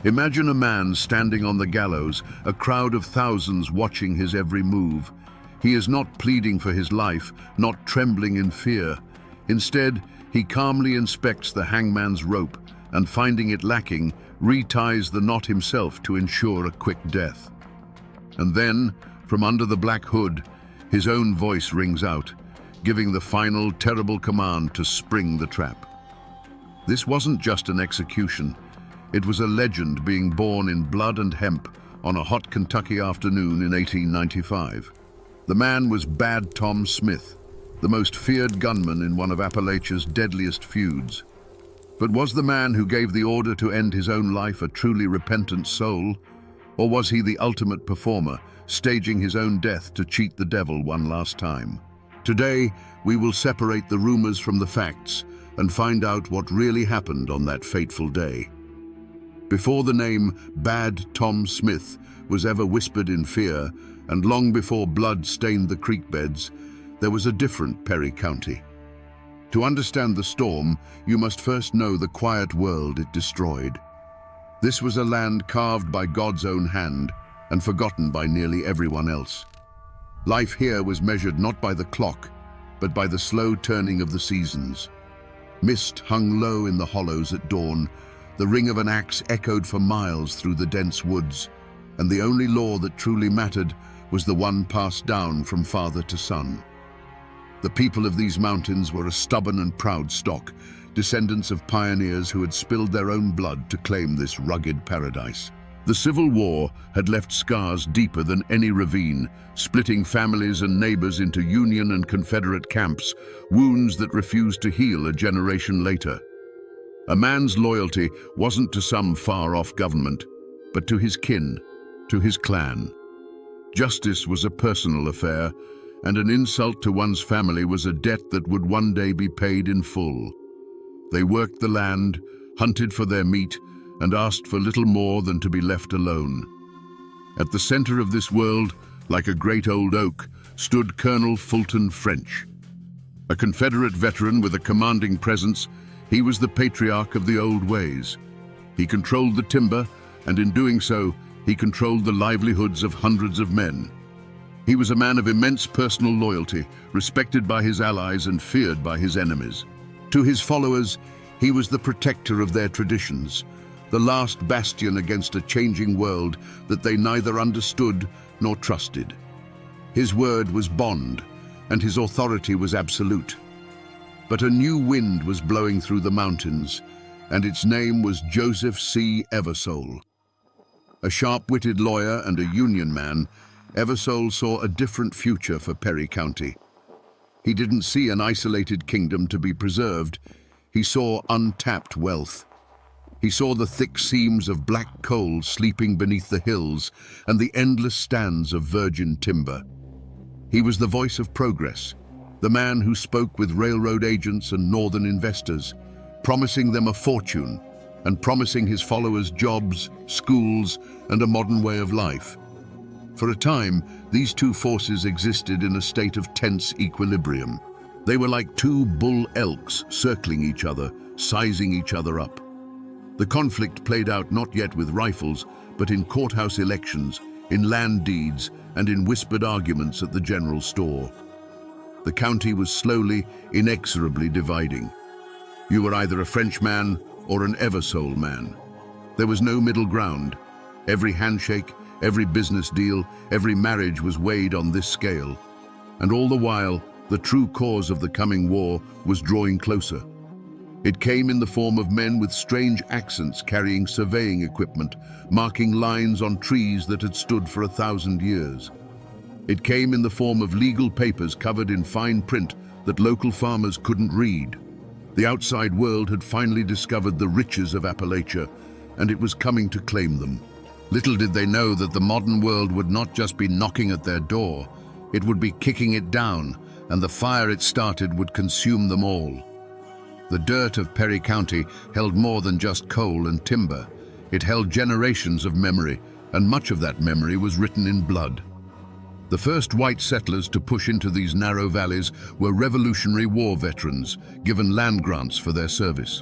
Imagine a man standing on the gallows, a crowd of thousands watching his every move. He is not pleading for his life, not trembling in fear. Instead, he calmly inspects the hangman's rope and, finding it lacking, reties the knot himself to ensure a quick death. And then, from under the black hood, his own voice rings out, giving the final terrible command to spring the trap. This wasn't just an execution. It was a legend being born in blood and hemp on a hot Kentucky afternoon in 1895. The man was Bad Tom Smith, the most feared gunman in one of Appalachia's deadliest feuds. But was the man who gave the order to end his own life a truly repentant soul? Or was he the ultimate performer, staging his own death to cheat the devil one last time? Today, we will separate the rumors from the facts and find out what really happened on that fateful day. Before the name Bad Tom Smith was ever whispered in fear, and long before blood stained the creek beds, there was a different Perry County. To understand the storm, you must first know the quiet world it destroyed. This was a land carved by God's own hand and forgotten by nearly everyone else. Life here was measured not by the clock, but by the slow turning of the seasons. Mist hung low in the hollows at dawn. The ring of an axe echoed for miles through the dense woods, and the only law that truly mattered was the one passed down from father to son. The people of these mountains were a stubborn and proud stock, descendants of pioneers who had spilled their own blood to claim this rugged paradise. The Civil War had left scars deeper than any ravine, splitting families and neighbors into Union and Confederate camps, wounds that refused to heal a generation later. A man's loyalty wasn't to some far-off government, but to his kin, to his clan. Justice was a personal affair, and an insult to one's family was a debt that would one day be paid in full. They worked the land, hunted for their meat, and asked for little more than to be left alone. At the center of this world, like a great old oak, stood Colonel Fulton French. A Confederate veteran with a commanding presence, he was the patriarch of the old ways. He controlled the timber, and in doing so, he controlled the livelihoods of hundreds of men. He was a man of immense personal loyalty, respected by his allies and feared by his enemies. To his followers, he was the protector of their traditions, the last bastion against a changing world that they neither understood nor trusted. His word was bond, and his authority was absolute. But a new wind was blowing through the mountains, and its name was Joseph C. Eversole. A sharp-witted lawyer and a Union man, Eversole saw a different future for Perry County. He didn't see an isolated kingdom to be preserved. He saw untapped wealth. He saw the thick seams of black coal sleeping beneath the hills and the endless stands of virgin timber. He was the voice of progress, the man who spoke with railroad agents and northern investors, promising them a fortune and promising his followers jobs, schools, and a modern way of life. For a time, these two forces existed in a state of tense equilibrium. They were like two bull elks circling each other, sizing each other up. The conflict played out not yet with rifles, but in courthouse elections, in land deeds, and in whispered arguments at the general store. The county was slowly, inexorably dividing. You were either a Frenchman or an Eversole man. There was no middle ground. Every handshake, every business deal, every marriage was weighed on this scale. And all the while, the true cause of the coming war was drawing closer. It came in the form of men with strange accents carrying surveying equipment, marking lines on trees that had stood for 1,000 years. It came in the form of legal papers covered in fine print that local farmers couldn't read. The outside world had finally discovered the riches of Appalachia, and it was coming to claim them. Little did they know that the modern world would not just be knocking at their door, it would be kicking it down, and the fire it started would consume them all. The dirt of Perry County held more than just coal and timber. It held generations of memory, and much of that memory was written in blood. The first white settlers to push into these narrow valleys were Revolutionary War veterans, given land grants for their service.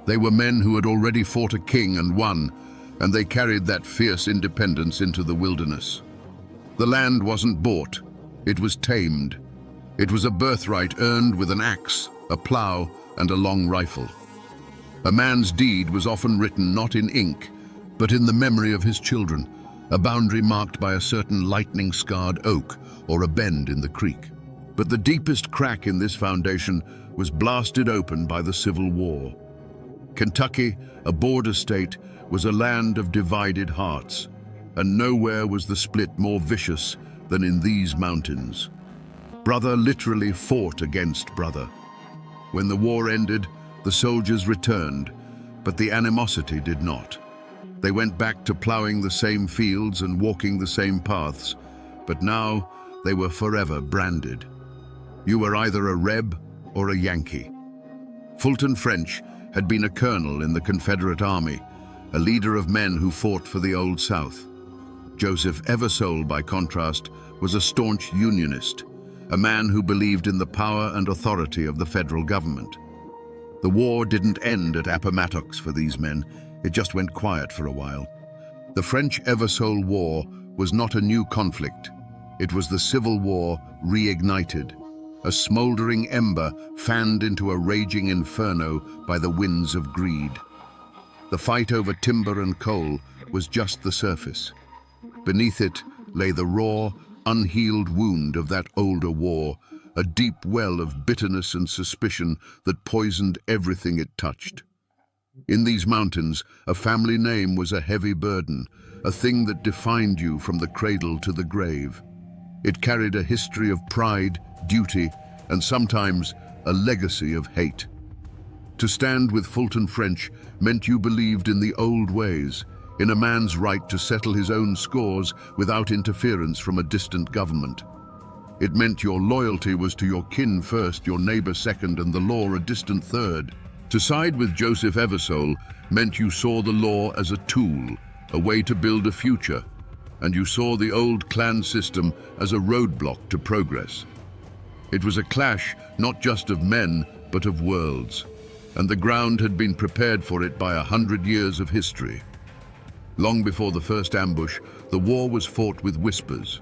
They were men who had already fought a king and won, and they carried that fierce independence into the wilderness. The land wasn't bought, it was tamed. It was a birthright earned with an axe, a plow, and a long rifle. A man's deed was often written not in ink, but in the memory of his children, a boundary marked by a certain lightning-scarred oak or a bend in the creek. But the deepest crack in this foundation was blasted open by the Civil War. Kentucky, a border state, was a land of divided hearts, and nowhere was the split more vicious than in these mountains. Brother literally fought against brother. When the war ended, the soldiers returned, but the animosity did not. They went back to plowing the same fields and walking the same paths, but now they were forever branded. You were either a Reb or a Yankee. Fulton French had been a colonel in the Confederate Army, a leader of men who fought for the Old South. Joseph Eversole, by contrast, was a staunch Unionist, a man who believed in the power and authority of the federal government. The war didn't end at Appomattox for these men, it just went quiet for a while. The French-Eversole War was not a new conflict. It was the Civil War reignited, a smoldering ember fanned into a raging inferno by the winds of greed. The fight over timber and coal was just the surface. Beneath it lay the raw, unhealed wound of that older war, a deep well of bitterness and suspicion that poisoned everything it touched. In these mountains, a family name was a heavy burden, a thing that defined you from the cradle to the grave. It carried a history of pride, duty, and sometimes a legacy of hate. To stand with Fulton French meant you believed in the old ways, in a man's right to settle his own scores without interference from a distant government. It meant your loyalty was to your kin first, your neighbor second, and the law a distant third. To side with Joseph Eversole meant you saw the law as a tool, a way to build a future, and you saw the old clan system as a roadblock to progress. It was a clash not just of men, but of worlds, and the ground had been prepared for it by 100 years of history. Long before the first ambush, the war was fought with whispers.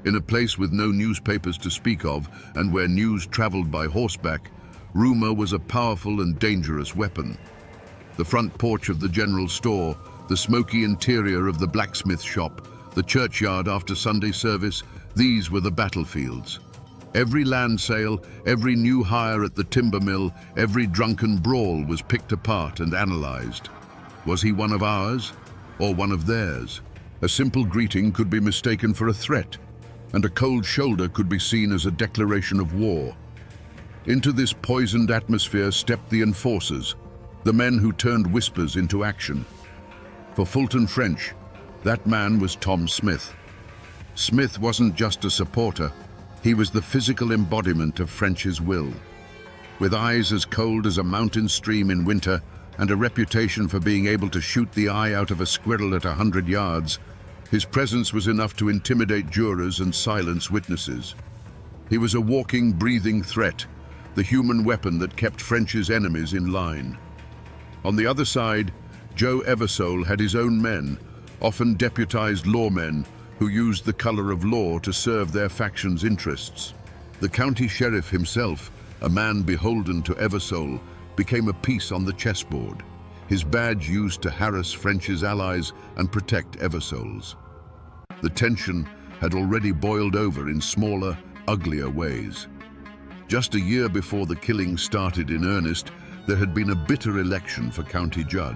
In a place with no newspapers to speak of, and where news traveled by horseback, rumor was a powerful and dangerous weapon. The front porch of the general store, the smoky interior of the blacksmith shop, the churchyard after Sunday service, these were the battlefields. Every land sale, every new hire at the timber mill, every drunken brawl was picked apart and analyzed. Was he one of ours or one of theirs? A simple greeting could be mistaken for a threat, and a cold shoulder could be seen as a declaration of war. Into this poisoned atmosphere stepped the enforcers, the men who turned whispers into action. For Fulton French, that man was Tom Smith. Smith wasn't just a supporter, he was the physical embodiment of French's will. With eyes as cold as a mountain stream in winter and a reputation for being able to shoot the eye out of a squirrel at 100 yards, his presence was enough to intimidate jurors and silence witnesses. He was a walking, breathing threat, the human weapon that kept French's enemies in line. On the other side, Joe Eversole had his own men, often deputized lawmen, who used the color of law to serve their faction's interests. The county sheriff himself, a man beholden to Eversole, became a piece on the chessboard, his badge used to harass French's allies and protect Eversole's. The tension had already boiled over in smaller, uglier ways. Just a year before the killing started in earnest, there had been a bitter election for county judge.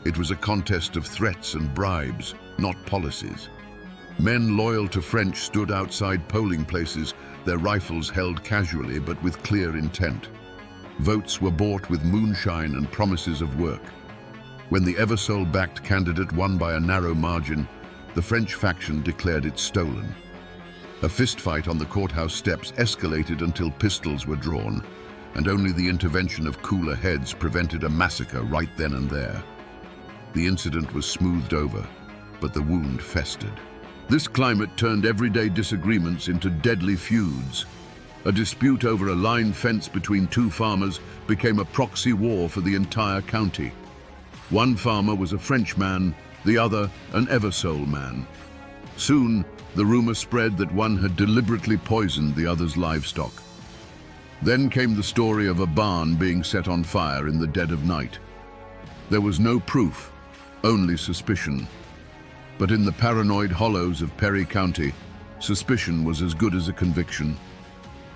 It was a contest of threats and bribes, not policies. Men loyal to French stood outside polling places, their rifles held casually but with clear intent. Votes were bought with moonshine and promises of work. When the Eversole-backed candidate won by a narrow margin, the French faction declared it stolen. A fistfight on the courthouse steps escalated until pistols were drawn, and only the intervention of cooler heads prevented a massacre right then and there. The incident was smoothed over, but the wound festered. This climate turned everyday disagreements into deadly feuds. A dispute over a line fence between two farmers became a proxy war for the entire county. One farmer was a Frenchman, the other an Eversole man. Soon, the rumor spread that one had deliberately poisoned the other's livestock. Then came the story of a barn being set on fire in the dead of night. There was no proof, only suspicion. But in the paranoid hollows of Perry County, suspicion was as good as a conviction.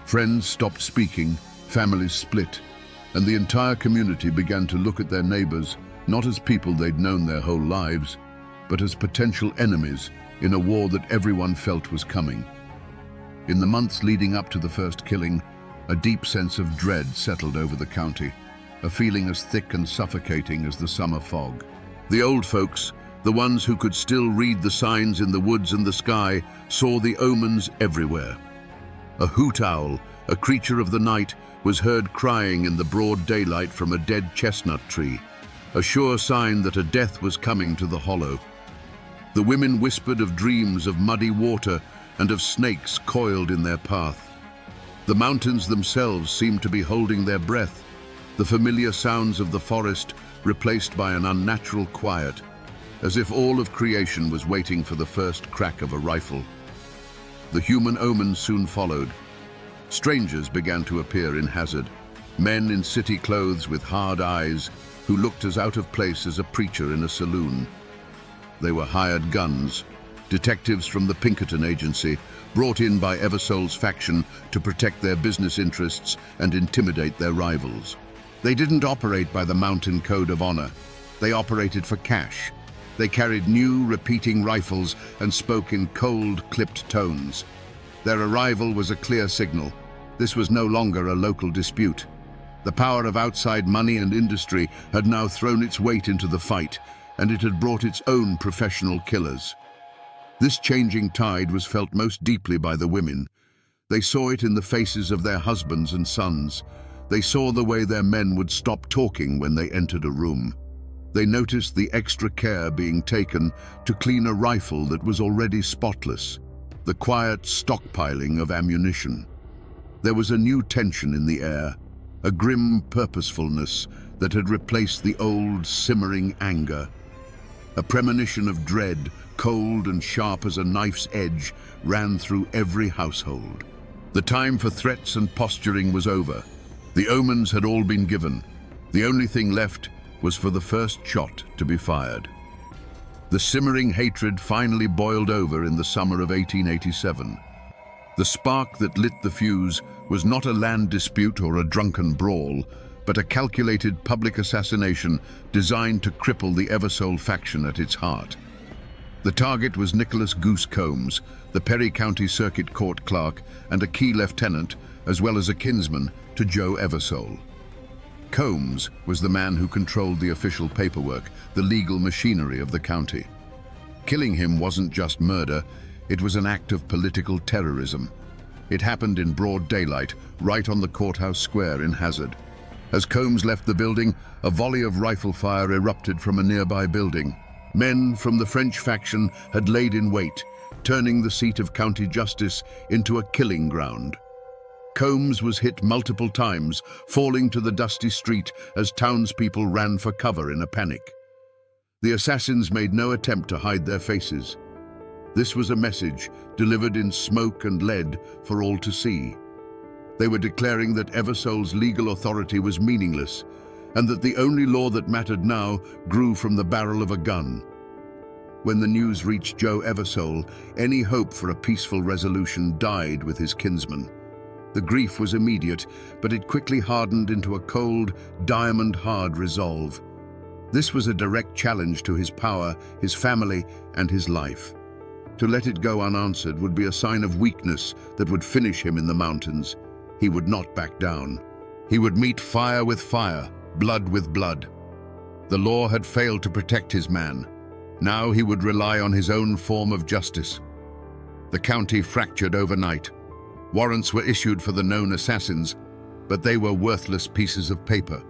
Friends stopped speaking, families split, and the entire community began to look at their neighbors not as people they'd known their whole lives, but as potential enemies in a war that everyone felt was coming. In the months leading up to the first killing, a deep sense of dread settled over the county, a feeling as thick and suffocating as the summer fog. The old folks, the ones who could still read the signs in the woods and the sky, saw the omens everywhere. A hoot owl, a creature of the night, was heard crying in the broad daylight from a dead chestnut tree, a sure sign that a death was coming to the hollow. The women whispered of dreams of muddy water and of snakes coiled in their path. The mountains themselves seemed to be holding their breath, the familiar sounds of the forest replaced by an unnatural quiet, as if all of creation was waiting for the first crack of a rifle. The human omens soon followed. Strangers began to appear in Hazard, men in city clothes with hard eyes who looked as out of place as a preacher in a saloon. They were hired guns, detectives from the Pinkerton agency, brought in by Eversole's faction to protect their business interests and intimidate their rivals. They didn't operate by the Mountain Code of Honor. They operated for cash. They carried new, repeating rifles and spoke in cold, clipped tones. Their arrival was a clear signal. This was no longer a local dispute. The power of outside money and industry had now thrown its weight into the fight, and it had brought its own professional killers. This changing tide was felt most deeply by the women. They saw it in the faces of their husbands and sons. They saw the way their men would stop talking when they entered a room. They noticed the extra care being taken to clean a rifle that was already spotless, the quiet stockpiling of ammunition. There was a new tension in the air, a grim purposefulness that had replaced the old simmering anger. A premonition of dread, cold and sharp as a knife's edge, ran through every household. The time for threats and posturing was over. The omens had all been given. The only thing left was for the first shot to be fired. The simmering hatred finally boiled over in the summer of 1887. The spark that lit the fuse was not a land dispute or a drunken brawl, but a calculated public assassination designed to cripple the Eversole faction at its heart. The target was Nicholas Goose Combs, the Perry County Circuit Court clerk and a key lieutenant, as well as a kinsman to Joe Eversole. Combs was the man who controlled the official paperwork, the legal machinery of the county. Killing him wasn't just murder, it was an act of political terrorism. It happened in broad daylight, right on the courthouse square in Hazard. As Combs left the building, a volley of rifle fire erupted from a nearby building. Men from the French faction had laid in wait, turning the seat of county justice into a killing ground. Combs was hit multiple times, falling to the dusty street as townspeople ran for cover in a panic. The assassins made no attempt to hide their faces. This was a message delivered in smoke and lead for all to see. They were declaring that Eversole's legal authority was meaningless, and that the only law that mattered now grew from the barrel of a gun. When the news reached Joe Eversole, any hope for a peaceful resolution died with his kinsman. The grief was immediate, but it quickly hardened into a cold, diamond-hard resolve. This was a direct challenge to his power, his family, and his life. To let it go unanswered would be a sign of weakness that would finish him in the mountains. He would not back down. He would meet fire with fire, blood with blood. The law had failed to protect his man. Now he would rely on his own form of justice. The county fractured overnight. Warrants were issued for the known assassins, but they were worthless pieces of paper.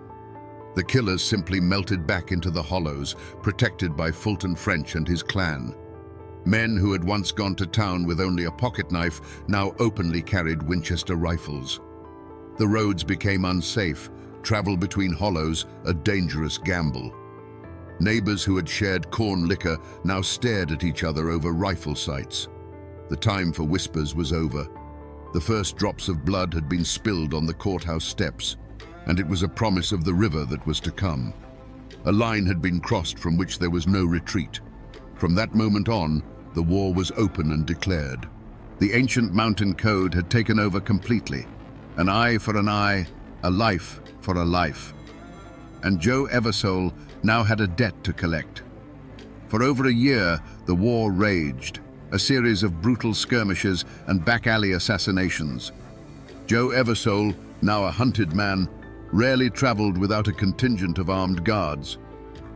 The killers simply melted back into the hollows, protected by Fulton French and his clan. Men who had once gone to town with only a pocket knife now openly carried Winchester rifles. The roads became unsafe, travel between hollows a dangerous gamble. Neighbors who had shared corn liquor now stared at each other over rifle sights. The time for whispers was over. The first drops of blood had been spilled on the courthouse steps, and it was a promise of the river that was to come. A line had been crossed from which there was no retreat. From that moment on, the war was open and declared. The ancient mountain code had taken over completely. An eye for an eye, a life for a life. And Joe Eversole now had a debt to collect. For over a year, the war raged, a series of brutal skirmishes and back-alley assassinations. Joe Eversole, now a hunted man, rarely traveled without a contingent of armed guards.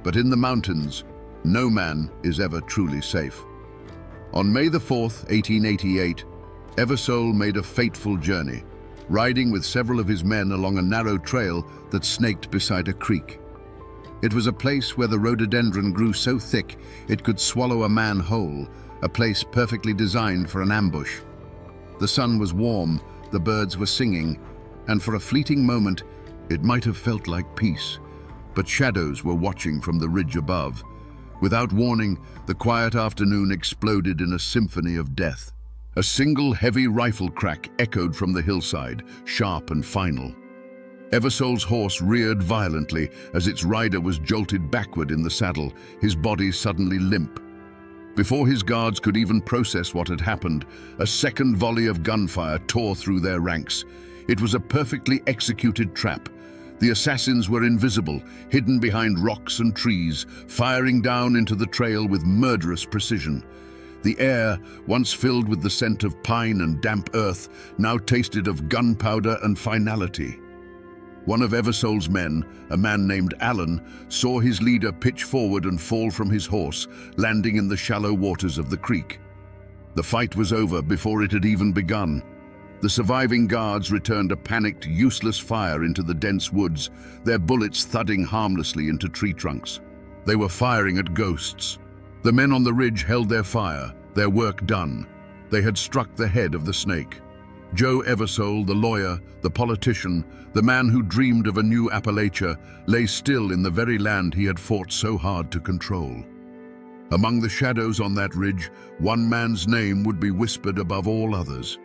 But in the mountains, no man is ever truly safe. On May the 4th, 1888, Eversole made a fateful journey, riding with several of his men along a narrow trail that snaked beside a creek. It was a place where the rhododendron grew so thick it could swallow a man whole, a place perfectly designed for an ambush. The sun was warm, the birds were singing, and for a fleeting moment, it might have felt like peace. But shadows were watching from the ridge above. Without warning, the quiet afternoon exploded in a symphony of death. A single heavy rifle crack echoed from the hillside, sharp and final. Eversole's horse reared violently as its rider was jolted backward in the saddle, his body suddenly limp. Before his guards could even process what had happened, a second volley of gunfire tore through their ranks. It was a perfectly executed trap. The assassins were invisible, hidden behind rocks and trees, firing down into the trail with murderous precision. The air, once filled with the scent of pine and damp earth, now tasted of gunpowder and finality. One of Eversole's men, a man named Allen, saw his leader pitch forward and fall from his horse, landing in the shallow waters of the creek. The fight was over before it had even begun. The surviving guards returned a panicked, useless fire into the dense woods, their bullets thudding harmlessly into tree trunks. They were firing at ghosts. The men on the ridge held their fire, their work done. They had struck the head of the snake. Joe Eversole, the lawyer, the politician, the man who dreamed of a new Appalachia, lay still in the very land he had fought so hard to control. Among the shadows on that ridge, one man's name would be whispered above all others.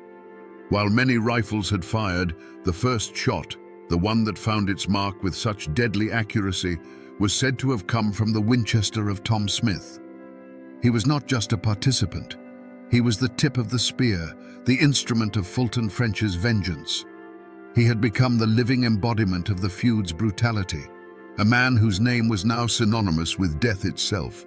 While many rifles had fired, the first shot, the one that found its mark with such deadly accuracy, was said to have come from the Winchester of Tom Smith. He was not just a participant. He was the tip of the spear, the instrument of Fulton French's vengeance. He had become the living embodiment of the feud's brutality, a man whose name was now synonymous with death itself.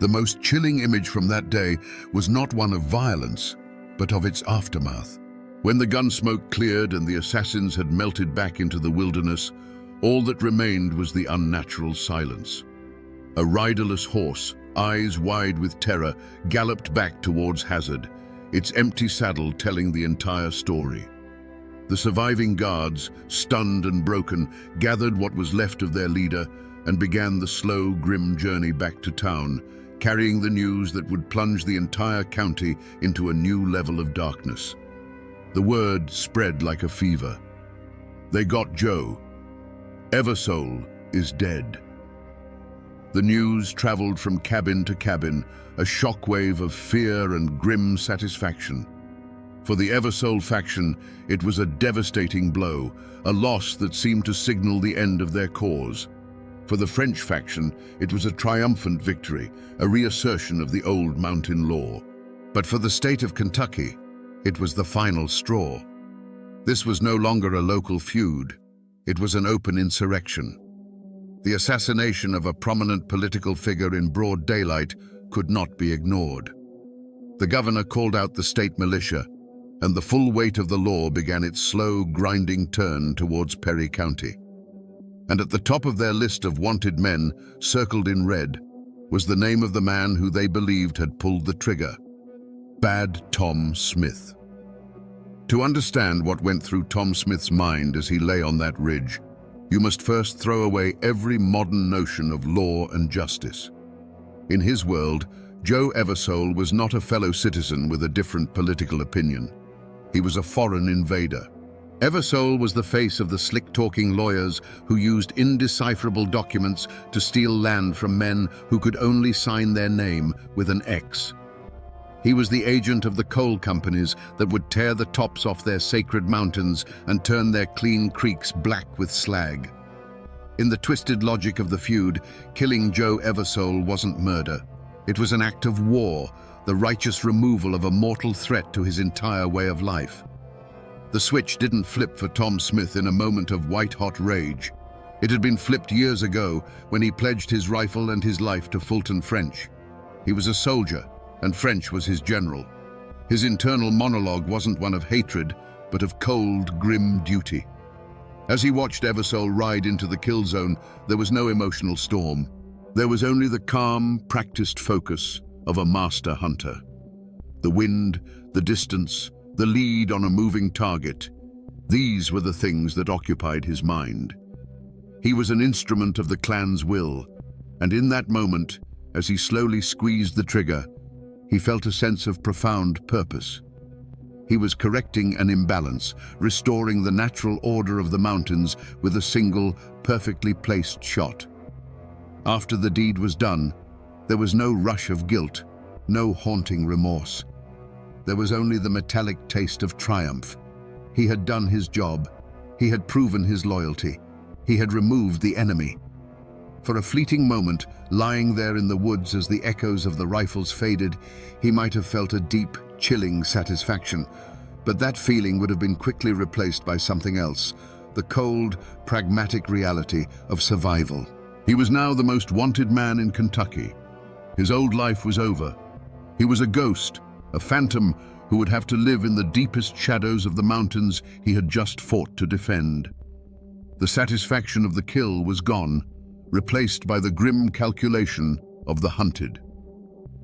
The most chilling image from that day was not one of violence, but of its aftermath. When the gun smoke cleared and the assassins had melted back into the wilderness, all that remained was the unnatural silence. A riderless horse, eyes wide with terror, galloped back towards Hazard, its empty saddle telling the entire story. The surviving guards, stunned and broken, gathered what was left of their leader and began the slow, grim journey back to town, carrying the news that would plunge the entire county into a new level of darkness. The word spread like a fever. They got Joe. Eversole is dead. The news traveled from cabin to cabin, a shockwave of fear and grim satisfaction. For the Eversole faction, it was a devastating blow, a loss that seemed to signal the end of their cause. For the French faction, it was a triumphant victory, a reassertion of the old mountain law. But for the state of Kentucky, it was the final straw. This was no longer a local feud. It was an open insurrection. The assassination of a prominent political figure in broad daylight could not be ignored. The governor called out the state militia, and the full weight of the law began its slow, grinding turn towards Perry County. And at the top of their list of wanted men, circled in red, was the name of the man who they believed had pulled the trigger: Bad Tom Smith. To understand what went through Tom Smith's mind as he lay on that ridge, you must first throw away every modern notion of law and justice. In his world, Joe Eversole was not a fellow citizen with a different political opinion. He was a foreign invader. Eversole was the face of the slick-talking lawyers who used indecipherable documents to steal land from men who could only sign their name with an X. He was the agent of the coal companies that would tear the tops off their sacred mountains and turn their clean creeks black with slag. In the twisted logic of the feud, killing Joe Eversole wasn't murder. It was an act of war, the righteous removal of a mortal threat to his entire way of life. The switch didn't flip for Tom Smith in a moment of white-hot rage. It had been flipped years ago when he pledged his rifle and his life to Fulton French. He was a soldier, and French was his general. His internal monologue wasn't one of hatred, but of cold, grim duty. As he watched Eversole ride into the kill zone, there was no emotional storm. There was only the calm, practiced focus of a master hunter. The wind, the distance, the lead on a moving target. These were the things that occupied his mind. He was an instrument of the clan's will, and in that moment, as he slowly squeezed the trigger, he felt a sense of profound purpose. He was correcting an imbalance, restoring the natural order of the mountains with a single, perfectly placed shot. After the deed was done, there was no rush of guilt, no haunting remorse. There was only the metallic taste of triumph. He had done his job. He had proven his loyalty. He had removed the enemy. For a fleeting moment, lying there in the woods as the echoes of the rifles faded, he might have felt a deep, chilling satisfaction. But that feeling would have been quickly replaced by something else, the cold, pragmatic reality of survival. He was now the most wanted man in Kentucky. His old life was over. He was a ghost, a phantom who would have to live in the deepest shadows of the mountains he had just fought to defend. The satisfaction of the kill was gone, replaced by the grim calculation of the hunted.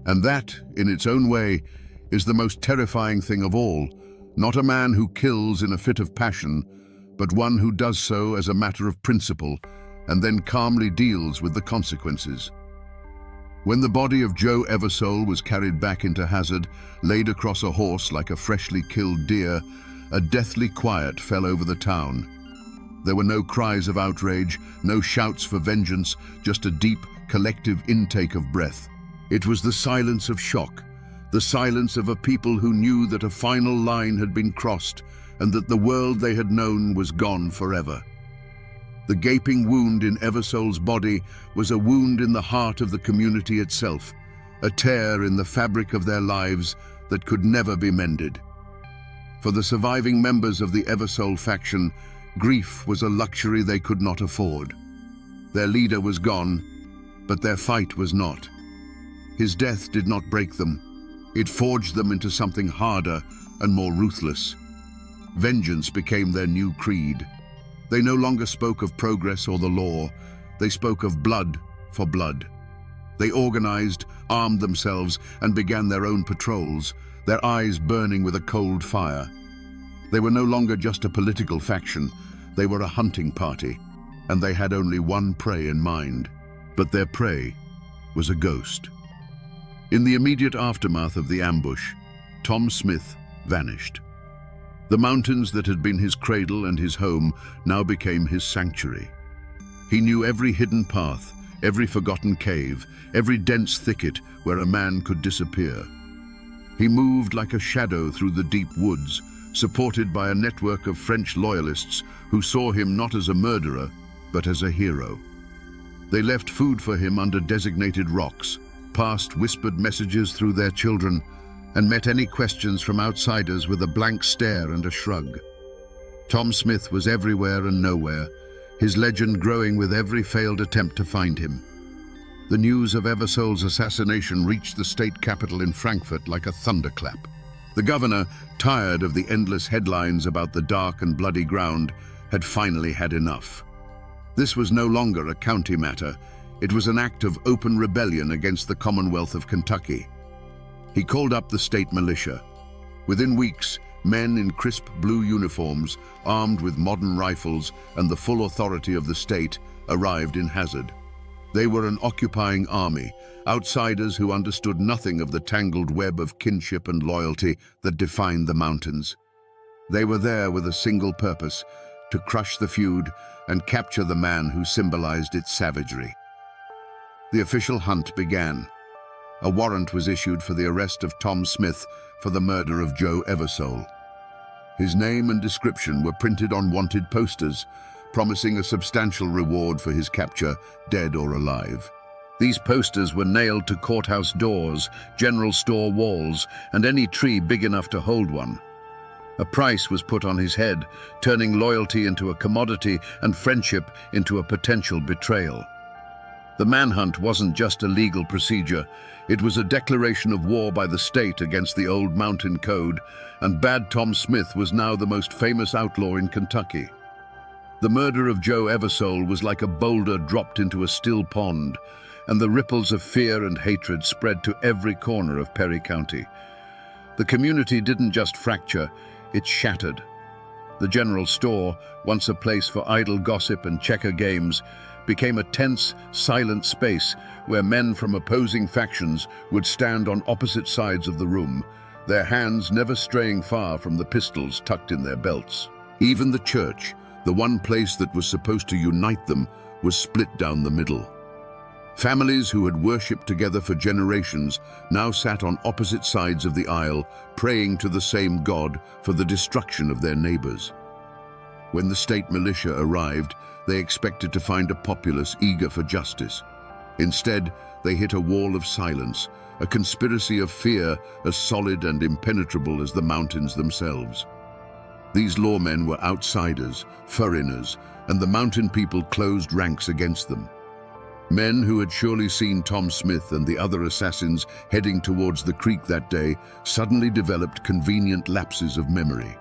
And that, in its own way, is the most terrifying thing of all, not a man who kills in a fit of passion, but one who does so as a matter of principle and then calmly deals with the consequences. When the body of Joe Eversole was carried back into Hazard, laid across a horse like a freshly killed deer, a deathly quiet fell over the town. There were no cries of outrage, no shouts for vengeance, just a deep, collective intake of breath. It was the silence of shock, the silence of a people who knew that a final line had been crossed and that the world they had known was gone forever. The gaping wound in Eversole's body was a wound in the heart of the community itself, a tear in the fabric of their lives that could never be mended. For the surviving members of the Eversole faction, grief was a luxury they could not afford. Their leader was gone, but their fight was not. His death did not break them. It forged them into something harder and more ruthless. Vengeance became their new creed. They no longer spoke of progress or the law. They spoke of blood for blood. They organized, armed themselves, and began their own patrols, their eyes burning with a cold fire. They were no longer just a political faction. They were a hunting party, and they had only one prey in mind. But their prey was a ghost. In the immediate aftermath of the ambush, Tom Smith vanished. The mountains that had been his cradle and his home now became his sanctuary. He knew every hidden path, every forgotten cave, every dense thicket where a man could disappear. He moved like a shadow through the deep woods, supported by a network of French loyalists who saw him not as a murderer, but as a hero. They left food for him under designated rocks, passed whispered messages through their children, and met any questions from outsiders with a blank stare and a shrug. Tom Smith was everywhere and nowhere, his legend growing with every failed attempt to find him. The news of Eversole's assassination reached the state capital in Frankfurt like a thunderclap. The governor, tired of the endless headlines about the dark and bloody ground, had finally had enough. This was no longer a county matter. It was an act of open rebellion against the Commonwealth of Kentucky. He called up the state militia. Within weeks, men in crisp blue uniforms, armed with modern rifles and the full authority of the state, arrived in Hazard. They were an occupying army, outsiders who understood nothing of the tangled web of kinship and loyalty that defined the mountains. They were there with a single purpose: to crush the feud and capture the man who symbolized its savagery. The official hunt began. A warrant was issued for the arrest of Tom Smith for the murder of Joe Eversole. His name and description were printed on wanted posters, promising a substantial reward for his capture, dead or alive. These posters were nailed to courthouse doors, general store walls, and any tree big enough to hold one. A price was put on his head, turning loyalty into a commodity and friendship into a potential betrayal. The manhunt wasn't just a legal procedure. It was a declaration of war by the state against the old mountain code, and Bad Tom Smith was now the most famous outlaw in Kentucky. The murder of Joe Eversole was like a boulder dropped into a still pond, and the ripples of fear and hatred spread to every corner of Perry County. The community didn't just fracture, it shattered. The general store, once a place for idle gossip and checker games, became a tense, silent space where men from opposing factions would stand on opposite sides of the room, their hands never straying far from the pistols tucked in their belts. Even the church, the one place that was supposed to unite them, was split down the middle. Families who had worshipped together for generations now sat on opposite sides of the aisle, praying to the same God for the destruction of their neighbors. When the state militia arrived, they expected to find a populace eager for justice. Instead, they hit a wall of silence, a conspiracy of fear as solid and impenetrable as the mountains themselves. These lawmen were outsiders, foreigners, and the mountain people closed ranks against them. Men who had surely seen Tom Smith and the other assassins heading towards the creek that day suddenly developed convenient lapses of memory.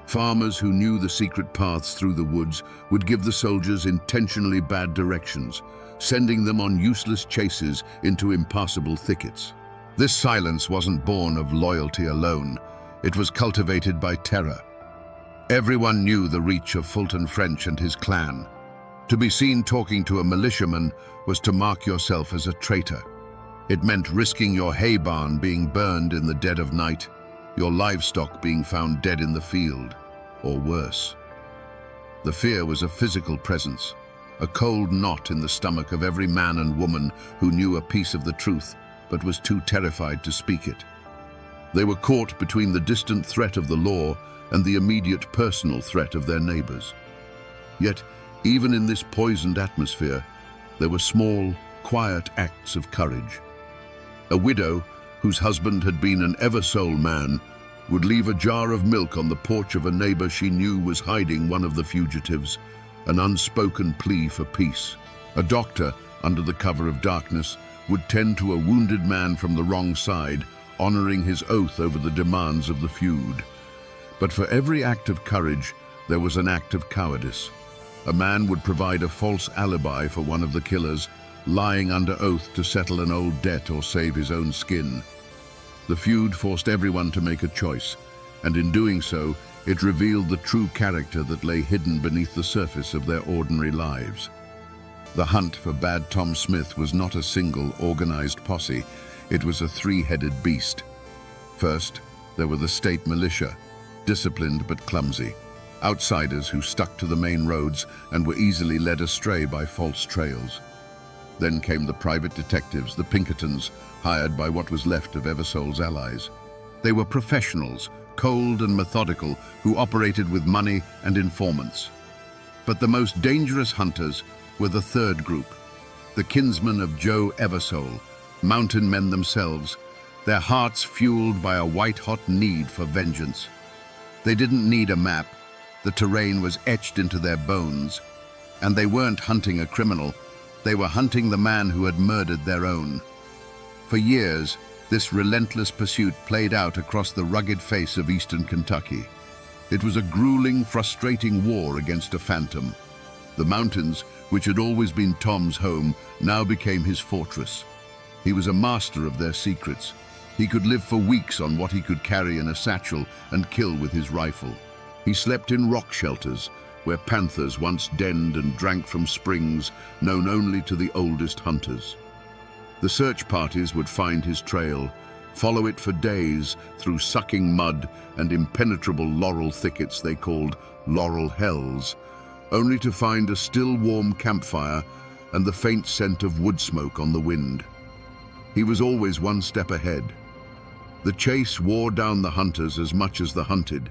Farmers who knew the secret paths through the woods would give the soldiers intentionally bad directions, sending them on useless chases into impassable thickets. This silence wasn't born of loyalty alone. It was cultivated by terror. Everyone knew the reach of Fulton French and his clan. To be seen talking to a militiaman was to mark yourself as a traitor. It meant risking your hay barn being burned in the dead of night, your livestock being found dead in the field, or worse. The fear was a physical presence, a cold knot in the stomach of every man and woman who knew a piece of the truth but was too terrified to speak it. They were caught between the distant threat of the law and the immediate personal threat of their neighbors. Yet, even in this poisoned atmosphere, there were small, quiet acts of courage. A widow, whose husband had been an Eversole man, would leave a jar of milk on the porch of a neighbor she knew was hiding one of the fugitives, an unspoken plea for peace. A doctor, under the cover of darkness, would tend to a wounded man from the wrong side, honoring his oath over the demands of the feud. But for every act of courage, there was an act of cowardice. A man would provide a false alibi for one of the killers, lying under oath to settle an old debt or save his own skin. The feud forced everyone to make a choice, and in doing so, it revealed the true character that lay hidden beneath the surface of their ordinary lives. The hunt for Bad Tom Smith was not a single, organized posse. It was a three-headed beast. First, there were the state militia, disciplined but clumsy. Outsiders who stuck to the main roads and were easily led astray by false trails. Then came the private detectives, the Pinkertons, hired by what was left of Eversole's allies. They were professionals, cold and methodical, who operated with money and informants. But the most dangerous hunters were the third group, the kinsmen of Joe Eversole, mountain men themselves, their hearts fueled by a white-hot need for vengeance. They didn't need a map. The terrain was etched into their bones, and they weren't hunting a criminal. They were hunting the man who had murdered their own. For years, this relentless pursuit played out across the rugged face of eastern Kentucky. It was a grueling, frustrating war against a phantom. The mountains, which had always been Tom's home, now became his fortress. He was a master of their secrets. He could live for weeks on what he could carry in a satchel and kill with his rifle. He slept in rock shelters, where panthers once denned and drank from springs known only to the oldest hunters. The search parties would find his trail, follow it for days through sucking mud and impenetrable laurel thickets they called laurel hells, only to find a still warm campfire and the faint scent of wood smoke on the wind. He was always one step ahead. The chase wore down the hunters as much as the hunted.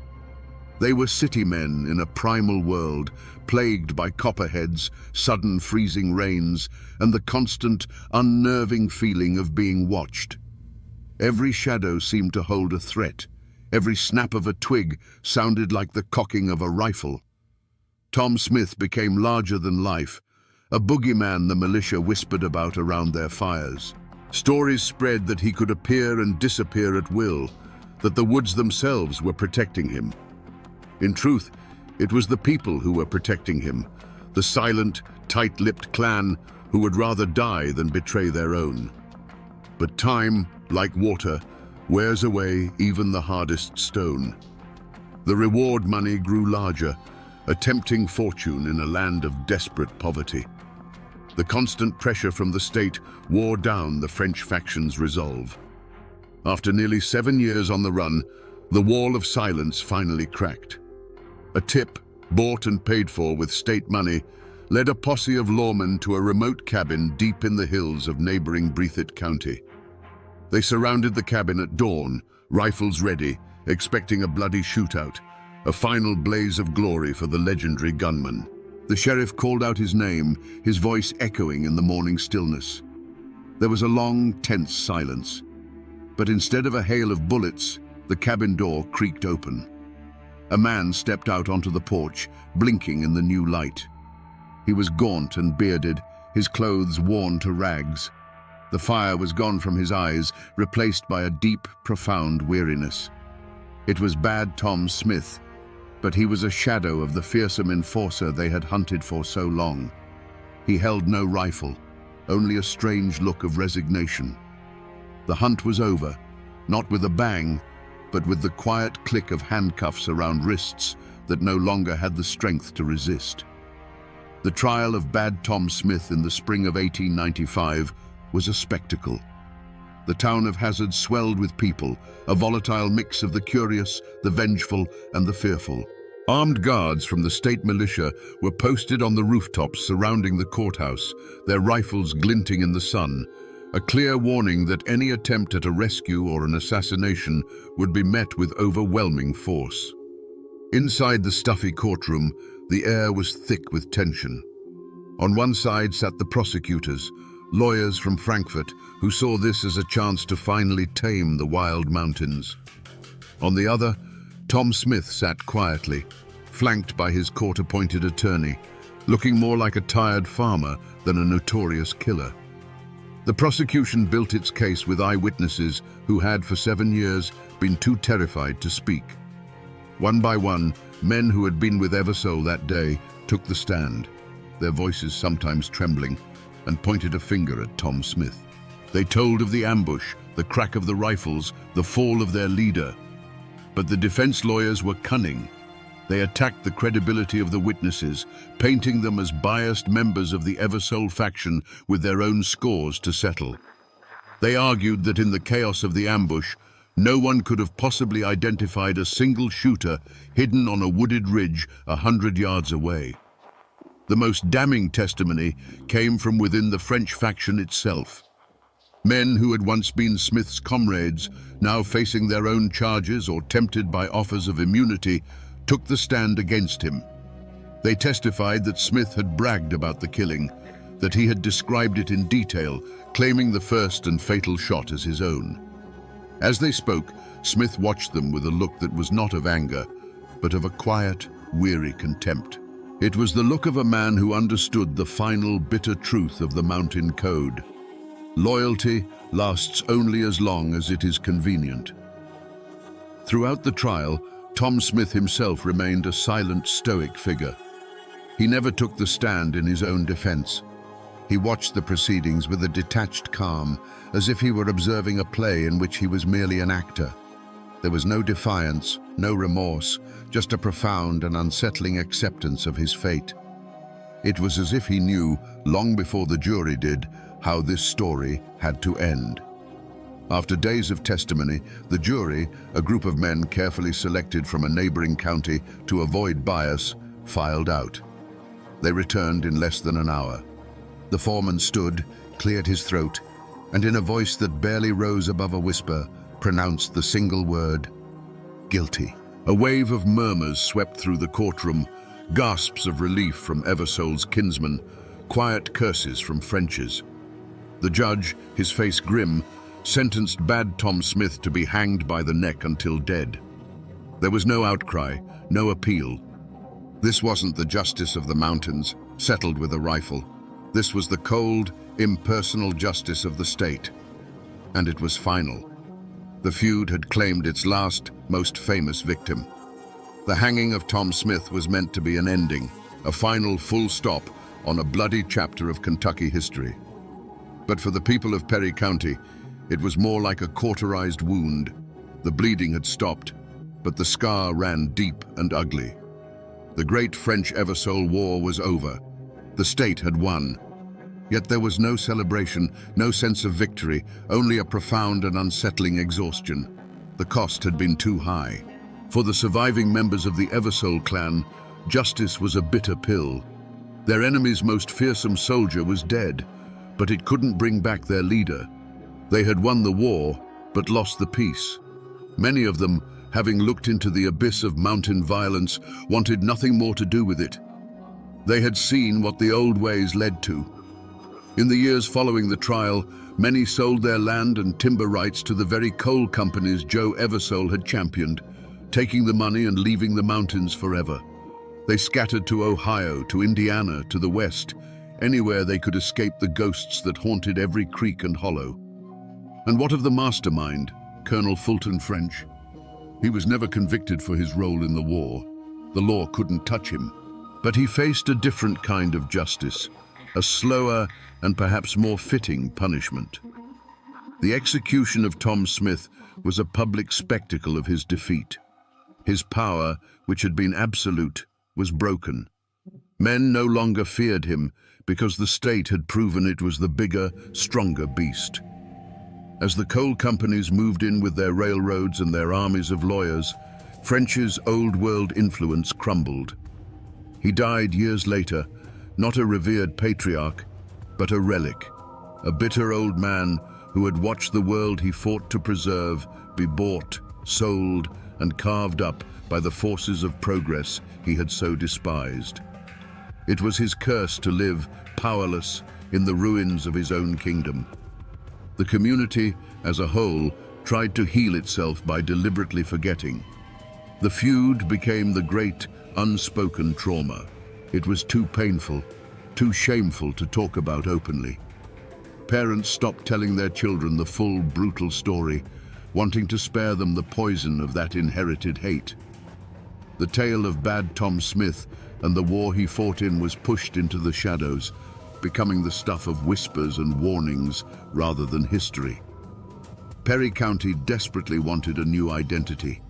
They were city men in a primal world, plagued by copperheads, sudden freezing rains, and the constant, unnerving feeling of being watched. Every shadow seemed to hold a threat. Every snap of a twig sounded like the cocking of a rifle. Tom Smith became larger than life, a boogeyman the militia whispered about around their fires. Stories spread that he could appear and disappear at will, that the woods themselves were protecting him. In truth, it was the people who were protecting him, the silent, tight-lipped clan who would rather die than betray their own. But time, like water, wears away even the hardest stone. The reward money grew larger, a tempting fortune in a land of desperate poverty. The constant pressure from the state wore down the French faction's resolve. After nearly 7 years on the run, the wall of silence finally cracked. A tip, bought and paid for with state money, led a posse of lawmen to a remote cabin deep in the hills of neighboring Breathitt County. They surrounded the cabin at dawn, rifles ready, expecting a bloody shootout, a final blaze of glory for the legendary gunman. The sheriff called out his name, his voice echoing in the morning stillness. There was a long, tense silence. But instead of a hail of bullets, the cabin door creaked open. A man stepped out onto the porch, blinking in the new light. He was gaunt and bearded, his clothes worn to rags. The fire was gone from his eyes, replaced by a deep, profound weariness. It was Bad Tom Smith, but he was a shadow of the fearsome enforcer they had hunted for so long. He held no rifle, only a strange look of resignation. The hunt was over, not with a bang, but with the quiet click of handcuffs around wrists that no longer had the strength to resist. The trial of Bad Tom Smith in the spring of 1895 was a spectacle. The town of Hazard swelled with people, a volatile mix of the curious, the vengeful, and the fearful. Armed guards from the state militia were posted on the rooftops surrounding the courthouse, their rifles glinting in the sun, a clear warning that any attempt at a rescue or an assassination would be met with overwhelming force. Inside the stuffy courtroom, the air was thick with tension. On one side sat the prosecutors, lawyers from Frankfurt, who saw this as a chance to finally tame the wild mountains. On the other, Tom Smith sat quietly, flanked by his court-appointed attorney, looking more like a tired farmer than a notorious killer. The prosecution built its case with eyewitnesses who had for 7 years been too terrified to speak. One by one, men who had been with Eversole that day took the stand, their voices sometimes trembling, and pointed a finger at Tom Smith. They told of the ambush, the crack of the rifles, the fall of their leader. But the defense lawyers were cunning. They attacked the credibility of the witnesses, painting them as biased members of the Eversole faction with their own scores to settle. They argued that in the chaos of the ambush, no one could have possibly identified a single shooter hidden on a wooded ridge 100 yards away. The most damning testimony came from within the French faction itself. Men who had once been Smith's comrades, now facing their own charges or tempted by offers of immunity, took the stand against him. They testified that Smith had bragged about the killing, that he had described it in detail, claiming the first and fatal shot as his own. As they spoke, Smith watched them with a look that was not of anger, but of a quiet, weary contempt. It was the look of a man who understood the final bitter truth of the mountain code. Loyalty lasts only as long as it is convenient. Throughout the trial, Tom Smith himself remained a silent, stoic figure. He never took the stand in his own defense. He watched the proceedings with a detached calm, as if he were observing a play in which he was merely an actor. There was no defiance, no remorse, just a profound and unsettling acceptance of his fate. It was as if he knew, long before the jury did, how this story had to end. After days of testimony, the jury, a group of men carefully selected from a neighboring county to avoid bias, filed out. They returned in less than an hour. The foreman stood, cleared his throat, and in a voice that barely rose above a whisper, pronounced the single word, "Guilty." A wave of murmurs swept through the courtroom, gasps of relief from Eversole's kinsmen, quiet curses from French's. The judge, his face grim, sentenced Bad Tom Smith to be hanged by the neck until dead. There was no outcry, no appeal. This wasn't the justice of the mountains, settled with a rifle. This was the cold, impersonal justice of the state. And it was final. The feud had claimed its last, most famous victim. The hanging of Tom Smith was meant to be an ending, a final full stop on a bloody chapter of Kentucky history. But for the people of Perry County, it was more like a cauterized wound. The bleeding had stopped, but the scar ran deep and ugly. The great French Eversole War was over. The state had won. Yet there was no celebration, no sense of victory, only a profound and unsettling exhaustion. The cost had been too high. For the surviving members of the Eversole clan, justice was a bitter pill. Their enemy's most fearsome soldier was dead, but it couldn't bring back their leader. They had won the war, but lost the peace. Many of them, having looked into the abyss of mountain violence, wanted nothing more to do with it. They had seen what the old ways led to. In the years following the trial, many sold their land and timber rights to the very coal companies Joe Eversole had championed, taking the money and leaving the mountains forever. They scattered to Ohio, to Indiana, to the west, anywhere they could escape the ghosts that haunted every creek and hollow. And what of the mastermind, Colonel Fulton French? He was never convicted for his role in the war. The law couldn't touch him. But he faced a different kind of justice, a slower and perhaps more fitting punishment. The execution of Tom Smith was a public spectacle of his defeat. His power, which had been absolute, was broken. Men no longer feared him because the state had proven it was the bigger, stronger beast. As the coal companies moved in with their railroads and their armies of lawyers, French's old-world influence crumbled. He died years later, not a revered patriarch, but a relic, a bitter old man who had watched the world he fought to preserve be bought, sold, and carved up by the forces of progress he had so despised. It was his curse to live powerless in the ruins of his own kingdom. The community, as a whole, tried to heal itself by deliberately forgetting. The feud became the great, unspoken trauma. It was too painful, too shameful to talk about openly. Parents stopped telling their children the full, brutal story, wanting to spare them the poison of that inherited hate. The tale of Bad Tom Smith and the war he fought in was pushed into the shadows, becoming the stuff of whispers and warnings rather than history. Perry County desperately wanted a new identity.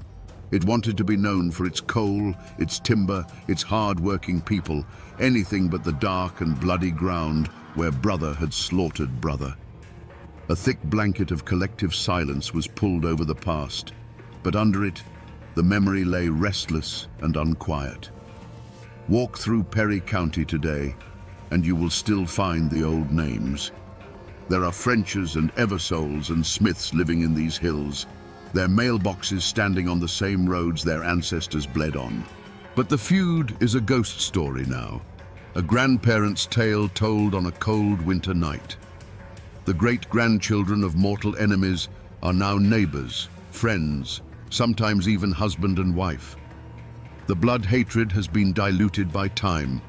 It wanted to be known for its coal, its timber, its hard-working people, anything but the dark and bloody ground where brother had slaughtered brother. A thick blanket of collective silence was pulled over the past, but under it, the memory lay restless and unquiet. Walk through Perry County today, and you will still find the old names. There are Frenches and Eversoles and Smiths living in these hills, their mailboxes standing on the same roads their ancestors bled on. But the feud is a ghost story now, a grandparent's tale told on a cold winter night. The great-grandchildren of mortal enemies are now neighbors, friends, sometimes even husband and wife. The blood hatred has been diluted by time,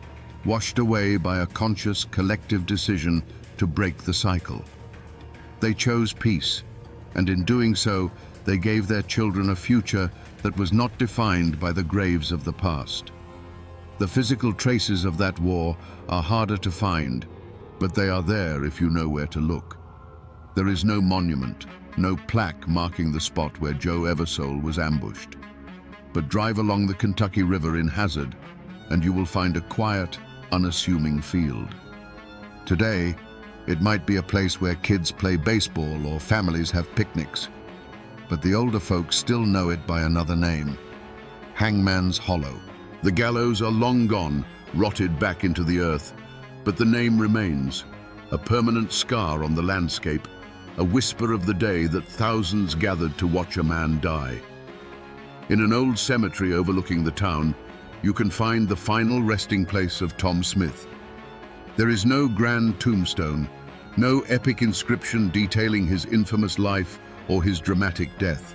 washed away by a conscious collective decision to break the cycle. They chose peace, and in doing so, they gave their children a future that was not defined by the graves of the past. The physical traces of that war are harder to find, but they are there if you know where to look. There is no monument, no plaque marking the spot where Joe Eversole was ambushed. But drive along the Kentucky River in Hazard, and you will find a quiet, unassuming field. Today, It might be a place where kids play baseball or families have picnics. But the older folks still know it by another name: Hangman's Hollow. The gallows are long gone, rotted back into the earth, but the name remains, a permanent scar on the landscape, a whisper of the day that thousands gathered to watch a man die. In an old cemetery overlooking the town, you can find the final resting place of Tom Smith. There is no grand tombstone, no epic inscription detailing his infamous life or his dramatic death.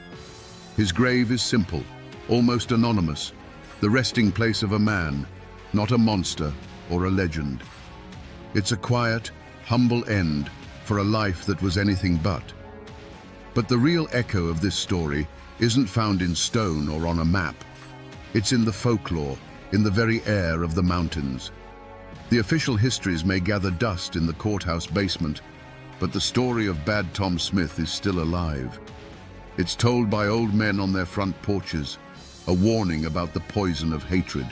His grave is simple, almost anonymous, the resting place of a man, not a monster or a legend. It's a quiet, humble end for a life that was anything but. But the real echo of this story isn't found in stone or on a map. It's in the folklore, in the very air of the mountains. The official histories may gather dust in the courthouse basement, but the story of Bad Tom Smith is still alive. It's told by old men on their front porches, a warning about the poison of hatred.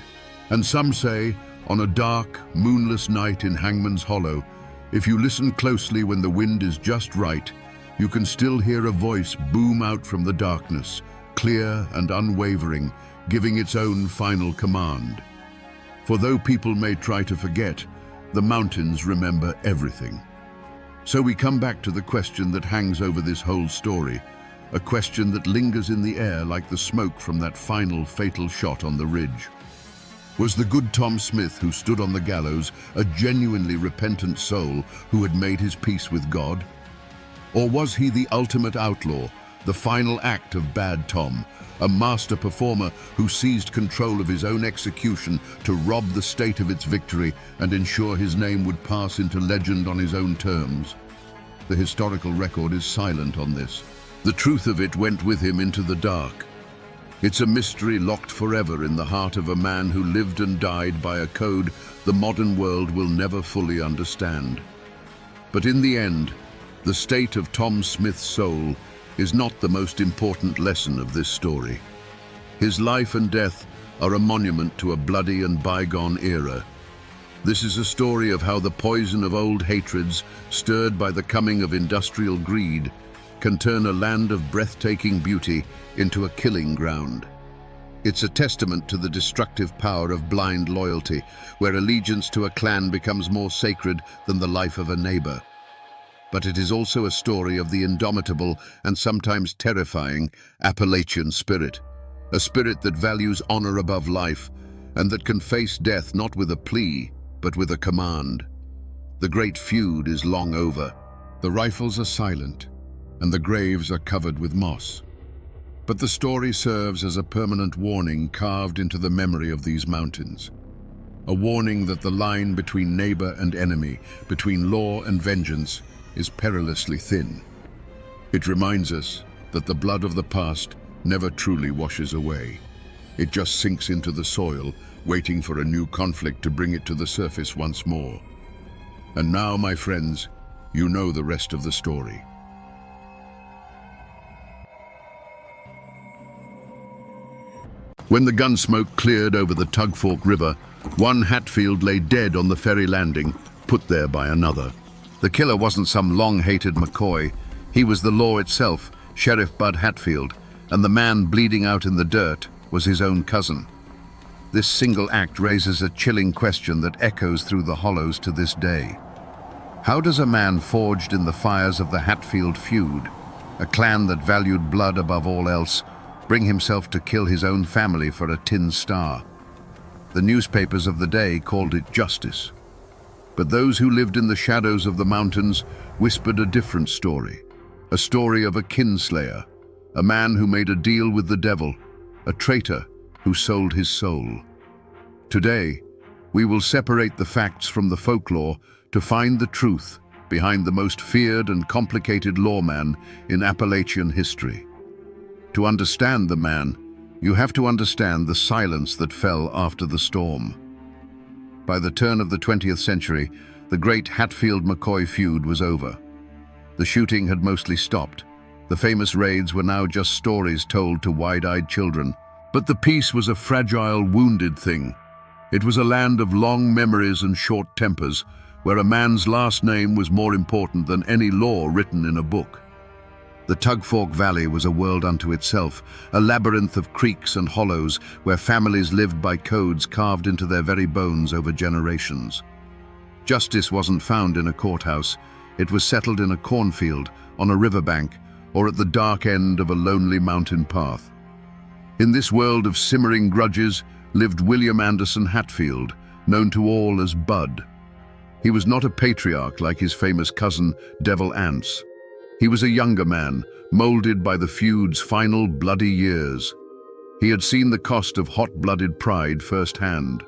And some say, on a dark, moonless night in Hangman's Hollow, if you listen closely when the wind is just right, you can still hear a voice boom out from the darkness, clear and unwavering, giving its own final command. For though people may try to forget, the mountains remember everything. So we come back to the question that hangs over this whole story, a question that lingers in the air like the smoke from that final fatal shot on the ridge. Was the good Tom Smith who stood on the gallows a genuinely repentant soul who had made his peace with God? Or was he the ultimate outlaw, the final act of Bad Tom, a master performer who seized control of his own execution to rob the state of its victory and ensure his name would pass into legend on his own terms? The historical record is silent on this. The truth of it went with him into the dark. It's a mystery locked forever in the heart of a man who lived and died by a code the modern world will never fully understand. But in the end, the state of Tom Smith's soul is not the most important lesson of this story. His life and death are a monument to a bloody and bygone era. This is a story of how the poison of old hatreds, stirred by the coming of industrial greed, can turn a land of breathtaking beauty into a killing ground. It's a testament to the destructive power of blind loyalty, where allegiance to a clan becomes more sacred than the life of a neighbor. But it is also a story of the indomitable and sometimes terrifying Appalachian spirit, a spirit that values honor above life and that can face death not with a plea, but with a command. The great feud is long over. The rifles are silent, and the graves are covered with moss. But the story serves as a permanent warning carved into the memory of these mountains. A warning that the line between neighbor and enemy, between law and vengeance, is perilously thin. It reminds us that the blood of the past never truly washes away. It just sinks into the soil, waiting for a new conflict to bring it to the surface once more. And now, my friends, you know the rest of the story. When the gun smoke cleared over the Tug Fork River, one Hatfield lay dead on the ferry landing, put there by another. The killer wasn't some long-hated McCoy. He was the law itself, Sheriff Bud Hatfield, and the man bleeding out in the dirt was his own cousin. This single act raises a chilling question that echoes through the hollows to this day. How does a man forged in the fires of the Hatfield feud, a clan that valued blood above all else, bring himself to kill his own family for a tin star? The newspapers of the day called it justice. But those who lived in the shadows of the mountains whispered a different story, a story of a kinslayer, a man who made a deal with the devil, a traitor who sold his soul. Today, we will separate the facts from the folklore to find the truth behind the most feared and complicated lawman in Appalachian history. To understand the man, you have to understand the silence that fell after the storm. By the turn of the 20th century, the great Hatfield-McCoy feud was over. The shooting had mostly stopped. The famous raids were now just stories told to wide-eyed children. But the peace was a fragile, wounded thing. It was a land of long memories and short tempers, where a man's last name was more important than any law written in a book. The Tugfork Valley was a world unto itself, a labyrinth of creeks and hollows where families lived by codes carved into their very bones over generations. Justice wasn't found in a courthouse. It was settled in a cornfield, on a riverbank, or at the dark end of a lonely mountain path. In this world of simmering grudges lived William Anderson Hatfield, known to all as Bud. He was not a patriarch like his famous cousin, Devil Anse. He was a younger man, molded by the feud's final bloody years. He had seen the cost of hot-blooded pride firsthand.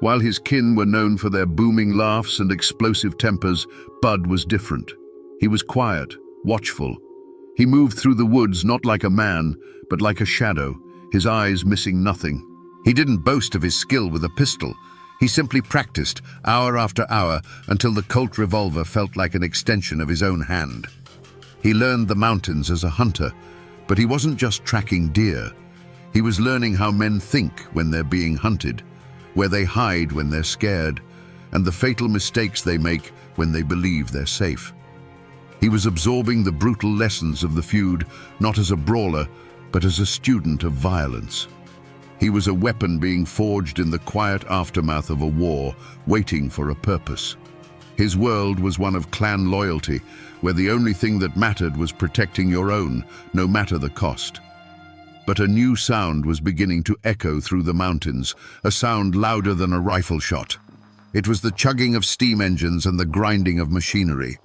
While his kin were known for their booming laughs and explosive tempers, Bud was different. He was quiet, watchful. He moved through the woods not like a man, but like a shadow, his eyes missing nothing. He didn't boast of his skill with a pistol. He simply practiced, hour after hour, until the Colt revolver felt like an extension of his own hand. He learned the mountains as a hunter, but he wasn't just tracking deer. He was learning how men think when they're being hunted, where they hide when they're scared, and the fatal mistakes they make when they believe they're safe. He was absorbing the brutal lessons of the feud, not as a brawler, but as a student of violence. He was a weapon being forged in the quiet aftermath of a war, waiting for a purpose. His world was one of clan loyalty, where the only thing that mattered was protecting your own, no matter the cost. But a new sound was beginning to echo through the mountains, a sound louder than a rifle shot. It was the chugging of steam engines and the grinding of machinery.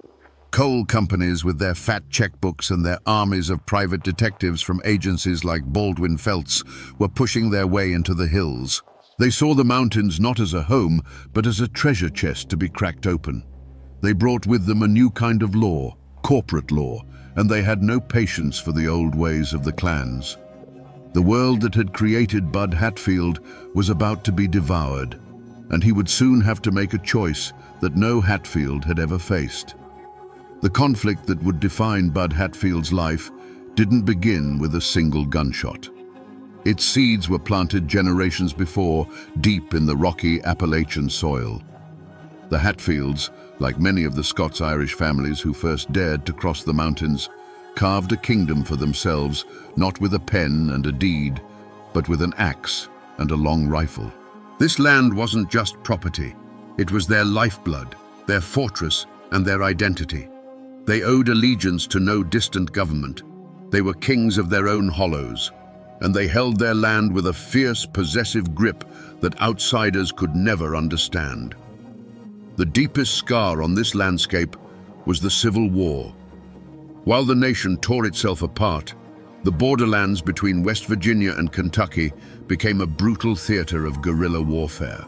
Coal companies with their fat checkbooks and their armies of private detectives from agencies like Baldwin Felts were pushing their way into the hills. They saw the mountains not as a home, but as a treasure chest to be cracked open. They brought with them a new kind of law, corporate law, and they had no patience for the old ways of the clans. The world that had created Bud Hatfield was about to be devoured, and he would soon have to make a choice that no Hatfield had ever faced. The conflict that would define Bud Hatfield's life didn't begin with a single gunshot. Its seeds were planted generations before, deep in the rocky Appalachian soil. The Hatfields, like many of the Scots-Irish families who first dared to cross the mountains, carved a kingdom for themselves, not with a pen and a deed, but with an axe and a long rifle. This land wasn't just property. It was their lifeblood, their fortress, and their identity. They owed allegiance to no distant government. They were kings of their own hollows, and they held their land with a fierce, possessive grip that outsiders could never understand. The deepest scar on this landscape was the Civil War. While the nation tore itself apart, the borderlands between West Virginia and Kentucky became a brutal theater of guerrilla warfare.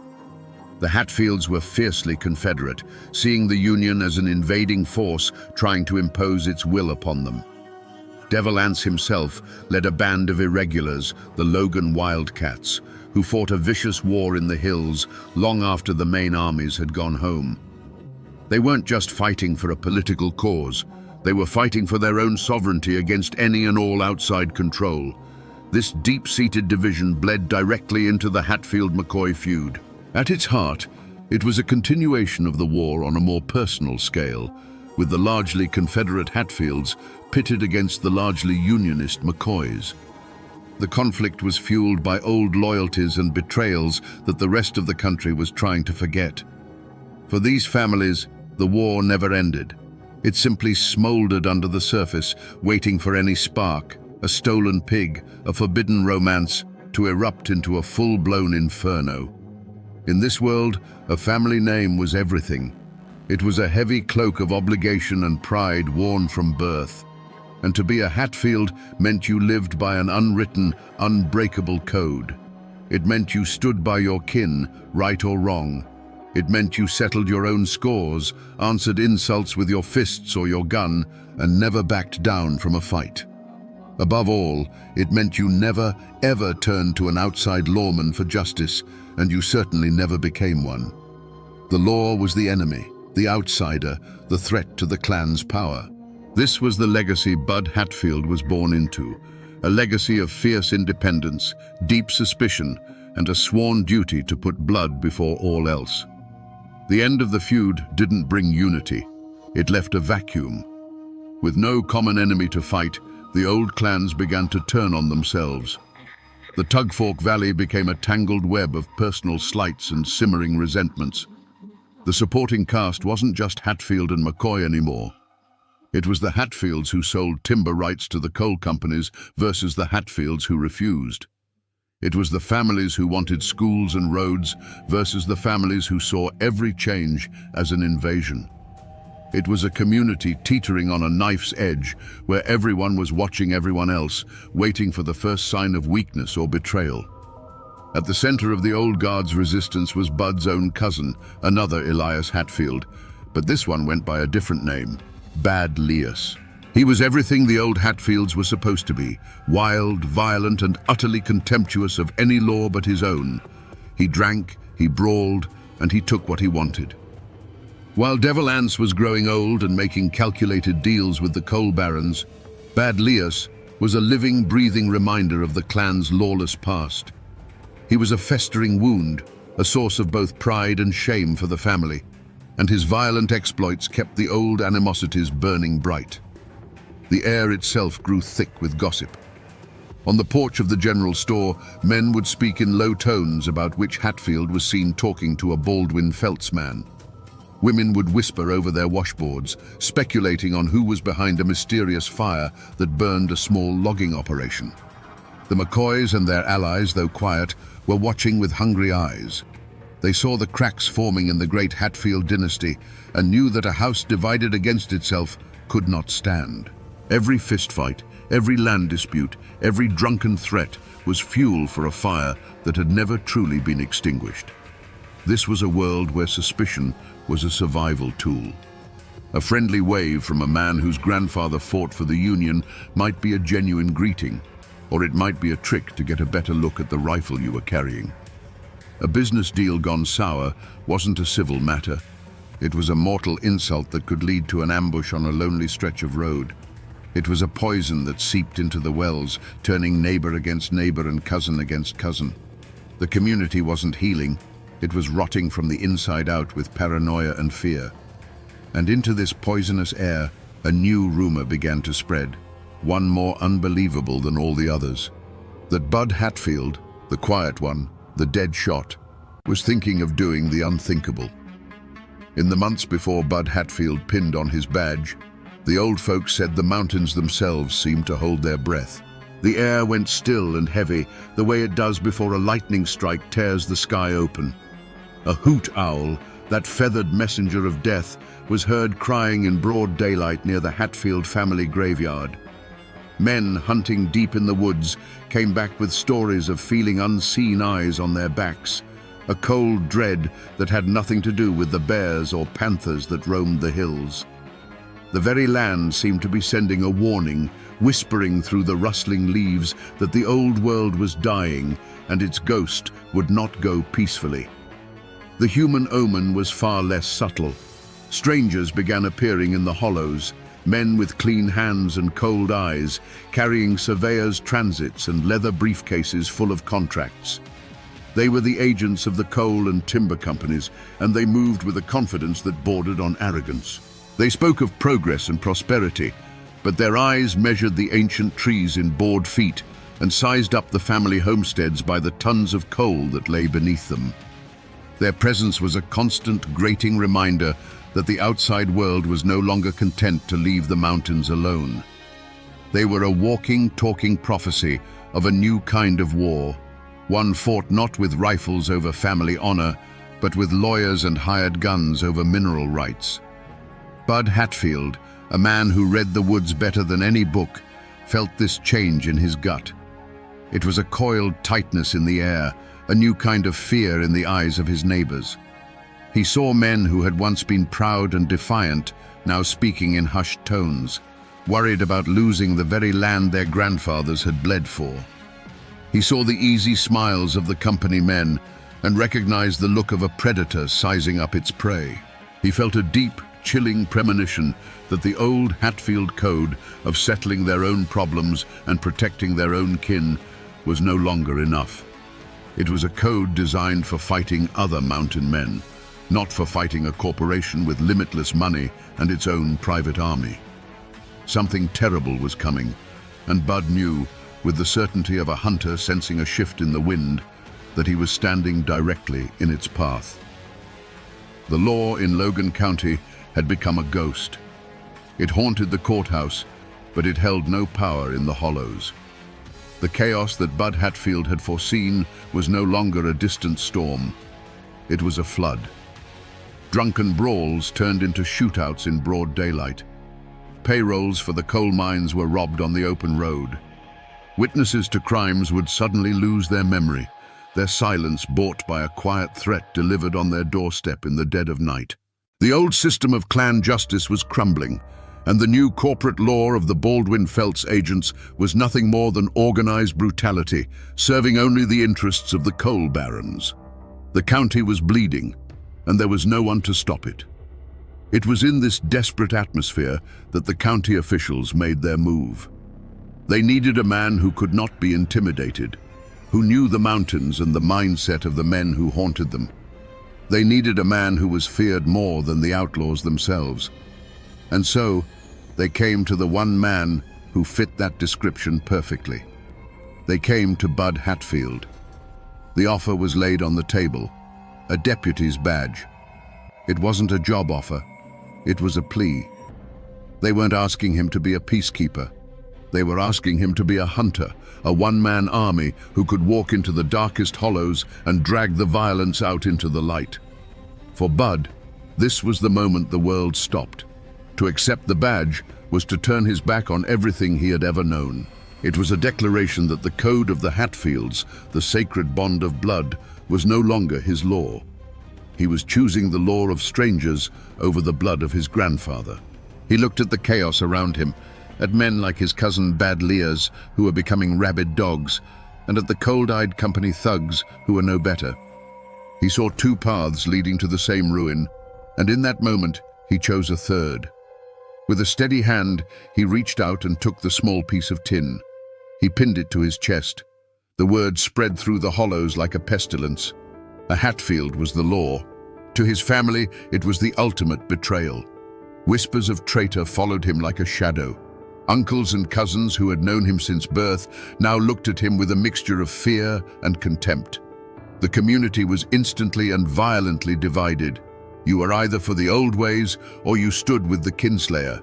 The Hatfields were fiercely Confederate, seeing the Union as an invading force trying to impose its will upon them. Devil Anse himself led a band of irregulars, the Logan Wildcats, who fought a vicious war in the hills long after the main armies had gone home. They weren't just fighting for a political cause. They were fighting for their own sovereignty against any and all outside control. This deep-seated division bled directly into the Hatfield-McCoy feud. At its heart, it was a continuation of the war on a more personal scale, with the largely Confederate Hatfields pitted against the largely Unionist McCoys. The conflict was fueled by old loyalties and betrayals that the rest of the country was trying to forget. For these families, the war never ended. It simply smoldered under the surface, waiting for any spark, a stolen pig, a forbidden romance, to erupt into a full-blown inferno. In this world, a family name was everything. It was a heavy cloak of obligation and pride worn from birth. And to be a Hatfield meant you lived by an unwritten, unbreakable code. It meant you stood by your kin, right or wrong. It meant you settled your own scores, answered insults with your fists or your gun, and never backed down from a fight. Above all, it meant you never, ever turned to an outside lawman for justice, and you certainly never became one. The law was the enemy, the outsider, the threat to the clan's power. This was the legacy Bud Hatfield was born into, a legacy of fierce independence, deep suspicion, and a sworn duty to put blood before all else. The end of the feud didn't bring unity. It left a vacuum. With no common enemy to fight, the old clans began to turn on themselves. The Tugfork Valley became a tangled web of personal slights and simmering resentments. The supporting cast wasn't just Hatfield and McCoy anymore. It was the Hatfields who sold timber rights to the coal companies versus the Hatfields who refused. It was the families who wanted schools and roads versus the families who saw every change as an invasion. It was a community teetering on a knife's edge, where everyone was watching everyone else, waiting for the first sign of weakness or betrayal. At the center of the old guard's resistance was Bud's own cousin, another Elias Hatfield, but this one went by a different name, Bad Lias. He was everything the old Hatfields were supposed to be, wild, violent, and utterly contemptuous of any law but his own. He drank, he brawled, and he took what he wanted. While Devil Anse was growing old and making calculated deals with the coal barons, Bad Lias was a living, breathing reminder of the clan's lawless past. He was a festering wound, a source of both pride and shame for the family, and his violent exploits kept the old animosities burning bright. The air itself grew thick with gossip. On the porch of the general store, men would speak in low tones about which Hatfield was seen talking to a Baldwin Felts man. Women would whisper over their washboards, speculating on who was behind a mysterious fire that burned a small logging operation. The McCoys and their allies, though quiet, were watching with hungry eyes. They saw the cracks forming in the great Hatfield dynasty and knew that a house divided against itself could not stand. Every fistfight, every land dispute, every drunken threat was fuel for a fire that had never truly been extinguished. This was a world where suspicion was a survival tool. A friendly wave from a man whose grandfather fought for the Union might be a genuine greeting, or it might be a trick to get a better look at the rifle you were carrying. A business deal gone sour wasn't a civil matter. It was a mortal insult that could lead to an ambush on a lonely stretch of road. It was a poison that seeped into the wells, turning neighbor against neighbor and cousin against cousin. The community wasn't healing. It was rotting from the inside out with paranoia and fear. And into this poisonous air, a new rumor began to spread, one more unbelievable than all the others. That Bud Hatfield, the quiet one, the dead shot, was thinking of doing the unthinkable. In the months before Bud Hatfield pinned on his badge, the old folks said the mountains themselves seemed to hold their breath. The air went still and heavy, the way it does before a lightning strike tears the sky open. A hoot owl, that feathered messenger of death, was heard crying in broad daylight near the Hatfield family graveyard. Men hunting deep in the woods came back with stories of feeling unseen eyes on their backs, a cold dread that had nothing to do with the bears or panthers that roamed the hills. The very land seemed to be sending a warning, whispering through the rustling leaves that the old world was dying and its ghost would not go peacefully. The human omen was far less subtle. Strangers began appearing in the hollows, men with clean hands and cold eyes, carrying surveyors' transits and leather briefcases full of contracts. They were the agents of the coal and timber companies, and they moved with a confidence that bordered on arrogance. They spoke of progress and prosperity, but their eyes measured the ancient trees in board feet and sized up the family homesteads by the tons of coal that lay beneath them. Their presence was a constant, grating reminder that the outside world was no longer content to leave the mountains alone. They were a walking, talking prophecy of a new kind of war, one fought not with rifles over family honor, but with lawyers and hired guns over mineral rights. Bud Hatfield, a man who read the woods better than any book, felt this change in his gut. It was a coiled tightness in the air, a new kind of fear in the eyes of his neighbors. He saw men who had once been proud and defiant, now speaking in hushed tones, worried about losing the very land their grandfathers had bled for. He saw the easy smiles of the company men and recognized the look of a predator sizing up its prey. He felt a deep, chilling premonition that the old Hatfield code of settling their own problems and protecting their own kin was no longer enough. It was a code designed for fighting other mountain men, not for fighting a corporation with limitless money and its own private army. Something terrible was coming, and Bud knew, with the certainty of a hunter sensing a shift in the wind, that he was standing directly in its path. The law in Logan County had become a ghost. It haunted the courthouse, but it held no power in the hollows. The chaos that Bud Hatfield had foreseen was no longer a distant storm. It was a flood. Drunken brawls turned into shootouts in broad daylight. Payrolls for the coal mines were robbed on the open road. Witnesses to crimes would suddenly lose their memory, their silence bought by a quiet threat delivered on their doorstep in the dead of night. The old system of clan justice was crumbling, and the new corporate law of the Baldwin Felts agents was nothing more than organized brutality, serving only the interests of the coal barons. The county was bleeding, and there was no one to stop it. It was in this desperate atmosphere that the county officials made their move. They needed a man who could not be intimidated, who knew the mountains and the mindset of the men who haunted them. They needed a man who was feared more than the outlaws themselves. And so, they came to the one man who fit that description perfectly. They came to Bud Hatfield. The offer was laid on the table, a deputy's badge. It wasn't a job offer, it was a plea. They weren't asking him to be a peacekeeper. They were asking him to be a hunter, a one-man army who could walk into the darkest hollows and drag the violence out into the light. For Bud, this was the moment the world stopped. To accept the badge was to turn his back on everything he had ever known. It was a declaration that the code of the Hatfields, the sacred bond of blood, was no longer his law. He was choosing the law of strangers over the blood of his grandfather. He looked at the chaos around him, at men like his cousin Bad Lears, who were becoming rabid dogs, and at the cold-eyed company thugs who were no better. He saw two paths leading to the same ruin, and in that moment he chose a third. With a steady hand, he reached out and took the small piece of tin. He pinned it to his chest. The word spread through the hollows like a pestilence. A Hatfield was the law. To his family, it was the ultimate betrayal. Whispers of traitor followed him like a shadow. Uncles and cousins who had known him since birth now looked at him with a mixture of fear and contempt. The community was instantly and violently divided. You were either for the old ways or you stood with the kinslayer.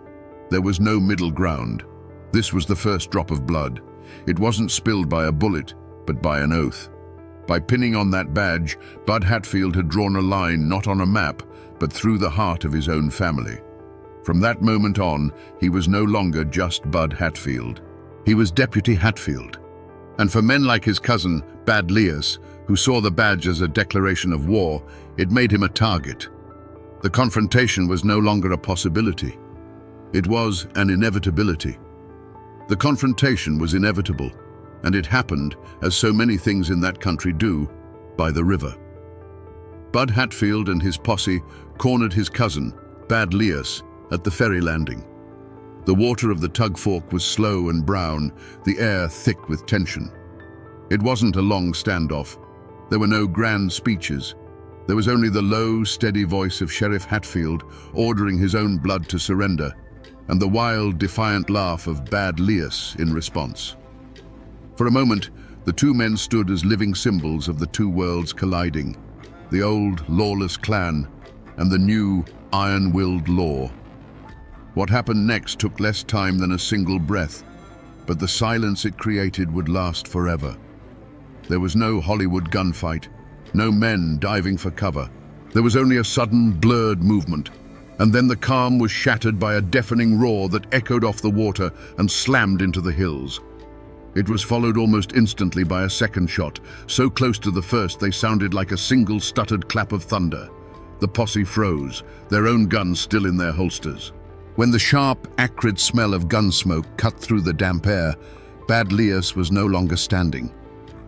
There was no middle ground. This was the first drop of blood. It wasn't spilled by a bullet, but by an oath. By pinning on that badge, Bud Hatfield had drawn a line not on a map, but through the heart of his own family. From that moment on, he was no longer just Bud Hatfield. He was Deputy Hatfield. And for men like his cousin, Bad Lears, who saw the badge as a declaration of war, it made him a target. The confrontation was no longer a possibility. It was an inevitability. The confrontation was inevitable, and it happened, as so many things in that country do, by the river. Bud Hatfield and his posse cornered his cousin, Bad Lears, at the ferry landing. The water of the tug fork was slow and brown, the air thick with tension. It wasn't a long standoff. There were no grand speeches. There was only the low, steady voice of Sheriff Hatfield ordering his own blood to surrender, and the wild, defiant laugh of Bad Lears in response. For a moment, the two men stood as living symbols of the two worlds colliding, the old, lawless clan and the new, iron-willed law. What happened next took less time than a single breath, but the silence it created would last forever. There was no Hollywood gunfight, no men diving for cover. There was only a sudden, blurred movement, and then the calm was shattered by a deafening roar that echoed off the water and slammed into the hills. It was followed almost instantly by a second shot, so close to the first they sounded like a single stuttered clap of thunder. The posse froze, their own guns still in their holsters. When the sharp, acrid smell of gun smoke cut through the damp air, Bad Lears was no longer standing.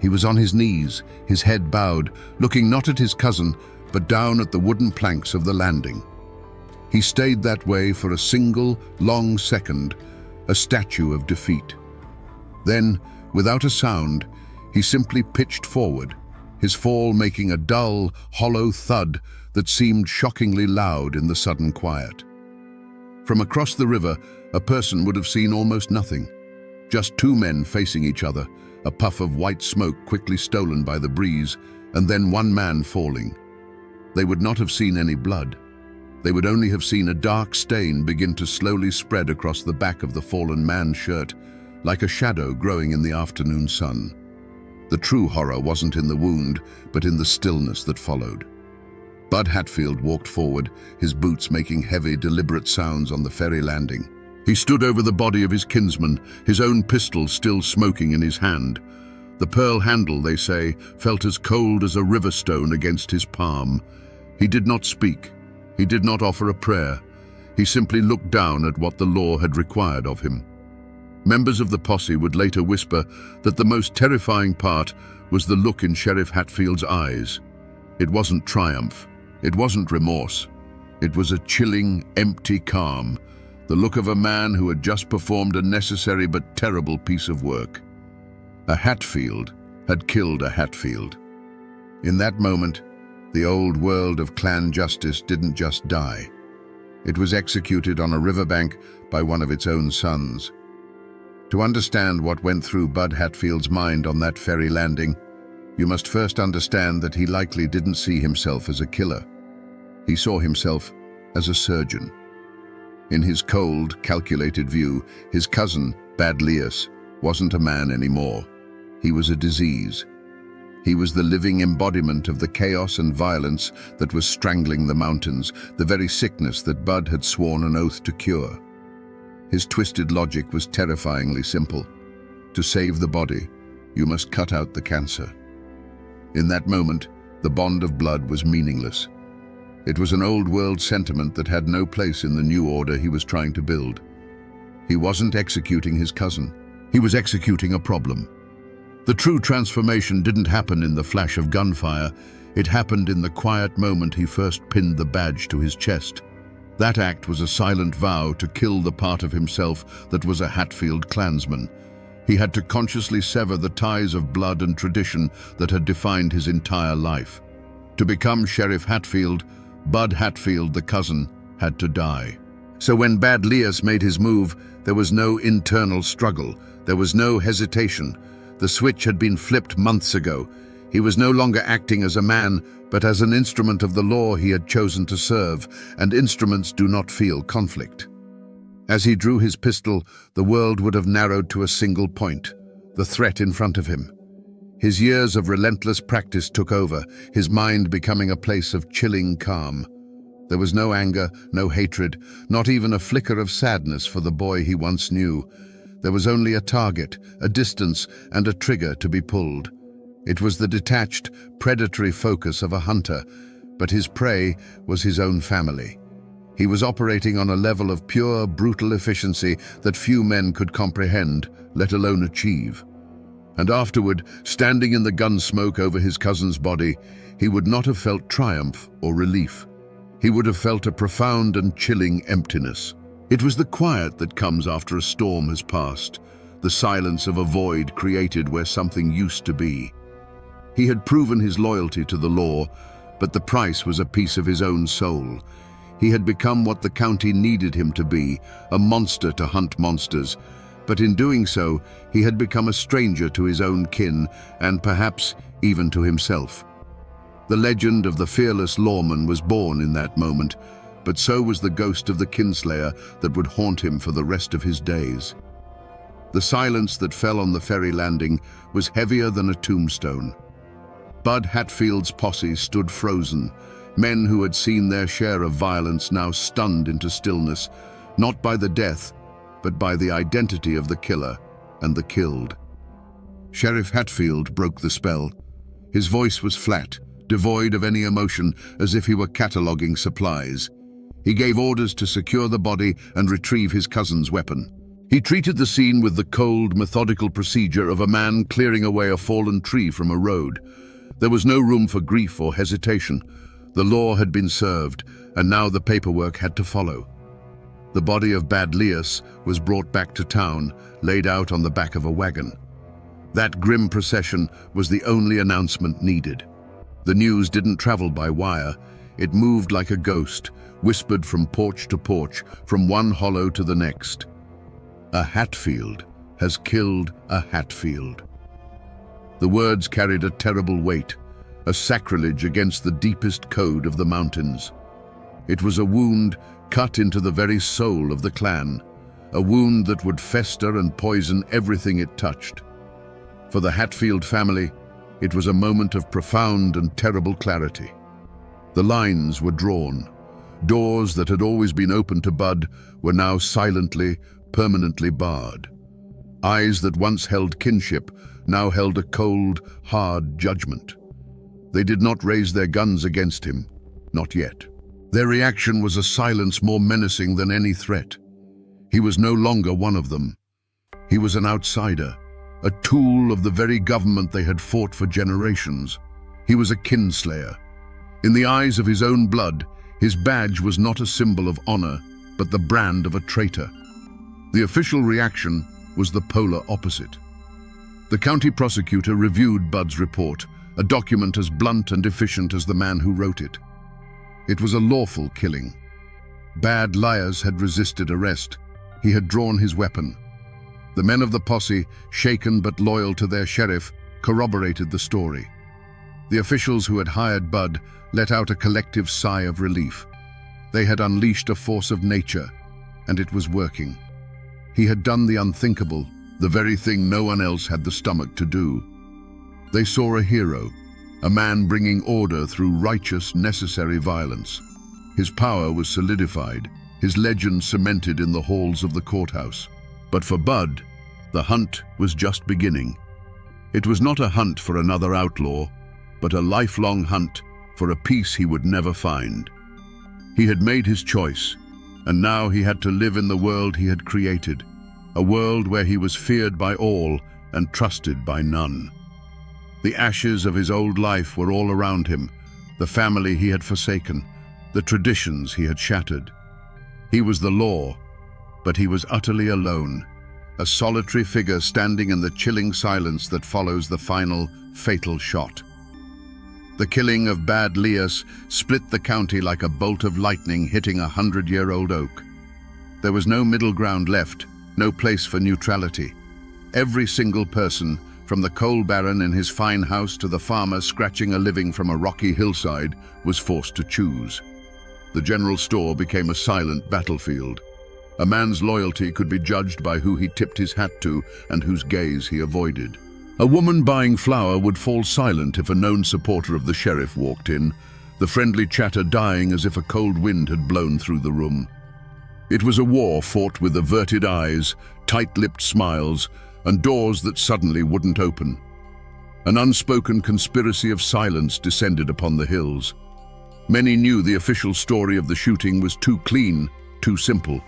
He was on his knees, his head bowed, looking not at his cousin, but down at the wooden planks of the landing. He stayed that way for a single, long second, a statue of defeat. Then, without a sound, he simply pitched forward, his fall making a dull, hollow thud that seemed shockingly loud in the sudden quiet. From across the river, a person would have seen almost nothing. Just two men facing each other, a puff of white smoke quickly stolen by the breeze, and then one man falling. They would not have seen any blood. They would only have seen a dark stain begin to slowly spread across the back of the fallen man's shirt, like a shadow growing in the afternoon sun. The true horror wasn't in the wound, but in the stillness that followed. Bud Hatfield walked forward, his boots making heavy, deliberate sounds on the ferry landing. He stood over the body of his kinsman, his own pistol still smoking in his hand. The pearl handle, they say, felt as cold as a river stone against his palm. He did not speak. He did not offer a prayer. He simply looked down at what the law had required of him. Members of the posse would later whisper that the most terrifying part was the look in Sheriff Hatfield's eyes. It wasn't triumph. It wasn't remorse. It was a chilling, empty calm, the look of a man who had just performed a necessary but terrible piece of work. A Hatfield had killed a Hatfield. In that moment, the old world of clan justice didn't just die. It was executed on a riverbank by one of its own sons. To understand what went through Bud Hatfield's mind on that ferry landing, you must first understand that he likely didn't see himself as a killer. He saw himself as a surgeon. In his cold, calculated view, his cousin, Bad Lias, wasn't a man anymore. He was a disease. He was the living embodiment of the chaos and violence that was strangling the mountains, the very sickness that Bud had sworn an oath to cure. His twisted logic was terrifyingly simple. To save the body, you must cut out the cancer. In that moment, the bond of blood was meaningless. It was an old-world sentiment that had no place in the new order he was trying to build. He wasn't executing his cousin. He was executing a problem. The true transformation didn't happen in the flash of gunfire. It happened in the quiet moment he first pinned the badge to his chest. That act was a silent vow to kill the part of himself that was a Hatfield clansman. He had to consciously sever the ties of blood and tradition that had defined his entire life. To become Sheriff Hatfield, Bud Hatfield, the cousin, had to die. So when Bad Lias made his move, there was no internal struggle. There was no hesitation. The switch had been flipped months ago. He was no longer acting as a man, but as an instrument of the law he had chosen to serve, and instruments do not feel conflict. As he drew his pistol, the world would have narrowed to a single point, the threat in front of him. His years of relentless practice took over, his mind becoming a place of chilling calm. There was no anger, no hatred, not even a flicker of sadness for the boy he once knew. There was only a target, a distance, and a trigger to be pulled. It was the detached, predatory focus of a hunter, but his prey was his own family. He was operating on a level of pure, brutal efficiency that few men could comprehend, let alone achieve. And afterward, standing in the gun smoke over his cousin's body, he would not have felt triumph or relief. He would have felt a profound and chilling emptiness. It was the quiet that comes after a storm has passed, the silence of a void created where something used to be. He had proven his loyalty to the law, but the price was a piece of his own soul. He had become what the county needed him to be, a monster to hunt monsters. But in doing so, he had become a stranger to his own kin, and perhaps even to himself. The legend of the fearless lawman was born in that moment, but so was the ghost of the kinslayer that would haunt him for the rest of his days. The silence that fell on the ferry landing was heavier than a tombstone. Bud Hatfield's posse stood frozen, men who had seen their share of violence now stunned into stillness, not by the death, but by the identity of the killer and the killed. Sheriff Hatfield broke the spell. His voice was flat, devoid of any emotion, as if he were cataloging supplies. He gave orders to secure the body and retrieve his cousin's weapon. He treated the scene with the cold, methodical procedure of a man clearing away a fallen tree from a road. There was no room for grief or hesitation. The law had been served, and now the paperwork had to follow. The body of Bad Lias was brought back to town, laid out on the back of a wagon. That grim procession was the only announcement needed. The news didn't travel by wire. It moved like a ghost, whispered from porch to porch, from one hollow to the next. A Hatfield has killed a Hatfield. The words carried a terrible weight, a sacrilege against the deepest code of the mountains. It was a wound cut into the very soul of the clan, a wound that would fester and poison everything it touched. For the Hatfield family, it was a moment of profound and terrible clarity. The lines were drawn. Doors that had always been open to Bud were now silently, permanently barred. Eyes that once held kinship now held a cold, hard judgment. They did not raise their guns against him, not yet. Their reaction was a silence more menacing than any threat. He was no longer one of them. He was an outsider, a tool of the very government they had fought for generations. He was a kinslayer. In the eyes of his own blood, his badge was not a symbol of honor, but the brand of a traitor. The official reaction was the polar opposite. The county prosecutor reviewed Bud's report, a document as blunt and efficient as the man who wrote it. It was a lawful killing. Bad Lias had resisted arrest. He had drawn his weapon. The men of the posse, shaken but loyal to their sheriff, corroborated the story. The officials who had hired Bud let out a collective sigh of relief. They had unleashed a force of nature, and it was working. He had done the unthinkable, the very thing no one else had the stomach to do. They saw a hero, a man bringing order through righteous, necessary violence. His power was solidified, his legend cemented in the halls of the courthouse. But for Bud, the hunt was just beginning. It was not a hunt for another outlaw, but a lifelong hunt for a peace he would never find. He had made his choice, and now he had to live in the world he had created, a world where he was feared by all and trusted by none. The ashes of his old life were all around him, the family he had forsaken, the traditions he had shattered. He was the law, but he was utterly alone, a solitary figure standing in the chilling silence that follows the final, fatal shot. The killing of Bad Lias split the county like a bolt of lightning hitting a 100-year-old oak. There was no middle ground left, no place for neutrality. Every single person, from the coal baron in his fine house to the farmer scratching a living from a rocky hillside, was forced to choose. The general store became a silent battlefield. A man's loyalty could be judged by who he tipped his hat to and whose gaze he avoided. A woman buying flour would fall silent if a known supporter of the sheriff walked in, the friendly chatter dying as if a cold wind had blown through the room. It was a war fought with averted eyes, tight-lipped smiles, and doors that suddenly wouldn't open. An unspoken conspiracy of silence descended upon the hills. Many knew the official story of the shooting was too clean, too simple.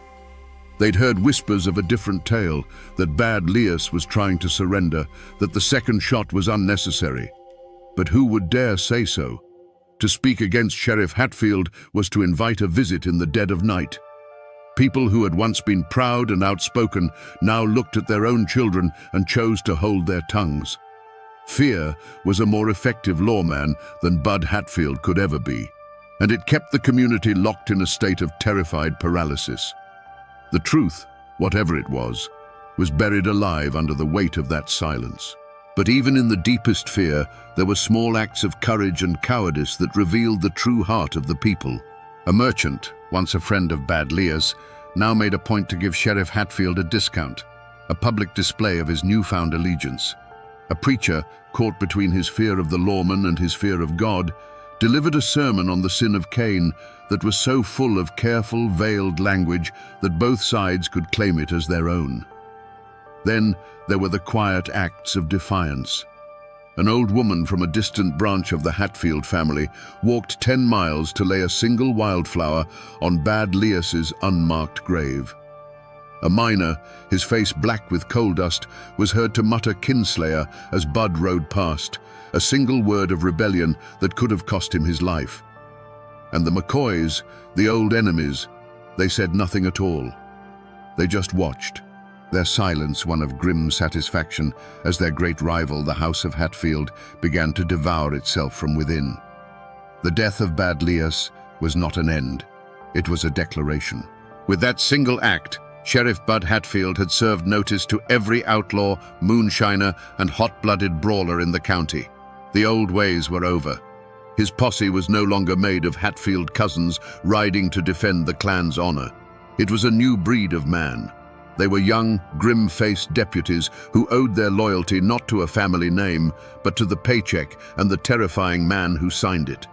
They'd heard whispers of a different tale, that Bad Lias was trying to surrender, that the second shot was unnecessary. But who would dare say so? To speak against Sheriff Hatfield was to invite a visit in the dead of night. People who had once been proud and outspoken now looked at their own children and chose to hold their tongues. Fear was a more effective lawman than Bud Hatfield could ever be, and it kept the community locked in a state of terrified paralysis. The truth, whatever it was buried alive under the weight of that silence. But even in the deepest fear, there were small acts of courage and cowardice that revealed the true heart of the people. A merchant, once a friend of Bad Lias, now made a point to give Sheriff Hatfield a discount, a public display of his newfound allegiance. A preacher, caught between his fear of the lawman and his fear of God, delivered a sermon on the sin of Cain that was so full of careful, veiled language that both sides could claim it as their own. Then there were the quiet acts of defiance. An old woman from a distant branch of the Hatfield family walked 10 miles to lay a single wildflower on Bad Lias's unmarked grave. A miner, his face black with coal dust, was heard to mutter kinslayer as Bud rode past, a single word of rebellion that could have cost him his life. And the McCoys, the old enemies, they said nothing at all. They just watched. their silence one of grim satisfaction as their great rival, the House of Hatfield, began to devour itself from within. The death of Bad Lias was not an end, it was a declaration. With that single act, Sheriff Bud Hatfield had served notice to every outlaw, moonshiner, and hot-blooded brawler in the county. The old ways were over. His posse was no longer made of Hatfield cousins riding to defend the clan's honor. It was a new breed of man. They were young, grim-faced deputies who owed their loyalty not to a family name, but to the paycheck and the terrifying man who signed it.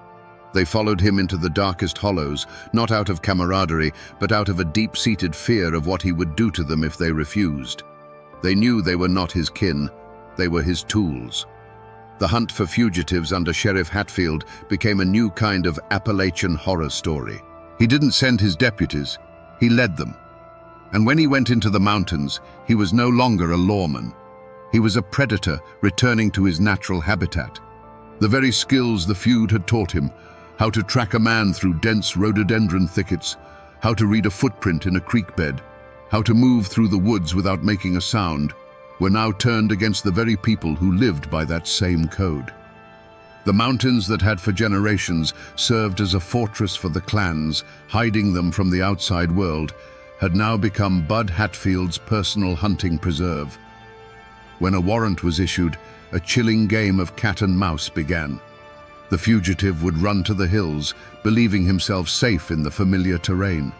They followed him into the darkest hollows, not out of camaraderie, but out of a deep-seated fear of what he would do to them if they refused. They knew they were not his kin, they were his tools. The hunt for fugitives under Sheriff Hatfield became a new kind of Appalachian horror story. He didn't send his deputies, he led them. And when he went into the mountains, he was no longer a lawman. He was a predator returning to his natural habitat. The very skills the feud had taught him, how to track a man through dense rhododendron thickets, how to read a footprint in a creek bed, how to move through the woods without making a sound, were now turned against the very people who lived by that same code. The mountains that had for generations served as a fortress for the clans, hiding them from the outside world, had now become Bud Hatfield's personal hunting preserve. When a warrant was issued, a chilling game of cat and mouse began. The fugitive would run to the hills, believing himself safe in the familiar terrain.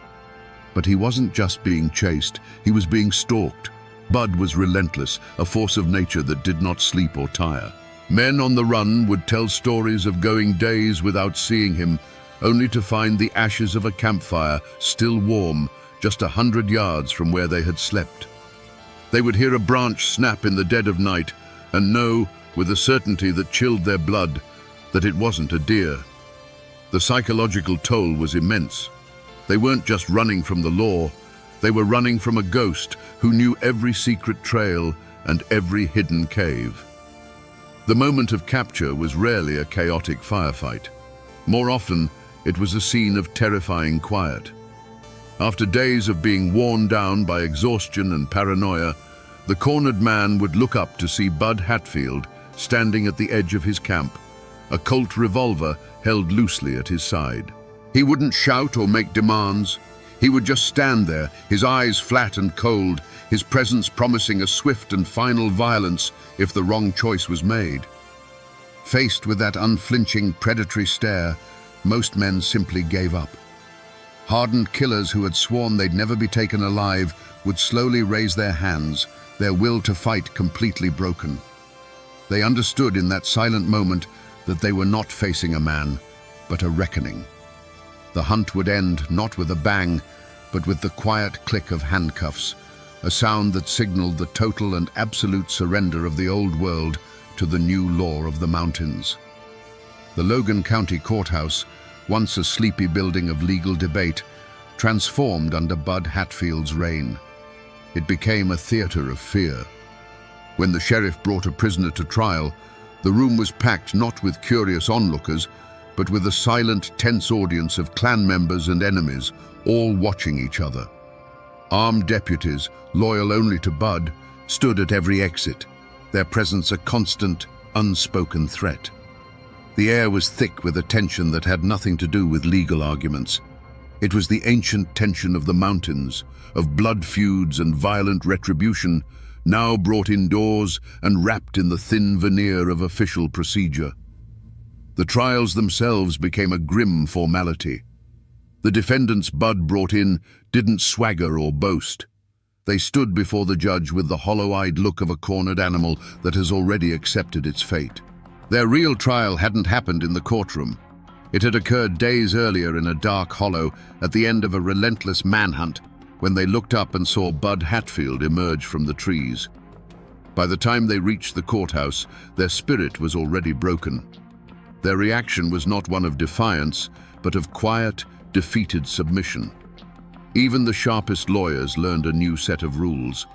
But he wasn't just being chased, he was being stalked. Bud was relentless, a force of nature that did not sleep or tire. Men on the run would tell stories of going days without seeing him, only to find the ashes of a campfire still warm, just 100 yards from where they had slept. They would hear a branch snap in the dead of night and know, with a certainty that chilled their blood, that it wasn't a deer. The psychological toll was immense. They weren't just running from the law, they were running from a ghost who knew every secret trail and every hidden cave. The moment of capture was rarely a chaotic firefight. More often, it was a scene of terrifying quiet. After days of being worn down by exhaustion and paranoia, the cornered man would look up to see Bud Hatfield standing at the edge of his camp, a Colt revolver held loosely at his side. He wouldn't shout or make demands. He would just stand there, his eyes flat and cold, his presence promising a swift and final violence if the wrong choice was made. Faced with that unflinching, predatory stare, most men simply gave up. Hardened killers who had sworn they'd never be taken alive would slowly raise their hands, their will to fight completely broken. They understood in that silent moment that they were not facing a man, but a reckoning. The hunt would end not with a bang, but with the quiet click of handcuffs, a sound that signaled the total and absolute surrender of the old world to the new law of the mountains. The Logan County Courthouse, once a sleepy building of legal debate, transformed under Bud Hatfield's reign. It became a theater of fear. When the sheriff brought a prisoner to trial, the room was packed not with curious onlookers, but with a silent, tense audience of clan members and enemies, all watching each other. Armed deputies, loyal only to Bud, stood at every exit, their presence a constant, unspoken threat. The air was thick with a tension that had nothing to do with legal arguments. It was the ancient tension of the mountains, of blood feuds and violent retribution, now brought indoors and wrapped in the thin veneer of official procedure. The trials themselves became a grim formality. The defendants Bud brought in didn't swagger or boast. They stood before the judge with the hollow-eyed look of a cornered animal that has already accepted its fate. Their real trial hadn't happened in the courtroom. It had occurred days earlier in a dark hollow at the end of a relentless manhunt when they looked up and saw Bud Hatfield emerge from the trees. By the time they reached the courthouse, their spirit was already broken. Their reaction was not one of defiance, but of quiet, defeated submission. Even the sharpest lawyers learned a new set of rules.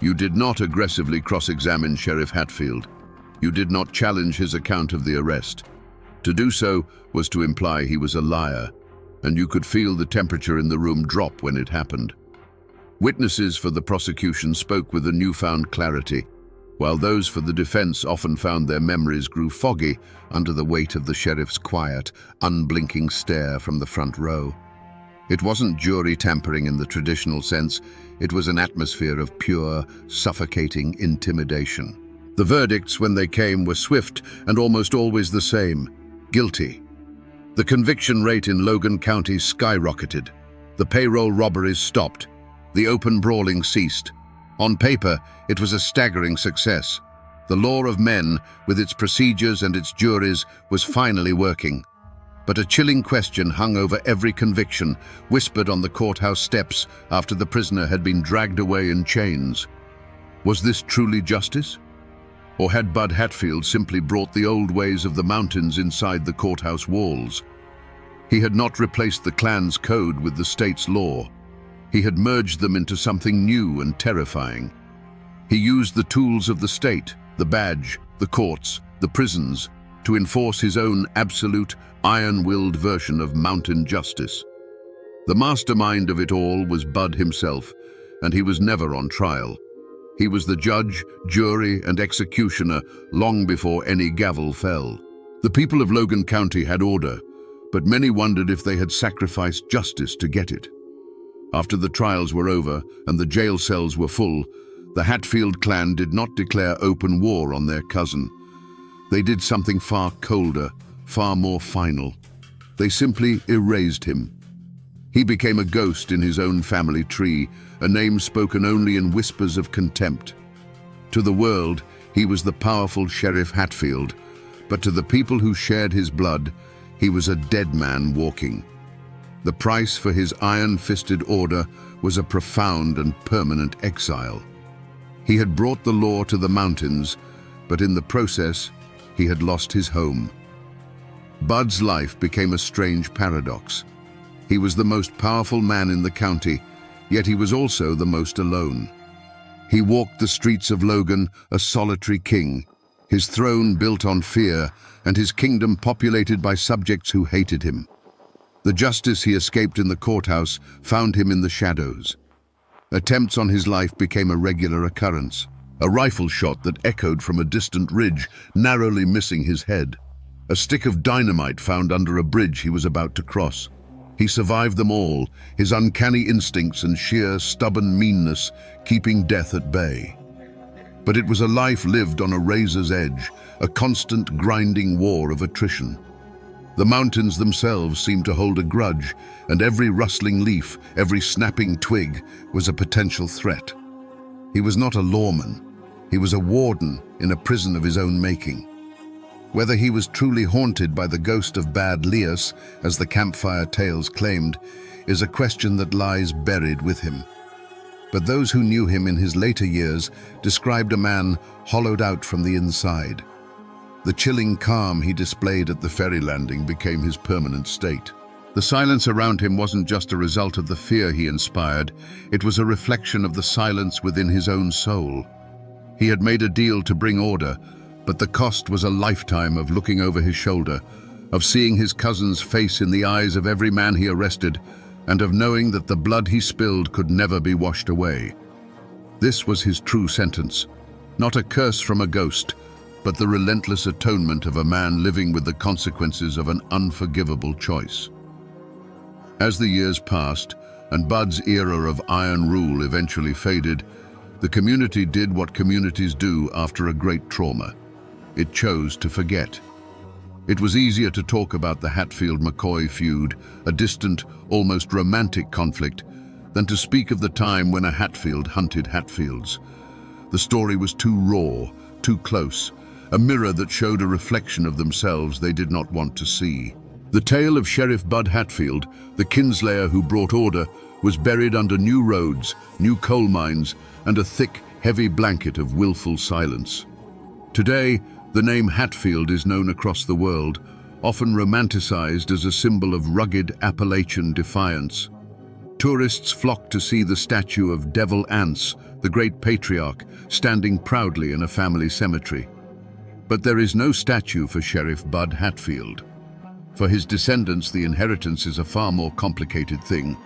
You did not aggressively cross-examine Sheriff Hatfield. You did not challenge his account of the arrest. To do so was to imply he was a liar, and you could feel the temperature in the room drop when it happened. Witnesses for the prosecution spoke with a newfound clarity, while those for the defense often found their memories grew foggy under the weight of the sheriff's quiet, unblinking stare from the front row. It wasn't jury tampering in the traditional sense, it was an atmosphere of pure, suffocating intimidation. The verdicts, when they came, were swift and almost always the same: guilty. The conviction rate in Logan County skyrocketed. The payroll robberies stopped. The open brawling ceased. On paper, it was a staggering success. The law of men, with its procedures and its juries, was finally working. But a chilling question hung over every conviction, whispered on the courthouse steps after the prisoner had been dragged away in chains. Was this truly justice? Or had Bud Hatfield simply brought the old ways of the mountains inside the courthouse walls? He had not replaced the clan's code with the state's law. He had merged them into something new and terrifying. He used the tools of the state, the badge, the courts, the prisons, to enforce his own absolute, iron-willed version of mountain justice. The mastermind of it all was Bud himself, and he was never on trial. He was the judge, jury, and executioner long before any gavel fell. The people of Logan County had order, but many wondered if they had sacrificed justice to get it. After the trials were over and the jail cells were full, the Hatfield clan did not declare open war on their cousin. They did something far colder, far more final. They simply erased him. He became a ghost in his own family tree, a name spoken only in whispers of contempt. To the world, he was the powerful Sheriff Hatfield, but to the people who shared his blood, he was a dead man walking. The price for his iron-fisted order was a profound and permanent exile. He had brought the law to the mountains, but in the process, he had lost his home. Bud's life became a strange paradox. He was the most powerful man in the county, yet he was also the most alone. He walked the streets of Logan, a solitary king, his throne built on fear, and his kingdom populated by subjects who hated him. The justice he escaped in the courthouse found him in the shadows. Attempts on his life became a regular occurrence. A rifle shot that echoed from a distant ridge, narrowly missing his head. A stick of dynamite found under a bridge he was about to cross. He survived them all, his uncanny instincts and sheer, stubborn meanness keeping death at bay. But it was a life lived on a razor's edge, a constant grinding war of attrition. The mountains themselves seemed to hold a grudge, and every rustling leaf, every snapping twig was a potential threat. He was not a lawman. He was a warden in a prison of his own making. Whether he was truly haunted by the ghost of Bad Lias, as the campfire tales claimed, is a question that lies buried with him. But those who knew him in his later years described a man hollowed out from the inside. The chilling calm he displayed at the ferry landing became his permanent state. The silence around him wasn't just a result of the fear he inspired, it was a reflection of the silence within his own soul. He had made a deal to bring order, but the cost was a lifetime of looking over his shoulder, of seeing his cousin's face in the eyes of every man he arrested, and of knowing that the blood he spilled could never be washed away. This was his true sentence, not a curse from a ghost, but the relentless atonement of a man living with the consequences of an unforgivable choice. As the years passed, and Bud's era of iron rule eventually faded, the community did what communities do after a great trauma. It chose to forget. It was easier to talk about the Hatfield-McCoy feud, a distant, almost romantic conflict, than to speak of the time when a Hatfield hunted Hatfields. The story was too raw, too close, a mirror that showed a reflection of themselves they did not want to see. The tale of Sheriff Bud Hatfield, the kinslayer who brought order, was buried under new roads, new coal mines, and a thick, heavy blanket of willful silence. Today, the name Hatfield is known across the world, often romanticized as a symbol of rugged Appalachian defiance. Tourists flock to see the statue of Devil Anse, the great patriarch, standing proudly in a family cemetery. But there is no statue for Sheriff Bud Hatfield. For his descendants, the inheritance is a far more complicated thing.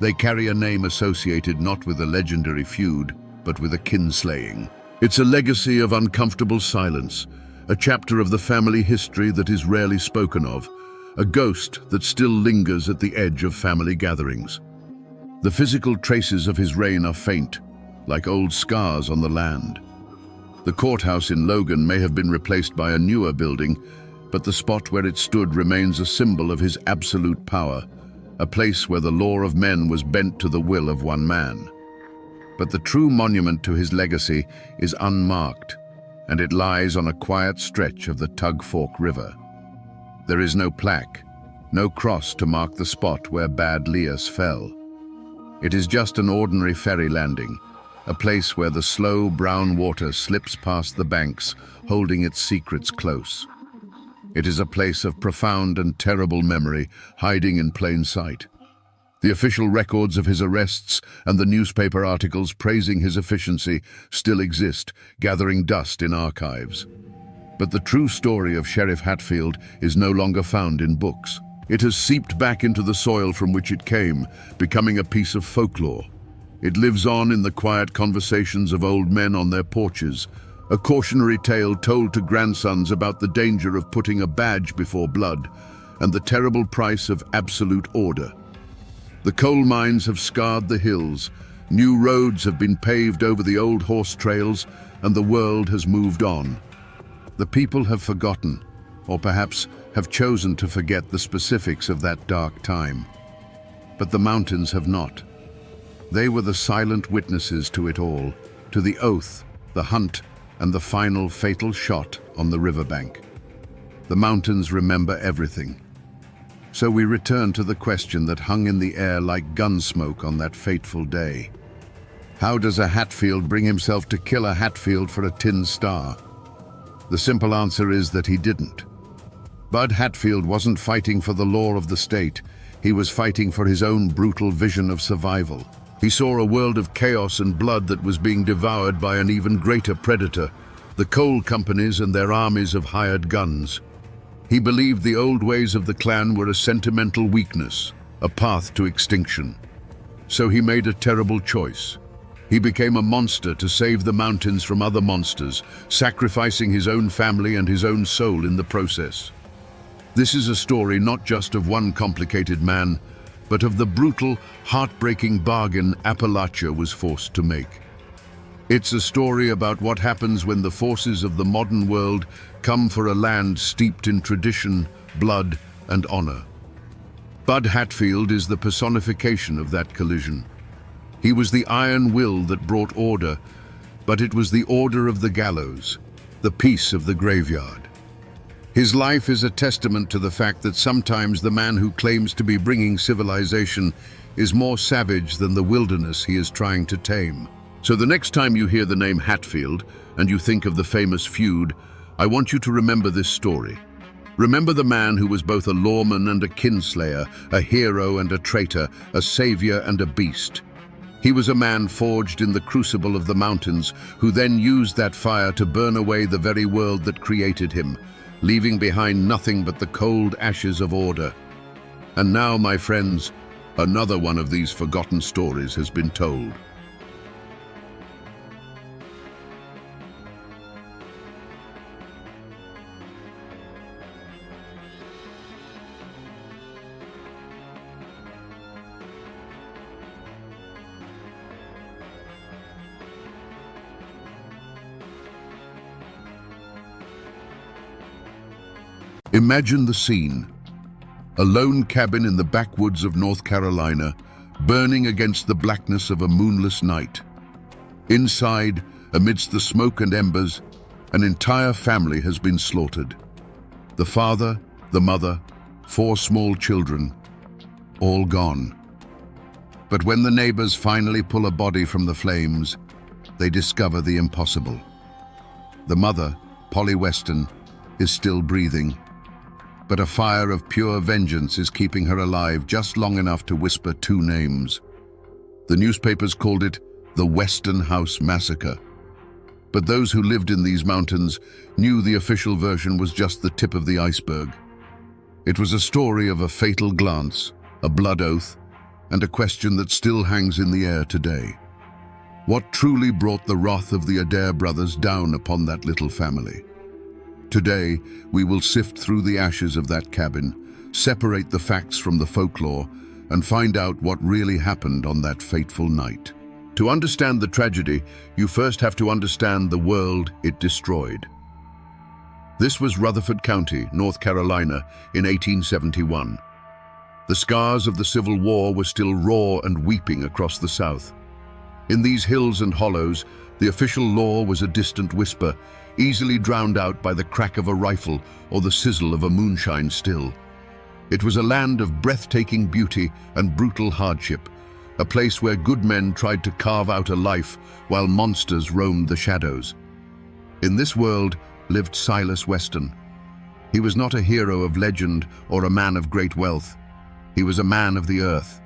They carry a name associated not with a legendary feud, but with a kinslaying. It's a legacy of uncomfortable silence, a chapter of the family history that is rarely spoken of, a ghost that still lingers at the edge of family gatherings. The physical traces of his reign are faint, like old scars on the land. The courthouse in Logan may have been replaced by a newer building, but the spot where it stood remains a symbol of his absolute power, a place where the law of men was bent to the will of one man. But the true monument to his legacy is unmarked, and it lies on a quiet stretch of the Tug Fork River. There is no plaque, no cross to mark the spot where Bad Lias fell. It is just an ordinary ferry landing, a place where the slow brown water slips past the banks, holding its secrets close. It is a place of profound and terrible memory, hiding in plain sight. The official records of his arrests and the newspaper articles praising his efficiency still exist, gathering dust in archives. But the true story of Sheriff Hatfield is no longer found in books. It has seeped back into the soil from which it came, becoming a piece of folklore. It lives on in the quiet conversations of old men on their porches, a cautionary tale told to grandsons about the danger of putting a badge before blood and the terrible price of absolute order. The coal mines have scarred the hills, new roads have been paved over the old horse trails, and the world has moved on. The people have forgotten, or perhaps have chosen to forget the specifics of that dark time. But the mountains have not. They were the silent witnesses to it all, to the oath, the hunt, and the final fatal shot on the riverbank. The mountains remember everything. So we return to the question that hung in the air like gun smoke on that fateful day. How does a Hatfield bring himself to kill a Hatfield for a tin star? The simple answer is that he didn't. Bud Hatfield wasn't fighting for the law of the state. He was fighting for his own brutal vision of survival. He saw a world of chaos and blood that was being devoured by an even greater predator, the coal companies and their armies of hired guns. He believed the old ways of the clan were a sentimental weakness, a path to extinction. So he made a terrible choice. He became a monster to save the mountains from other monsters, sacrificing his own family and his own soul in the process. This is a story not just of one complicated man, but of the brutal, heartbreaking bargain Appalachia was forced to make. It's a story about what happens when the forces of the modern world come for a land steeped in tradition, blood, and honor. Bud Hatfield is the personification of that collision. He was the iron will that brought order, but it was the order of the gallows, the peace of the graveyard. His life is a testament to the fact that sometimes the man who claims to be bringing civilization is more savage than the wilderness he is trying to tame. So the next time you hear the name Hatfield and you think of the famous feud, I want you to remember this story. Remember the man who was both a lawman and a kinslayer, a hero and a traitor, a savior and a beast. He was a man forged in the crucible of the mountains, who then used that fire to burn away the very world that created him, leaving behind nothing but the cold ashes of order. And now, my friends, another one of these forgotten stories has been told. Imagine the scene. A lone cabin in the backwoods of North Carolina, burning against the blackness of a moonless night. Inside, amidst the smoke and embers, an entire family has been slaughtered. The father, the mother, 4 small children, all gone. But when the neighbors finally pull a body from the flames, they discover the impossible. The mother, Polly Weston, is still breathing, but a fire of pure vengeance is keeping her alive just long enough to whisper 2 names. The newspapers called it the Weston House Massacre. But those who lived in these mountains knew the official version was just the tip of the iceberg. It was a story of a fatal glance, a blood oath, and a question that still hangs in the air today. What truly brought the wrath of the Adair brothers down upon that little family? Today, we will sift through the ashes of that cabin, separate the facts from the folklore, and find out what really happened on that fateful night. To understand the tragedy, you first have to understand the world it destroyed. This was Rutherford County, North Carolina, in 1871. The scars of the Civil War were still raw and weeping across the South. In these hills and hollows, the official law was a distant whisper, easily drowned out by the crack of a rifle or the sizzle of a moonshine still. It was a land of breathtaking beauty and brutal hardship, a place where good men tried to carve out a life while monsters roamed the shadows. In this world lived Silas Weston. He was not a hero of legend or a man of great wealth. He was a man of the earth.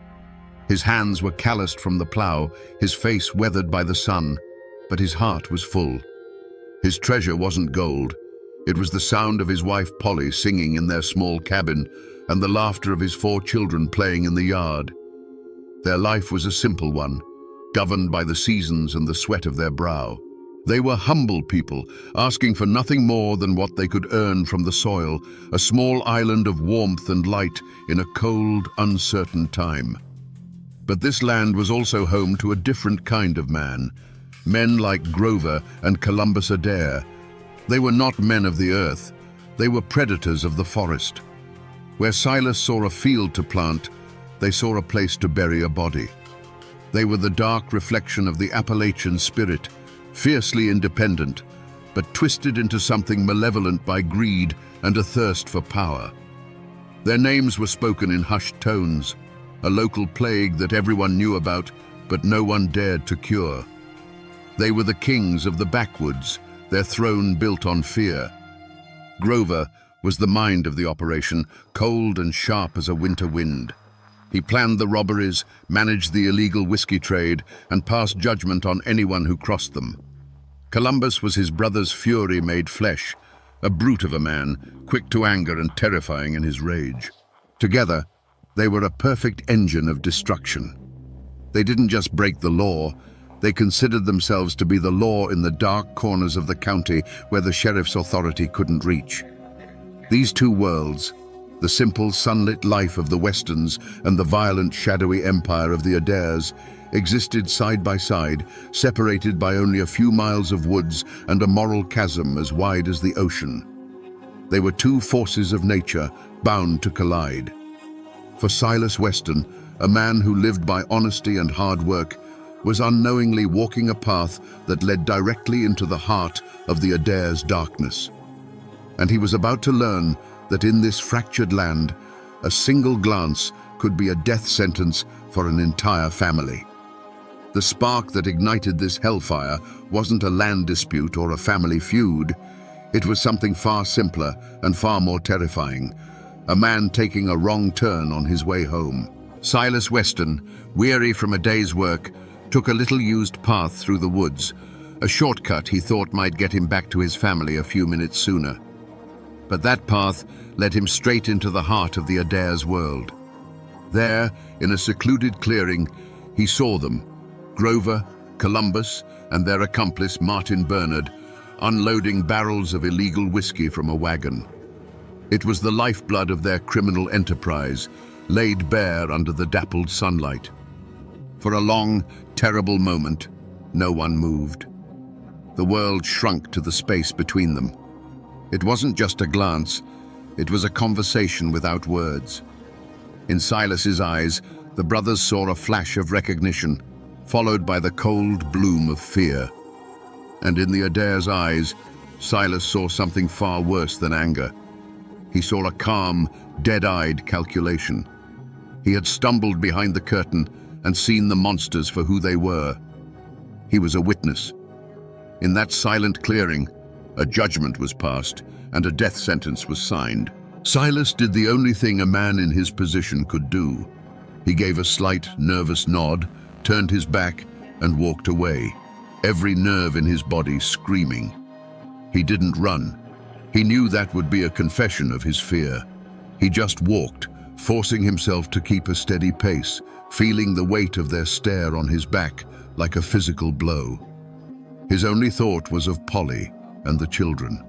His hands were calloused from the plow, his face weathered by the sun, but his heart was full. His treasure wasn't gold. It was the sound of his wife Polly singing in their small cabin and the laughter of his 4 children playing in the yard. Their life was a simple one, governed by the seasons and the sweat of their brow. They were humble people, asking for nothing more than what they could earn from the soil, a small island of warmth and light in a cold, uncertain time. But this land was also home to a different kind of man, men like Grover and Columbus Adair. They were not men of the earth, they were predators of the forest. Where Silas saw a field to plant, they saw a place to bury a body. They were the dark reflection of the Appalachian spirit, fiercely independent, but twisted into something malevolent by greed and a thirst for power. Their names were spoken in hushed tones, a local plague that everyone knew about, but no one dared to cure. They were the kings of the backwoods, their throne built on fear. Grover was the mind of the operation, cold and sharp as a winter wind. He planned the robberies, managed the illegal whiskey trade, and passed judgment on anyone who crossed them. Columbus was his brother's fury made flesh, a brute of a man, quick to anger and terrifying in his rage. Together, they were a perfect engine of destruction. They didn't just break the law, they considered themselves to be the law in the dark corners of the county where the sheriff's authority couldn't reach. These two worlds, the simple sunlit life of the Westons and the violent shadowy empire of the Adairs, existed side by side, separated by only a few miles of woods and a moral chasm as wide as the ocean. They were two forces of nature bound to collide. For Silas Weston, a man who lived by honesty and hard work, was unknowingly walking a path that led directly into the heart of the Adair's darkness. And he was about to learn that in this fractured land, a single glance could be a death sentence for an entire family. The spark that ignited this hellfire wasn't a land dispute or a family feud. It was something far simpler and far more terrifying, a man taking a wrong turn on his way home. Silas Weston, weary from a day's work, took a little used path through the woods, a shortcut he thought might get him back to his family a few minutes sooner. But that path led him straight into the heart of the Adair's world. There, in a secluded clearing, he saw them, Grover, Columbus, and their accomplice Martin Bernard, unloading barrels of illegal whiskey from a wagon. It was the lifeblood of their criminal enterprise, laid bare under the dappled sunlight. For a long, terrible moment, no one moved. The world shrunk to the space between them. It wasn't just a glance, it was a conversation without words. In Silas's eyes, the brothers saw a flash of recognition, followed by the cold bloom of fear. And in the Adair's eyes, Silas saw something far worse than anger. He saw a calm, dead-eyed calculation. He had stumbled behind the curtain and seen the monsters for who they were. He was a witness. In that silent clearing, a judgment was passed and a death sentence was signed. Silas did the only thing a man in his position could do. He gave a slight, nervous nod, turned his back, and walked away, every nerve in his body screaming. He didn't run. He knew that would be a confession of his fear. He just walked, forcing himself to keep a steady pace, feeling the weight of their stare on his back like a physical blow. His only thought was of Polly and the children.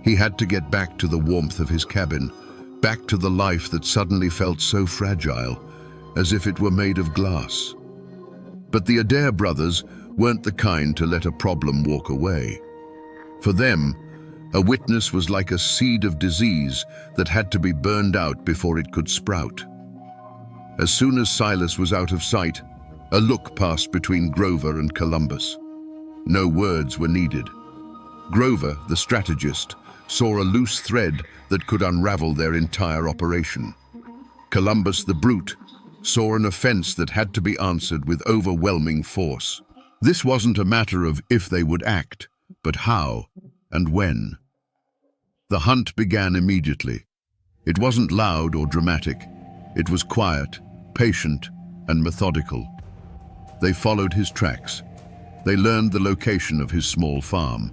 He had to get back to the warmth of his cabin, back to the life that suddenly felt so fragile, as if it were made of glass. But the Adair brothers weren't the kind to let a problem walk away. For them, a witness was like a seed of disease that had to be burned out before it could sprout. As soon as Silas was out of sight, a look passed between Grover and Columbus. No words were needed. Grover, the strategist, saw a loose thread that could unravel their entire operation. Columbus, the brute, saw an offense that had to be answered with overwhelming force. This wasn't a matter of if they would act, but how and when. The hunt began immediately. It wasn't loud or dramatic. It was quiet, patient, and methodical. They followed his tracks. They learned the location of his small farm.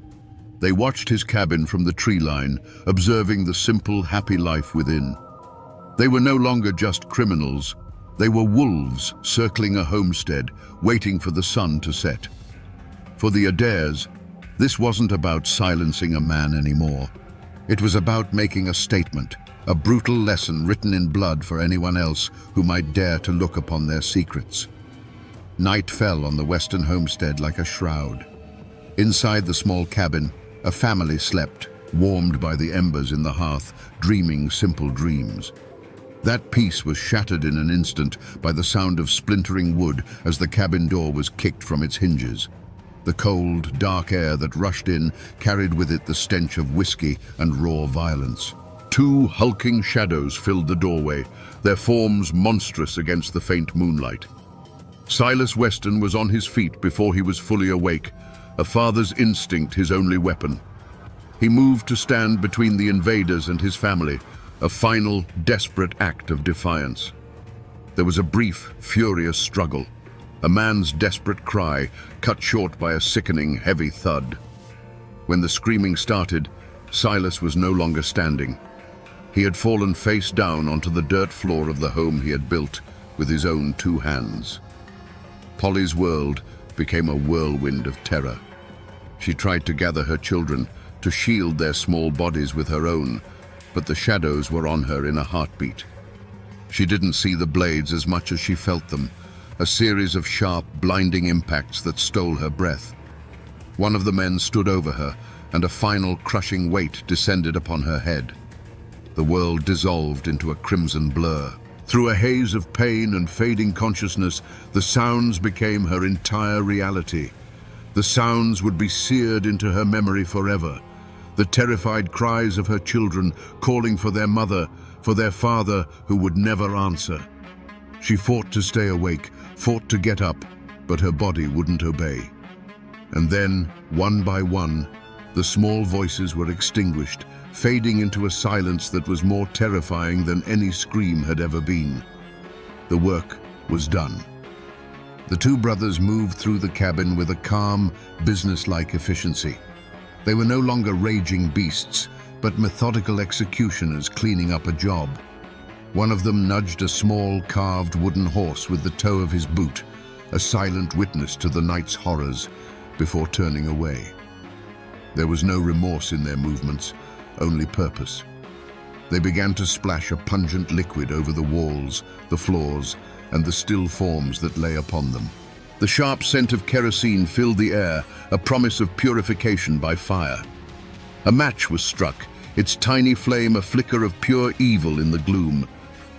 They watched his cabin from the tree line, observing the simple, happy life within. They were no longer just criminals. They were wolves circling a homestead, waiting for the sun to set. For the Adairs, this wasn't about silencing a man anymore. It was about making a statement, a brutal lesson written in blood for anyone else who might dare to look upon their secrets. Night fell on the western homestead like a shroud. Inside the small cabin, a family slept, warmed by the embers in the hearth, dreaming simple dreams. That peace was shattered in an instant by the sound of splintering wood as the cabin door was kicked from its hinges. The cold, dark air that rushed in carried with it the stench of whiskey and raw violence. Two hulking shadows filled the doorway, their forms monstrous against the faint moonlight. Silas Weston was on his feet before he was fully awake, a father's instinct his only weapon. He moved to stand between the invaders and his family, a final, desperate act of defiance. There was a brief, furious struggle, a man's desperate cry, cut short by a sickening, heavy thud. When the screaming started, Silas was no longer standing. He had fallen face down onto the dirt floor of the home he had built with his own two hands. Polly's world became a whirlwind of terror. She tried to gather her children, to shield their small bodies with her own, but the shadows were on her in a heartbeat. She didn't see the blades as much as she felt them, a series of sharp, blinding impacts that stole her breath. One of the men stood over her, and a final crushing weight descended upon her head. The world dissolved into a crimson blur. Through a haze of pain and fading consciousness, the sounds became her entire reality. The sounds would be seared into her memory forever. The terrified cries of her children calling for their mother, for their father who would never answer. She fought to stay awake, fought to get up, but her body wouldn't obey. And then, one by one, the small voices were extinguished, fading into a silence that was more terrifying than any scream had ever been. The work was done. The two brothers moved through the cabin with a calm, businesslike efficiency. They were no longer raging beasts, but methodical executioners cleaning up a job. One of them nudged a small, carved wooden horse with the toe of his boot, a silent witness to the night's horrors, before turning away. There was no remorse in their movements, only purpose. They began to splash a pungent liquid over the walls, the floors, and the still forms that lay upon them. The sharp scent of kerosene filled the air, a promise of purification by fire. A match was struck, its tiny flame a flicker of pure evil in the gloom.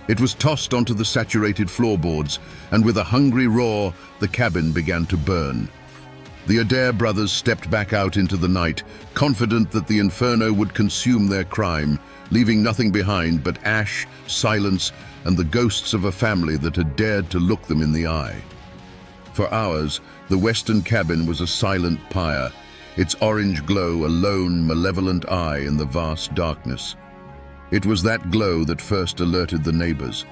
It was tossed onto the saturated floorboards, and with a hungry roar, the cabin began to burn. The Adair brothers stepped back out into the night, confident that the inferno would consume their crime, leaving nothing behind but ash, silence, and the ghosts of a family that had dared to look them in the eye. For hours, the western cabin was a silent pyre, its orange glow a lone, malevolent eye in the vast darkness. It was that glow that first alerted the neighbors.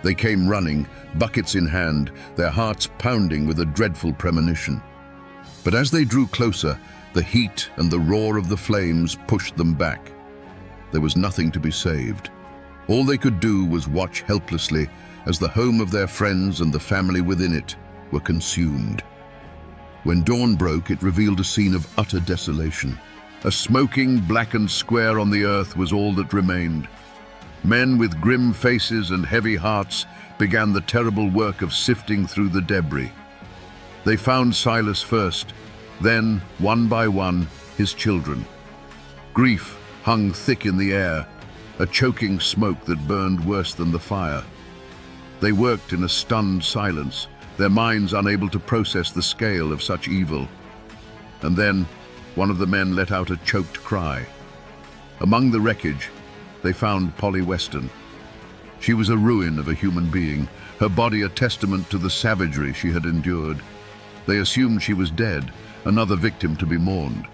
They came running, buckets in hand, their hearts pounding with a dreadful premonition. But as they drew closer, the heat and the roar of the flames pushed them back. There was nothing to be saved. All they could do was watch helplessly as the home of their friends and the family within it were consumed. When dawn broke, it revealed a scene of utter desolation. A smoking, blackened square on the earth was all that remained. Men with grim faces and heavy hearts began the terrible work of sifting through the debris. They found Silas first, then, one by one, his children. Grief hung thick in the air, a choking smoke that burned worse than the fire. They worked in a stunned silence, their minds unable to process the scale of such evil. And then, one of the men let out a choked cry. Among the wreckage, they found Polly Weston. She was a ruin of a human being, her body a testament to the savagery she had endured. They assumed she was dead, another victim to be mourned.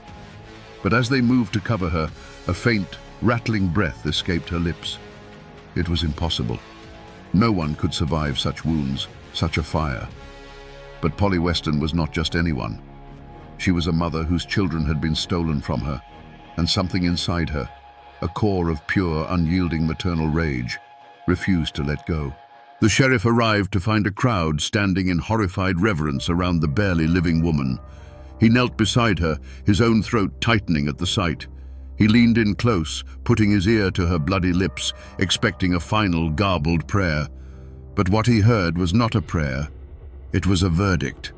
But as they moved to cover her, a faint, rattling breath escaped her lips. It was impossible. No one could survive such wounds, such a fire. But Polly Weston was not just anyone. She was a mother whose children had been stolen from her, and something inside her, a core of pure, unyielding maternal rage, refused to let go. The sheriff arrived to find a crowd standing in horrified reverence around the barely living woman. He knelt beside her, his own throat tightening at the sight. He leaned in close, putting his ear to her bloody lips, expecting a final garbled prayer. But what he heard was not a prayer. It was a verdict.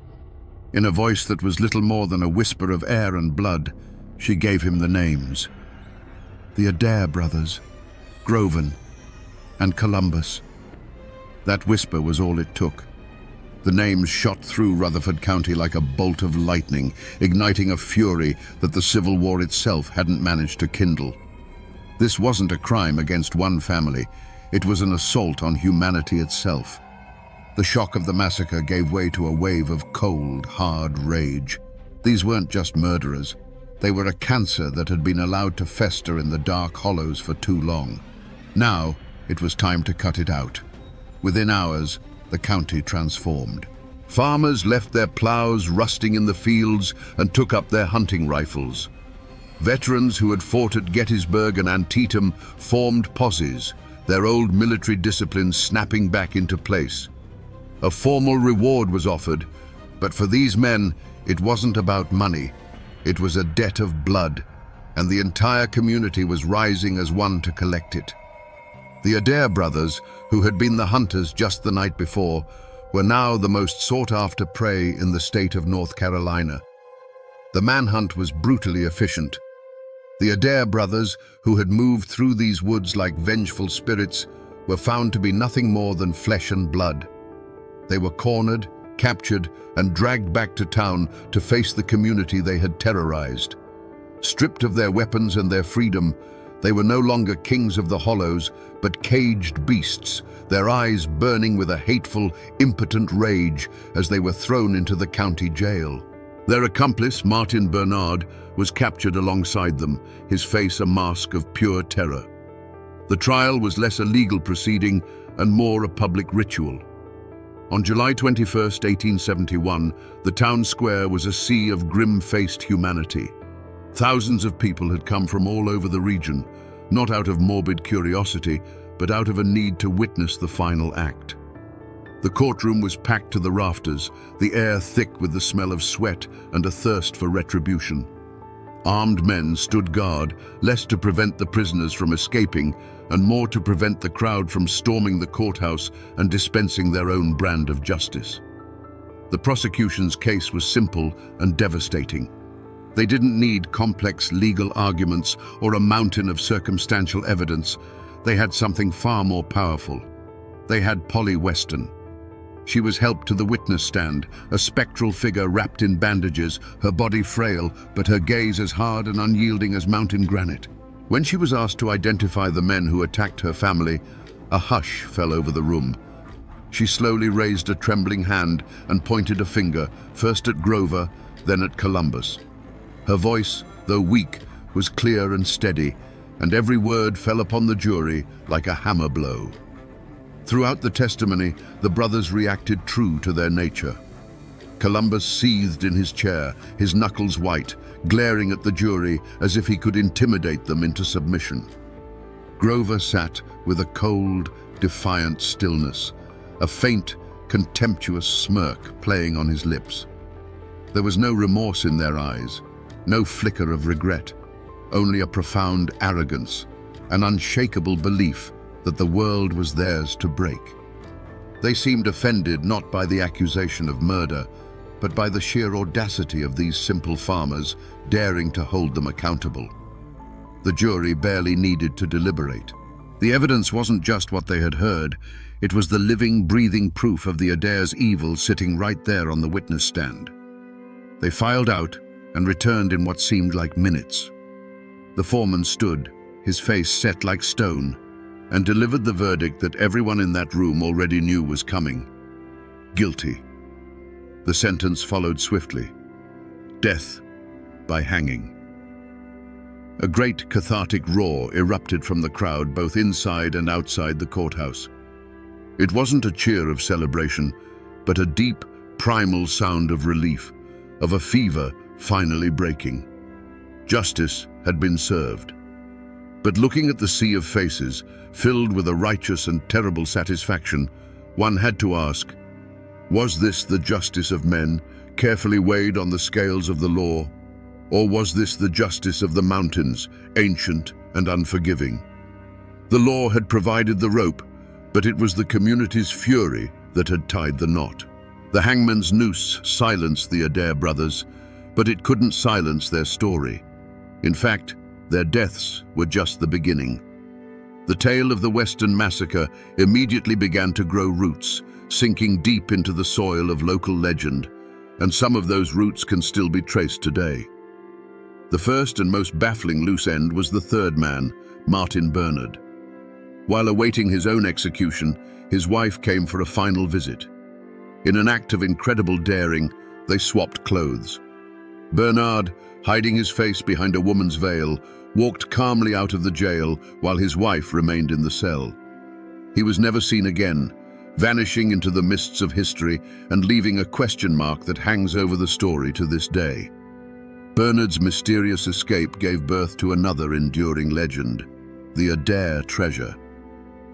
In a voice that was little more than a whisper of air and blood, she gave him the names. The Adair brothers, Groven, and Columbus. That whisper was all it took. The names shot through Rutherford County like a bolt of lightning, igniting a fury that the Civil War itself hadn't managed to kindle. This wasn't a crime against one family. It was an assault on humanity itself. The shock of the massacre gave way to a wave of cold, hard rage. These weren't just murderers. They were a cancer that had been allowed to fester in the dark hollows for too long. Now, it was time to cut it out. Within hours, the county transformed. Farmers left their plows rusting in the fields and took up their hunting rifles. Veterans who had fought at Gettysburg and Antietam formed posses, their old military discipline snapping back into place. A formal reward was offered, but for these men, it wasn't about money. It was a debt of blood, and the entire community was rising as one to collect it. The Adair brothers, who had been the hunters just the night before, were now the most sought-after prey in the state of North Carolina. The manhunt was brutally efficient. The Adair brothers, who had moved through these woods like vengeful spirits, were found to be nothing more than flesh and blood. They were cornered, captured, and dragged back to town to face the community they had terrorized. Stripped of their weapons and their freedom, they were no longer kings of the hollows, but caged beasts, their eyes burning with a hateful, impotent rage as they were thrown into the county jail. Their accomplice, Martin Bernard, was captured alongside them, his face a mask of pure terror. The trial was less a legal proceeding and more a public ritual. On July 21, 1871, the town square was a sea of grim-faced humanity. Thousands of people had come from all over the region, not out of morbid curiosity, but out of a need to witness the final act. The courtroom was packed to the rafters, the air thick with the smell of sweat and a thirst for retribution. Armed men stood guard, less to prevent the prisoners from escaping and more to prevent the crowd from storming the courthouse and dispensing their own brand of justice. The prosecution's case was simple and devastating. They didn't need complex legal arguments or a mountain of circumstantial evidence. They had something far more powerful. They had Polly Weston. She was helped to the witness stand, a spectral figure wrapped in bandages, her body frail, but her gaze as hard and unyielding as mountain granite. When she was asked to identify the men who attacked her family, a hush fell over the room. She slowly raised a trembling hand and pointed a finger, first at Grover, then at Columbus. Her voice, though weak, was clear and steady, and every word fell upon the jury like a hammer blow. Throughout the testimony, the brothers reacted true to their nature. Columbus seethed in his chair, his knuckles white, glaring at the jury as if he could intimidate them into submission. Grover sat with a cold, defiant stillness, a faint, contemptuous smirk playing on his lips. There was no remorse in their eyes, no flicker of regret, only a profound arrogance, an unshakable belief that the world was theirs to break. They seemed offended not by the accusation of murder, but by the sheer audacity of these simple farmers daring to hold them accountable. The jury barely needed to deliberate. The evidence wasn't just what they had heard, it was the living, breathing proof of the Adair's evil sitting right there on the witness stand. They filed out and returned in what seemed like minutes. The foreman stood, his face set like stone, and delivered the verdict that everyone in that room already knew was coming. Guilty. The sentence followed swiftly. Death by hanging. A great cathartic roar erupted from the crowd both inside and outside the courthouse. It wasn't a cheer of celebration, but a deep, primal sound of relief, of a fever finally breaking. Justice had been served. But looking at the sea of faces, filled with a righteous and terrible satisfaction, one had to ask, was this the justice of men, carefully weighed on the scales of the law? Or was this the justice of the mountains, ancient and unforgiving? The law had provided the rope, but it was the community's fury that had tied the knot. The hangman's noose silenced the Adair brothers, but it couldn't silence their story. In fact, their deaths were just the beginning. The tale of the Western Massacre immediately began to grow roots, sinking deep into the soil of local legend, and some of those roots can still be traced today. The first and most baffling loose end was the third man, Martin Bernard. While awaiting his own execution, his wife came for a final visit. In an act of incredible daring, they swapped clothes. Bernard, hiding his face behind a woman's veil, walked calmly out of the jail while his wife remained in the cell. He was never seen again, vanishing into the mists of history and leaving a question mark that hangs over the story to this day. Bernard's mysterious escape gave birth to another enduring legend, the Adair treasure.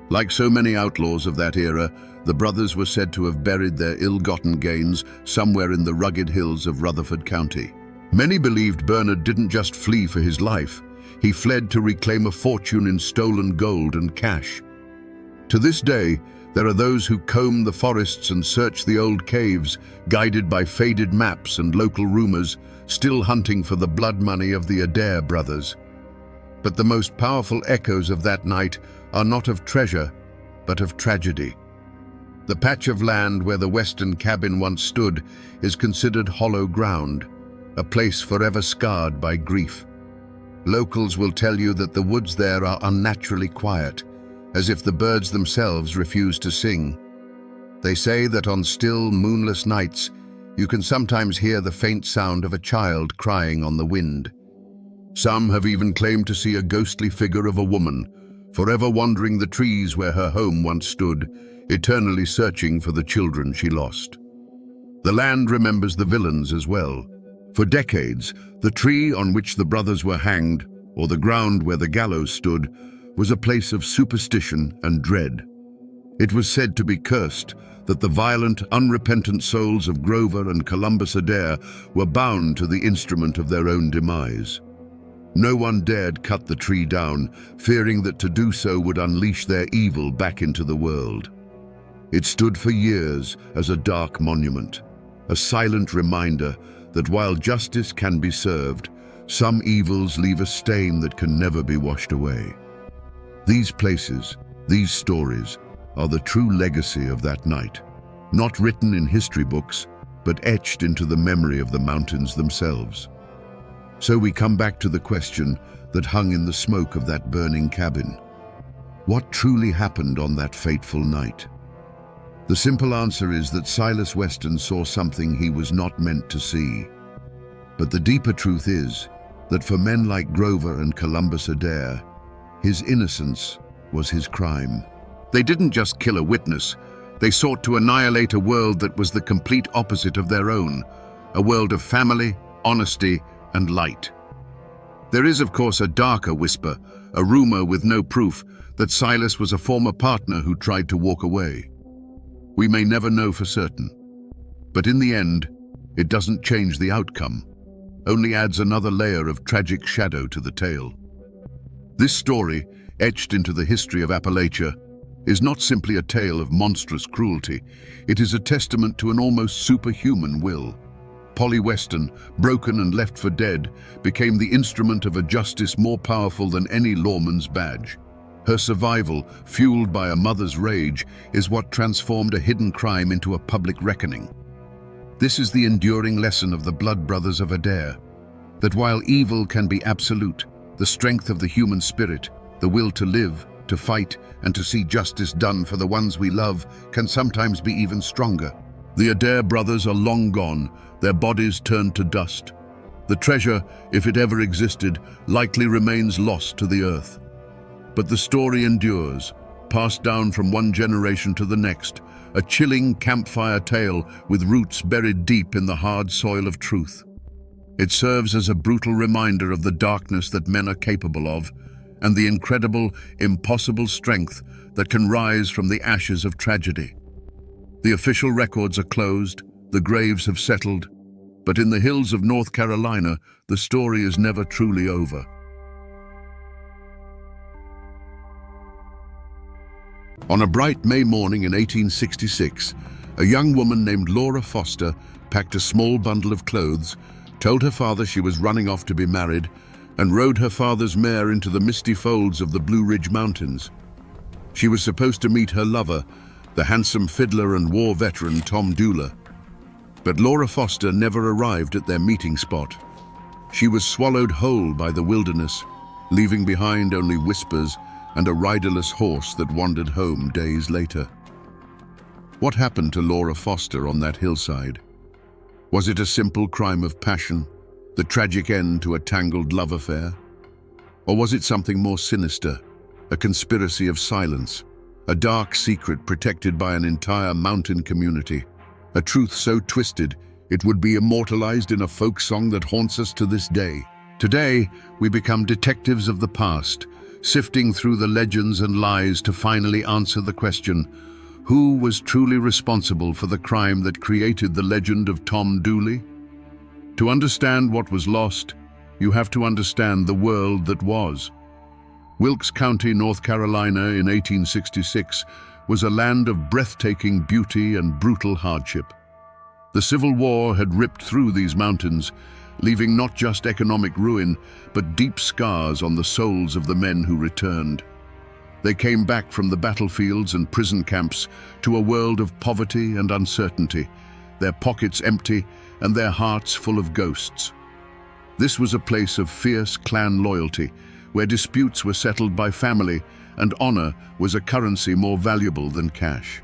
Like so many outlaws of that era, the brothers were said to have buried their ill-gotten gains somewhere in the rugged hills of Rutherford County. Many believed Bernard didn't just flee for his life, he fled to reclaim a fortune in stolen gold and cash. To this day, there are those who comb the forests and search the old caves, guided by faded maps and local rumors, still hunting for the blood money of the Adair brothers. But the most powerful echoes of that night are not of treasure, but of tragedy. The patch of land where the western cabin once stood is considered hollow ground, a place forever scarred by grief. Locals will tell you that the woods there are unnaturally quiet, as if the birds themselves refuse to sing. They say that on still, moonless nights, you can sometimes hear the faint sound of a child crying on the wind. Some have even claimed to see a ghostly figure of a woman, forever wandering the trees where her home once stood, eternally searching for the children she lost. The land remembers the villains as well. For decades, the tree on which the brothers were hanged, or the ground where the gallows stood, was a place of superstition and dread. It was said to be cursed, that the violent, unrepentant souls of Grover and Columbus Adair were bound to the instrument of their own demise. No one dared cut the tree down, fearing that to do so would unleash their evil back into the world. It stood for years as a dark monument, a silent reminder that while justice can be served, some evils leave a stain that can never be washed away. These places, these stories, are the true legacy of that night, not written in history books, but etched into the memory of the mountains themselves. So we come back to the question that hung in the smoke of that burning cabin. What truly happened on that fateful night? The simple answer is that Silas Weston saw something he was not meant to see. But the deeper truth is that for men like Grover and Columbus Adair, his innocence was his crime. They didn't just kill a witness, they sought to annihilate a world that was the complete opposite of their own, a world of family, honesty, and light. There is, of course, a darker whisper, a rumor with no proof, that Silas was a former partner who tried to walk away. We may never know for certain. But in the end, it doesn't change the outcome, only adds another layer of tragic shadow to the tale. This story, etched into the history of Appalachia, is not simply a tale of monstrous cruelty. It is a testament to an almost superhuman will. Polly Weston, broken and left for dead, became the instrument of a justice more powerful than any lawman's badge. Her survival, fueled by a mother's rage, is what transformed a hidden crime into a public reckoning. This is the enduring lesson of the blood brothers of Adair, that while evil can be absolute, the strength of the human spirit, the will to live, to fight, and to see justice done for the ones we love can sometimes be even stronger. The Adair brothers are long gone, their bodies turned to dust. The treasure, if it ever existed, likely remains lost to the earth. But the story endures, passed down from one generation to the next, a chilling campfire tale with roots buried deep in the hard soil of truth. It serves as a brutal reminder of the darkness that men are capable of, and the incredible, impossible strength that can rise from the ashes of tragedy. The official records are closed, the graves have settled, but in the hills of North Carolina, the story is never truly over. On a bright May morning in 1866, a young woman named Laura Foster packed a small bundle of clothes, told her father she was running off to be married, and rode her father's mare into the misty folds of the Blue Ridge Mountains. She was supposed to meet her lover, the handsome fiddler and war veteran Tom Dooley. But Laura Foster never arrived at their meeting spot. She was swallowed whole by the wilderness, leaving behind only whispers and a riderless horse that wandered home days later. What happened to Laura Foster on that hillside? Was it a simple crime of passion, the tragic end to a tangled love affair? Or was it something more sinister, a conspiracy of silence, a dark secret protected by an entire mountain community, a truth so twisted it would be immortalized in a folk song that haunts us to this day? Today, we become detectives of the past, sifting through the legends and lies to finally answer the question, who was truly responsible for the crime that created the legend of Tom Dooley? To understand what was lost, you have to understand the world that was. Wilkes County, North Carolina in 1866 was a land of breathtaking beauty and brutal hardship. The Civil War had ripped through these mountains, leaving not just economic ruin, but deep scars on the souls of the men who returned. They came back from the battlefields and prison camps to a world of poverty and uncertainty, their pockets empty and their hearts full of ghosts. This was a place of fierce clan loyalty, where disputes were settled by family and honor was a currency more valuable than cash.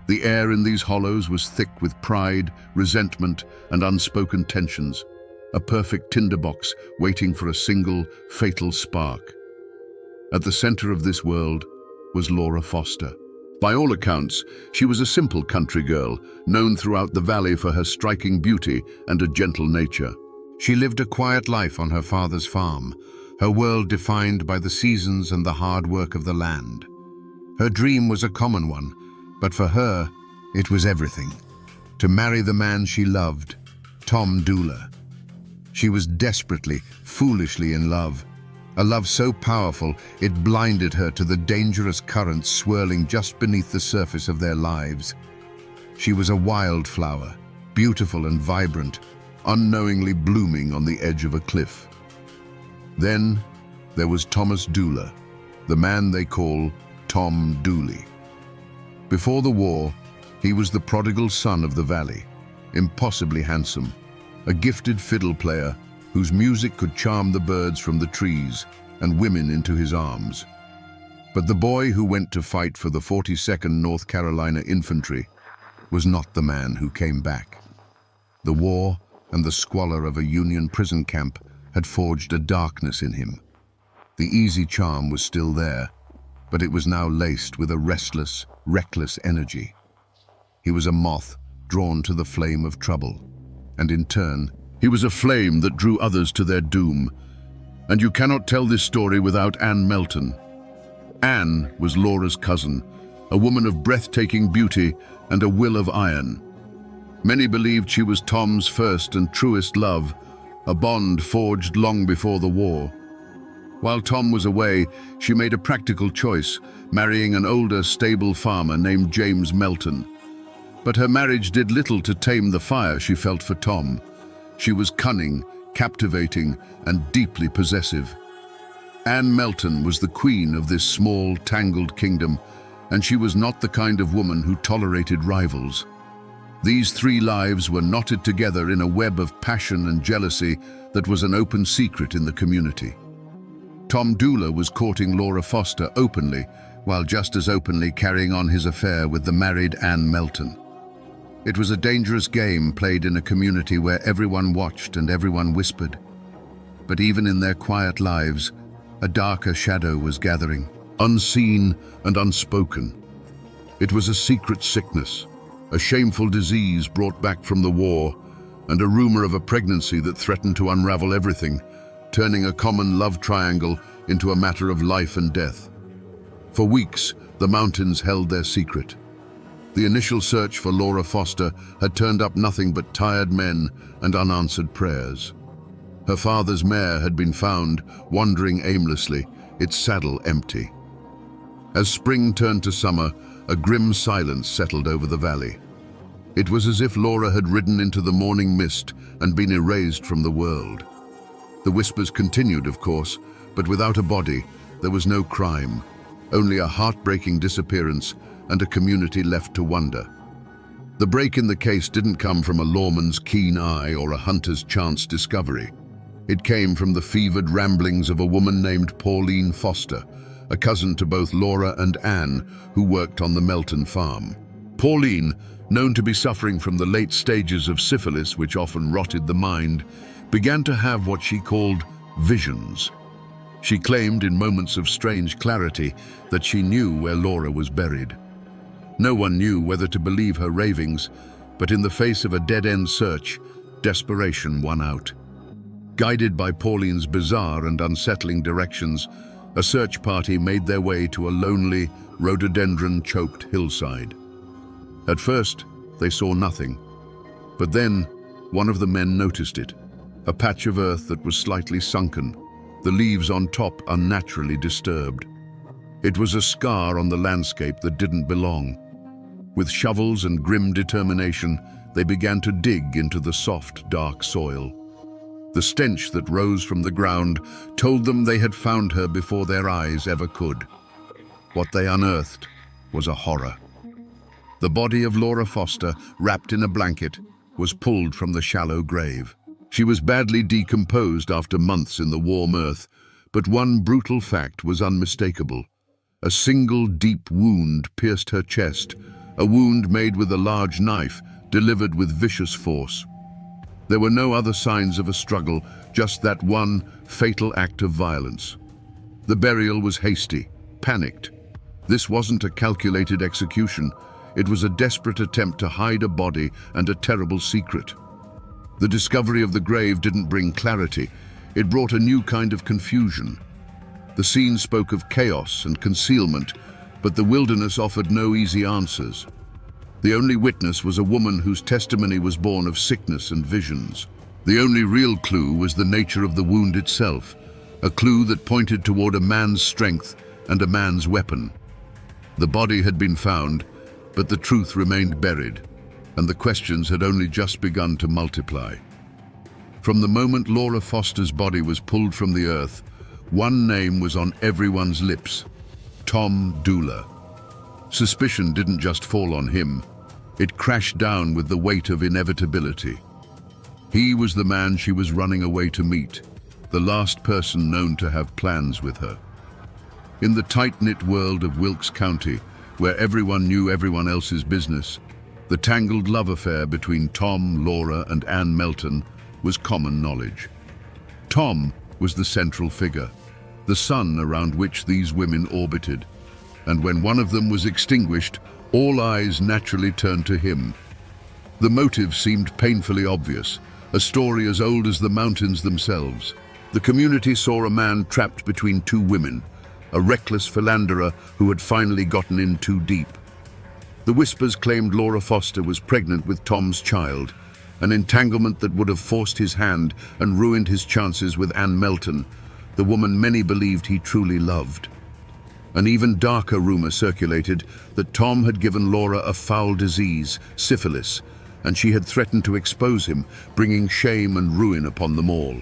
The air in these hollows was thick with pride, resentment, and unspoken tensions, a perfect tinderbox waiting for a single, fatal spark. At the center of this world was Laura Foster. By all accounts, she was a simple country girl, known throughout the valley for her striking beauty and a gentle nature. She lived a quiet life on her father's farm, her world defined by the seasons and the hard work of the land. Her dream was a common one, but for her, it was everything. To marry the man she loved, Tom Dooley. She was desperately, foolishly in love. A love so powerful, it blinded her to the dangerous currents swirling just beneath the surface of their lives. She was a wildflower, beautiful and vibrant, unknowingly blooming on the edge of a cliff. Then there was Thomas Dooley, the man they call Tom Dooley. Before the war, he was the prodigal son of the valley, impossibly handsome, a gifted fiddle player whose music could charm the birds from the trees and women into his arms. But the boy who went to fight for the 42nd North Carolina Infantry was not the man who came back. The war and the squalor of a Union prison camp had forged a darkness in him. The easy charm was still there, but it was now laced with a restless, reckless energy. He was a moth drawn to the flame of trouble, and in turn, he was a flame that drew others to their doom. And you cannot tell this story without Anne Melton. Anne was Laura's cousin, a woman of breathtaking beauty and a will of iron. Many believed she was Tom's first and truest love, a bond forged long before the war. While Tom was away, she made a practical choice, marrying an older, stable farmer named James Melton. But her marriage did little to tame the fire she felt for Tom. She was cunning, captivating, and deeply possessive. Anne Melton was the queen of this small, tangled kingdom, and she was not the kind of woman who tolerated rivals. These three lives were knotted together in a web of passion and jealousy that was an open secret in the community. Tom Dooler was courting Laura Foster openly, while just as openly carrying on his affair with the married Anne Melton. It was a dangerous game played in a community where everyone watched and everyone whispered. But even in their quiet lives, a darker shadow was gathering, unseen and unspoken. It was a secret sickness, a shameful disease brought back from the war, and a rumor of a pregnancy that threatened to unravel everything, turning a common love triangle into a matter of life and death. For weeks, the mountains held their secret. The initial search for Laura Foster had turned up nothing but tired men and unanswered prayers. Her father's mare had been found, wandering aimlessly, its saddle empty. As spring turned to summer, a grim silence settled over the valley. It was as if Laura had ridden into the morning mist and been erased from the world. The whispers continued, of course, but without a body, there was no crime, only a heartbreaking disappearance and a community left to wonder. The break in the case didn't come from a lawman's keen eye or a hunter's chance discovery. It came from the fevered ramblings of a woman named Pauline Foster, a cousin to both Laura and Anne, who worked on the Melton farm. Pauline, known to be suffering from the late stages of syphilis which often rotted the mind, began to have what she called visions. She claimed in moments of strange clarity that she knew where Laura was buried. No one knew whether to believe her ravings, but in the face of a dead-end search, desperation won out. Guided by Pauline's bizarre and unsettling directions, a search party made their way to a lonely, rhododendron-choked hillside. At first, they saw nothing, but then one of the men noticed it, a patch of earth that was slightly sunken, the leaves on top unnaturally disturbed. It was a scar on the landscape that didn't belong. With shovels and grim determination, they began to dig into the soft, dark soil. The stench that rose from the ground told them they had found her before their eyes ever could. What they unearthed was a horror. The body of Laura Foster, wrapped in a blanket, was pulled from the shallow grave. She was badly decomposed after months in the warm earth, but one brutal fact was unmistakable. A single deep wound pierced her chest, a wound made with a large knife, delivered with vicious force. There were no other signs of a struggle, just that one fatal act of violence. The burial was hasty, panicked. This wasn't a calculated execution. It was a desperate attempt to hide a body and a terrible secret. The discovery of the grave didn't bring clarity. It brought a new kind of confusion. The scene spoke of chaos and concealment, but the wilderness offered no easy answers. The only witness was a woman whose testimony was born of sickness and visions. The only real clue was the nature of the wound itself, a clue that pointed toward a man's strength and a man's weapon. The body had been found, but the truth remained buried, and the questions had only just begun to multiply. From the moment Laura Foster's body was pulled from the earth, one name was on everyone's lips: Tom Dooler. Suspicion didn't just fall on him. It crashed down with the weight of inevitability. He was the man she was running away to meet, the last person known to have plans with her. In the tight-knit world of Wilkes County, where everyone knew everyone else's business, the tangled love affair between Tom, Laura, and Anne Melton was common knowledge. Tom was the central figure, the sun around which these women orbited, and when one of them was extinguished, all eyes naturally turned to him. The motive seemed painfully obvious, a story as old as the mountains themselves. The community saw a man trapped between two women, a reckless philanderer who had finally gotten in too deep. The whispers claimed Laura Foster was pregnant with Tom's child, an entanglement that would have forced his hand and ruined his chances with Ann Melton, the woman many believed he truly loved. An even darker rumor circulated that Tom had given Laura a foul disease, syphilis, and she had threatened to expose him, bringing shame and ruin upon them all.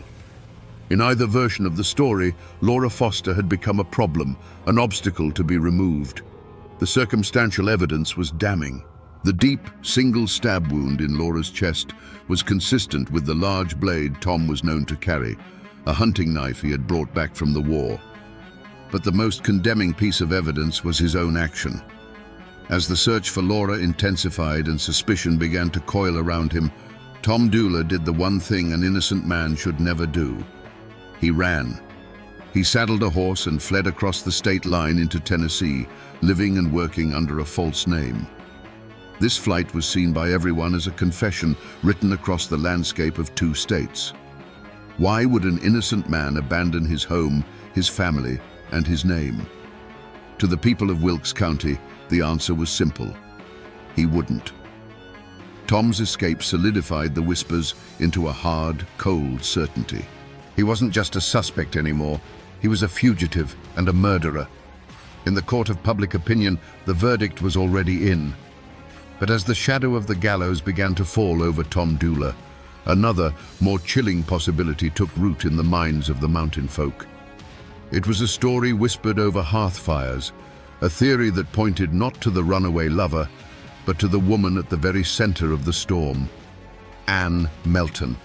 In either version of the story, Laura Foster had become a problem, an obstacle to be removed. The circumstantial evidence was damning. The deep, single stab wound in Laura's chest was consistent with the large blade Tom was known to carry, a hunting knife he had brought back from the war. But the most condemning piece of evidence was his own action. As the search for Laura intensified and suspicion began to coil around him, Tom Dula did the one thing an innocent man should never do. He ran. He saddled a horse and fled across the state line into Tennessee, living and working under a false name. This flight was seen by everyone as a confession written across the landscape of two states. Why would an innocent man abandon his home, his family, and his name? To the people of Wilkes County, the answer was simple. He wouldn't. Tom's escape solidified the whispers into a hard, cold certainty. He wasn't just a suspect anymore. He was a fugitive and a murderer. In the court of public opinion, the verdict was already in. But as the shadow of the gallows began to fall over Tom Dula, another, more chilling possibility took root in the minds of the mountain folk. It was a story whispered over hearth fires, a theory that pointed not to the runaway lover, but to the woman at the very center of the storm, Ann Melton.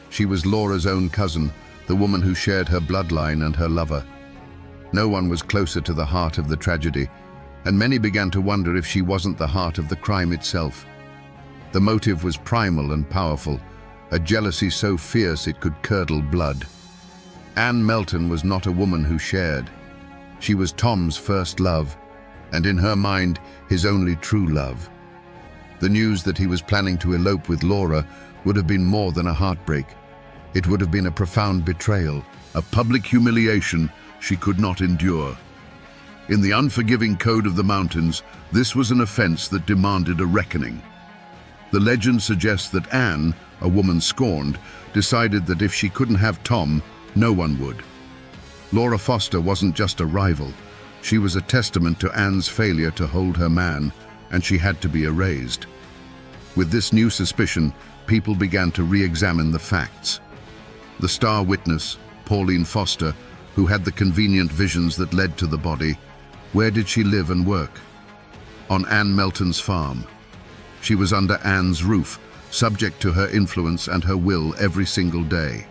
She was Laura's own cousin, the woman who shared her bloodline and her lover. No one was closer to the heart of the tragedy, and many began to wonder if she wasn't the heart of the crime itself. The motive was primal and powerful, a jealousy so fierce it could curdle blood. Ann Melton was not a woman who shared. She was Tom's first love, and in her mind, his only true love. The news that he was planning to elope with Laura would have been more than a heartbreak. It would have been a profound betrayal, a public humiliation she could not endure. In the unforgiving code of the mountains, this was an offense that demanded a reckoning. The legend suggests that Ann, a woman scorned, decided that if she couldn't have Tom, no one would. Laura Foster wasn't just a rival. She was a testament to Ann's failure to hold her man, and she had to be erased. With this new suspicion, people began to re-examine the facts. The star witness, Pauline Foster, who had the convenient visions that led to the body, where did she live and work? On Ann Melton's farm. She was under Ann's roof, subject to her influence and her will every single day.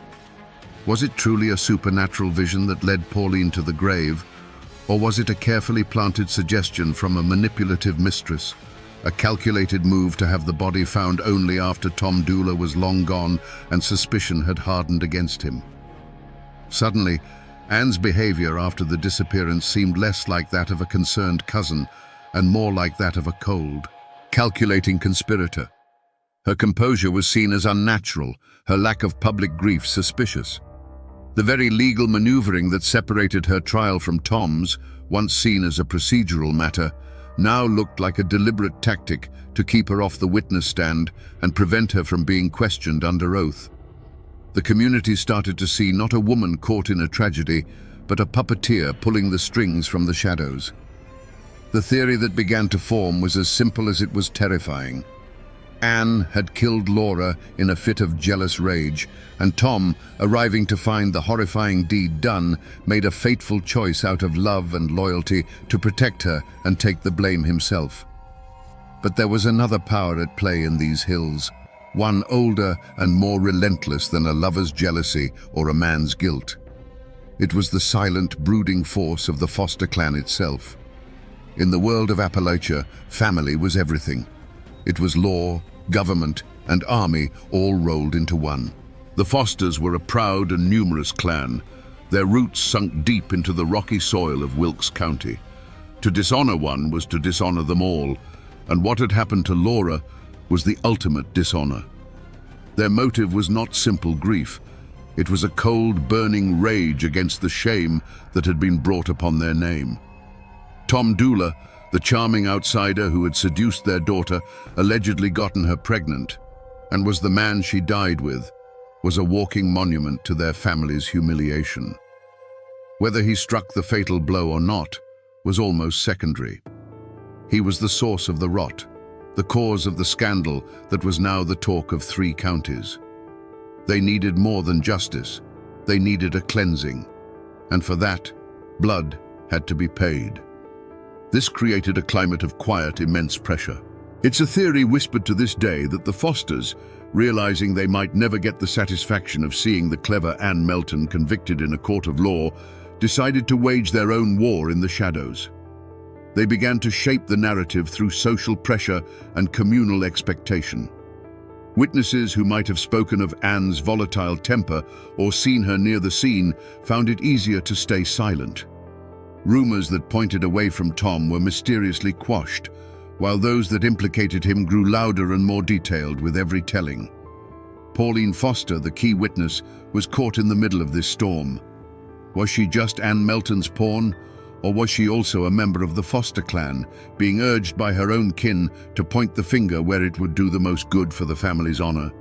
Was it truly a supernatural vision that led Pauline to the grave, or was it a carefully planted suggestion from a manipulative mistress, a calculated move to have the body found only after Tom Dula was long gone and suspicion had hardened against him? Suddenly, Ann's behavior after the disappearance seemed less like that of a concerned cousin and more like that of a cold, calculating conspirator. Her composure was seen as unnatural, her lack of public grief suspicious. The very legal maneuvering that separated her trial from Tom's, once seen as a procedural matter, now looked like a deliberate tactic to keep her off the witness stand and prevent her from being questioned under oath. The community started to see not a woman caught in a tragedy, but a puppeteer pulling the strings from the shadows. The theory that began to form was as simple as it was terrifying. Ann had killed Laura in a fit of jealous rage, and Tom, arriving to find the horrifying deed done, made a fateful choice out of love and loyalty to protect her and take the blame himself. But there was another power at play in these hills, one older and more relentless than a lover's jealousy or a man's guilt. It was the silent, brooding force of the Foster clan itself. In the world of Appalachia, family was everything. It was law, government, and army all rolled into one. The Fosters were a proud and numerous clan, their roots sunk deep into the rocky soil of Wilkes County. To dishonor one was to dishonor them all, and what had happened to Laura was the ultimate dishonor. Their motive was not simple grief. It was a cold, burning rage against the shame that had been brought upon their name. Tom Dooler, the charming outsider who had seduced their daughter, allegedly gotten her pregnant, and was the man she died with, was a walking monument to their family's humiliation. Whether he struck the fatal blow or not was almost secondary. He was the source of the rot, the cause of the scandal that was now the talk of 3 counties. They needed more than justice. They needed a cleansing. And for that, blood had to be paid. This created a climate of quiet, immense pressure. It's a theory whispered to this day that the Fosters, realizing they might never get the satisfaction of seeing the clever Anne Melton convicted in a court of law, decided to wage their own war in the shadows. They began to shape the narrative through social pressure and communal expectation. Witnesses who might have spoken of Anne's volatile temper or seen her near the scene found it easier to stay silent. Rumors that pointed away from Tom were mysteriously quashed, while those that implicated him grew louder and more detailed with every telling. Pauline Foster, the key witness, was caught in the middle of this storm. Was she just Anne Melton's pawn, or was she also a member of the Foster clan, being urged by her own kin to point the finger where it would do the most good for the family's honor?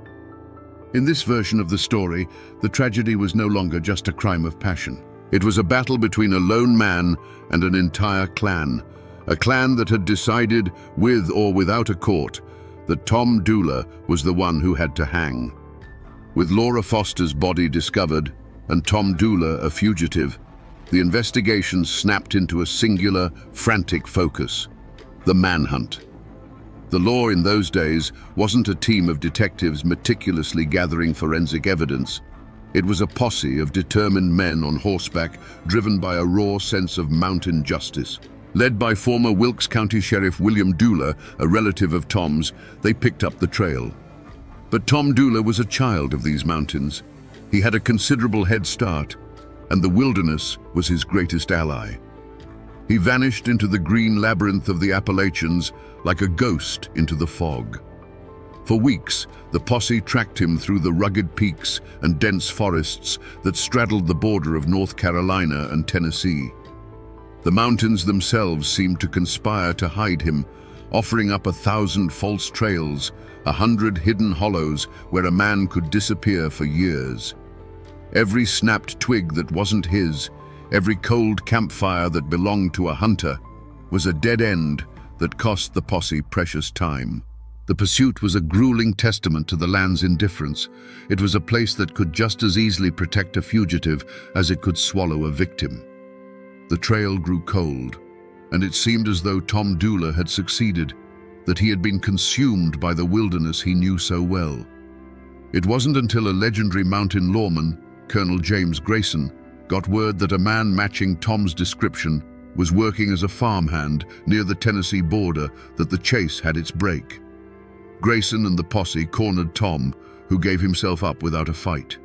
In this version of the story, the tragedy was no longer just a crime of passion. It was a battle between a lone man and an entire clan, a clan that had decided, with or without a court, that Tom Dooler was the one who had to hang. With Laura Foster's body discovered and Tom Dooler a fugitive, the investigation snapped into a singular, frantic focus: the manhunt. The law in those days wasn't a team of detectives meticulously gathering forensic evidence. It was a posse of determined men on horseback, driven by a raw sense of mountain justice. Led by former Wilkes County Sheriff William Dooler, a relative of Tom's, they picked up the trail. But Tom Dooler was a child of these mountains. He had a considerable head start, and the wilderness was his greatest ally. He vanished into the green labyrinth of the Appalachians like a ghost into the fog. For weeks, the posse tracked him through the rugged peaks and dense forests that straddled the border of North Carolina and Tennessee. The mountains themselves seemed to conspire to hide him, offering up 1,000 false trails, 100 hidden hollows where a man could disappear for years. Every snapped twig that wasn't his, every cold campfire that belonged to a hunter, was a dead end that cost the posse precious time. The pursuit was a grueling testament to the land's indifference. It was a place that could just as easily protect a fugitive as it could swallow a victim. The trail grew cold, and it seemed as though Tom Dooler had succeeded, that he had been consumed by the wilderness he knew so well. It wasn't until a legendary mountain lawman, Colonel James Grayson, got word that a man matching Tom's description was working as a farmhand near the Tennessee border that the chase had its break. Grayson and the posse cornered Tom, who gave himself up without a fight.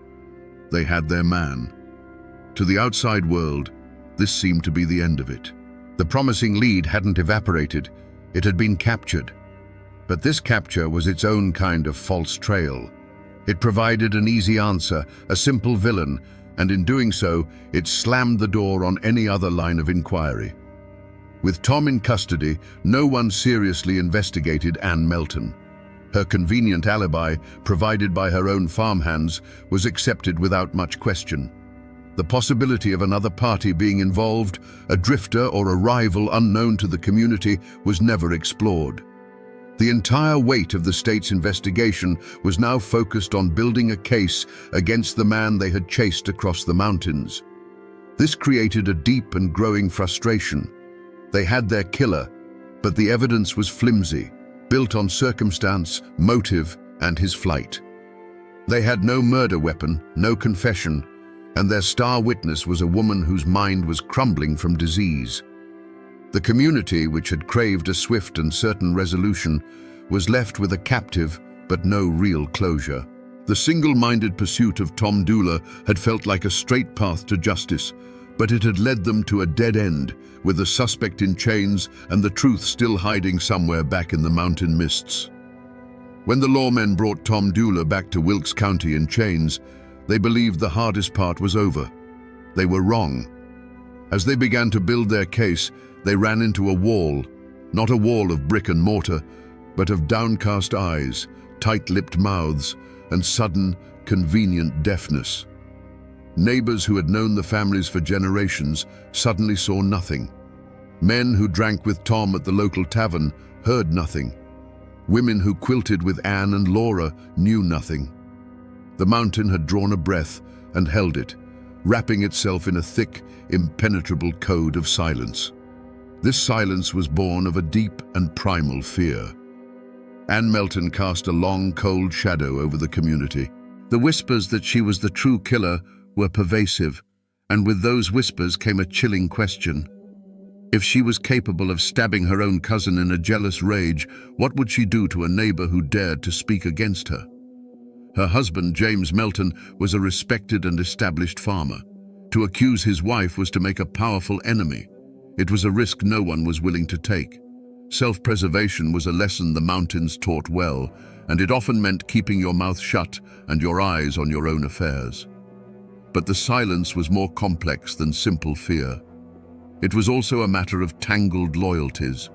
They had their man. To the outside world, this seemed to be the end of it. The promising lead hadn't evaporated, it had been captured. But this capture was its own kind of false trail. It provided an easy answer, a simple villain, and in doing so, it slammed the door on any other line of inquiry. With Tom in custody, no one seriously investigated Anne Melton. Her convenient alibi, provided by her own farmhands, was accepted without much question. The possibility of another party being involved, a drifter or a rival unknown to the community, was never explored. The entire weight of the state's investigation was now focused on building a case against the man they had chased across the mountains. This created a deep and growing frustration. They had their killer, but the evidence was flimsy, built on circumstance, motive, and his flight. They had no murder weapon, no confession, and their star witness was a woman whose mind was crumbling from disease. The community, which had craved a swift and certain resolution, was left with a captive but no real closure. The single-minded pursuit of Tom Dooler had felt like a straight path to justice, but it had led them to a dead end, with the suspect in chains and the truth still hiding somewhere back in the mountain mists. When the lawmen brought Tom Dooler back to Wilkes County in chains, They believed the hardest part was over. They were wrong. As they began to build their case, they ran into a wall, not a wall of brick and mortar, but of downcast eyes, tight-lipped mouths, and sudden, convenient deafness. Neighbors who had known the families for generations suddenly saw nothing. Men who drank with Tom at the local tavern heard nothing. Women who quilted with Anne and Laura knew nothing. The mountain had drawn a breath and held it, wrapping itself in a thick, impenetrable code of silence. This silence was born of a deep and primal fear. Anne Melton cast a long, cold shadow over the community. The whispers that she was the true killer were pervasive, and with those whispers came a chilling question. If she was capable of stabbing her own cousin in a jealous rage, what would she do to a neighbor who dared to speak against her? Her husband, James Melton, was a respected and established farmer. To accuse his wife was to make a powerful enemy. It was a risk no one was willing to take. Self-preservation was a lesson the mountains taught well, and it often meant keeping your mouth shut and your eyes on your own affairs. But the silence was more complex than simple fear. It was also a matter of tangled loyalties.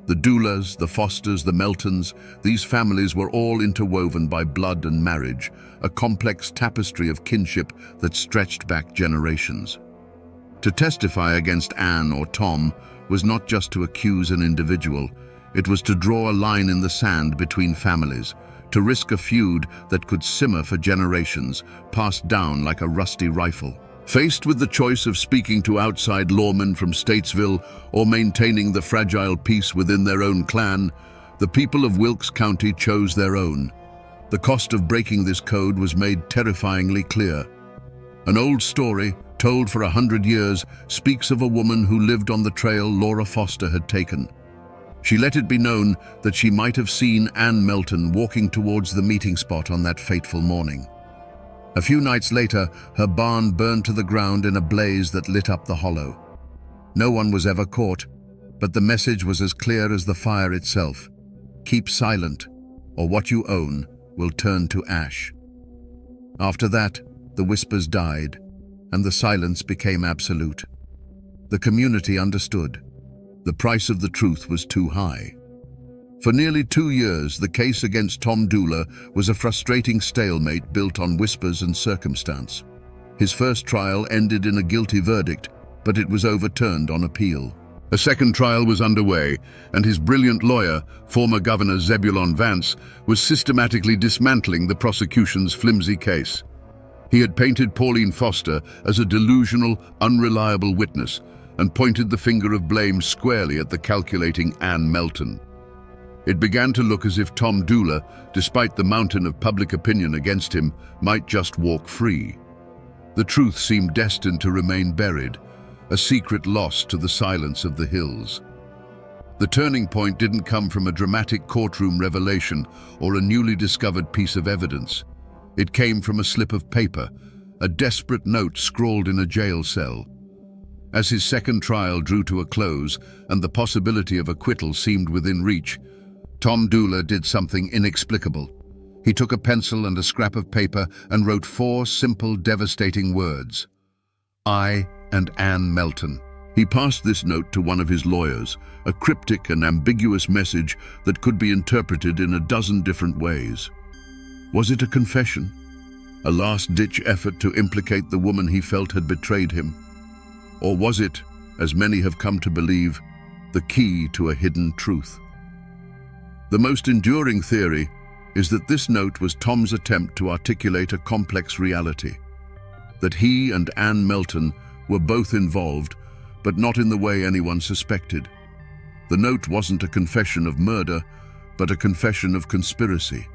The Doulas, the Fosters, the Meltons, these families were all interwoven by blood and marriage, a complex tapestry of kinship that stretched back generations. To testify against Anne or Tom was not just to accuse an individual, it was to draw a line in the sand between families, to risk a feud that could simmer for generations, passed down like a rusty rifle. Faced with the choice of speaking to outside lawmen from Statesville or maintaining the fragile peace within their own clan, the people of Wilkes County chose their own. The cost of breaking this code was made terrifyingly clear. An old story, told for 100 years, speaks of a woman who lived on the trail Laura Foster had taken. She let it be known that she might have seen Anne Melton walking towards the meeting spot on that fateful morning. A few nights later, her barn burned to the ground in a blaze that lit up the hollow. No one was ever caught, but the message was as clear as the fire itself. Keep silent, or what you own will turn to ash. After that, the whispers died, and the silence became absolute. The community understood. The price of the truth was too high. For nearly 2 years, the case against Tom Doula was a frustrating stalemate built on whispers and circumstance. His first trial ended in a guilty verdict, but it was overturned on appeal. A second trial was underway, and his brilliant lawyer, former Governor Zebulon Vance, was systematically dismantling the prosecution's flimsy case. He had painted Pauline Foster as a delusional, unreliable witness and pointed the finger of blame squarely at the calculating Anne Melton. It began to look as if Tom Doula, despite the mountain of public opinion against him, might just walk free. The truth seemed destined to remain buried, a secret lost to the silence of the hills. The turning point didn't come from a dramatic courtroom revelation or a newly discovered piece of evidence. It came from a slip of paper, a desperate note scrawled in a jail cell. As his second trial drew to a close and the possibility of acquittal seemed within reach, Tom Doula did something inexplicable. He took a pencil and a scrap of paper and wrote 4 simple, devastating words. I and Anne Melton. He passed this note to one of his lawyers, a cryptic and ambiguous message that could be interpreted in a dozen different ways. Was it a confession? A last-ditch effort to implicate the woman he felt had betrayed him? Or was it, as many have come to believe, the key to a hidden truth? The most enduring theory is that this note was Tom's attempt to articulate a complex reality, that he and Anne Melton were both involved, but not in the way anyone suspected. The note wasn't a confession of murder, but a confession of conspiracy.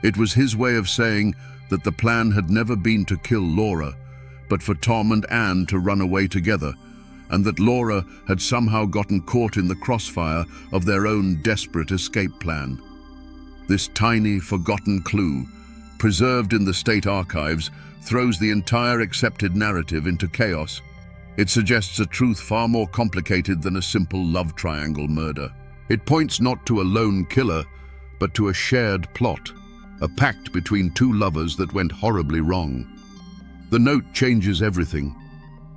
It was his way of saying that the plan had never been to kill Laura, but for Tom and Anne to run away together, and that Laura had somehow gotten caught in the crossfire of their own desperate escape plan. This tiny, forgotten clue, preserved in the state archives, throws the entire accepted narrative into chaos. It suggests a truth far more complicated than a simple love triangle murder. It points not to a lone killer, but to a shared plot, a pact between 2 lovers that went horribly wrong. The note changes everything.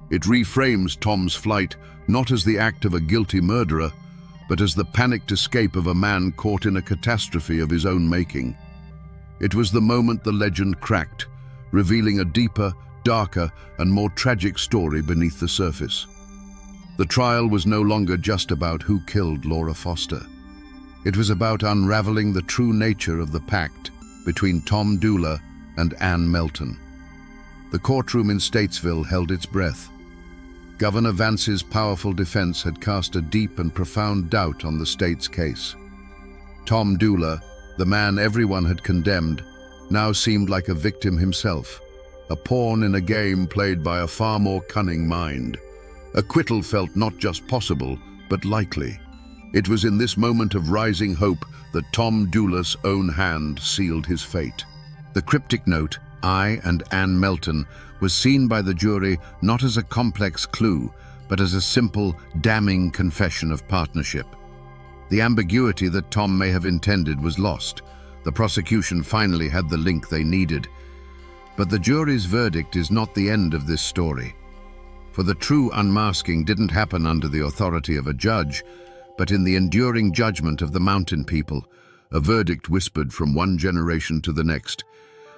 It reframes Tom's flight not as the act of a guilty murderer, but as the panicked escape of a man caught in a catastrophe of his own making. It was the moment the legend cracked, revealing a deeper, darker, and more tragic story beneath the surface. The trial was no longer just about who killed Laura Foster. It was about unraveling the true nature of the pact between Tom Dula and Ann Melton. The courtroom in Statesville held its breath. Governor Vance's powerful defense had cast a deep and profound doubt on the state's case. Tom Dula, the man everyone had condemned, now seemed like a victim himself, a pawn in a game played by a far more cunning mind. Acquittal felt not just possible, but likely. It was in this moment of rising hope that Tom Dula's own hand sealed his fate. The cryptic note, "I and Ann Melton," was seen by the jury not as a complex clue, but as a simple, damning confession of partnership. The ambiguity that Tom may have intended was lost. The prosecution finally had the link they needed. But the jury's verdict is not the end of this story. For the true unmasking didn't happen under the authority of a judge, but in the enduring judgment of the mountain people, a verdict whispered from one generation to the next.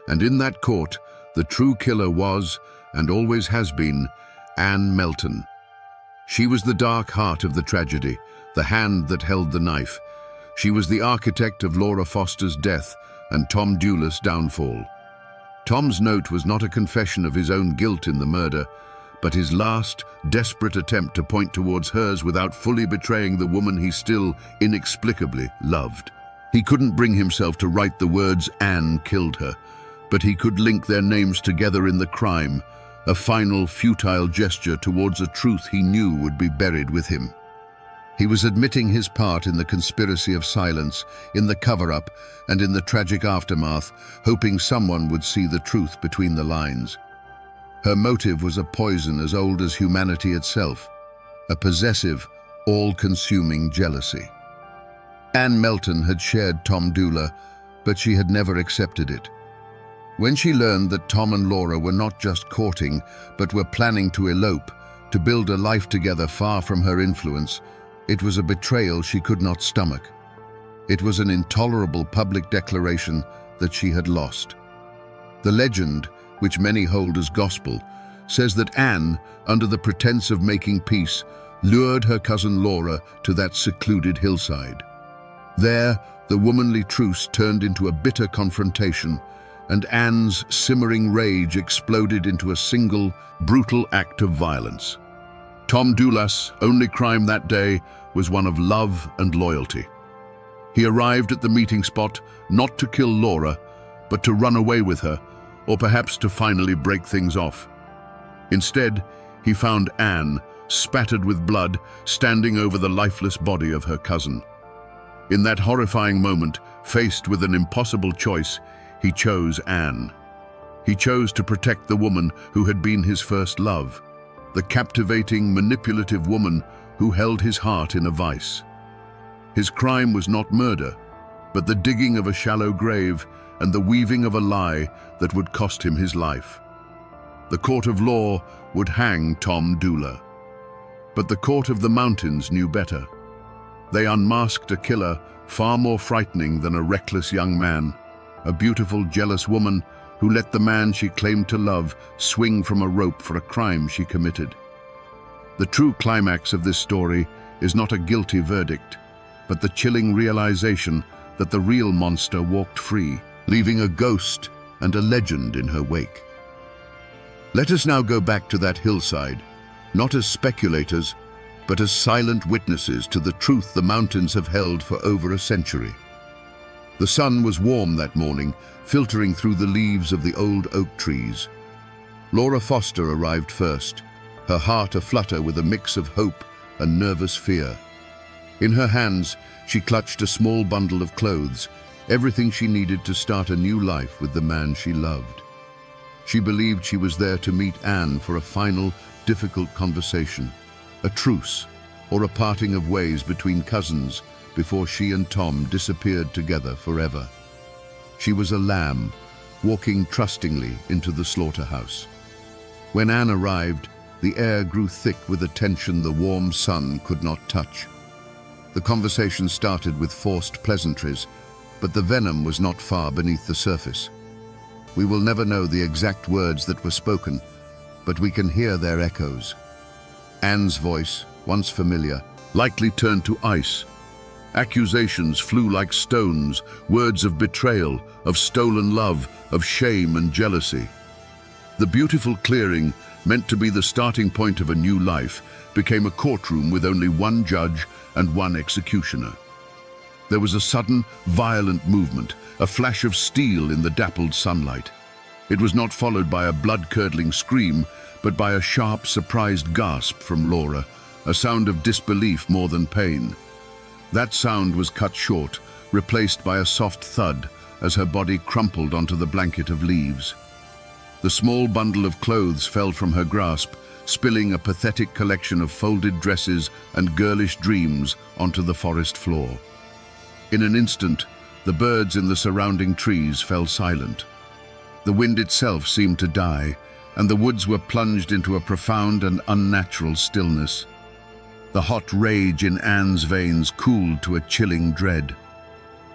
And in that court, the true killer was, and always has been, Ann Melton. She was the dark heart of the tragedy, the hand that held the knife. She was the architect of Laura Foster's death and Tom Dula's downfall. Tom's note was not a confession of his own guilt in the murder, but his last, desperate attempt to point towards hers without fully betraying the woman he still, inexplicably, loved. He couldn't bring himself to write the words "Ann killed her," but he could link their names together in the crime, a final, futile gesture towards a truth he knew would be buried with him. He was admitting his part in the conspiracy of silence, in the cover-up, and in the tragic aftermath, hoping someone would see the truth between the lines. Her motive was a poison as old as humanity itself, a possessive, all-consuming jealousy. Ann Melton had shared Tom Dula, but she had never accepted it. When she learned that Tom and Laura were not just courting, but were planning to elope, to build a life together far from her influence, it was a betrayal she could not stomach. It was an intolerable public declaration that she had lost. The legend, which many hold as gospel, says that Ann, under the pretense of making peace, lured her cousin Laura to that secluded hillside. There, the womanly truce turned into a bitter confrontation, and Ann's simmering rage exploded into a single, brutal act of violence. Tom Dula's only crime that day was one of love and loyalty. He arrived at the meeting spot not to kill Laura, but to run away with her, or perhaps to finally break things off. Instead, he found Ann, spattered with blood, standing over the lifeless body of her cousin. In that horrifying moment, faced with an impossible choice, he chose Ann. He chose to protect the woman who had been his first love, the captivating, manipulative woman who held his heart in a vice. His crime was not murder, but the digging of a shallow grave and the weaving of a lie that would cost him his life. The court of law would hang Tom Dula. But the court of the mountains knew better. They unmasked a killer far more frightening than a reckless young man, a beautiful, jealous woman who let the man she claimed to love swing from a rope for a crime she committed. The true climax of this story is not a guilty verdict, but the chilling realization that the real monster walked free, leaving a ghost and a legend in her wake. Let us now go back to that hillside, not as speculators, but as silent witnesses to the truth the mountains have held for over a century. The sun was warm that morning, filtering through the leaves of the old oak trees. Laura Foster arrived first, her heart aflutter with a mix of hope and nervous fear. In her hands, she clutched a small bundle of clothes, everything she needed to start a new life with the man she loved. She believed she was there to meet Ann for a final, difficult conversation, a truce, or a parting of ways between cousins before she and Tom disappeared together forever. She was a lamb, walking trustingly into the slaughterhouse. When Anne arrived, the air grew thick with a tension the warm sun could not touch. The conversation started with forced pleasantries, but the venom was not far beneath the surface. We will never know the exact words that were spoken, but we can hear their echoes. Anne's voice, once familiar, likely turned to ice. Accusations flew like stones, words of betrayal, of stolen love, of shame and jealousy. The beautiful clearing, meant to be the starting point of a new life, became a courtroom with only one judge and one executioner. There was a sudden, violent movement, a flash of steel in the dappled sunlight. It was not followed by a blood-curdling scream, but by a sharp, surprised gasp from Laura, a sound of disbelief more than pain. That sound was cut short, replaced by a soft thud as her body crumpled onto the blanket of leaves. The small bundle of clothes fell from her grasp, spilling a pathetic collection of folded dresses and girlish dreams onto the forest floor. In an instant, the birds in the surrounding trees fell silent. The wind itself seemed to die, and the woods were plunged into a profound and unnatural stillness. The hot rage in Anne's veins cooled to a chilling dread.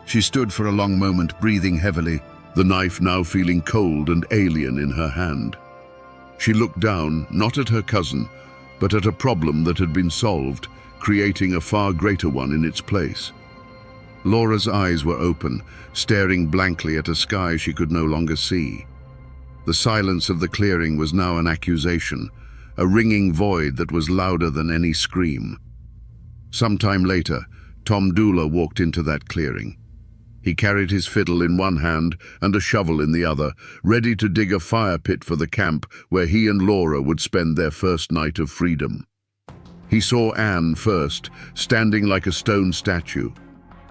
She stood for a long moment, breathing heavily, the knife now feeling cold and alien in her hand. She looked down, not at her cousin, but at a problem that had been solved, creating a far greater one in its place. Laura's eyes were open, staring blankly at a sky she could no longer see. The silence of the clearing was now an accusation, a ringing void that was louder than any scream. Some time later, Tom Dula walked into that clearing. He carried his fiddle in one hand and a shovel in the other, ready to dig a fire pit for the camp where he and Laura would spend their first night of freedom. He saw Anne first, standing like a stone statue.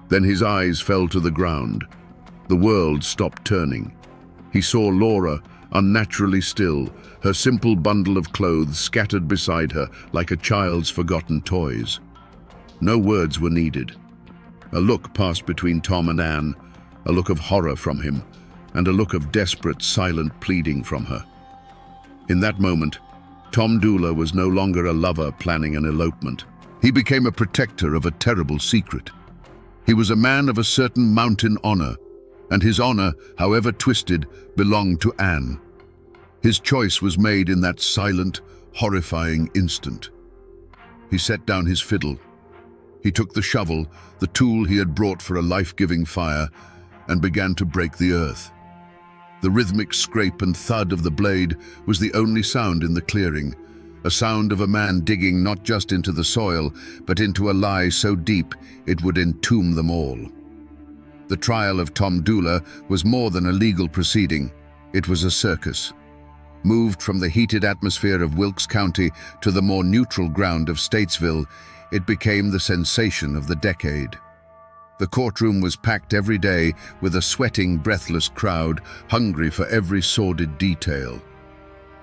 Then his eyes fell to the ground. The world stopped turning. He saw Laura, unnaturally still, her simple bundle of clothes scattered beside her like a child's forgotten toys. No words were needed. A look passed between Tom and Anne, a look of horror from him, and a look of desperate, silent pleading from her. In that moment, Tom Dula was no longer a lover planning an elopement. He became a protector of a terrible secret. He was a man of a certain mountain honor, and his honor, however twisted, belonged to Anne. His choice was made in that silent, horrifying instant. He set down his fiddle. He took the shovel, the tool he had brought for a life-giving fire, and began to break the earth. The rhythmic scrape and thud of the blade was the only sound in the clearing, a sound of a man digging not just into the soil, but into a lie so deep it would entomb them all. The trial of Tom Dula was more than a legal proceeding. It was a circus. Moved from the heated atmosphere of Wilkes County to the more neutral ground of Statesville, it became the sensation of the decade. The courtroom was packed every day with a sweating, breathless crowd, hungry for every sordid detail.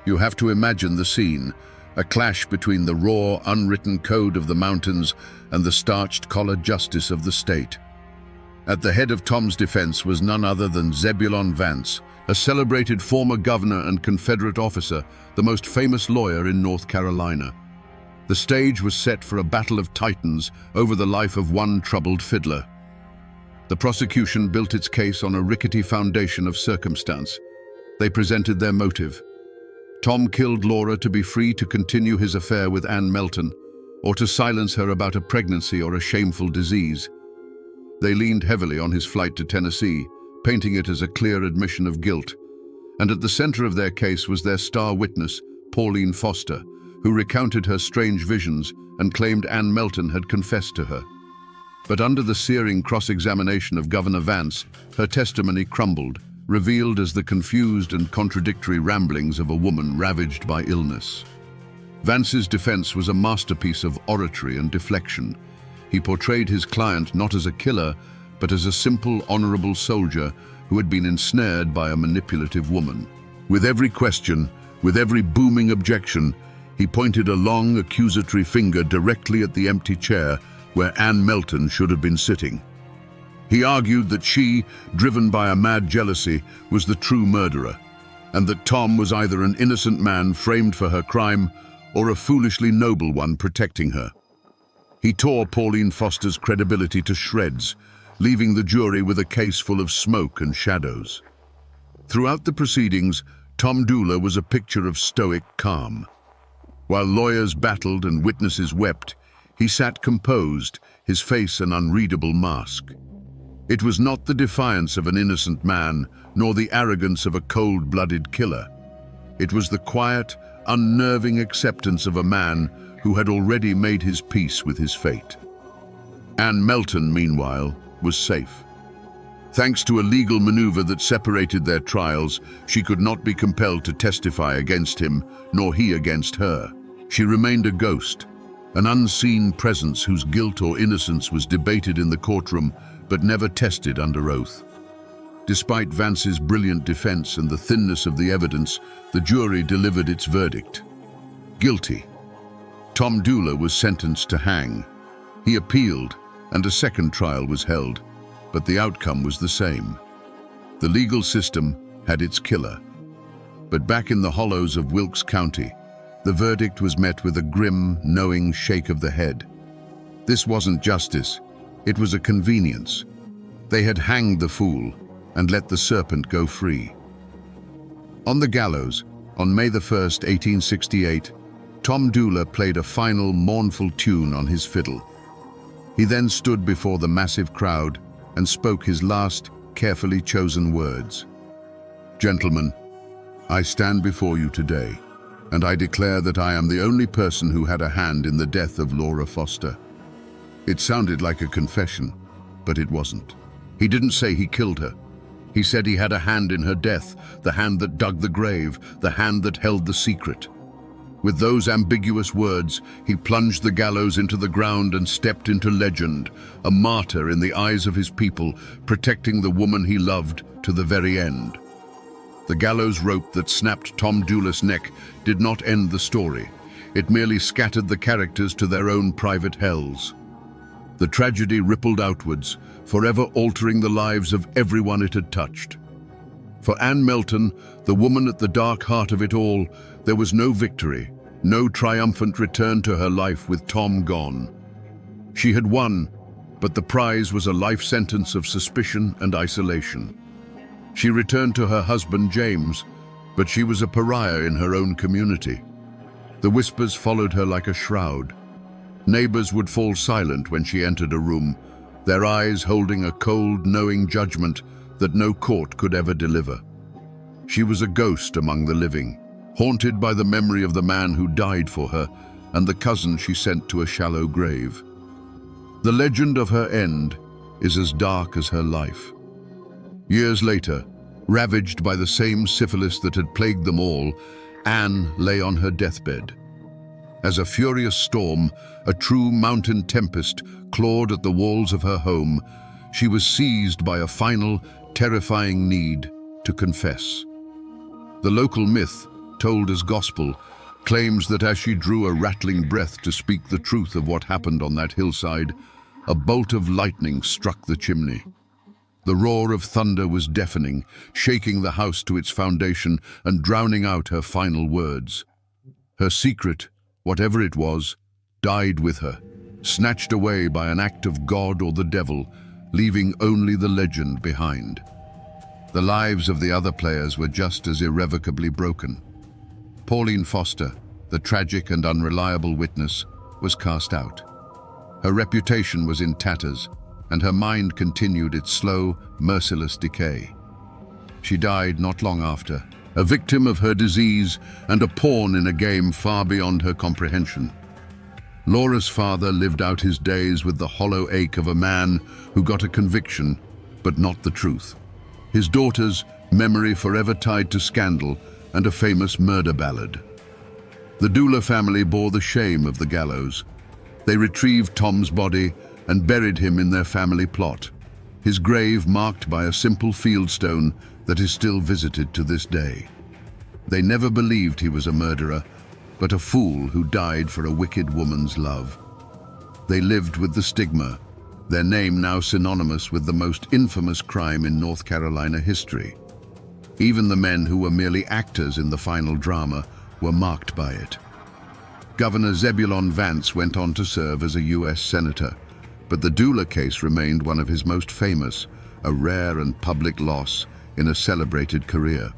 You have to imagine the scene, a clash between the raw, unwritten code of the mountains and the starched collar justice of the state. At the head of Tom's defense was none other than Zebulon Vance, a celebrated former governor and Confederate officer, the most famous lawyer in North Carolina. The stage was set for a battle of titans over the life of one troubled fiddler. The prosecution built its case on a rickety foundation of circumstance. They presented their motive. Tom killed Laura to be free to continue his affair with Anne Melton, or to silence her about a pregnancy or a shameful disease. They leaned heavily on his flight to Tennessee, painting it as a clear admission of guilt. And at the center of their case was their star witness, Pauline Foster, who recounted her strange visions and claimed Anne Melton had confessed to her. But under the searing cross-examination of Governor Vance, her testimony crumbled, revealed as the confused and contradictory ramblings of a woman ravaged by illness. Vance's defense was a masterpiece of oratory and deflection. He portrayed his client not as a killer, but as a simple, honorable soldier who had been ensnared by a manipulative woman. With every question, with every booming objection, he pointed a long, accusatory finger directly at the empty chair where Anne Melton should have been sitting. He argued that she, driven by a mad jealousy, was the true murderer. and that Tom was either an innocent man framed for her crime or a foolishly noble one protecting her. He tore Pauline Foster's credibility to shreds, leaving the jury with a case full of smoke and shadows. Throughout the proceedings, Tom Dula was a picture of stoic calm. While lawyers battled and witnesses wept, he sat composed, his face an unreadable mask. It was not the defiance of an innocent man, nor the arrogance of a cold-blooded killer. It was the quiet, unnerving acceptance of a man who had already made his peace with his fate. Anne Melton, meanwhile, was safe. Thanks to a legal maneuver that separated their trials, she could not be compelled to testify against him, nor he against her. She remained a ghost, an unseen presence whose guilt or innocence was debated in the courtroom, but never tested under oath. Despite Vance's brilliant defense and the thinness of the evidence, the jury delivered its verdict. Guilty. Tom Dula was sentenced to hang. He appealed, and a second trial was held, but the outcome was the same. The legal system had its killer. But back in the hollows of Wilkes County, the verdict was met with a grim, knowing shake of the head. This wasn't justice, it was a convenience. They had hanged the fool and let the serpent go free. On the gallows, on May 1st, 1868, Tom Dula played a final mournful tune on his fiddle. He then stood before the massive crowd and spoke his last, carefully chosen words. "Gentlemen, I stand before you today, and I declare that I am the only person who had a hand in the death of Laura Foster." It sounded like a confession, but it wasn't. He didn't say he killed her. He said he had a hand in her death, the hand that dug the grave, the hand that held the secret. With those ambiguous words, he plunged the gallows into the ground and stepped into legend, a martyr in the eyes of his people, protecting the woman he loved to the very end. The gallows rope that snapped Tom Dula's neck did not end the story. It merely scattered the characters to their own private hells. The tragedy rippled outwards, forever altering the lives of everyone it had touched. For Anne Melton, the woman at the dark heart of it all, there was no victory, no triumphant return to her life with Tom gone. She had won, but the prize was a life sentence of suspicion and isolation. She returned to her husband James, but she was a pariah in her own community. The whispers followed her like a shroud. Neighbors would fall silent when she entered a room, their eyes holding a cold, knowing judgment that no court could ever deliver. She was a ghost among the living, haunted by the memory of the man who died for her and the cousin she sent to a shallow grave. The legend of her end is as dark as her life. Years later, ravaged by the same syphilis that had plagued them all, Anne lay on her deathbed. As a furious storm, a true mountain tempest, clawed at the walls of her home, she was seized by a final, terrifying need to confess. The local myth, told as gospel, claims that as she drew a rattling breath to speak the truth of what happened on that hillside, a bolt of lightning struck the chimney. The roar of thunder was deafening, shaking the house to its foundation and drowning out her final words. Her secret, whatever it was, died with her, snatched away by an act of God or the devil, leaving only the legend behind. The lives of the other players were just as irrevocably broken. Pauline Foster, the tragic and unreliable witness, was cast out. Her reputation was in tatters, and her mind continued its slow, merciless decay. She died not long after, a victim of her disease and a pawn in a game far beyond her comprehension. Laura's father lived out his days with the hollow ache of a man who got a conviction, but not the truth. His daughter's memory forever tied to scandal and a famous murder ballad. The Dula family bore the shame of the gallows. They retrieved Tom's body and buried him in their family plot, his grave marked by a simple fieldstone that is still visited to this day. They never believed he was a murderer, but a fool who died for a wicked woman's love. They lived with the stigma, their name now synonymous with the most infamous crime in North Carolina history. Even the men who were merely actors in the final drama were marked by it. Governor Zebulon Vance went on to serve as a U.S. Senator, but the Dula case remained one of his most famous, a rare and public loss in a celebrated career.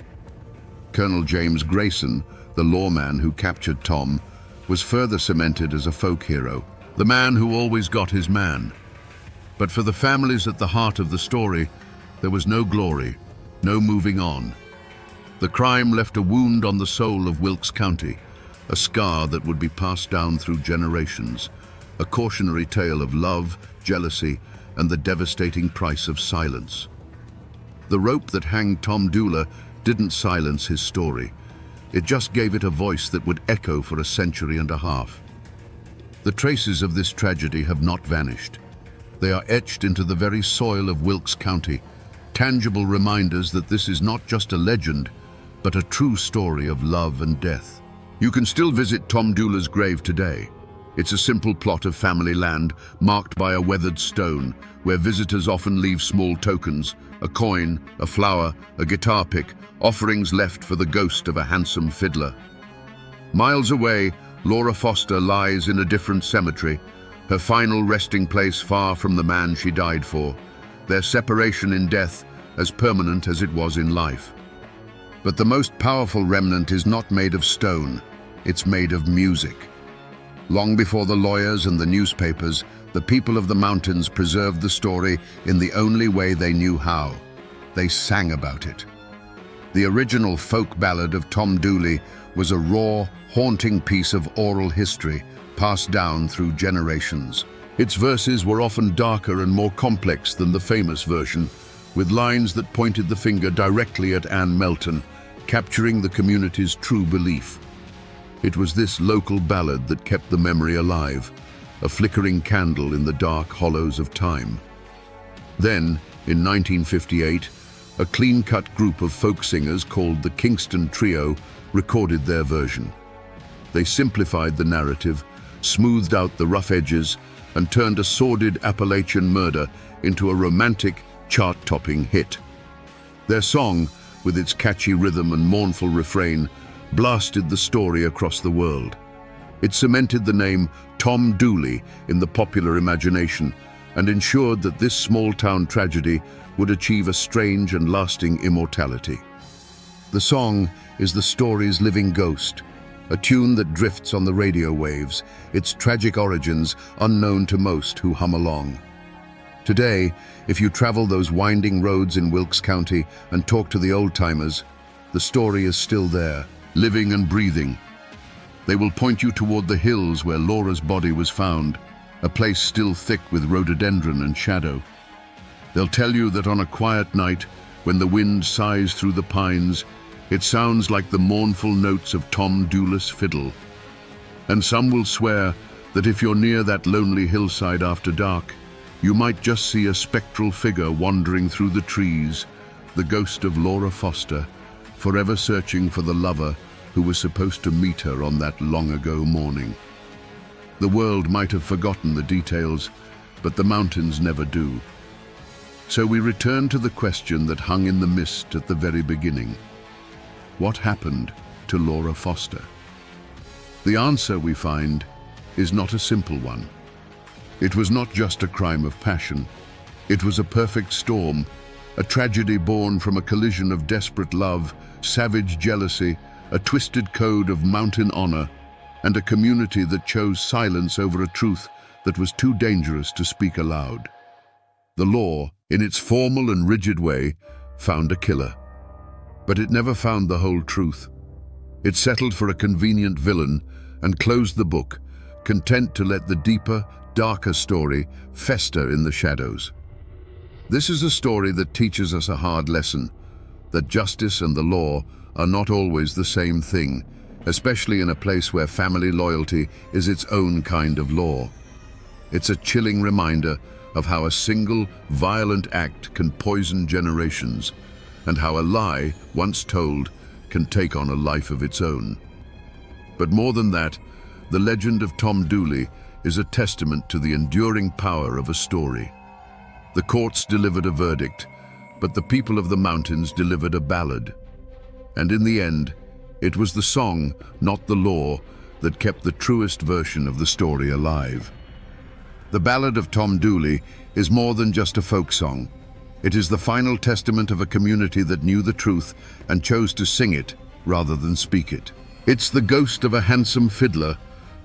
Colonel James Grayson, the lawman who captured Tom, was further cemented as a folk hero, the man who always got his man. But for the families at the heart of the story, there was no glory, no moving on. The crime left a wound on the soul of Wilkes County, a scar that would be passed down through generations, a cautionary tale of love, jealousy, and the devastating price of silence. The rope that hanged Tom Dula didn't silence his story. It just gave it a voice that would echo for a century and a half. The traces of this tragedy have not vanished. They are etched into the very soil of Wilkes County, tangible reminders that this is not just a legend, but a true story of love and death. You can still visit Tom Dula's grave today. It's a simple plot of family land marked by a weathered stone, where visitors often leave small tokens, a coin, a flower, a guitar pick, offerings left for the ghost of a handsome fiddler. Miles away, Laura Foster lies in a different cemetery, her final resting place far from the man she died for, their separation in death as permanent as it was in life. But the most powerful remnant is not made of stone, it's made of music. Long before the lawyers and the newspapers, the people of the mountains preserved the story in the only way they knew how. They sang about it. The original folk ballad of Tom Dooley was a raw, haunting piece of oral history passed down through generations. Its verses were often darker and more complex than the famous version, with lines that pointed the finger directly at Anne Melton, capturing the community's true belief. It was this local ballad that kept the memory alive, a flickering candle in the dark hollows of time. Then, in 1958, a clean-cut group of folk singers called the Kingston Trio recorded their version. They simplified the narrative, smoothed out the rough edges, and turned a sordid Appalachian murder into a romantic, chart-topping hit. Their song, with its catchy rhythm and mournful refrain, blasted the story across the world. It cemented the name Tom Dooley in the popular imagination and ensured that this small-town tragedy would achieve a strange and lasting immortality. The song is the story's living ghost, a tune that drifts on the radio waves, its tragic origins unknown to most who hum along. Today, if you travel those winding roads in Wilkes County and talk to the old-timers, the story is still there, living and breathing. They will point you toward the hills where Laura's body was found, a place still thick with rhododendron and shadow. They'll tell you that on a quiet night, when the wind sighs through the pines, it sounds like the mournful notes of Tom Dooley's fiddle. And some will swear that if you're near that lonely hillside after dark, you might just see a spectral figure wandering through the trees, the ghost of Laura Foster, forever searching for the lover who was supposed to meet her on that long-ago morning. The world might have forgotten the details, but the mountains never do. So we return to the question that hung in the mist at the very beginning. What happened to Laura Foster? The answer, we find, is not a simple one. It was not just a crime of passion. It was a perfect storm, a tragedy born from a collision of desperate love, savage jealousy, a twisted code of mountain honor, and a community that chose silence over a truth that was too dangerous to speak aloud. The law, in its formal and rigid way, found a killer. But it never found the whole truth. It settled for a convenient villain and closed the book, content to let the deeper, darker story fester in the shadows. This is a story that teaches us a hard lesson, that justice and the law are not always the same thing, especially in a place where family loyalty is its own kind of law. It's a chilling reminder of how a single, violent act can poison generations, and how a lie, once told, can take on a life of its own. But more than that, the legend of Tom Dooley is a testament to the enduring power of a story. The courts delivered a verdict, but the people of the mountains delivered a ballad, And in the end, it was the song, not the law, that kept the truest version of the story alive. The Ballad of Tom Dooley is more than just a folk song. It is the final testament of a community that knew the truth and chose to sing it rather than speak it. It's the ghost of a handsome fiddler,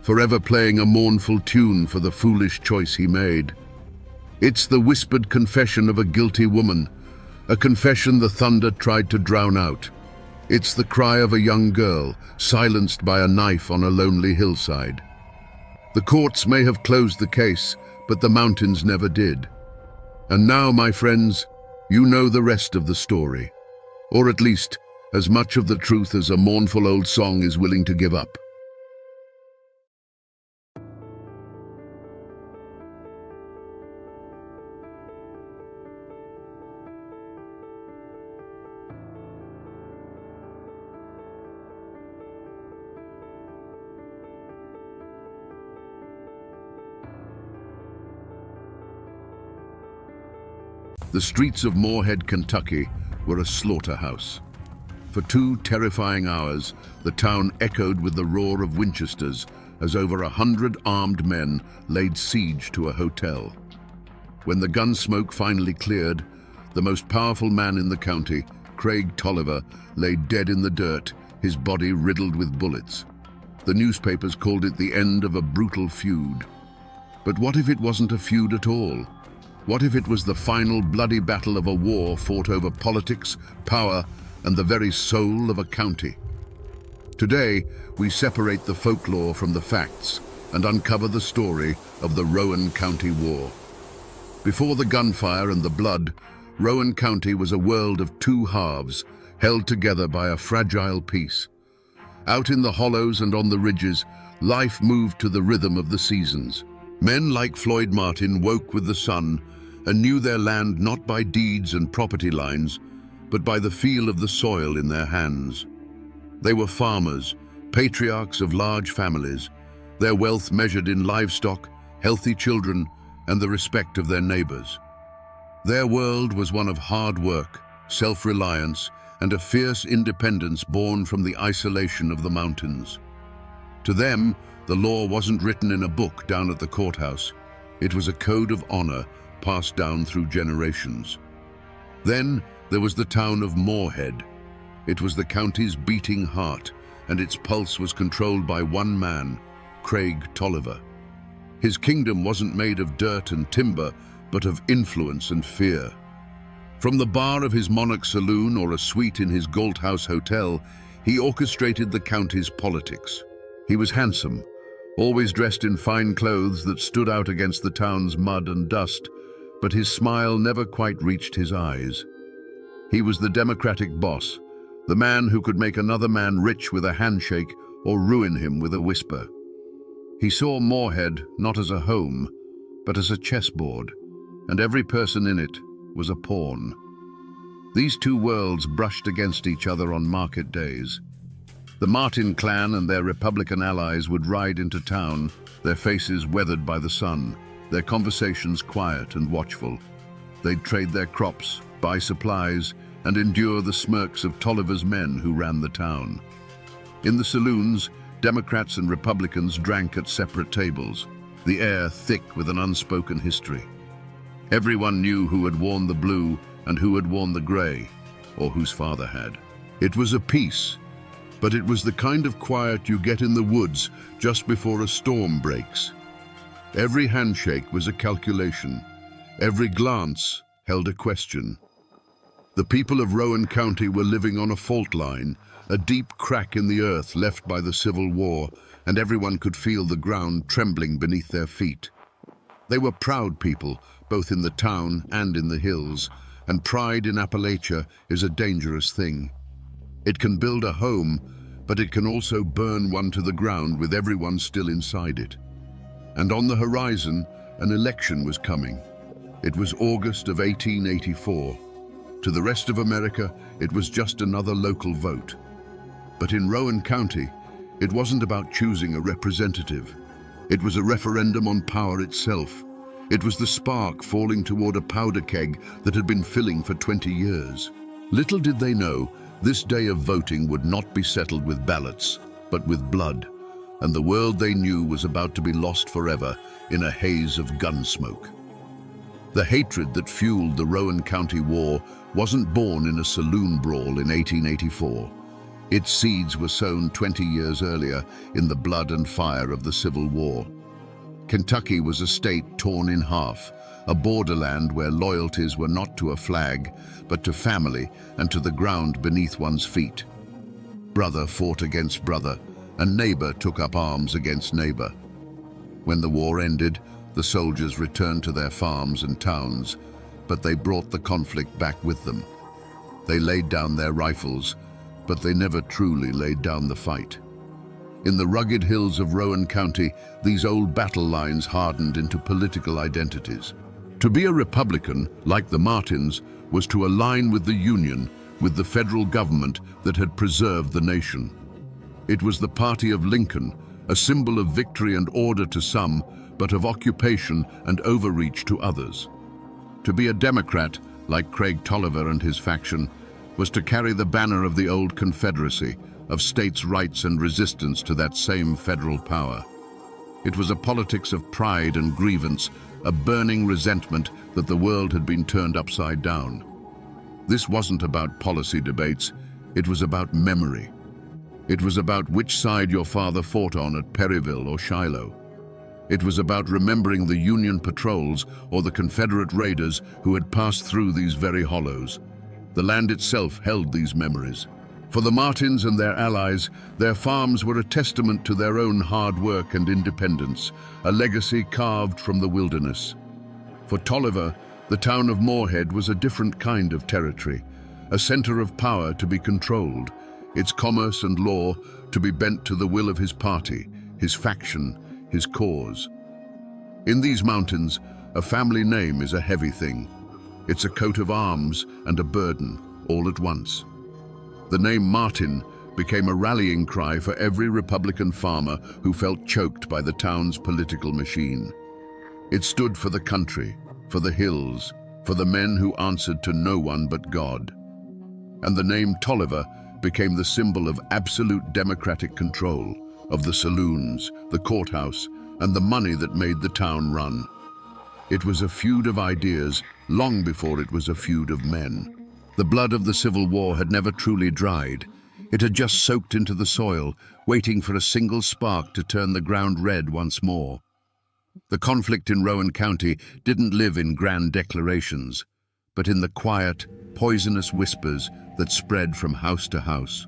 forever playing a mournful tune for the foolish choice he made. It's the whispered confession of a guilty woman, a confession the thunder tried to drown out. It's the cry of a young girl, silenced by a knife on a lonely hillside. The courts may have closed the case, but the mountains never did. And now, my friends, you know the rest of the story. Or at least, as much of the truth as a mournful old song is willing to give up. The streets of Morehead, Kentucky, were a slaughterhouse. For 2 terrifying hours, the town echoed with the roar of Winchesters as over 100 armed men laid siege to a hotel. When the gun smoke finally cleared, the most powerful man in the county, Craig Tolliver, lay dead in the dirt, his body riddled with bullets. The newspapers called it the end of a brutal feud. But what if it wasn't a feud at all? What if it was the final bloody battle of a war fought over politics, power, and the very soul of a county? Today, we separate the folklore from the facts and uncover the story of the Rowan County War. Before the gunfire and the blood, Rowan County was a world of 2 halves, held together by a fragile peace. Out in the hollows and on the ridges, life moved to the rhythm of the seasons. Men like Floyd Martin woke with the sun and knew their land not by deeds and property lines, but by the feel of the soil in their hands. They were farmers, patriarchs of large families, their wealth measured in livestock, healthy children, and the respect of their neighbors. Their world was one of hard work, self-reliance, and a fierce independence born from the isolation of the mountains. To them, the law wasn't written in a book down at the courthouse. It was a code of honor passed down through generations. Then there was the town of Morehead. It was the county's beating heart, and its pulse was controlled by one man, Craig Tolliver. His kingdom wasn't made of dirt and timber, but of influence and fear. From the bar of his Monarch saloon or a suite in his Galt House hotel, he orchestrated the county's politics. He was handsome, always dressed in fine clothes that stood out against the town's mud and dust, but his smile never quite reached his eyes. He was the democratic boss, the man who could make another man rich with a handshake or ruin him with a whisper. He saw Morehead not as a home, but as a chessboard, and every person in it was a pawn. These 2 worlds brushed against each other on market days. The Martin clan and their Republican allies would ride into town, their faces weathered by the sun, their conversations quiet and watchful. They'd trade their crops, buy supplies, and endure the smirks of Tolliver's men who ran the town. In the saloons, Democrats and Republicans drank at separate tables, the air thick with an unspoken history. Everyone knew who had worn the blue and who had worn the gray, or whose father had. It was a peace, but it was the kind of quiet you get in the woods just before a storm breaks. Every handshake was a calculation. Every glance held a question. The people of Rowan County were living on a fault line, a deep crack in the earth left by the Civil War, and everyone could feel the ground trembling beneath their feet. They were proud people, both in the town and in the hills, and pride in Appalachia is a dangerous thing. It can build a home, but it can also burn one to the ground with everyone still inside it. And on the horizon, an election was coming. It was August of 1884. To the rest of America, it was just another local vote. But in Rowan County, it wasn't about choosing a representative. It was a referendum on power itself. It was the spark falling toward a powder keg that had been filling for 20 years. Little did they know This day of voting would not be settled with ballots, but with blood, and the world they knew was about to be lost forever in a haze of gun smoke. The hatred that fueled the Rowan County War wasn't born in a saloon brawl in 1884. Its seeds were sown 20 years earlier in the blood and fire of the Civil War. Kentucky was a state torn in half, a borderland where loyalties were not to a flag, but to family and to the ground beneath one's feet. Brother fought against brother, and neighbor took up arms against neighbor. When the war ended, the soldiers returned to their farms and towns, but they brought the conflict back with them. They laid down their rifles, but they never truly laid down the fight. In the rugged hills of Rowan County, these old battle lines hardened into political identities. To be a Republican, like the Martins, was to align with the Union, with the federal government that had preserved the nation. It was the party of Lincoln, a symbol of victory and order to some, but of occupation and overreach to others. To be a Democrat, like Craig Tolliver and his faction, was to carry the banner of the old Confederacy, of states' rights and resistance to that same federal power. It was a politics of pride and grievance, a burning resentment that the world had been turned upside down. This wasn't about policy debates, it was about memory. It was about which side your father fought on at Perryville or Shiloh. It was about remembering the Union patrols or the Confederate raiders who had passed through these very hollows. The land itself held these memories. For the Martins and their allies, their farms were a testament to their own hard work and independence, a legacy carved from the wilderness. For Tolliver, the town of Moorhead was a different kind of territory, a center of power to be controlled, its commerce and law to be bent to the will of his party, his faction, his cause. In these mountains, a family name is a heavy thing. It's a coat of arms and a burden, all at once. The name Martin became a rallying cry for every Republican farmer who felt choked by the town's political machine. It stood for the country, for the hills, for the men who answered to no one but God. And the name Tolliver became the symbol of absolute democratic control, of the saloons, the courthouse, and the money that made the town run. It was a feud of ideas long before it was a feud of men. The blood of the Civil War had never truly dried. It had just soaked into the soil, waiting for a single spark to turn the ground red once more. The conflict in Rowan County didn't live in grand declarations, but in the quiet, poisonous whispers that spread from house to house.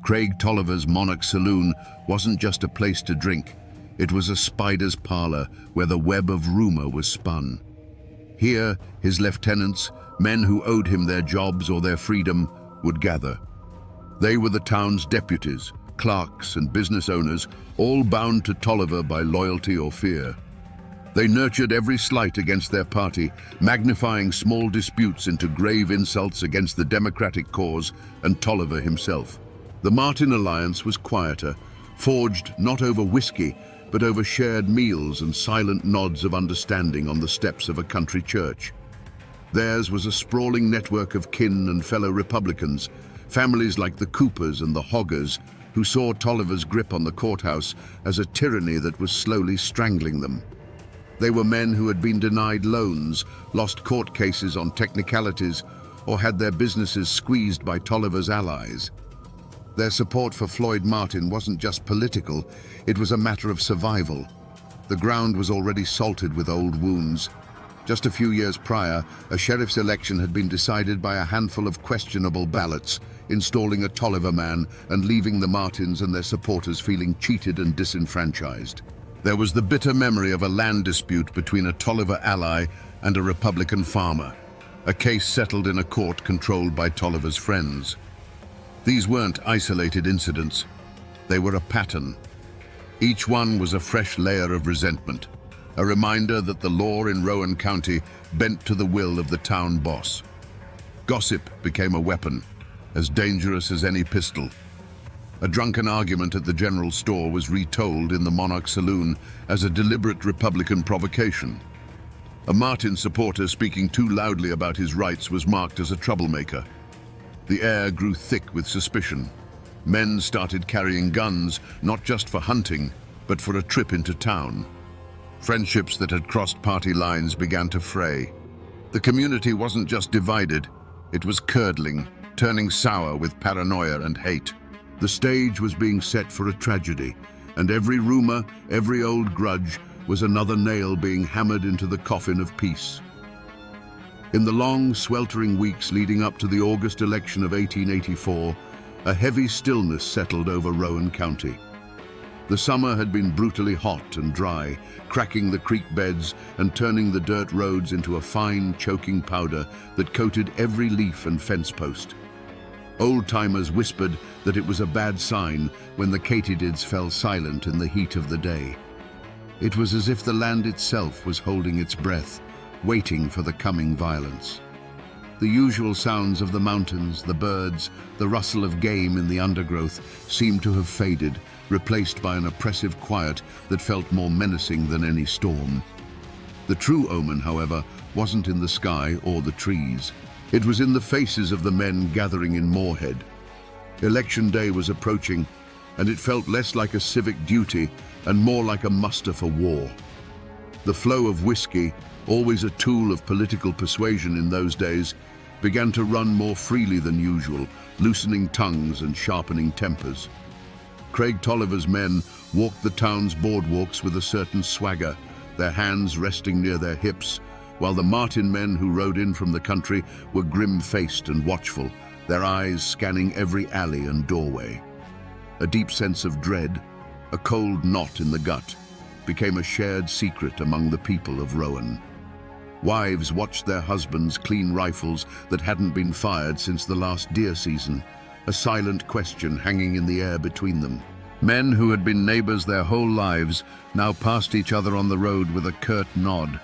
Craig Tolliver's Monarch Saloon wasn't just a place to drink. It was a spider's parlor where the web of rumor was spun. Here, his lieutenants, men who owed him their jobs or their freedom, would gather. They were the town's deputies, clerks, and business owners, all bound to Tolliver by loyalty or fear. They nurtured every slight against their party, magnifying small disputes into grave insults against the Democratic cause and Tolliver himself. The Martin alliance was quieter, forged not over whiskey, but over shared meals and silent nods of understanding on the steps of a country church. Theirs was a sprawling network of kin and fellow Republicans, families like the Coopers and the Hoggers, who saw Tolliver's grip on the courthouse as a tyranny that was slowly strangling them. They were men who had been denied loans, lost court cases on technicalities, or had their businesses squeezed by Tolliver's allies. Their support for Floyd Martin wasn't just political, it was a matter of survival. The ground was already salted with old wounds. Just a few years prior, a sheriff's election had been decided by a handful of questionable ballots, installing a Tolliver man and leaving the Martins and their supporters feeling cheated and disenfranchised. There was the bitter memory of a land dispute between a Tolliver ally and a Republican farmer, a case settled in a court controlled by Tolliver's friends. These weren't isolated incidents, they were a pattern. Each one was a fresh layer of resentment, a reminder that the law in Rowan County bent to the will of the town boss. Gossip became a weapon, as dangerous as any pistol. A drunken argument at the general store was retold in the Monarch Saloon as a deliberate Republican provocation. A Martin supporter speaking too loudly about his rights was marked as a troublemaker. The air grew thick with suspicion. Men started carrying guns, not just for hunting, but for a trip into town. Friendships that had crossed party lines began to fray. The community wasn't just divided, it was curdling, turning sour with paranoia and hate. The stage was being set for a tragedy, and every rumor, every old grudge, was another nail being hammered into the coffin of peace. In the long, sweltering weeks leading up to the August election of 1884, a heavy stillness settled over Rowan County. The summer had been brutally hot and dry, cracking the creek beds and turning the dirt roads into a fine, choking powder that coated every leaf and fence post. Old-timers whispered that it was a bad sign when the katydids fell silent in the heat of the day. It was as if the land itself was holding its breath, waiting for the coming violence. The usual sounds of the mountains, the birds, the rustle of game in the undergrowth seemed to have faded, replaced by an oppressive quiet that felt more menacing than any storm. The true omen, however, wasn't in the sky or the trees. It was in the faces of the men gathering in Moorhead. Election day was approaching, and it felt less like a civic duty and more like a muster for war. The flow of whiskey, always a tool of political persuasion in those days, began to run more freely than usual, loosening tongues and sharpening tempers. Craig Tolliver's men walked the town's boardwalks with a certain swagger, their hands resting near their hips, while the Martin men who rode in from the country were grim-faced and watchful, their eyes scanning every alley and doorway. A deep sense of dread, a cold knot in the gut, became a shared secret among the people of Rowan. Wives watched their husbands clean rifles that hadn't been fired since the last deer season, a silent question hanging in the air between them. Men who had been neighbors their whole lives now passed each other on the road with a curt nod,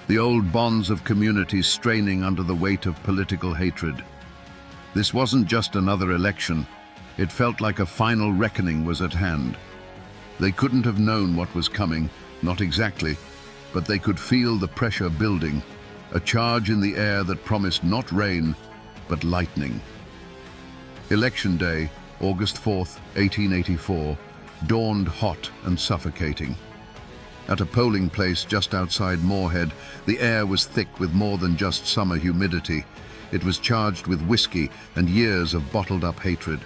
the old bonds of community straining under the weight of political hatred. This wasn't just another election. It felt like a final reckoning was at hand. They couldn't have known what was coming, not exactly, but they could feel the pressure building, a charge in the air that promised not rain, but lightning. Election day, August 4th, 1884, dawned hot and suffocating. At a polling place just outside Moorhead, the air was thick with more than just summer humidity. It was charged with whiskey and years of bottled-up hatred.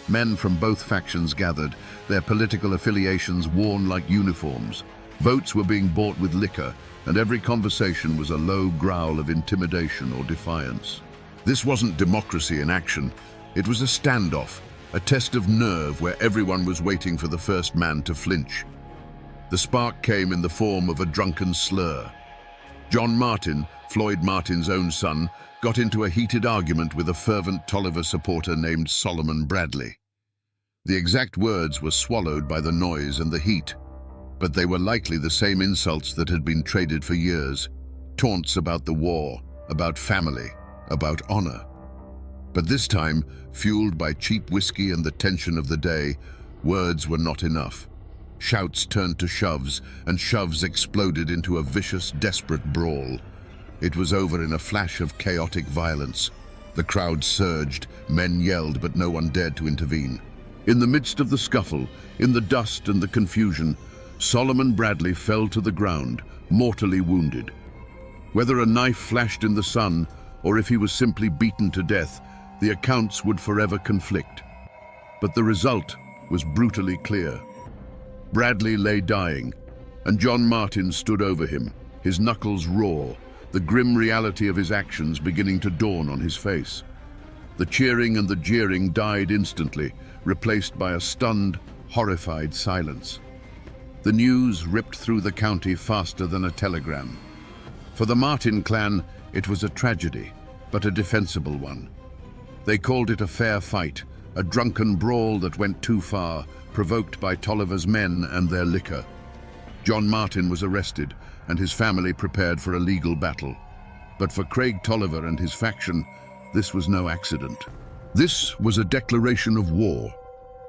Men from both factions gathered, their political affiliations worn like uniforms. Votes were being bought with liquor, and every conversation was a low growl of intimidation or defiance. This wasn't democracy in action. It was a standoff, a test of nerve where everyone was waiting for the first man to flinch. The spark came in the form of a drunken slur. John Martin, Floyd Martin's own son, got into a heated argument with a fervent Tolliver supporter named Solomon Bradley. The exact words were swallowed by the noise and the heat, but they were likely the same insults that had been traded for years. Taunts about the war, about family, about honor. But this time, fueled by cheap whiskey and the tension of the day, words were not enough. Shouts turned to shoves, and shoves exploded into a vicious, desperate brawl. It was over in a flash of chaotic violence. The crowd surged, men yelled, but no one dared to intervene. In the midst of the scuffle, in the dust and the confusion, Solomon Bradley fell to the ground, mortally wounded. Whether a knife flashed in the sun, or if he was simply beaten to death, the accounts would forever conflict. But the result was brutally clear. Bradley lay dying, and John Martin stood over him, his knuckles raw, the grim reality of his actions beginning to dawn on his face. The cheering and the jeering died instantly, replaced by a stunned, horrified silence. The news ripped through the county faster than a telegram. For the Martin clan, it was a tragedy, but a defensible one. They called it a fair fight, a drunken brawl that went too far, provoked by Tolliver's men and their liquor. John Martin was arrested, and his family prepared for a legal battle. But for Craig Tolliver and his faction, this was no accident. This was a declaration of war.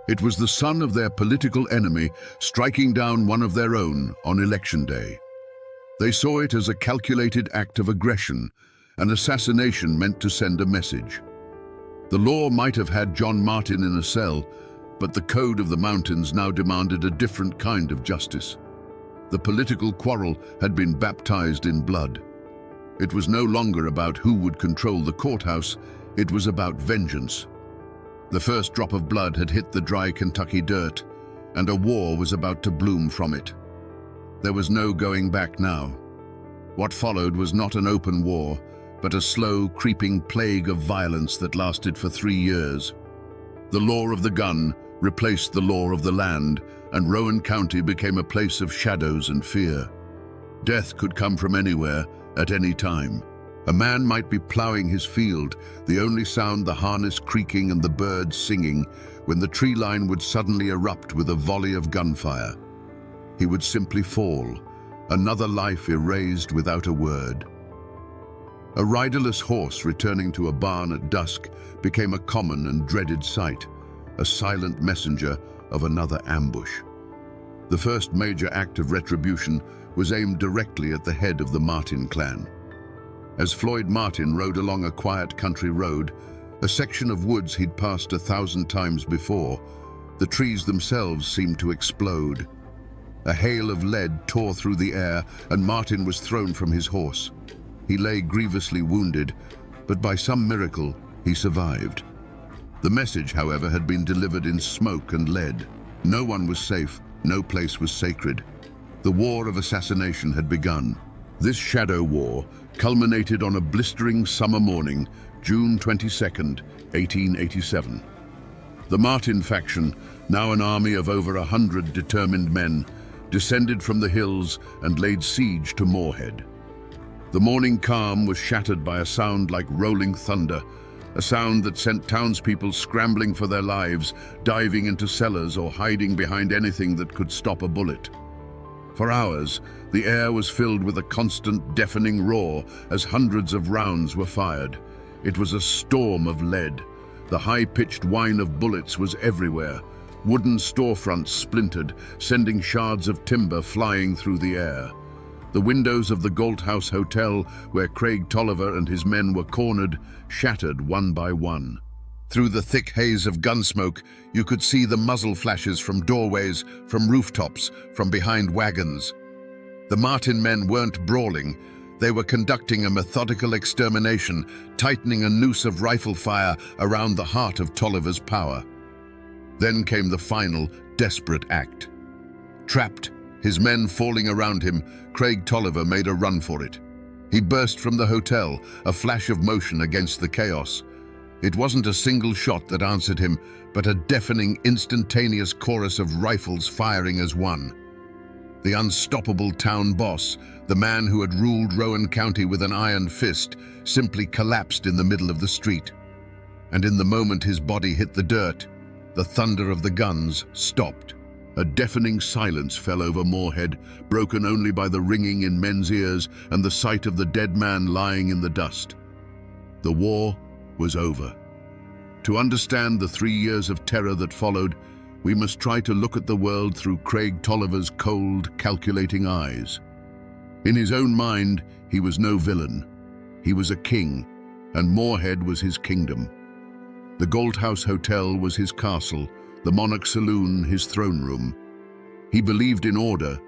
It was the son of their political enemy striking down one of their own on election day. They saw it as a calculated act of aggression, an assassination meant to send a message. The law might have had John Martin in a cell, but the code of the mountains now demanded a different kind of justice. The political quarrel had been baptized in blood. It was no longer about who would control the courthouse, it was about vengeance. The first drop of blood had hit the dry Kentucky dirt, and a war was about to bloom from it. There was no going back now. What followed was not an open war, but a slow, creeping plague of violence that lasted for 3 years. The law of the gun replaced the law of the land, and Rowan County became a place of shadows and fear. Death could come from anywhere, at any time. A man might be plowing his field, the only sound the harness creaking and the birds singing, when the tree line would suddenly erupt with a volley of gunfire. He would simply fall, another life erased without a word. A riderless horse returning to a barn at dusk became a common and dreaded sight, a silent messenger of another ambush. The first major act of retribution was aimed directly at the head of the Martin clan. As Floyd Martin rode along a quiet country road, a section of woods he'd passed 1,000 times before, the trees themselves seemed to explode. A hail of lead tore through the air, and Martin was thrown from his horse. He lay grievously wounded, but by some miracle, he survived. The message, however, had been delivered in smoke and lead. No one was safe, no place was sacred. The war of assassination had begun. This shadow war culminated on a blistering summer morning, June 22nd, 1887. The Martin faction, now an army of over 100 determined men, descended from the hills and laid siege to Moorhead. The morning calm was shattered by a sound like rolling thunder, a sound that sent townspeople scrambling for their lives, diving into cellars or hiding behind anything that could stop a bullet. For hours, the air was filled with a constant, deafening roar as hundreds of rounds were fired. It was a storm of lead. The high-pitched whine of bullets was everywhere. Wooden storefronts splintered, sending shards of timber flying through the air. The windows of the Galt House Hotel, where Craig Tolliver and his men were cornered, shattered one by one. Through the thick haze of gunsmoke, you could see the muzzle flashes from doorways, from rooftops, from behind wagons. The Martin men weren't brawling. They were conducting a methodical extermination, tightening a noose of rifle fire around the heart of Tolliver's power. Then came the final, desperate act. Trapped, his men falling around him, Craig Tolliver made a run for it. He burst from the hotel, a flash of motion against the chaos. It wasn't a single shot that answered him, but a deafening, instantaneous chorus of rifles firing as one. The unstoppable town boss, the man who had ruled Rowan County with an iron fist, simply collapsed in the middle of the street. And in the moment his body hit the dirt, the thunder of the guns stopped. A deafening silence fell over Moorhead, broken only by the ringing in men's ears and the sight of the dead man lying in the dust. The war was over. To understand the 3 years of terror that followed, we must try to look at the world through Craig Tolliver's cold, calculating eyes. In his own mind, he was no villain. He was a king, and Moorhead was his kingdom. The Galt House Hotel was his castle, the Monarch Saloon his throne room. He believed in order,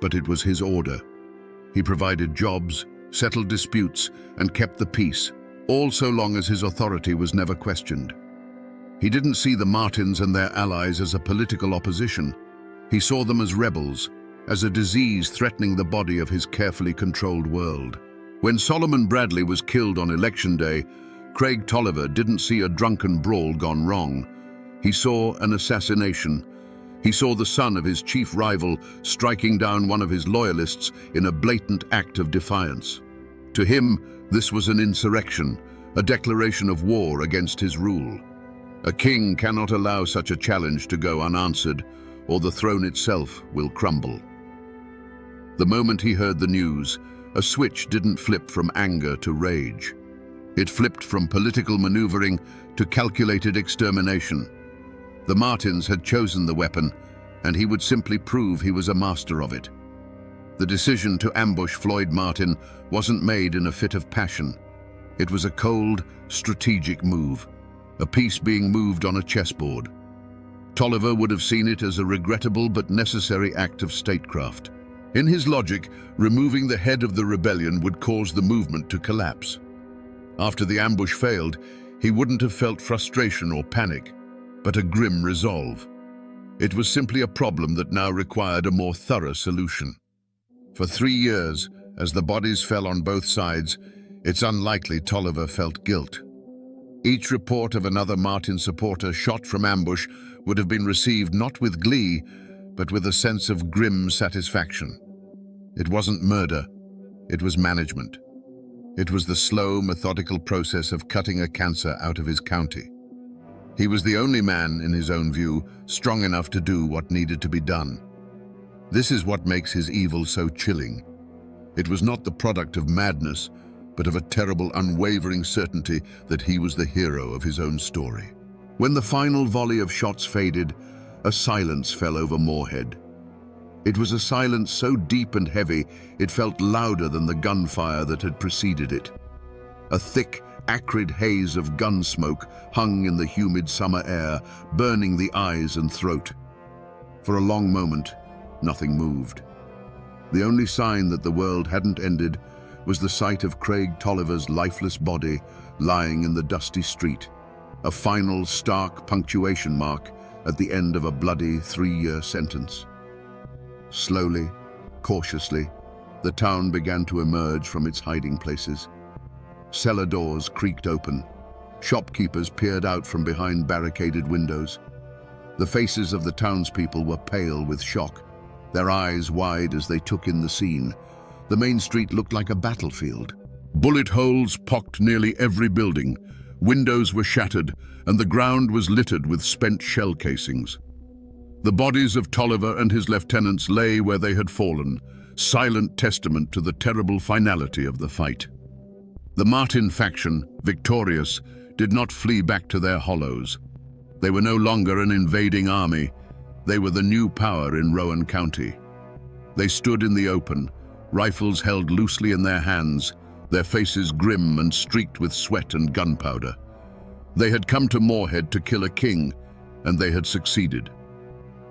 but it was his order. He provided jobs, settled disputes, and kept the peace, all so long as his authority was never questioned. He didn't see the Martins and their allies as a political opposition. He saw them as rebels, as a disease threatening the body of his carefully controlled world. When Solomon Bradley was killed on Election Day, Craig Tolliver didn't see a drunken brawl gone wrong. He saw an assassination. He saw the son of his chief rival striking down one of his loyalists in a blatant act of defiance. To him, this was an insurrection, a declaration of war against his rule. A king cannot allow such a challenge to go unanswered, or the throne itself will crumble. The moment he heard the news, a switch didn't flip from anger to rage. It flipped from political maneuvering to calculated extermination. The Martins had chosen the weapon, and he would simply prove he was a master of it. The decision to ambush Floyd Martin wasn't made in a fit of passion. It was a cold, strategic move. a piece being moved on a chessboard. Tolliver would have seen it as a regrettable but necessary act of statecraft. In his logic, removing the head of the rebellion would cause the movement to collapse. After the ambush failed, he wouldn't have felt frustration or panic, but a grim resolve. It was simply a problem that now required a more thorough solution. For 3 years, as the bodies fell on both sides, it's unlikely Tolliver felt guilt. Each report of another Martin supporter shot from ambush would have been received not with glee, but with a sense of grim satisfaction. It wasn't murder, it was management. It was the slow, methodical process of cutting a cancer out of his county. He was the only man, in his own view, strong enough to do what needed to be done. This is what makes his evil so chilling. It was not the product of madness, but of a terrible, unwavering certainty that he was the hero of his own story. When the final volley of shots faded, a silence fell over Moorhead. It was a silence so deep and heavy, it felt louder than the gunfire that had preceded it. A thick, acrid haze of gun smoke hung in the humid summer air, burning the eyes and throat. For a long moment, nothing moved. The only sign that the world hadn't ended was the sight of Craig Tolliver's lifeless body lying in the dusty street, a final stark punctuation mark at the end of a bloody 3-year sentence. Slowly, cautiously, the town began to emerge from its hiding places. Cellar doors creaked open. Shopkeepers peered out from behind barricaded windows. The faces of the townspeople were pale with shock, their eyes wide as they took in the scene. The main street looked like a battlefield. Bullet holes pocked nearly every building. Windows were shattered, and the ground was littered with spent shell casings. The bodies of Tolliver and his lieutenants lay where they had fallen, silent testament to the terrible finality of the fight. The Martin faction, victorious, did not flee back to their hollows. They were no longer an invading army. They were the new power in Rowan County. They stood in the open, rifles held loosely in their hands, their faces grim and streaked with sweat and gunpowder. They had come to Moorhead to kill a king, and they had succeeded.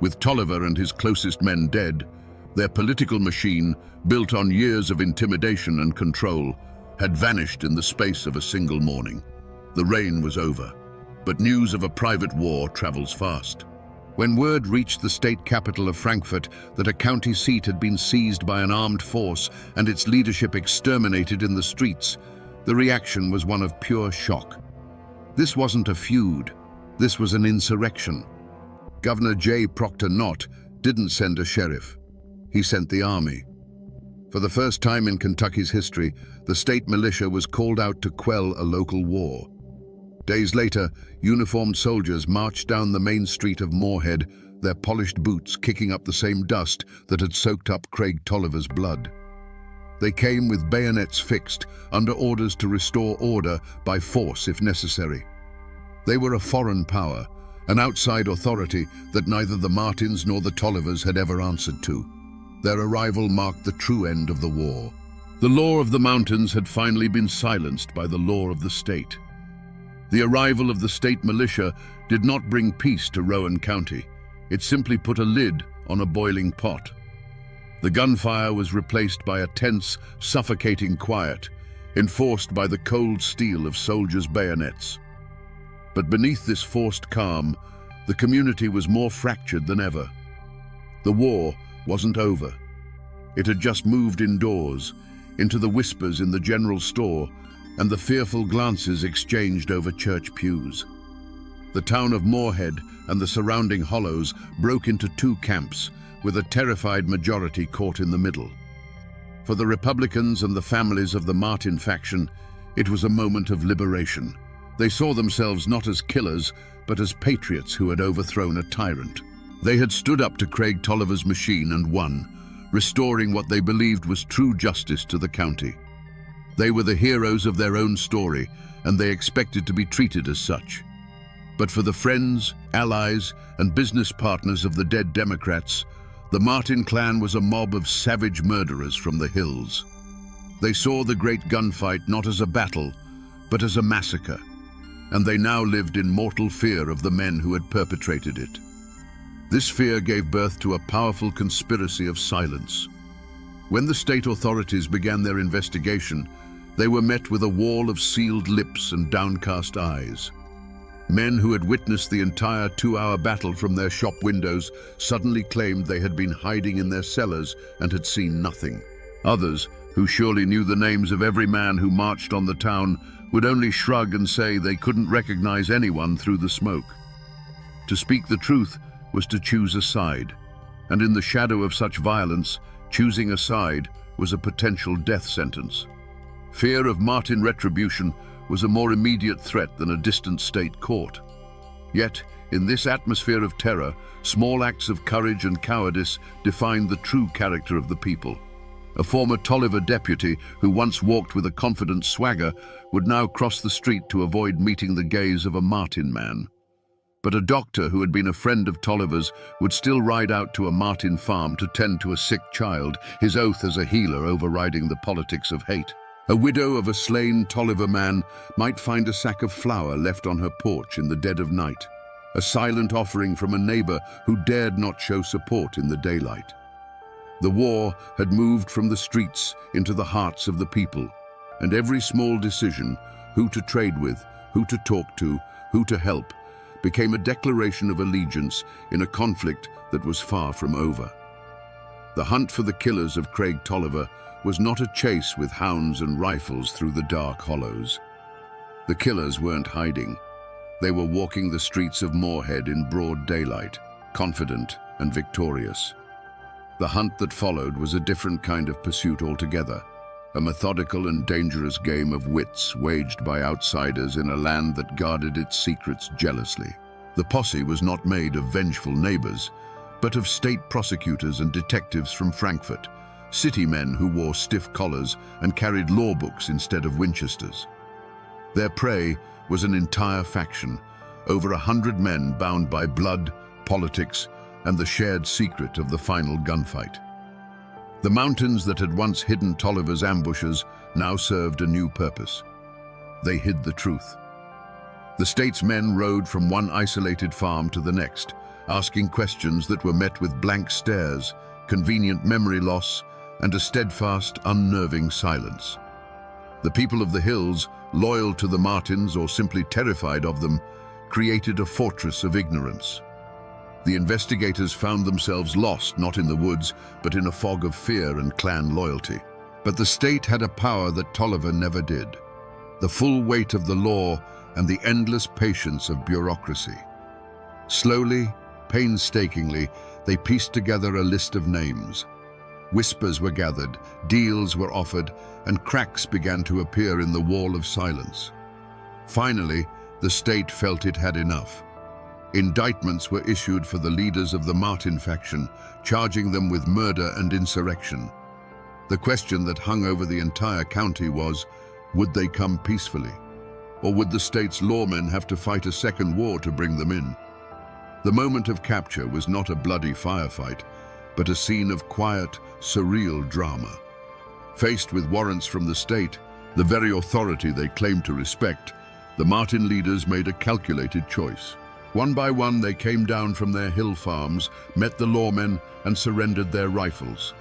With Tolliver and his closest men dead, their political machine, built on years of intimidation and control, had vanished in the space of a single morning. The reign was over, but news of a private war travels fast. When word reached the state capital of Frankfurt that a county seat had been seized by an armed force and its leadership exterminated in the streets, the reaction was one of pure shock. This wasn't a feud, this was an insurrection. Governor J. Proctor Knott didn't send a sheriff. He sent the army. For the first time in Kentucky's history, the state militia was called out to quell a local war. Days later, uniformed soldiers marched down the main street of Moorhead, their polished boots kicking up the same dust that had soaked up Craig Tolliver's blood. They came with bayonets fixed, under orders to restore order by force if necessary. They were a foreign power, an outside authority that neither the Martins nor the Tollivers had ever answered to. Their arrival marked the true end of the war. The law of the mountains had finally been silenced by the law of the state. The arrival of the state militia did not bring peace to Rowan County. It simply put a lid on a boiling pot. The gunfire was replaced by a tense, suffocating quiet, enforced by the cold steel of soldiers' bayonets. But beneath this forced calm, the community was more fractured than ever. The war wasn't over. It had just moved indoors, into the whispers in the general store and the fearful glances exchanged over church pews. The town of Moorhead and the surrounding hollows broke into 2 camps, with a terrified majority caught in the middle. For the Republicans and the families of the Martin faction, it was a moment of liberation. They saw themselves not as killers, but as patriots who had overthrown a tyrant. They had stood up to Craig Tolliver's machine and won, restoring what they believed was true justice to the county. They were the heroes of their own story, and they expected to be treated as such. But for the friends, allies, and business partners of the dead Democrats, the Martin clan was a mob of savage murderers from the hills. They saw the great gunfight not as a battle, but as a massacre. and they now lived in mortal fear of the men who had perpetrated it. This fear gave birth to a powerful conspiracy of silence. When the state authorities began their investigation, they were met with a wall of sealed lips and downcast eyes. Men who had witnessed the entire 2-hour battle from their shop windows suddenly claimed they had been hiding in their cellars and had seen nothing. Others, who surely knew the names of every man who marched on the town, would only shrug and say they couldn't recognize anyone through the smoke. To speak the truth was to choose a side, and in the shadow of such violence, choosing a side was a potential death sentence. Fear of Martin retribution was a more immediate threat than a distant state court. Yet, in this atmosphere of terror, small acts of courage and cowardice defined the true character of the people. A former Tolliver deputy who once walked with a confident swagger would now cross the street to avoid meeting the gaze of a Martin man. But a doctor who had been a friend of Tolliver's would still ride out to a Martin farm to tend to a sick child, his oath as a healer overriding the politics of hate. A widow of a slain Tolliver man might find a sack of flour left on her porch in the dead of night, a silent offering from a neighbor who dared not show support in the daylight. The war had moved from the streets into the hearts of the people, and every small decision, who to trade with, who to talk to, who to help, became a declaration of allegiance in a conflict that was far from over. The hunt for the killers of Craig Tolliver was not a chase with hounds and rifles through the dark hollows. The killers weren't hiding. They were walking the streets of Moorhead in broad daylight, confident and victorious. The hunt that followed was a different kind of pursuit altogether, a methodical and dangerous game of wits waged by outsiders in a land that guarded its secrets jealously. The posse was not made of vengeful neighbors, but of state prosecutors and detectives from Frankfurt, city men who wore stiff collars and carried law books instead of Winchesters. Their prey was an entire faction, over 100 men bound by blood, politics, and the shared secret of the final gunfight. The mountains that had once hidden Tolliver's ambushes now served a new purpose. They hid the truth. The state's men rode from one isolated farm to the next, asking questions that were met with blank stares, convenient memory loss, and a steadfast, unnerving silence. The people of the hills, loyal to the Martins or simply terrified of them, created a fortress of ignorance. The investigators found themselves lost not in the woods, but in a fog of fear and clan loyalty. But the state had a power that Tolliver never did: the full weight of the law and the endless patience of bureaucracy. Slowly, painstakingly, they pieced together a list of names. Whispers were gathered, deals were offered, and cracks began to appear in the wall of silence. Finally, the state felt it had enough. Indictments were issued for the leaders of the Martin faction, charging them with murder and insurrection. The question that hung over the entire county was, would they come peacefully? Or would the state's lawmen have to fight a second war to bring them in? The moment of capture was not a bloody firefight, but a scene of quiet, surreal drama. Faced with warrants from the state, the very authority they claimed to respect, the Martin leaders made a calculated choice. One by one, they came down from their hill farms, met the lawmen, and surrendered their rifles.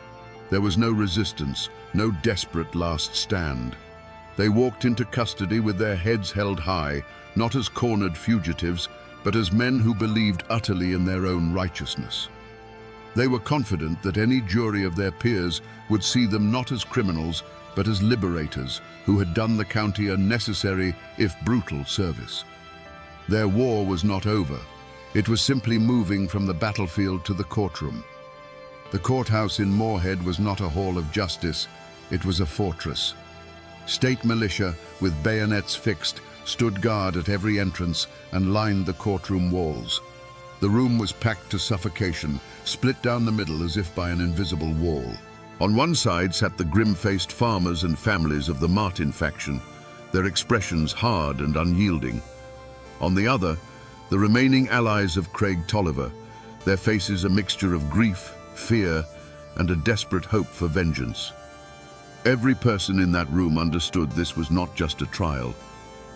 There was no resistance, no desperate last stand. They walked into custody with their heads held high, not as cornered fugitives, but as men who believed utterly in their own righteousness. They were confident that any jury of their peers would see them not as criminals, but as liberators who had done the county a necessary, if brutal, service. Their war was not over. It was simply moving from the battlefield to the courtroom. The courthouse in Moorhead was not a hall of justice, it was a fortress. State militia, with bayonets fixed, stood guard at every entrance and lined the courtroom walls. The room was packed to suffocation, split down the middle as if by an invisible wall. On one side sat the grim-faced farmers and families of the Martin faction, their expressions hard and unyielding. On the other, the remaining allies of Craig Tolliver, their faces a mixture of grief, fear, and a desperate hope for vengeance. Every person in that room understood this was not just a trial.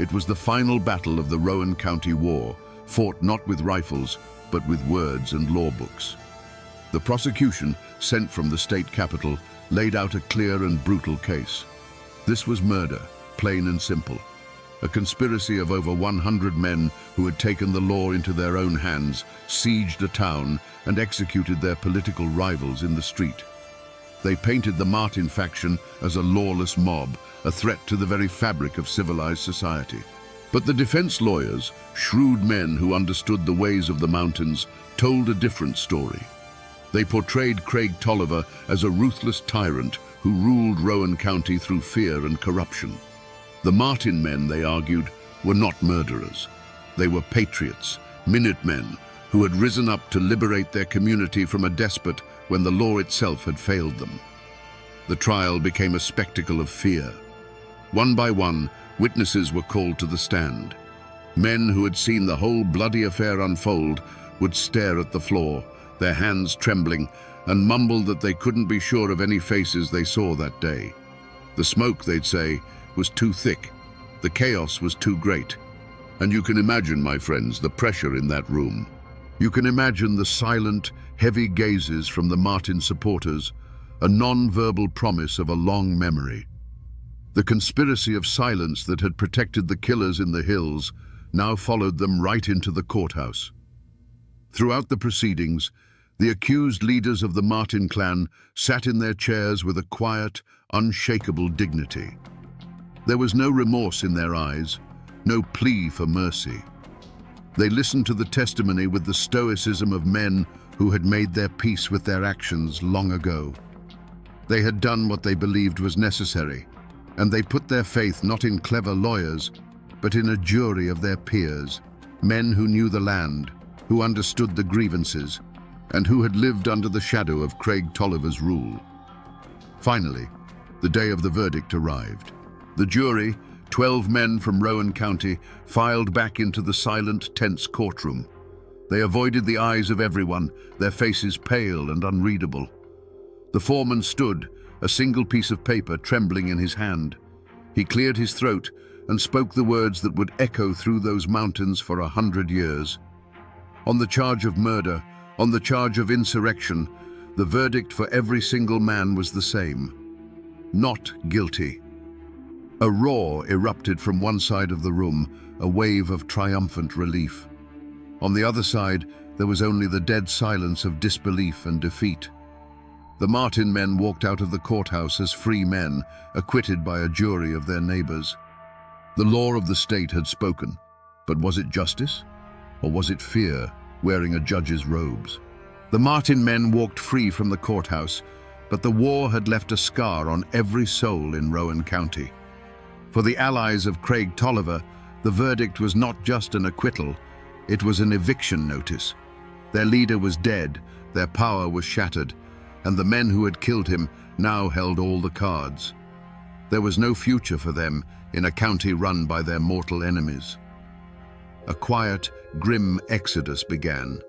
It was the final battle of the Rowan County War, fought not with rifles, but with words and law books. The prosecution, sent from the state capital, laid out a clear and brutal case. This was murder, plain and simple. A conspiracy of over 100 men who had taken the law into their own hands, sieged a town, and executed their political rivals in the street. They painted the Martin faction as a lawless mob, a threat to the very fabric of civilized society. But the defense lawyers, shrewd men who understood the ways of the mountains, told a different story. They portrayed Craig Tolliver as a ruthless tyrant who ruled Rowan County through fear and corruption. The Martin men, they argued, were not murderers. They were patriots, Minutemen, who had risen up to liberate their community from a despot when the law itself had failed them. The trial became a spectacle of fear. One by one, witnesses were called to the stand. Men who had seen the whole bloody affair unfold would stare at the floor, their hands trembling, and mumble that they couldn't be sure of any faces they saw that day. The smoke, they'd say, was too thick. The chaos was too great. And you can imagine, my friends, the pressure in that room. You can imagine the silent, heavy gazes from the Martin supporters, a non-verbal promise of a long memory. The conspiracy of silence that had protected the killers in the hills now followed them right into the courthouse. Throughout the proceedings, the accused leaders of the Martin clan sat in their chairs with a quiet, unshakable dignity. There was no remorse in their eyes, no plea for mercy. They listened to the testimony with the stoicism of men who had made their peace with their actions long ago. They had done what they believed was necessary, and they put their faith not in clever lawyers, but in a jury of their peers, men who knew the land, who understood the grievances, and who had lived under the shadow of Craig Tolliver's rule. Finally, the day of the verdict arrived. The jury, 12 men from Rowan County, filed back into the silent, tense courtroom. They avoided the eyes of everyone, their faces pale and unreadable. The foreman stood, a single piece of paper trembling in his hand. He cleared his throat and spoke the words that would echo through those mountains for 100 years. On the charge of murder, on the charge of insurrection, the verdict for every single man was the same: not guilty. A roar erupted from one side of the room, a wave of triumphant relief. On the other side, there was only the dead silence of disbelief and defeat. The Martin men walked out of the courthouse as free men, acquitted by a jury of their neighbors. The law of the state had spoken, but was it justice? Or was it fear, wearing a judge's robes? The Martin men walked free from the courthouse, but the war had left a scar on every soul in Rowan County. For the allies of Craig Tolliver, the verdict was not just an acquittal, it was an eviction notice. Their leader was dead, their power was shattered, and the men who had killed him now held all the cards. There was no future for them in a county run by their mortal enemies. A quiet, grim exodus began.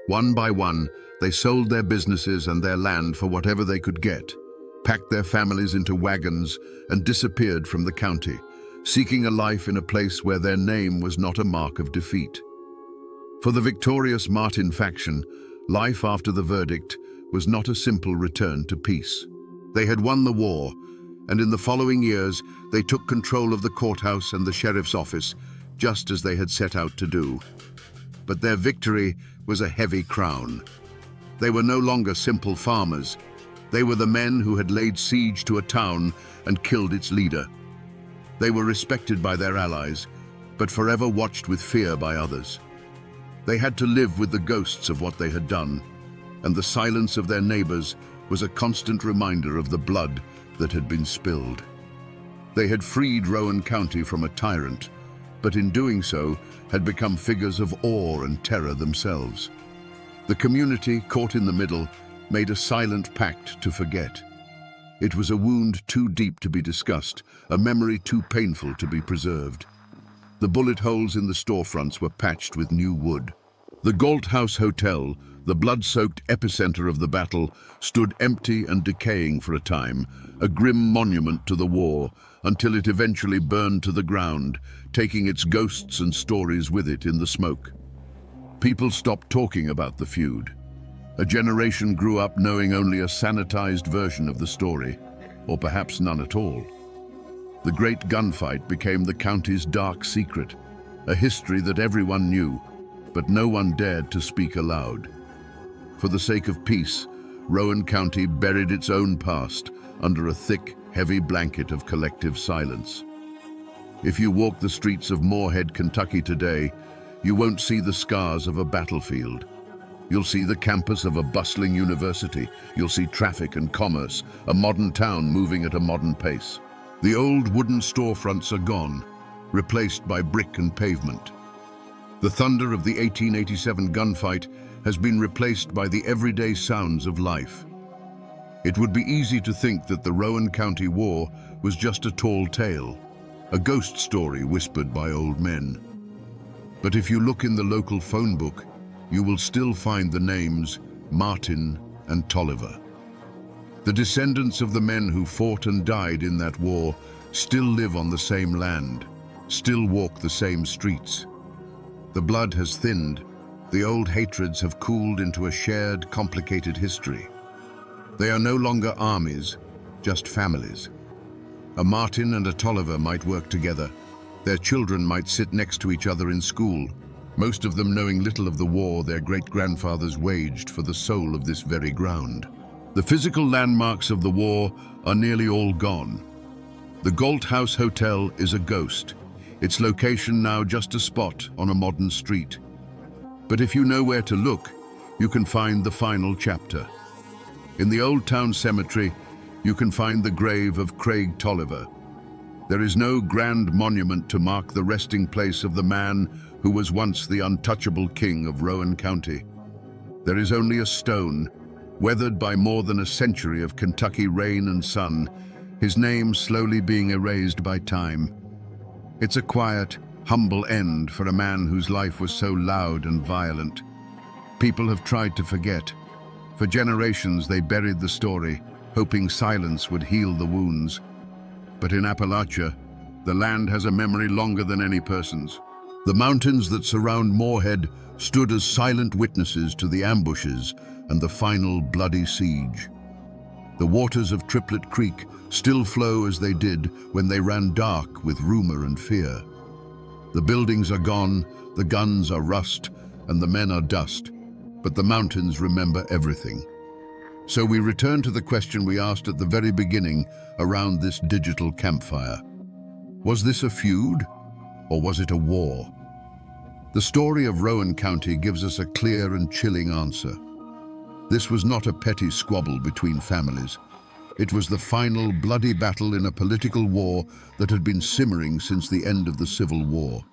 One by one, they sold their businesses and their land for whatever they could get, packed their families into wagons, and disappeared from the county, seeking a life in a place where their name was not a mark of defeat. For the victorious Martin faction, life after the verdict was not a simple return to peace. They had won the war, and in the following years, they took control of the courthouse and the sheriff's office, just as they had set out to do. But their victory was a heavy crown. They were no longer simple farmers. They were the men who had laid siege to a town and killed its leader. They were respected by their allies, but forever watched with fear by others. They had to live with the ghosts of what they had done, and the silence of their neighbors was a constant reminder of the blood that had been spilled. They had freed Rowan County from a tyrant, but in doing so had become figures of awe and terror themselves. The community, caught in the middle, made a silent pact to forget. It was a wound too deep to be discussed, a memory too painful to be preserved. The bullet holes in the storefronts were patched with new wood. The Galt House Hotel, the blood-soaked epicenter of the battle, stood empty and decaying for a time, a grim monument to the war, until it eventually burned to the ground, taking its ghosts and stories with it in the smoke. People stopped talking about the feud. A generation grew up knowing only a sanitized version of the story, or perhaps none at all. The great gunfight became the county's dark secret, a history that everyone knew, but no one dared to speak aloud. For the sake of peace, Rowan County buried its own past under a thick, heavy blanket of collective silence. If you walk the streets of Moorhead, Kentucky today, you won't see the scars of a battlefield. You'll see the campus of a bustling university. You'll see traffic and commerce, a modern town moving at a modern pace. The old wooden storefronts are gone, replaced by brick and pavement. The thunder of the 1887 gunfight has been replaced by the everyday sounds of life. It would be easy to think that the Rowan County War was just a tall tale, a ghost story whispered by old men. But if you look in the local phone book, you will still find the names Martin and Tolliver. The descendants of the men who fought and died in that war still live on the same land, still walk the same streets. The blood has thinned, the old hatreds have cooled into a shared, complicated history. They are no longer armies, just families. A Martin and a Tolliver might work together. Their children might sit next to each other in school, most of them knowing little of the war their great-grandfathers waged for the soul of this very ground. The physical landmarks of the war are nearly all gone. The Galt House Hotel is a ghost, its location now just a spot on a modern street. But if you know where to look, you can find the final chapter. In the Old Town Cemetery, you can find the grave of Craig Tolliver. There is no grand monument to mark the resting place of the man who was once the untouchable king of Rowan County. There is only a stone, weathered by more than a century of Kentucky rain and sun, his name slowly being erased by time. It's a quiet, humble end for a man whose life was so loud and violent. People have tried to forget. For generations they buried the story, hoping silence would heal the wounds. But in Appalachia, the land has a memory longer than any person's. The mountains that surround Moorhead stood as silent witnesses to the ambushes and the final bloody siege. The waters of Triplet Creek still flow as they did when they ran dark with rumor and fear. The buildings are gone, the guns are rust, and the men are dust, but the mountains remember everything. So we return to the question we asked at the very beginning around this digital campfire. Was this a feud, or was it a war? The story of Rowan County gives us a clear and chilling answer. This was not a petty squabble between families. It was the final bloody battle in a political war that had been simmering since the end of the Civil War.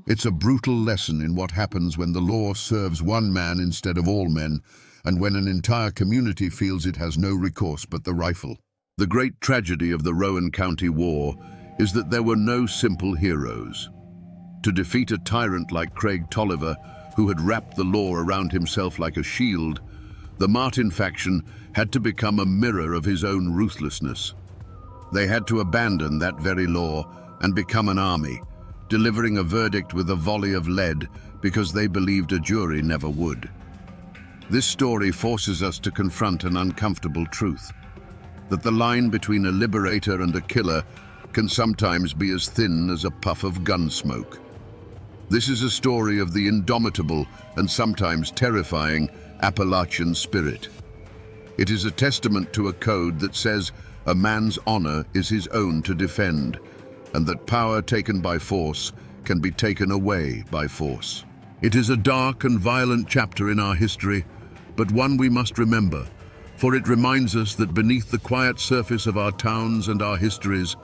It's a brutal lesson in what happens when the law serves one man instead of all men, and when an entire community feels it has no recourse but the rifle. The great tragedy of the Rowan County War is that there were no simple heroes. To defeat a tyrant like Craig Tolliver, who had wrapped the law around himself like a shield, the Martin faction had to become a mirror of his own ruthlessness. They had to abandon that very law and become an army, delivering a verdict with a volley of lead because they believed a jury never would. This story forces us to confront an uncomfortable truth, that the line between a liberator and a killer can sometimes be as thin as a puff of gun smoke. This is a story of the indomitable and sometimes terrifying Appalachian spirit. It is a testament to a code that says a man's honor is his own to defend, and that power taken by force can be taken away by force. It is a dark and violent chapter in our history, but one we must remember, for it reminds us that beneath the quiet surface of our towns and our histories,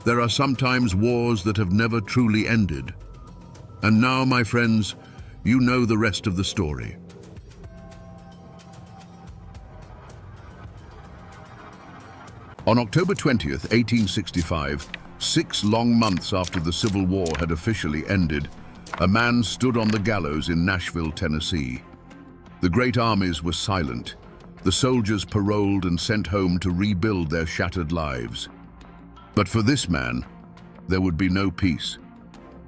there are sometimes wars that have never truly ended. And now, my friends, you know the rest of the story. On October 20th, 1865, 6 long months after the Civil War had officially ended, A man stood on the gallows in Nashville, Tennessee. The great armies were silent, the soldiers paroled and sent home to rebuild their shattered lives. But for this man, there would be no peace.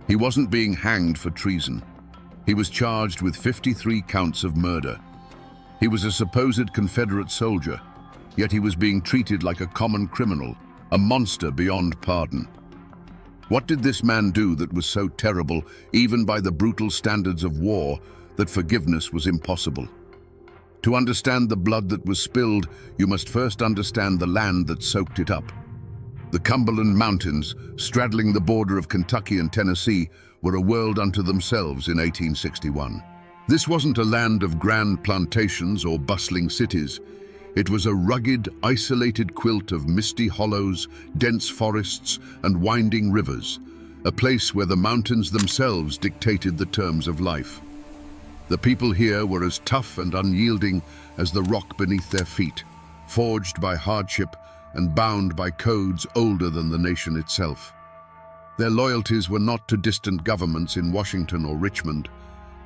He wasn't being hanged for treason. He was charged with 53 counts of murder. He was a supposed Confederate soldier, yet he was being treated like a common criminal, a monster beyond pardon. What did this man do that was so terrible, even by the brutal standards of war, that forgiveness was impossible? To understand the blood that was spilled, you must first understand the land that soaked it up. The Cumberland Mountains, straddling the border of Kentucky and Tennessee, were a world unto themselves in 1861. This wasn't a land of grand plantations or bustling cities. It was a rugged, isolated quilt of misty hollows, dense forests, and winding rivers, a place where the mountains themselves dictated the terms of life. The people here were as tough and unyielding as the rock beneath their feet, forged by hardship and bound by codes older than the nation itself. Their loyalties were not to distant governments in Washington or Richmond.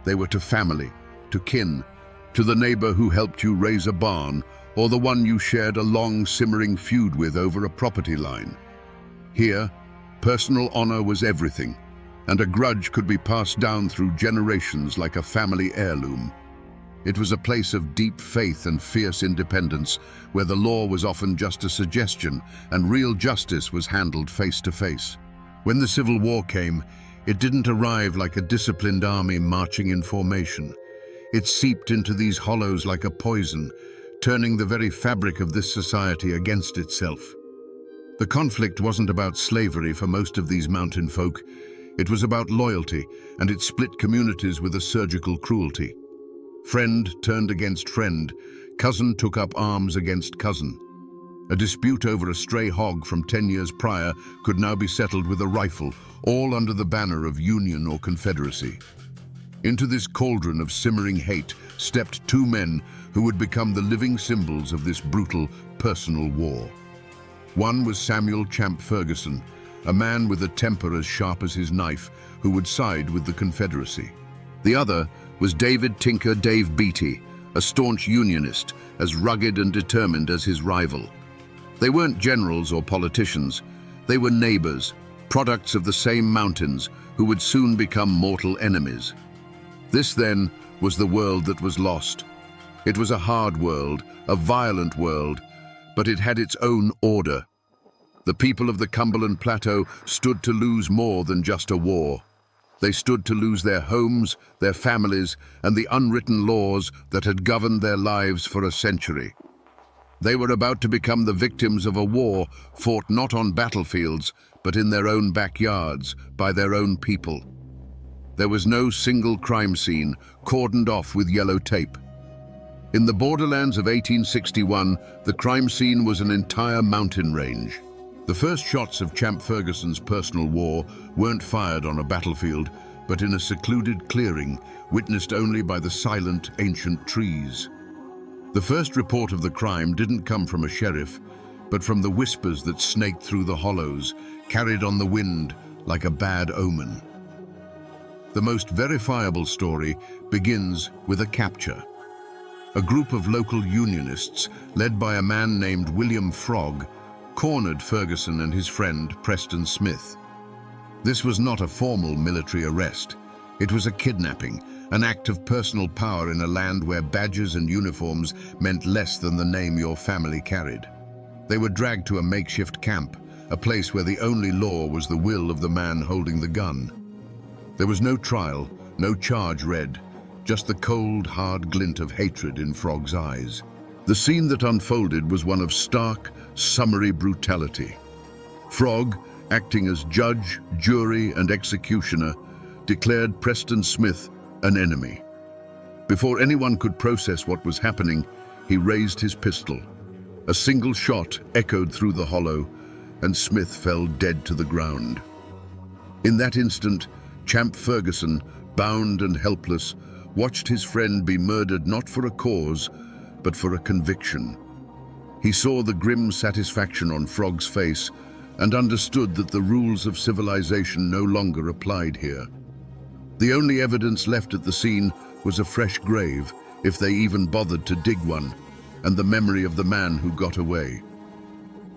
They were to family, to kin, to the neighbor who helped you raise a barn, or the one you shared a long, simmering feud with over a property line. Here, personal honor was everything, and a grudge could be passed down through generations like a family heirloom. It was a place of deep faith and fierce independence, where the law was often just a suggestion and real justice was handled face to face. When the Civil War came, it didn't arrive like a disciplined army marching in formation. It seeped into these hollows like a poison, turning the very fabric of this society against itself. The conflict wasn't about slavery for most of these mountain folk. It was about loyalty, and it split communities with a surgical cruelty. Friend turned against friend, cousin took up arms against cousin. A dispute over a stray hog from 10 years prior could now be settled with a rifle, all under the banner of Union or Confederacy. Into this cauldron of simmering hate stepped two men who would become the living symbols of this brutal, personal war. One was Samuel Champ Ferguson, a man with a temper as sharp as his knife, who would side with the Confederacy. The other was David Tinker Dave Beatty, a staunch Unionist, as rugged and determined as his rival. They weren't generals or politicians. They were neighbors, products of the same mountains, who would soon become mortal enemies. This, then, was the world that was lost. It was a hard world, a violent world, but it had its own order. The people of the Cumberland Plateau stood to lose more than just a war. They stood to lose their homes, their families, and the unwritten laws that had governed their lives for a century. They were about to become the victims of a war fought not on battlefields, but in their own backyards, by their own people. There was no single crime scene, cordoned off with yellow tape. In the borderlands of 1861, the crime scene was an entire mountain range. The first shots of Champ Ferguson's personal war weren't fired on a battlefield, but in a secluded clearing, witnessed only by the silent, ancient trees. The first report of the crime didn't come from a sheriff, but from the whispers that snaked through the hollows, carried on the wind like a bad omen. The most verifiable story begins with a capture. A group of local Unionists, led by a man named William Frog, cornered Ferguson and his friend Preston Smith. This was not a formal military arrest. It was a kidnapping, an act of personal power in a land where badges and uniforms meant less than the name your family carried. They were dragged to a makeshift camp, a place where the only law was the will of the man holding the gun. There was no trial, no charge read, just the cold, hard glint of hatred in Frog's eyes. The scene that unfolded was one of stark, summary brutality. Frog, acting as judge, jury, and executioner, declared Preston Smith an enemy. Before anyone could process what was happening, he raised his pistol. A single shot echoed through the hollow, and Smith fell dead to the ground. In that instant, Champ Ferguson, bound and helpless, watched his friend be murdered not for a cause, but for a conviction. He saw the grim satisfaction on Frog's face and understood that the rules of civilization no longer applied here. The only evidence left at the scene was a fresh grave, if they even bothered to dig one, and the memory of the man who got away.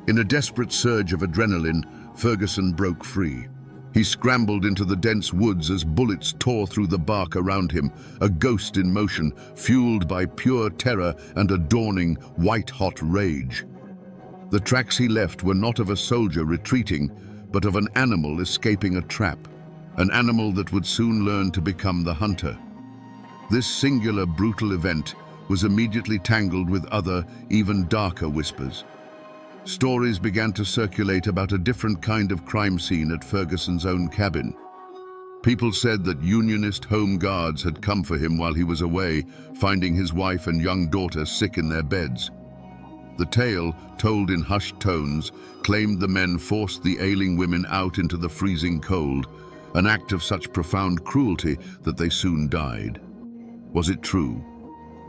In a desperate surge of adrenaline, Ferguson broke free. He scrambled into the dense woods as bullets tore through the bark around him, a ghost in motion, fueled by pure terror and a dawning, white-hot rage. The tracks he left were not of a soldier retreating, but of an animal escaping a trap, an animal that would soon learn to become the hunter. This singular, brutal event was immediately tangled with other, even darker whispers. Stories began to circulate about a different kind of crime scene at Ferguson's own cabin. People said that Unionist home guards had come for him while he was away, finding his wife and young daughter sick in their beds. The tale, told in hushed tones, claimed the men forced the ailing women out into the freezing cold, an act of such profound cruelty that they soon died. Was it true?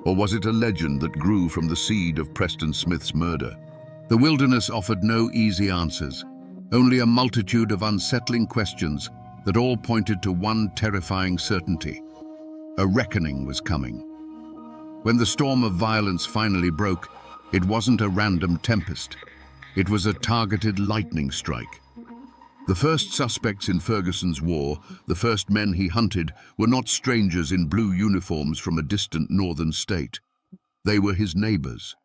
Or was it a legend that grew from the seed of Preston Smith's murder? The wilderness offered no easy answers, only a multitude of unsettling questions that all pointed to one terrifying certainty. A reckoning was coming. When the storm of violence finally broke, it wasn't a random tempest. It was a targeted lightning strike. The first suspects in Ferguson's war, the first men he hunted, were not strangers in blue uniforms from a distant northern state. They were his neighbors.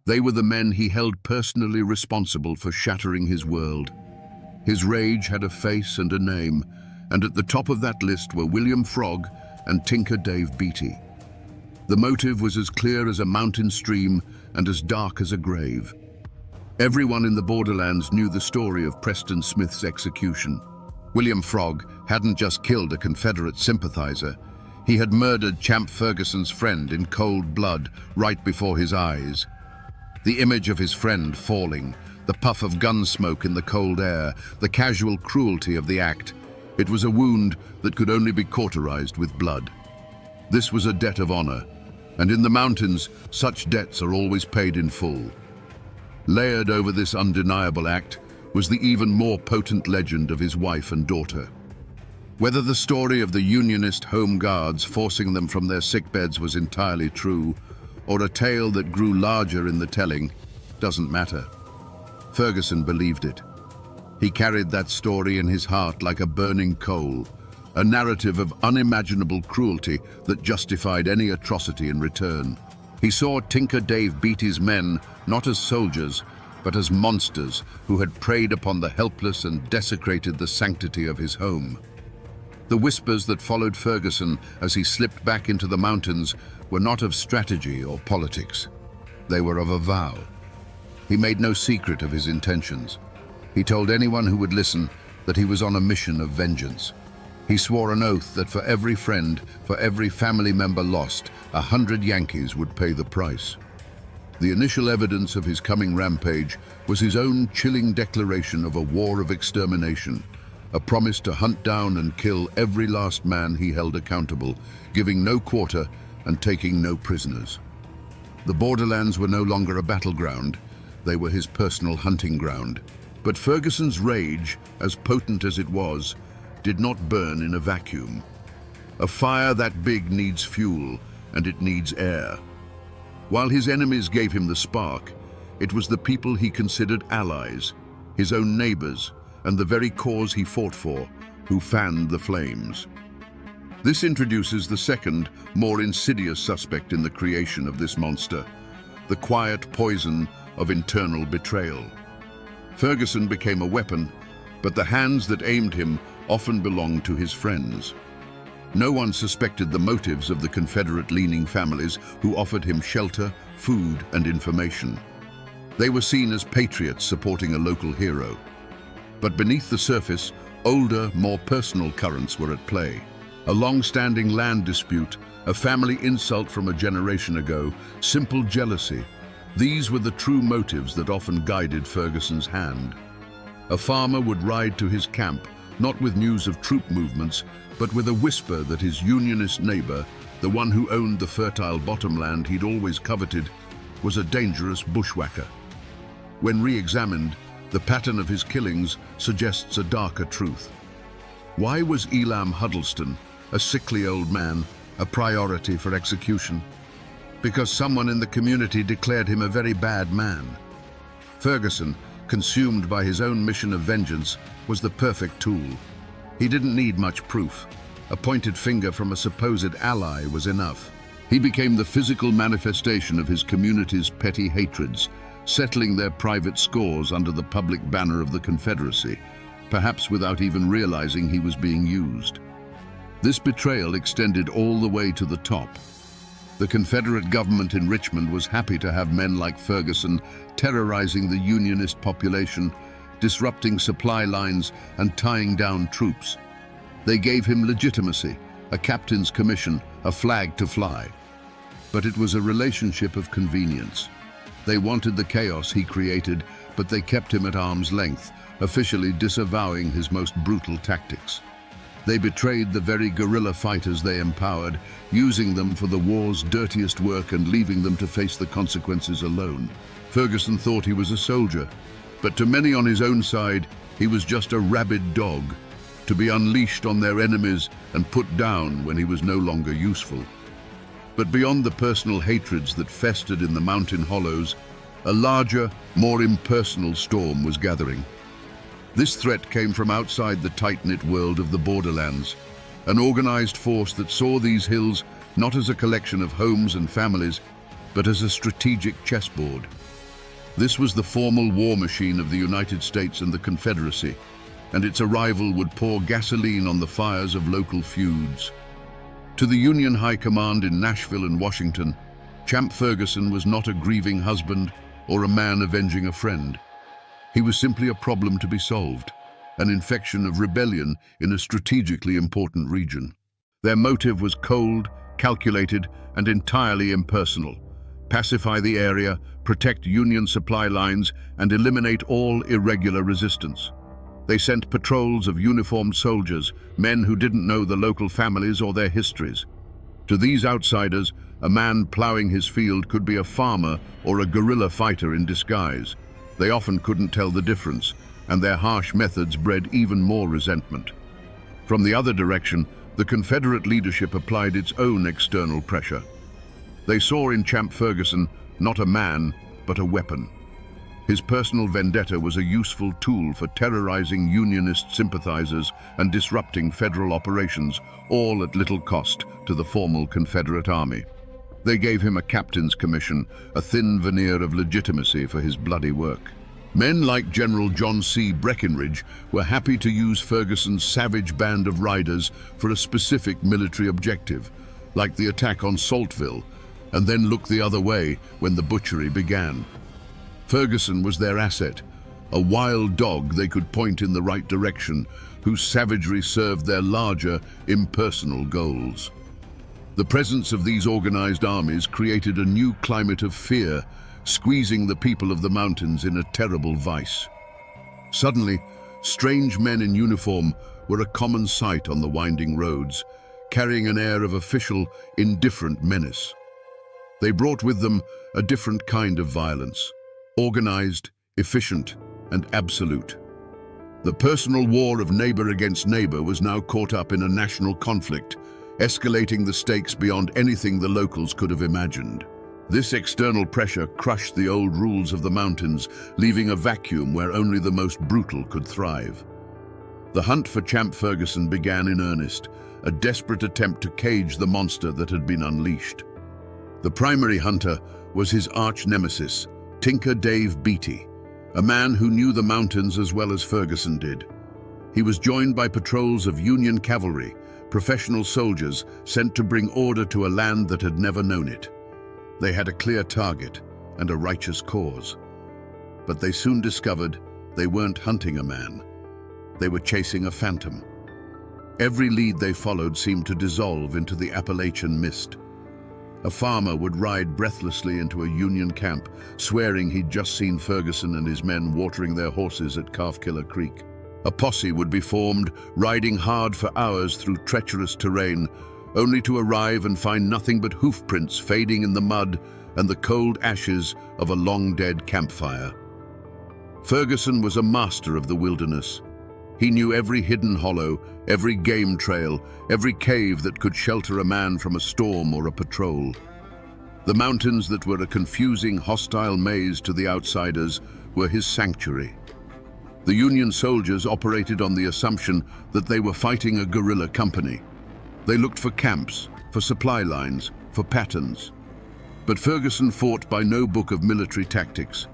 They were the men he held personally responsible for shattering his world. His rage had a face and a name, and at the top of that list were William Frog and Tinker Dave Beatty. The motive was as clear as a mountain stream and as dark as a grave. Everyone in the borderlands knew the story of Preston Smith's execution. William Frog hadn't just killed a Confederate sympathizer, he had murdered Champ Ferguson's friend in cold blood right before his eyes. The image of his friend falling, the puff of gun smoke in the cold air, the casual cruelty of the act, it was a wound that could only be cauterized with blood. This was a debt of honor, and in the mountains, such debts are always paid in full. Layered over this undeniable act was the even more potent legend of his wife and daughter. Whether the story of the Unionist home guards forcing them from their sickbeds was entirely true, or a tale that grew larger in the telling, doesn't matter. Ferguson believed it. He carried that story in his heart like a burning coal, a narrative of unimaginable cruelty that justified any atrocity in return. He saw Tinker Dave Beatty's men not as soldiers, but as monsters who had preyed upon the helpless and desecrated the sanctity of his home. The whispers that followed Ferguson as he slipped back into the mountains were not of strategy or politics. They were of a vow. He made no secret of his intentions. He told anyone who would listen that he was on a mission of vengeance. He swore an oath that for every friend, for every family member lost, 100 Yankees would pay the price. The initial evidence of his coming rampage was his own chilling declaration of a war of extermination, a promise to hunt down and kill every last man he held accountable, giving no quarter and taking no prisoners. The borderlands were no longer a battleground, they were his personal hunting ground. But Ferguson's rage, as potent as it was, did not burn in a vacuum. A fire that big needs fuel, and it needs air. While his enemies gave him the spark, it was the people he considered allies, his own neighbors, and the very cause he fought for, who fanned the flames. This introduces the second, more insidious suspect in the creation of this monster, the quiet poison of internal betrayal. Ferguson became a weapon, but the hands that aimed him often belonged to his friends. No one suspected the motives of the Confederate-leaning families who offered him shelter, food, and information. They were seen as patriots supporting a local hero. But beneath the surface, older, more personal currents were at play. A long-standing land dispute, a family insult from a generation ago, simple jealousy. These were the true motives that often guided Ferguson's hand. A farmer would ride to his camp, not with news of troop movements, but with a whisper that his Unionist neighbor, the one who owned the fertile bottomland he'd always coveted, was a dangerous bushwhacker. When re-examined, the pattern of his killings suggests a darker truth. Why was Elam Huddleston, a sickly old man, a priority for execution, because someone in the community declared him a very bad man. Ferguson, consumed by his own mission of vengeance, was the perfect tool. He didn't need much proof. A pointed finger from a supposed ally was enough. He became the physical manifestation of his community's petty hatreds, settling their private scores under the public banner of the Confederacy, perhaps without even realizing he was being used. This betrayal extended all the way to the top. The Confederate government in Richmond was happy to have men like Ferguson terrorizing the Unionist population, disrupting supply lines and tying down troops. They gave him legitimacy, a captain's commission, a flag to fly. But it was a relationship of convenience. They wanted the chaos he created, but they kept him at arm's length, officially disavowing his most brutal tactics. They betrayed the very guerrilla fighters they empowered, using them for the war's dirtiest work and leaving them to face the consequences alone. Ferguson thought he was a soldier, but to many on his own side, he was just a rabid dog, to be unleashed on their enemies and put down when he was no longer useful. But beyond the personal hatreds that festered in the mountain hollows, a larger, more impersonal storm was gathering. This threat came from outside the tight-knit world of the borderlands, an organized force that saw these hills not as a collection of homes and families, but as a strategic chessboard. This was the formal war machine of the United States and the Confederacy, and its arrival would pour gasoline on the fires of local feuds. To the Union High Command in Nashville and Washington, Champ Ferguson was not a grieving husband or a man avenging a friend. He was simply a problem to be solved, an infection of rebellion in a strategically important region. Their motive was cold, calculated, and entirely impersonal. Pacify the area, protect Union supply lines, and eliminate all irregular resistance. They sent patrols of uniformed soldiers, men who didn't know the local families or their histories. To these outsiders, a man plowing his field could be a farmer or a guerrilla fighter in disguise. They often couldn't tell the difference, and their harsh methods bred even more resentment. From the other direction, the Confederate leadership applied its own external pressure. They saw in Champ Ferguson not a man, but a weapon. His personal vendetta was a useful tool for terrorizing Unionist sympathizers and disrupting federal operations, all at little cost to the formal Confederate Army. They gave him a captain's commission, a thin veneer of legitimacy for his bloody work. Men like General John C. Breckinridge were happy to use Ferguson's savage band of riders for a specific military objective, like the attack on Saltville, and then look the other way when the butchery began. Ferguson was their asset, a wild dog they could point in the right direction, whose savagery served their larger, impersonal goals. The presence of these organized armies created a new climate of fear, squeezing the people of the mountains in a terrible vice. Suddenly, strange men in uniform were a common sight on the winding roads, carrying an air of official, indifferent menace. They brought with them a different kind of violence, organized, efficient, and absolute. The personal war of neighbor against neighbor was now caught up in a national conflict, escalating the stakes beyond anything the locals could have imagined. This external pressure crushed the old rules of the mountains, leaving a vacuum where only the most brutal could thrive. The hunt for Champ Ferguson began in earnest, a desperate attempt to cage the monster that had been unleashed. The primary hunter was his arch-nemesis, Tinker Dave Beatty, a man who knew the mountains as well as Ferguson did. He was joined by patrols of Union cavalry, professional soldiers sent to bring order to a land that had never known it. They had a clear target and a righteous cause. But they soon discovered they weren't hunting a man. They were chasing a phantom. Every lead they followed seemed to dissolve into the Appalachian mist. A farmer would ride breathlessly into a Union camp, swearing he'd just seen Ferguson and his men watering their horses at Calfkiller Creek. A posse would be formed, riding hard for hours through treacherous terrain, only to arrive and find nothing but hoof prints fading in the mud and the cold ashes of a long-dead campfire. Ferguson was a master of the wilderness. He knew every hidden hollow, every game trail, every cave that could shelter a man from a storm or a patrol. The mountains that were a confusing, hostile maze to the outsiders were his sanctuary. The Union soldiers operated on the assumption that they were fighting a guerrilla company. They looked for camps, for supply lines, for patterns. But Ferguson fought by no book of military tactics.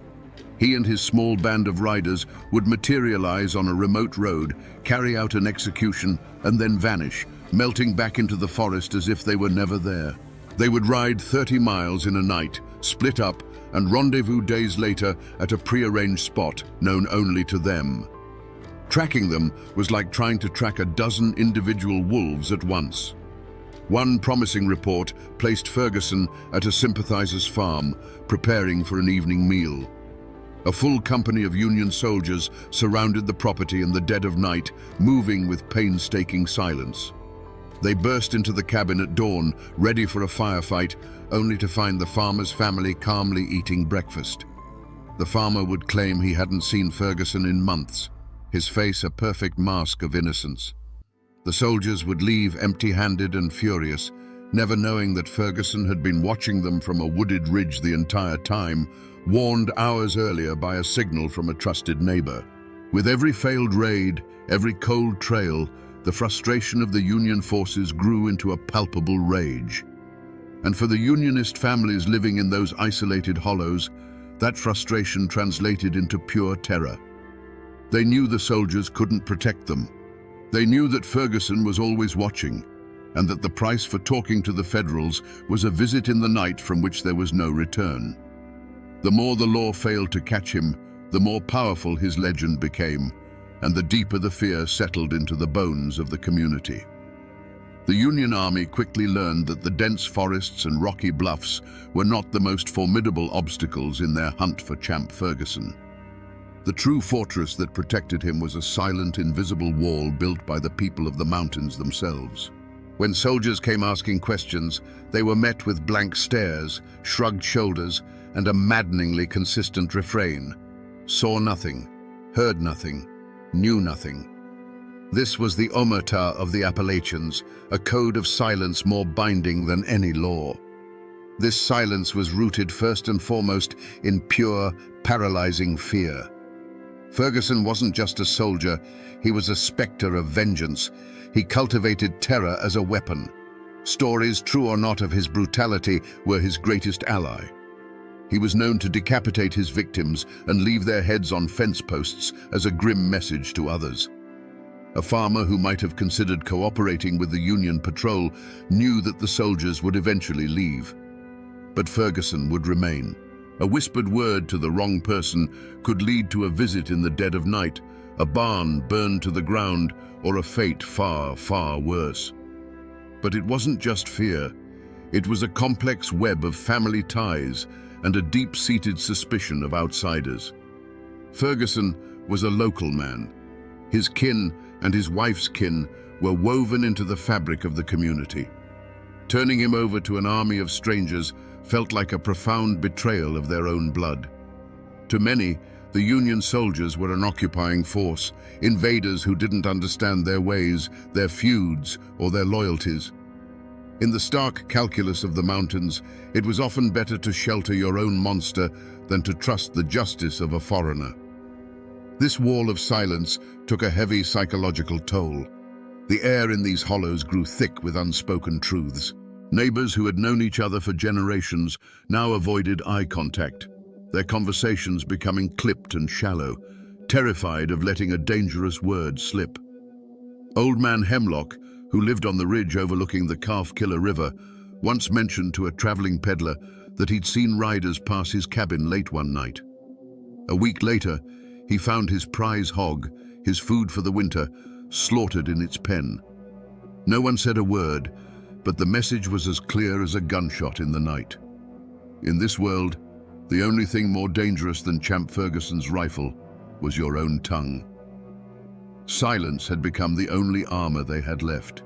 He and his small band of riders would materialize on a remote road, carry out an execution, and then vanish, melting back into the forest as if they were never there. They would ride 30 miles in a night, split up, and rendezvous days later at a prearranged spot known only to them. Tracking them was like trying to track a dozen individual wolves at once. One promising report placed Ferguson at a sympathizer's farm, preparing for an evening meal. A full company of Union soldiers surrounded the property in the dead of night, moving with painstaking silence. They burst into the cabin at dawn, ready for a firefight, only to find the farmer's family calmly eating breakfast. The farmer would claim he hadn't seen Ferguson in months, his face a perfect mask of innocence. The soldiers would leave empty-handed and furious, never knowing that Ferguson had been watching them from a wooded ridge the entire time, warned hours earlier by a signal from a trusted neighbor. With every failed raid, every cold trail, the frustration of the Union forces grew into a palpable rage. And for the Unionist families living in those isolated hollows, that frustration translated into pure terror. They knew the soldiers couldn't protect them. They knew that Ferguson was always watching, and that the price for talking to the Federals was a visit in the night from which there was no return. The more the law failed to catch him, the more powerful his legend became, and the deeper the fear settled into the bones of the community. The Union Army quickly learned that the dense forests and rocky bluffs were not the most formidable obstacles in their hunt for Champ Ferguson. The true fortress that protected him was a silent, invisible wall built by the people of the mountains themselves. When soldiers came asking questions, they were met with blank stares, shrugged shoulders, and a maddeningly consistent refrain: saw nothing, heard nothing, knew nothing. This was the omerta of the Appalachians, a code of silence more binding than any law. This silence was rooted first and foremost in pure, paralyzing fear. Ferguson wasn't just a soldier, he was a specter of vengeance. He cultivated terror as a weapon. Stories, true or not, of his brutality were his greatest ally. He was known to decapitate his victims and leave their heads on fence posts as a grim message to others. A farmer who might have considered cooperating with the Union patrol knew that the soldiers would eventually leave. But Ferguson would remain. A whispered word to the wrong person could lead to a visit in the dead of night, a barn burned to the ground, or a fate far, far worse. But it wasn't just fear. It was a complex web of family ties and a deep-seated suspicion of outsiders. Ferguson was a local man. His kin and his wife's kin were woven into the fabric of the community. Turning him over to an army of strangers felt like a profound betrayal of their own blood. To many, the Union soldiers were an occupying force, invaders who didn't understand their ways, their feuds, or their loyalties. In the stark calculus of the mountains, it was often better to shelter your own monster than to trust the justice of a foreigner. This wall of silence took a heavy psychological toll. The air in these hollows grew thick with unspoken truths. Neighbors who had known each other for generations now avoided eye contact, their conversations becoming clipped and shallow, terrified of letting a dangerous word slip. Old Man Hemlock, who lived on the ridge overlooking the Calf Killer River, once mentioned to a traveling peddler that he'd seen riders pass his cabin late one night. A week later, he found his prize hog, his food for the winter, slaughtered in its pen. No one said a word, but the message was as clear as a gunshot in the night. In this world, the only thing more dangerous than Champ Ferguson's rifle was your own tongue. Silence had become the only armor they had left.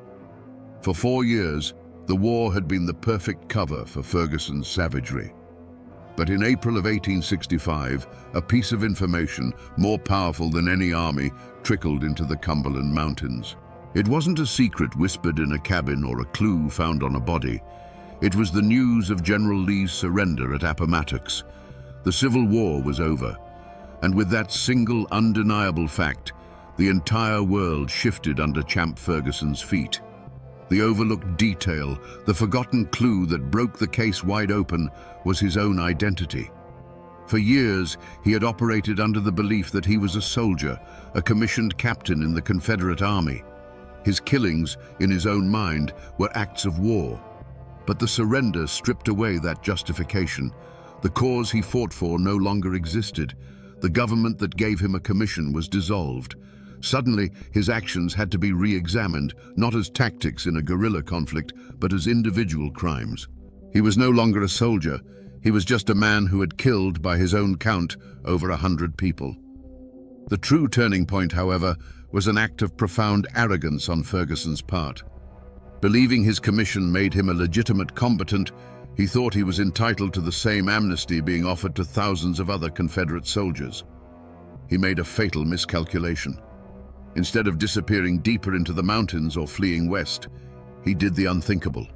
For 4 years, the war had been the perfect cover for Ferguson's savagery. But in April of 1865, a piece of information more powerful than any army trickled into the Cumberland Mountains. It wasn't a secret whispered in a cabin or a clue found on a body. It was the news of General Lee's surrender at Appomattox. The Civil War was over, and with that single undeniable fact, the entire world shifted under Champ Ferguson's feet. The overlooked detail, the forgotten clue that broke the case wide open, was his own identity. For years, he had operated under the belief that he was a soldier, a commissioned captain in the Confederate Army. His killings, in his own mind, were acts of war. But the surrender stripped away that justification. The cause he fought for no longer existed. The government that gave him a commission was dissolved. Suddenly, his actions had to be re-examined, not as tactics in a guerrilla conflict, but as individual crimes. He was no longer a soldier. He was just a man who had killed, by his own count, over 100 people. The true turning point, however, was an act of profound arrogance on Ferguson's part. Believing his commission made him a legitimate combatant, he thought he was entitled to the same amnesty being offered to thousands of other Confederate soldiers. He made a fatal miscalculation. Instead of disappearing deeper into the mountains or fleeing west, he did the unthinkable.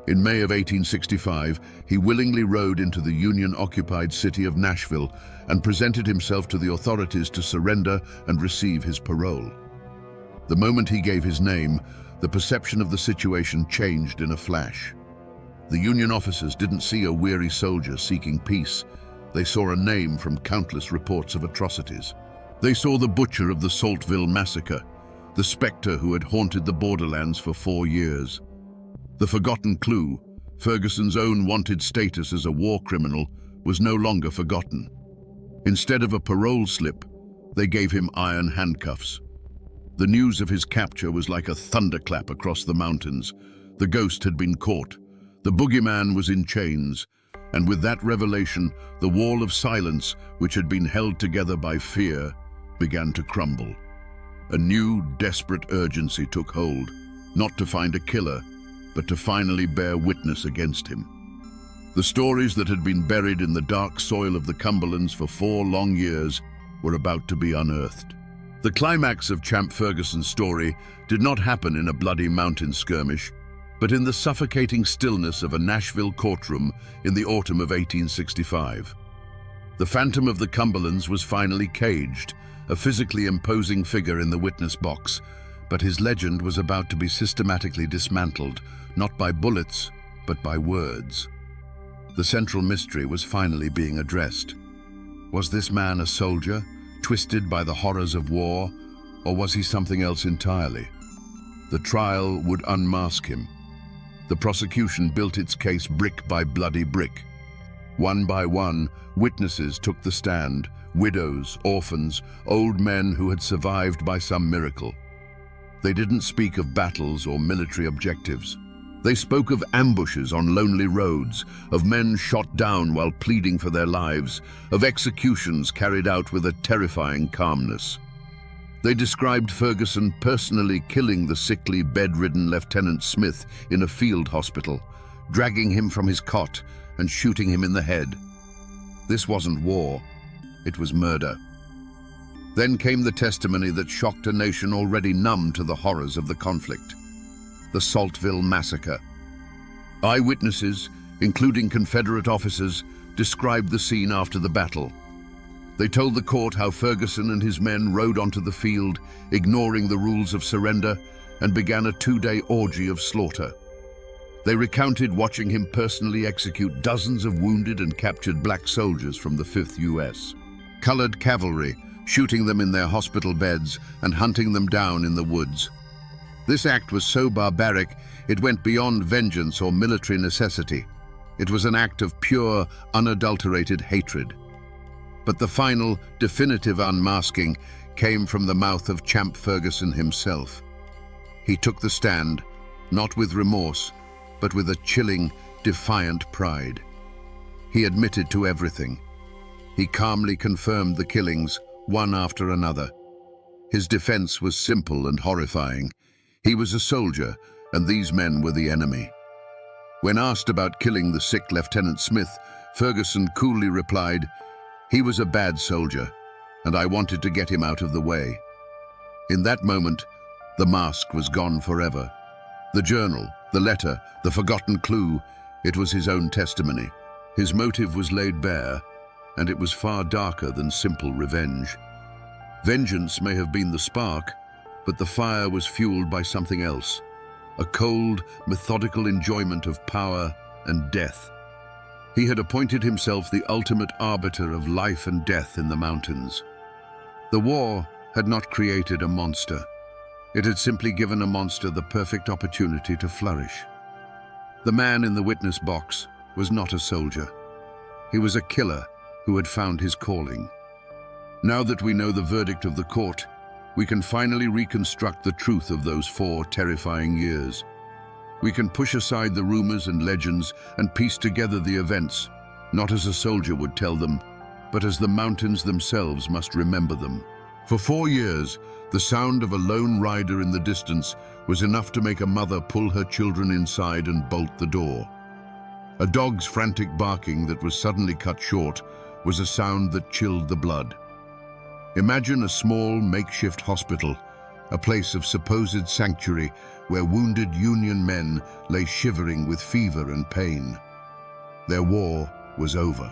In May of 1865, he willingly rode into the Union-occupied city of Nashville and presented himself to the authorities to surrender and receive his parole. The moment he gave his name, the perception of the situation changed in a flash. The Union officers didn't see a weary soldier seeking peace. They saw a name from countless reports of atrocities. They saw the butcher of the Saltville massacre, the specter who had haunted the borderlands for 4 years. The forgotten clue, Ferguson's own wanted status as a war criminal, was no longer forgotten. Instead of a parole slip, they gave him iron handcuffs. The news of his capture was like a thunderclap across the mountains. The ghost had been caught. The boogeyman was in chains. And with that revelation, the wall of silence, which had been held together by fear, began to crumble. A new, desperate urgency took hold, not to find a killer, but to finally bear witness against him. The stories that had been buried in the dark soil of the Cumberlands for 4 long years were about to be unearthed. The climax of Champ Ferguson's story did not happen in a bloody mountain skirmish, but in the suffocating stillness of a Nashville courtroom in the autumn of 1865. The Phantom of the Cumberlands was finally caged, a physically imposing figure in the witness box, but his legend was about to be systematically dismantled, not by bullets, but by words. The central mystery was finally being addressed. Was this man a soldier, twisted by the horrors of war, or was he something else entirely? The trial would unmask him. The prosecution built its case brick by bloody brick. One by one, witnesses took the stand, widows, orphans, old men who had survived by some miracle. They didn't speak of battles or military objectives. They spoke of ambushes on lonely roads, of men shot down while pleading for their lives, of executions carried out with a terrifying calmness. They described Ferguson personally killing the sickly, bedridden Lieutenant Smith in a field hospital, dragging him from his cot and shooting him in the head. This wasn't war, it was murder. Then came the testimony that shocked a nation already numb to the horrors of the conflict. The Saltville massacre. Eyewitnesses, including Confederate officers, described the scene after the battle. They told the court how Ferguson and his men rode onto the field, ignoring the rules of surrender, and began a 2-day orgy of slaughter. They recounted watching him personally execute dozens of wounded and captured black soldiers from the 5th U.S. Colored cavalry, shooting them in their hospital beds and hunting them down in the woods. This act was so barbaric, it went beyond vengeance or military necessity. It was an act of pure, unadulterated hatred. But the final, definitive unmasking came from the mouth of Champ Ferguson himself. He took the stand, not with remorse, but with a chilling, defiant pride. He admitted to everything. He calmly confirmed the killings, one after another. His defense was simple and horrifying. He was a soldier, and these men were the enemy. When asked about killing the sick Lieutenant Smith, Ferguson coolly replied, "He was a bad soldier, and I wanted to get him out of the way." In that moment, the mask was gone forever. The journal, the letter, the forgotten clue, it was his own testimony. His motive was laid bare, and it was far darker than simple revenge. Vengeance may have been the spark, but the fire was fueled by something else, a cold, methodical enjoyment of power and death. He had appointed himself the ultimate arbiter of life and death in the mountains. The war had not created a monster. It had simply given a monster the perfect opportunity to flourish. The man in the witness box was not a soldier. He was a killer who had found his calling. Now that we know the verdict of the court, we can finally reconstruct the truth of those 4 terrifying years. We can push aside the rumors and legends and piece together the events, not as a soldier would tell them, but as the mountains themselves must remember them. For 4 years, the sound of a lone rider in the distance was enough to make a mother pull her children inside and bolt the door. A dog's frantic barking that was suddenly cut short was a sound that chilled the blood. Imagine a small makeshift hospital, a place of supposed sanctuary where wounded Union men lay shivering with fever and pain. Their war was over.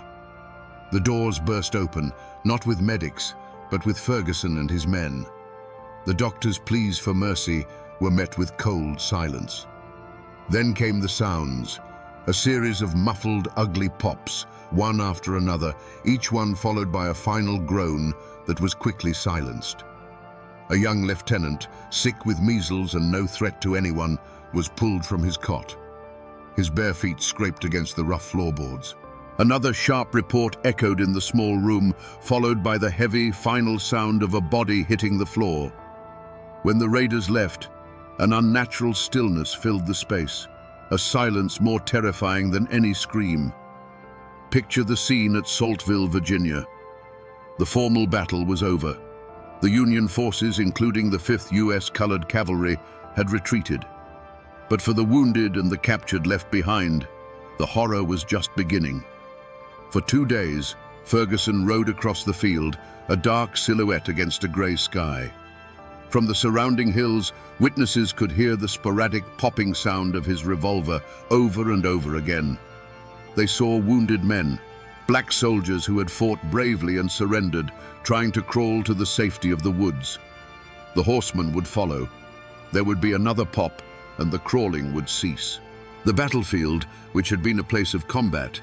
The doors burst open, not with medics, but with Ferguson and his men. The doctor's pleas for mercy were met with cold silence. Then came the sounds, a series of muffled, ugly pops, one after another, each one followed by a final groan that was quickly silenced. A young lieutenant, sick with measles and no threat to anyone, was pulled from his cot. His bare feet scraped against the rough floorboards. Another sharp report echoed in the small room, followed by the heavy, final sound of a body hitting the floor. When the raiders left, an unnatural stillness filled the space, a silence more terrifying than any scream. Picture the scene at Saltville, Virginia. The formal battle was over. The Union forces, including the 5th U.S. Colored Cavalry, had retreated. But for the wounded and the captured left behind, the horror was just beginning. For 2 days, Ferguson rode across the field, a dark silhouette against a grey sky. From the surrounding hills, witnesses could hear the sporadic popping sound of his revolver over and over again. They saw wounded men, black soldiers who had fought bravely and surrendered, trying to crawl to the safety of the woods. The horsemen would follow. There would be another pop, and the crawling would cease. The battlefield, which had been a place of combat,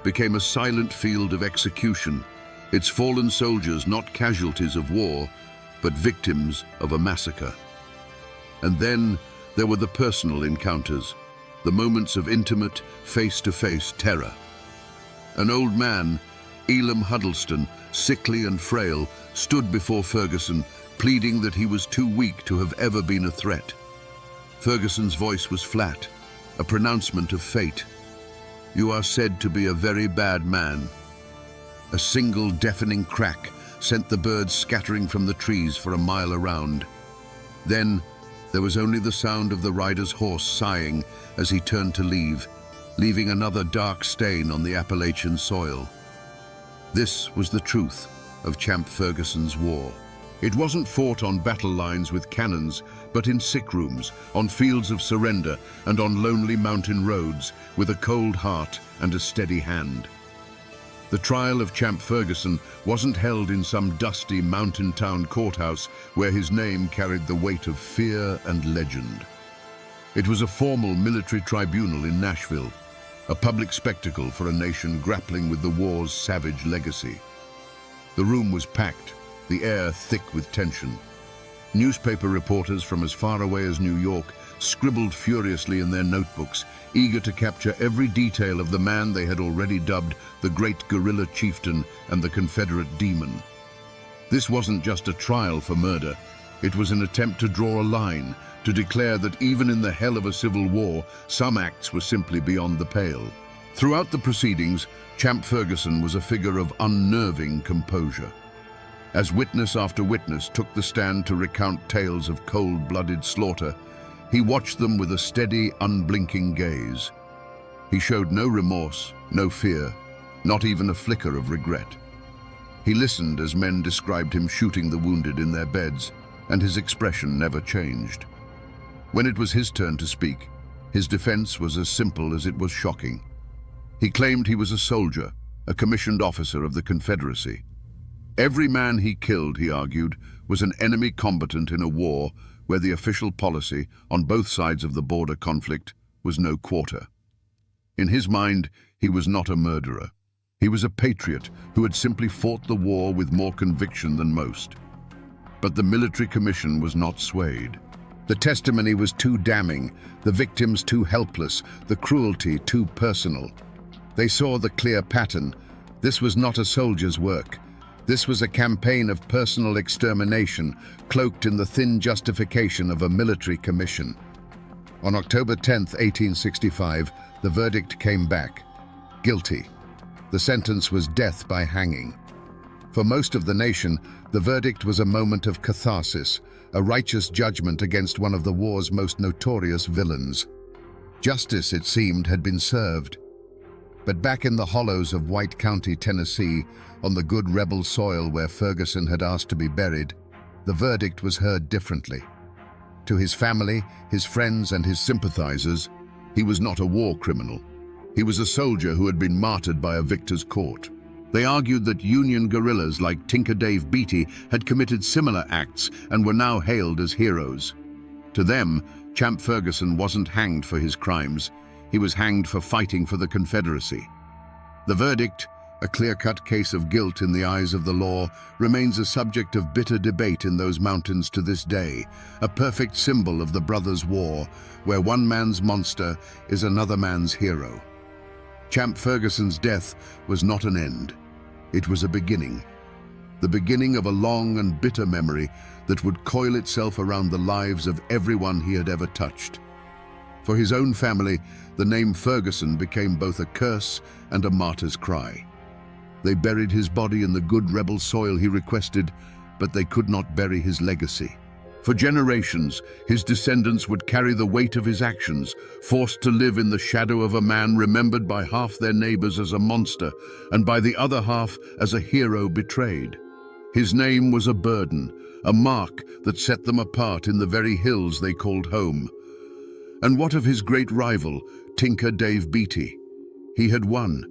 became a silent field of execution, its fallen soldiers not casualties of war, but victims of a massacre. And then there were the personal encounters, the moments of intimate, face-to-face terror. An old man, Elam Huddleston, sickly and frail, stood before Ferguson, pleading that he was too weak to have ever been a threat. Ferguson's voice was flat, a pronouncement of fate. "You are said to be a very bad man." A single deafening crack sent the birds scattering from the trees for a mile around. Then there was only the sound of the rider's horse sighing as he turned to leave, leaving another dark stain on the Appalachian soil. This was the truth of Champ Ferguson's war. It wasn't fought on battle lines with cannons, but in sick rooms, on fields of surrender, and on lonely mountain roads, with a cold heart and a steady hand. The trial of Champ Ferguson wasn't held in some dusty mountain town courthouse where his name carried the weight of fear and legend. It was a formal military tribunal in Nashville, a public spectacle for a nation grappling with the war's savage legacy. The room was packed, the air thick with tension. Newspaper reporters from as far away as New York scribbled furiously in their notebooks, eager to capture every detail of the man they had already dubbed the Great Guerrilla Chieftain and the Confederate Demon. This wasn't just a trial for murder. It was an attempt to draw a line, to declare that even in the hell of a civil war, some acts were simply beyond the pale. Throughout the proceedings, Champ Ferguson was a figure of unnerving composure. As witness after witness took the stand to recount tales of cold-blooded slaughter, he watched them with a steady, unblinking gaze. He showed no remorse, no fear, not even a flicker of regret. He listened as men described him shooting the wounded in their beds, and his expression never changed. When it was his turn to speak, his defense was as simple as it was shocking. He claimed he was a soldier, a commissioned officer of the Confederacy. Every man he killed, he argued, was an enemy combatant in a war where the official policy on both sides of the border conflict was no quarter. In his mind, he was not a murderer. He was a patriot who had simply fought the war with more conviction than most. But the military commission was not swayed. The testimony was too damning, the victims too helpless, the cruelty too personal. They saw the clear pattern. This was not a soldier's work. This was a campaign of personal extermination, cloaked in the thin justification of a military commission. On October 10, 1865, the verdict came back. Guilty. The sentence was death by hanging. For most of the nation, the verdict was a moment of catharsis, a righteous judgment against one of the war's most notorious villains. Justice, it seemed, had been served. But back in the hollows of White County, Tennessee, on the good rebel soil where Ferguson had asked to be buried, the verdict was heard differently. To his family, his friends, and his sympathizers, he was not a war criminal. He was a soldier who had been martyred by a victor's court. They argued that Union guerrillas like Tinker Dave Beatty had committed similar acts and were now hailed as heroes. To them, Champ Ferguson wasn't hanged for his crimes. He was hanged for fighting for the Confederacy. The verdict, a clear-cut case of guilt in the eyes of the law, remains a subject of bitter debate in those mountains to this day, a perfect symbol of the brothers' war, where one man's monster is another man's hero. Champ Ferguson's death was not an end. It was a beginning. The beginning of a long and bitter memory that would coil itself around the lives of everyone he had ever touched. For his own family, the name Ferguson became both a curse and a martyr's cry. They buried his body in the good rebel soil he requested, but they could not bury his legacy. For generations, his descendants would carry the weight of his actions, forced to live in the shadow of a man remembered by half their neighbors as a monster, and by the other half as a hero betrayed. His name was a burden, a mark that set them apart in the very hills they called home. And what of his great rival, Tinker Dave Beatty? He had won.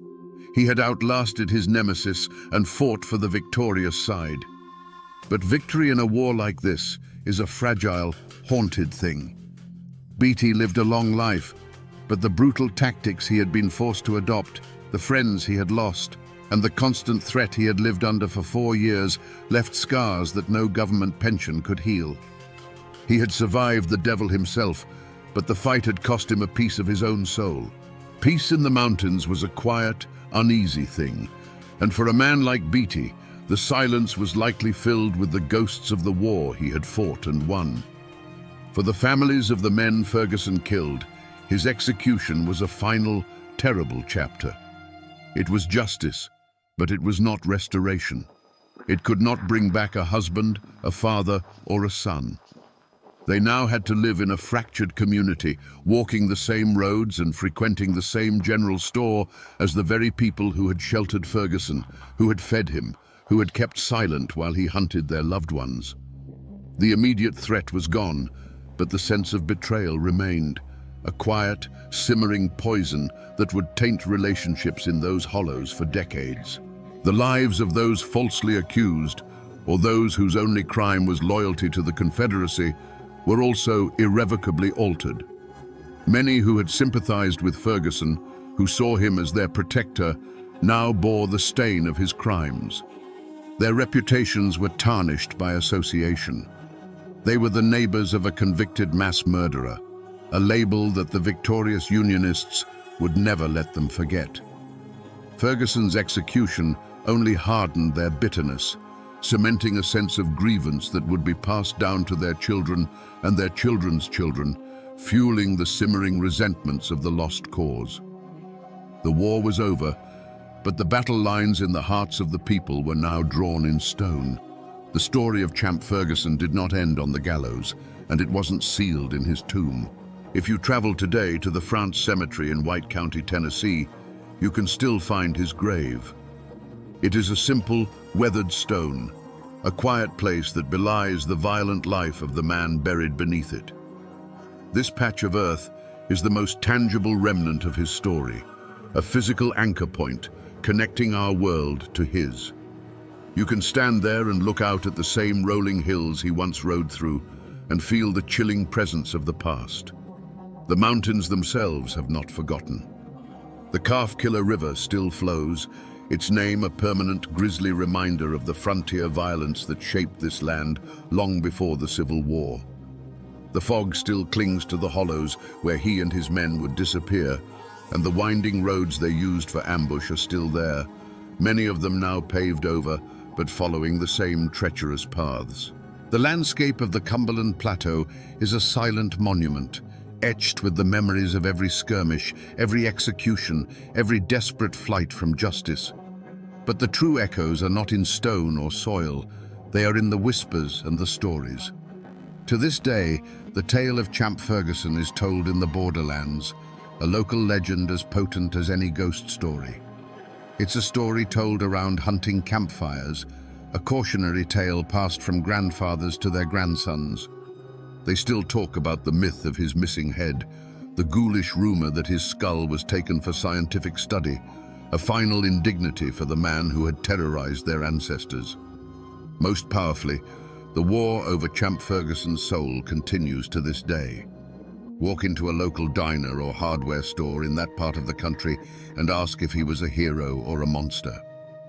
He had outlasted his nemesis and fought for the victorious side. But victory in a war like this is a fragile, haunted thing. Beatty lived a long life, but the brutal tactics he had been forced to adopt, the friends he had lost, and the constant threat he had lived under for 4 years left scars that no government pension could heal. He had survived the devil himself, but the fight had cost him a piece of his own soul. Peace in the mountains was a quiet, uneasy thing, and for a man like Beatty, the silence was likely filled with the ghosts of the war he had fought and won. For the families of the men Ferguson killed, his execution was a final, terrible chapter. It was justice, but it was not restoration. It could not bring back a husband, a father, or a son. They now had to live in a fractured community, walking the same roads and frequenting the same general store as the very people who had sheltered Ferguson, who had fed him, who had kept silent while he hunted their loved ones. The immediate threat was gone, but the sense of betrayal remained, a quiet, simmering poison that would taint relationships in those hollows for decades. The lives of those falsely accused, or those whose only crime was loyalty to the Confederacy, were also irrevocably altered. Many who had sympathized with Ferguson, who saw him as their protector, now bore the stain of his crimes. Their reputations were tarnished by association. They were the neighbors of a convicted mass murderer, a label that the victorious Unionists would never let them forget. Ferguson's execution only hardened their bitterness, cementing a sense of grievance that would be passed down to their children and their children's children, fueling the simmering resentments of the lost cause. The war was over, but the battle lines in the hearts of the people were now drawn in stone. The story of Champ Ferguson did not end on the gallows, and it wasn't sealed in his tomb. If you travel today to the France Cemetery in White County, Tennessee, you can still find his grave. It is a simple, weathered stone, a quiet place that belies the violent life of the man buried beneath it. This patch of earth is the most tangible remnant of his story, a physical anchor point connecting our world to his. You can stand there and look out at the same rolling hills he once rode through and feel the chilling presence of the past. The mountains themselves have not forgotten. The Calf-Killer River still flows, its name a permanent grisly reminder of the frontier violence that shaped this land long before the Civil War. The fog still clings to the hollows where he and his men would disappear, and the winding roads they used for ambush are still there, many of them now paved over, but following the same treacherous paths. The landscape of the Cumberland Plateau is a silent monument, etched with the memories of every skirmish, every execution, every desperate flight from justice. But the true echoes are not in stone or soil, they are in the whispers and the stories. To this day, the tale of Champ Ferguson is told in the borderlands, a local legend as potent as any ghost story. It's a story told around hunting campfires, a cautionary tale passed from grandfathers to their grandsons. They still talk about the myth of his missing head, the ghoulish rumor that his skull was taken for scientific study, a final indignity for the man who had terrorized their ancestors. Most powerfully, the war over Champ Ferguson's soul continues to this day. Walk into a local diner or hardware store in that part of the country and ask if he was a hero or a monster.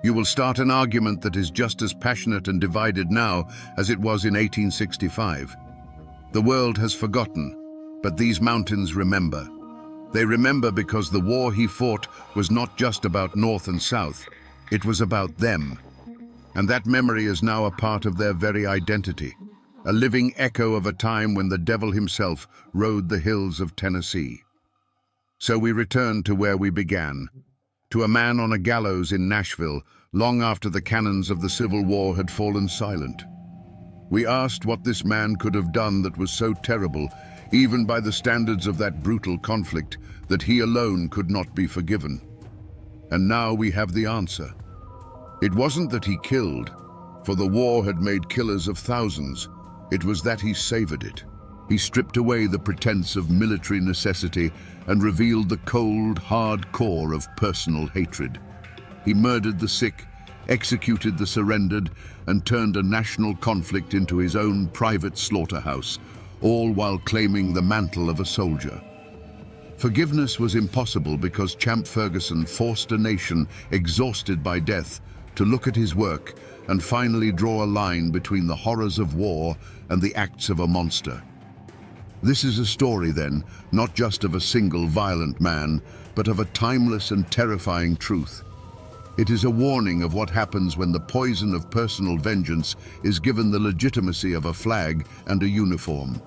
You will start an argument that is just as passionate and divided now as it was in 1865. The world has forgotten, but these mountains remember. They remember because the war he fought was not just about North and South, it was about them. And that memory is now a part of their very identity, a living echo of a time when the devil himself rode the hills of Tennessee. So we return to where we began, to a man on a gallows in Nashville, long after the cannons of the Civil War had fallen silent. We asked what this man could have done that was so terrible, even by the standards of that brutal conflict, that he alone could not be forgiven. And now we have the answer. It wasn't that he killed, for the war had made killers of thousands. It was that he savored it. He stripped away the pretense of military necessity and revealed the cold, hard core of personal hatred. He murdered the sick, executed the surrendered, and turned a national conflict into his own private slaughterhouse, all while claiming the mantle of a soldier. Forgiveness was impossible because Champ Ferguson forced a nation exhausted by death to look at his work and finally draw a line between the horrors of war and the acts of a monster. This is a story, then, not just of a single violent man, but of a timeless and terrifying truth. It is a warning of what happens when the poison of personal vengeance is given the legitimacy of a flag and a uniform.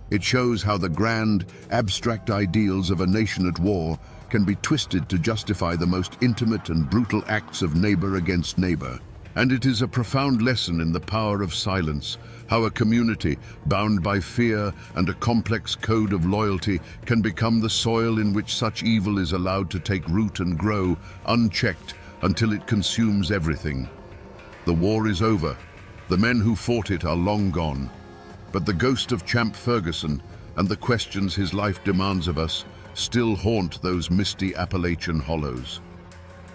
It shows how the grand, abstract ideals of a nation at war can be twisted to justify the most intimate and brutal acts of neighbor against neighbor. And it is a profound lesson in the power of silence, how a community bound by fear and a complex code of loyalty can become the soil in which such evil is allowed to take root and grow, unchecked, until it consumes everything. The war is over. The men who fought it are long gone. But the ghost of Champ Ferguson and the questions his life demands of us still haunt those misty Appalachian hollows.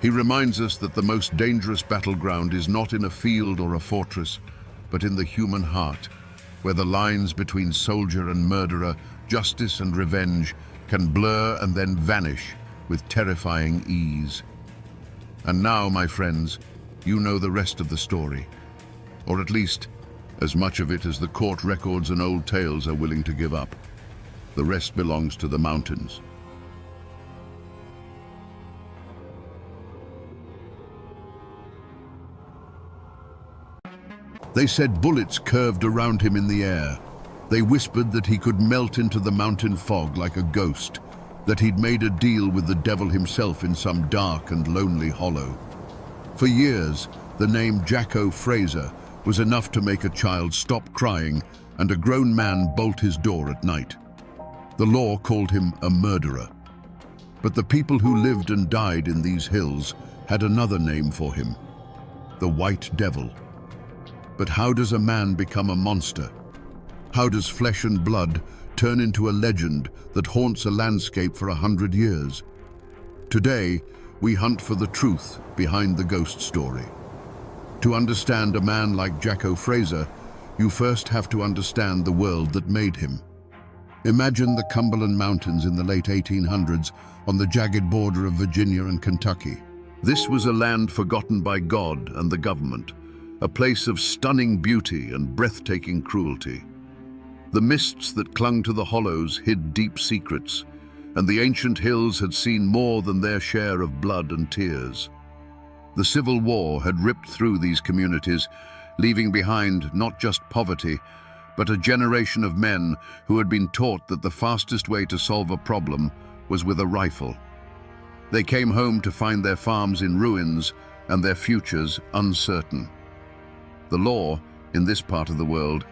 He reminds us that the most dangerous battleground is not in a field or a fortress, but in the human heart, where the lines between soldier and murderer, justice and revenge, can blur and then vanish with terrifying ease. And now, my friends, you know the rest of the story, or at least as much of it as the court records and old tales are willing to give up. The rest belongs to the mountains. They said bullets curved around him in the air. They whispered that he could melt into the mountain fog like a ghost, that he'd made a deal with the devil himself in some dark and lonely hollow. For years, the name Jacko Fraser was enough to make a child stop crying and a grown man bolt his door at night. The law called him a murderer. But the people who lived and died in these hills had another name for him: the White Devil. But how does a man become a monster? How does flesh and blood turn into a legend that haunts a landscape for 100 years? Today, we hunt for the truth behind the ghost story. To understand a man like Jacko Fraser, you first have to understand the world that made him. Imagine the Cumberland Mountains in the late 1800s on the jagged border of Virginia and Kentucky. This was a land forgotten by God and the government, a place of stunning beauty and breathtaking cruelty. The mists that clung to the hollows hid deep secrets, and the ancient hills had seen more than their share of blood and tears. The Civil War had ripped through these communities, leaving behind not just poverty, but a generation of men who had been taught that the fastest way to solve a problem was with a rifle. They came home to find their farms in ruins and their futures uncertain. The law, in this part of the world,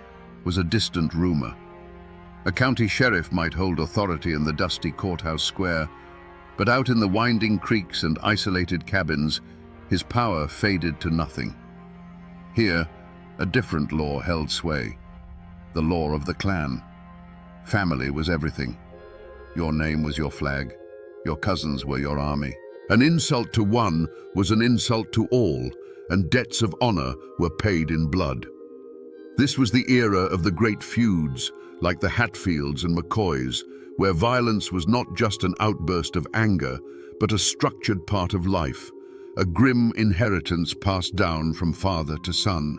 was a distant rumor. A county sheriff might hold authority in the dusty courthouse square, but out in the winding creeks and isolated cabins, his power faded to nothing. Here, a different law held sway: the law of the clan. Family was everything. Your name was your flag. Your cousins were your army. An insult to one was an insult to all, and debts of honor were paid in blood. This was the era of the great feuds, like the Hatfields and McCoys, where violence was not just an outburst of anger, but a structured part of life, a grim inheritance passed down from father to son.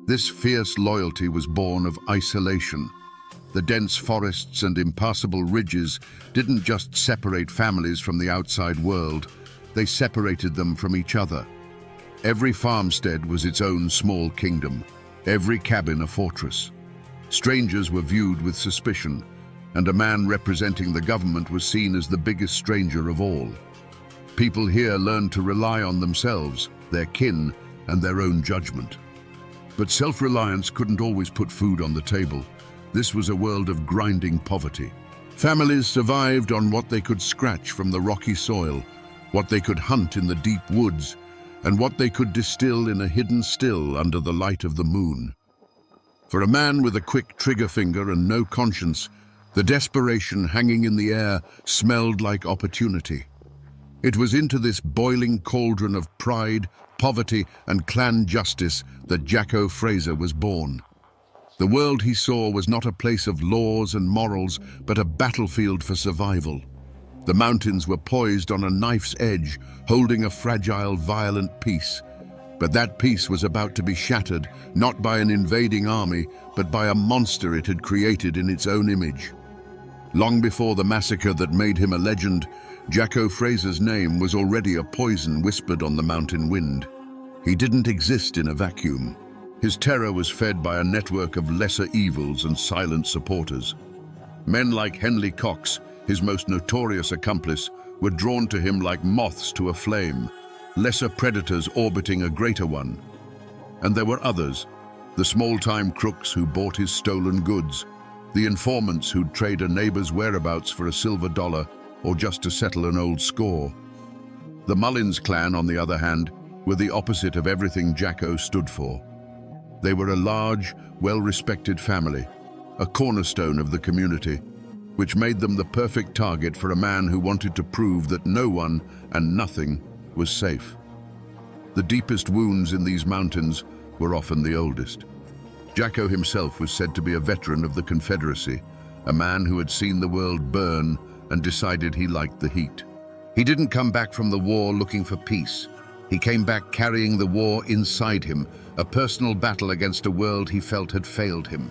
This fierce loyalty was born of isolation. The dense forests and impassable ridges didn't just separate families from the outside world, they separated them from each other. Every farmstead was its own small kingdom, every cabin a fortress. Strangers were viewed with suspicion, and a man representing the government was seen as the biggest stranger of all. People here learned to rely on themselves, their kin, and their own judgment. But self-reliance couldn't always put food on the table. This was a world of grinding poverty. Families survived on what they could scratch from the rocky soil, what they could hunt in the deep woods, and what they could distill in a hidden still under the light of the moon. For a man with a quick trigger finger and no conscience, the desperation hanging in the air smelled like opportunity. It was into this boiling cauldron of pride, poverty, and clan justice that Jacko Fraser was born. The world he saw was not a place of laws and morals, but a battlefield for survival. The mountains were poised on a knife's edge, holding a fragile, violent peace. But that peace was about to be shattered, not by an invading army, but by a monster it had created in its own image. Long before the massacre that made him a legend, Jacko Fraser's name was already a poison whispered on the mountain wind. He didn't exist in a vacuum. His terror was fed by a network of lesser evils and silent supporters. Men like Henley Cox, his most notorious accomplice, were drawn to him like moths to a flame, lesser predators orbiting a greater one. And there were others, the small-time crooks who bought his stolen goods, the informants who'd trade a neighbor's whereabouts for a silver dollar or just to settle an old score. The Mullins clan, on the other hand, were the opposite of everything Jacko stood for. They were a large, well-respected family, a cornerstone of the community, which made them the perfect target for a man who wanted to prove that no one and nothing was safe. The deepest wounds in these mountains were often the oldest. Jacko himself was said to be a veteran of the Confederacy, a man who had seen the world burn and decided he liked the heat. He didn't come back from the war looking for peace. He came back carrying the war inside him, a personal battle against a world he felt had failed him.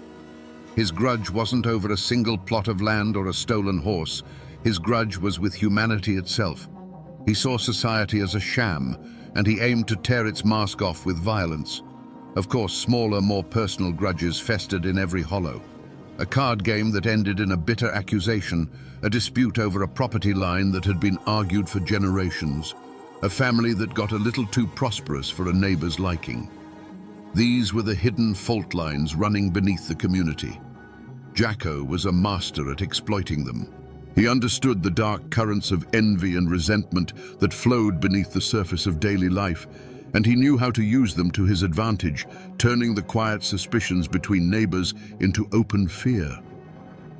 His grudge wasn't over a single plot of land or a stolen horse. His grudge was with humanity itself. He saw society as a sham, and he aimed to tear its mask off with violence. Of course, smaller, more personal grudges festered in every hollow. A card game that ended in a bitter accusation, a dispute over a property line that had been argued for generations, a family that got a little too prosperous for a neighbor's liking. These were the hidden fault lines running beneath the community. Jacko was a master at exploiting them. He understood the dark currents of envy and resentment that flowed beneath the surface of daily life, and he knew how to use them to his advantage, turning the quiet suspicions between neighbors into open fear.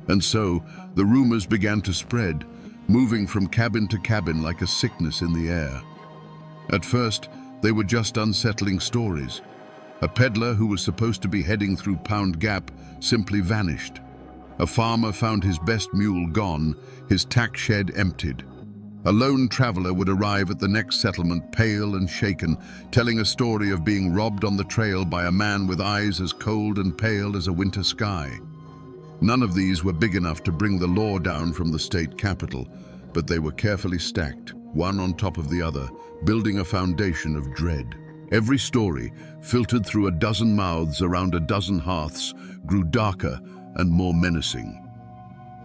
And so, the rumors began to spread, moving from cabin to cabin like a sickness in the air. At first, they were just unsettling stories. A peddler who was supposed to be heading through Pound Gap simply vanished. A farmer found his best mule gone, his tack shed emptied. A lone traveler would arrive at the next settlement pale and shaken, telling a story of being robbed on the trail by a man with eyes as cold and pale as a winter sky. None of these were big enough to bring the law down from the state capital, but they were carefully stacked, one on top of the other, building a foundation of dread. Every story, filtered through a dozen mouths around a dozen hearths, grew darker and more menacing.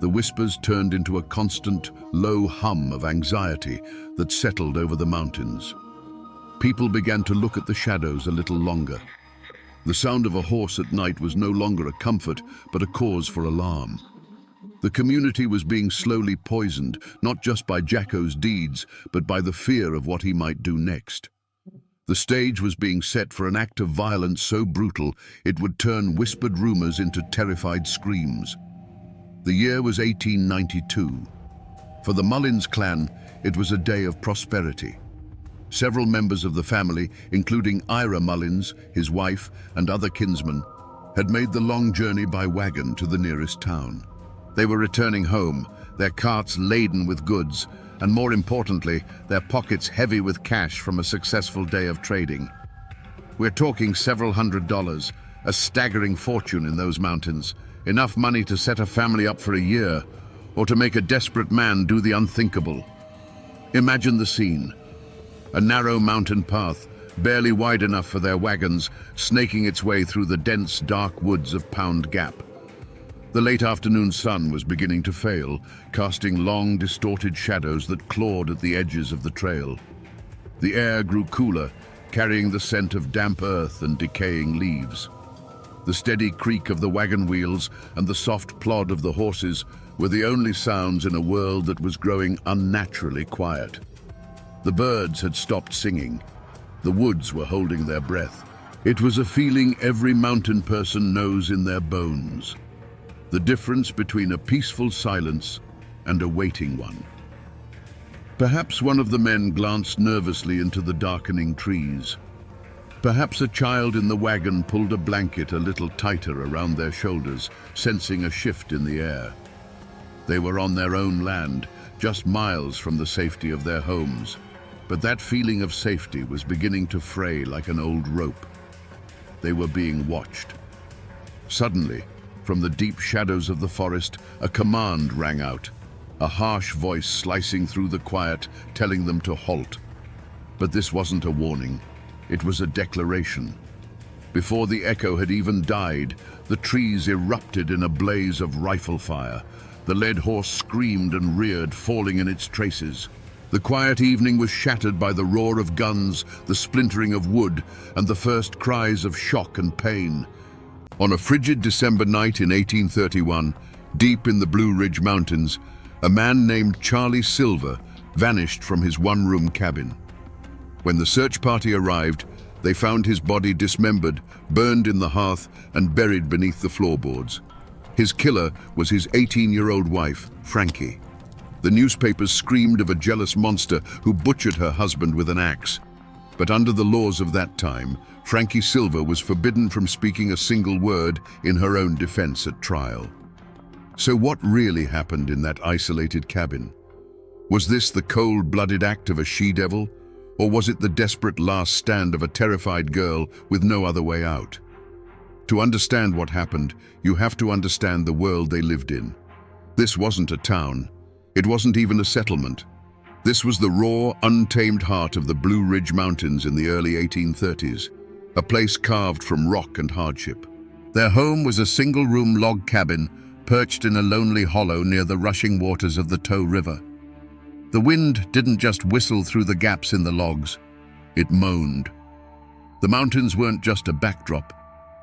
The whispers turned into a constant, low hum of anxiety that settled over the mountains. People began to look at the shadows a little longer. The sound of a horse at night was no longer a comfort, but a cause for alarm. The community was being slowly poisoned, not just by Jacko's deeds, but by the fear of what he might do next. The stage was being set for an act of violence so brutal it would turn whispered rumors into terrified screams. The year was 1892. For the Mullins clan, it was a day of prosperity. Several members of the family, including Ira Mullins, his wife, and other kinsmen, had made the long journey by wagon to the nearest town. They were returning home, their carts laden with goods, and more importantly, their pockets heavy with cash from a successful day of trading. We're talking several $100s, a staggering fortune in those mountains, enough money to set a family up for a year, or to make a desperate man do the unthinkable. Imagine the scene. A narrow mountain path, barely wide enough for their wagons, snaking its way through the dense, dark woods of Pound Gap. The late afternoon sun was beginning to fail, casting long, distorted shadows that clawed at the edges of the trail. The air grew cooler, carrying the scent of damp earth and decaying leaves. The steady creak of the wagon wheels and the soft plod of the horses were the only sounds in a world that was growing unnaturally quiet. The birds had stopped singing. The woods were holding their breath. It was a feeling every mountain person knows in their bones. The difference between a peaceful silence and a waiting one. Perhaps one of the men glanced nervously into the darkening trees. Perhaps a child in the wagon pulled a blanket a little tighter around their shoulders, sensing a shift in the air. They were on their own land, just miles from the safety of their homes. But that feeling of safety was beginning to fray like an old rope. They were being watched. Suddenly, from the deep shadows of the forest, a command rang out, a harsh voice slicing through the quiet, telling them to halt. But this wasn't a warning. It was a declaration. Before the echo had even died, the trees erupted in a blaze of rifle fire. The led horse screamed and reared, falling in its traces. The quiet evening was shattered by the roar of guns, the splintering of wood, and the first cries of shock and pain. On a frigid December night in 1831, deep in the Blue Ridge Mountains, a man named Charlie Silver vanished from his one-room cabin. When the search party arrived, they found his body dismembered, burned in the hearth, and buried beneath the floorboards. His killer was his 18-year-old wife, Frankie. The newspapers screamed of a jealous monster who butchered her husband with an axe. But under the laws of that time, Frankie Silver was forbidden from speaking a single word in her own defense at trial. So what really happened in that isolated cabin? Was this the cold-blooded act of a she-devil? Or was it the desperate last stand of a terrified girl with no other way out? To understand what happened, you have to understand the world they lived in. This wasn't a town. It wasn't even a settlement. This was the raw, untamed heart of the Blue Ridge Mountains in the early 1830s, a place carved from rock and hardship. Their home was a single-room log cabin perched in a lonely hollow near the rushing waters of the Tow River. The wind didn't just whistle through the gaps in the logs, it moaned. The mountains weren't just a backdrop,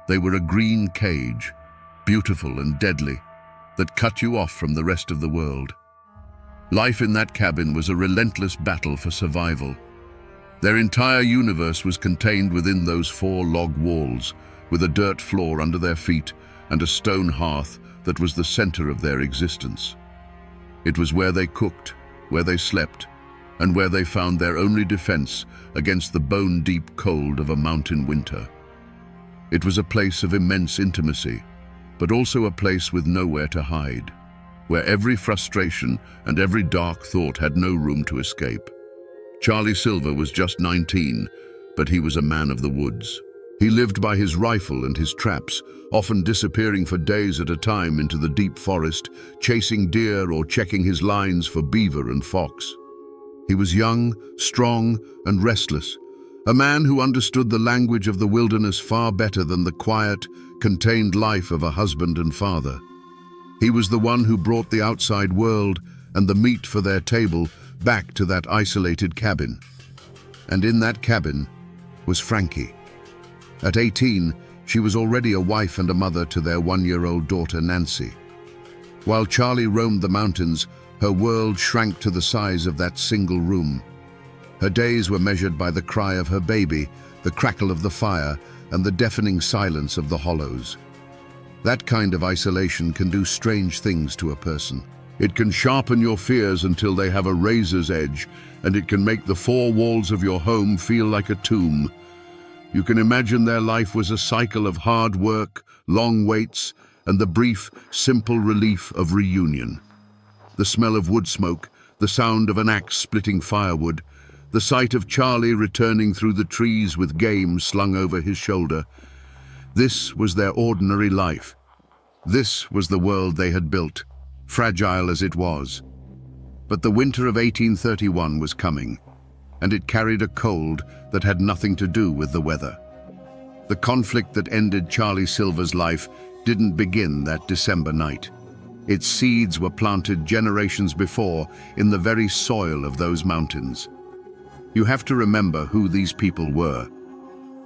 they were a green cage, beautiful and deadly, that cut you off from the rest of the world. Life in that cabin was a relentless battle for survival. Their entire universe was contained within those 4 log walls, with a dirt floor under their feet and a stone hearth that was the center of their existence. It was where they cooked, where they slept, and where they found their only defense against the bone-deep cold of a mountain winter. It was a place of immense intimacy, but also a place with nowhere to hide, where every frustration and every dark thought had no room to escape. Charlie Silver was just 19, but he was a man of the woods. He lived by his rifle and his traps, often disappearing for days at a time into the deep forest, chasing deer or checking his lines for beaver and fox. He was young, strong, and restless, a man who understood the language of the wilderness far better than the quiet, contained life of a husband and father. He was the one who brought the outside world and the meat for their table back to that isolated cabin. And in that cabin was Frankie. At 18, she was already a wife and a mother to their 1-year-old daughter, Nancy. While Charlie roamed the mountains, her world shrank to the size of that single room. Her days were measured by the cry of her baby, the crackle of the fire, and the deafening silence of the hollows. That kind of isolation can do strange things to a person. It can sharpen your fears until they have a razor's edge, and it can make the 4 walls of your home feel like a tomb. You can imagine their life was a cycle of hard work, long waits, and the brief, simple relief of reunion. The smell of wood smoke, the sound of an axe splitting firewood, the sight of Charlie returning through the trees with game slung over his shoulder. This was their ordinary life. This was the world they had built, fragile as it was. But the winter of 1831 was coming, and it carried a cold that had nothing to do with the weather. The conflict that ended Charlie Silver's life didn't begin that December night. Its seeds were planted generations before in the very soil of those mountains. You have to remember who these people were.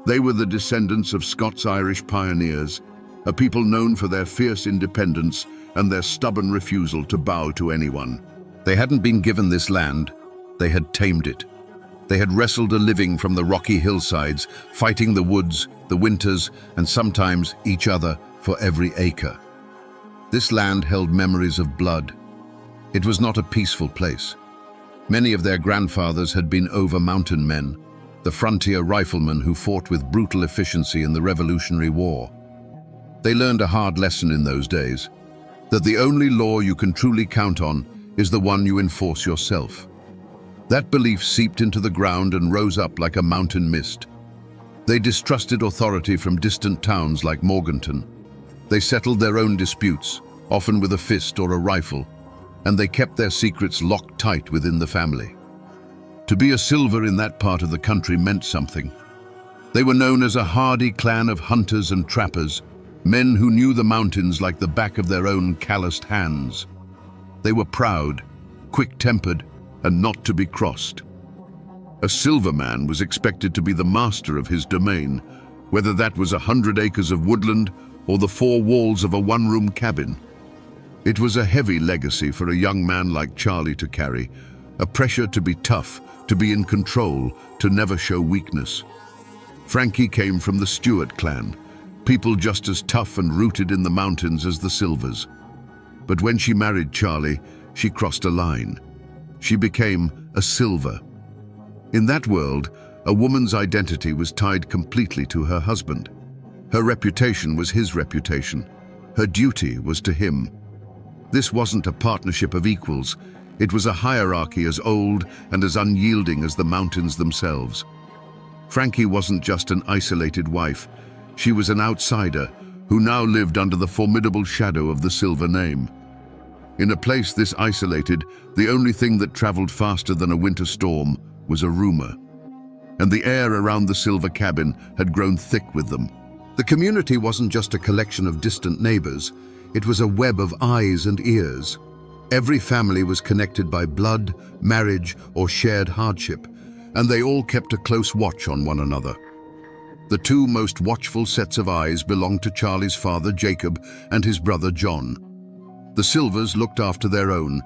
They were the descendants of Scots-Irish pioneers, a people known for their fierce independence and their stubborn refusal to bow to anyone. They hadn't been given this land, they had tamed it. They had wrestled a living from the rocky hillsides, fighting the woods, the winters, and sometimes each other for every acre. This land held memories of blood. It was not a peaceful place. Many of their grandfathers had been over-mountain men, the frontier riflemen who fought with brutal efficiency in the Revolutionary War. They learned a hard lesson in those days, that the only law you can truly count on is the one you enforce yourself. That belief seeped into the ground and rose up like a mountain mist. They distrusted authority from distant towns like Morganton. They settled their own disputes, often with a fist or a rifle, and they kept their secrets locked tight within the family. To be a Silver in that part of the country meant something. They were known as a hardy clan of hunters and trappers, men who knew the mountains like the back of their own calloused hands. They were proud, quick-tempered, and not to be crossed. A Silver man was expected to be the master of his domain, whether that was 100 acres of woodland or the 4 walls of a 1-room cabin. It was a heavy legacy for a young man like Charlie to carry, a pressure to be tough, to be in control, to never show weakness. Frankie came from the Stewart clan, people just as tough and rooted in the mountains as the Silvers. But when she married Charlie, she crossed a line. She became a Silver. In that world, a woman's identity was tied completely to her husband. Her reputation was his reputation. Her duty was to him. This wasn't a partnership of equals. It was a hierarchy as old and as unyielding as the mountains themselves. Frankie wasn't just an isolated wife. She was an outsider who now lived under the formidable shadow of the Silver name. In a place this isolated, the only thing that traveled faster than a winter storm was a rumor. And the air around the Silver cabin had grown thick with them. The community wasn't just a collection of distant neighbors. It was a web of eyes and ears. Every family was connected by blood, marriage, or shared hardship, and they all kept a close watch on one another. The 2 most watchful sets of eyes belonged to Charlie's father, Jacob, and his brother, John. The Silvers looked after their own,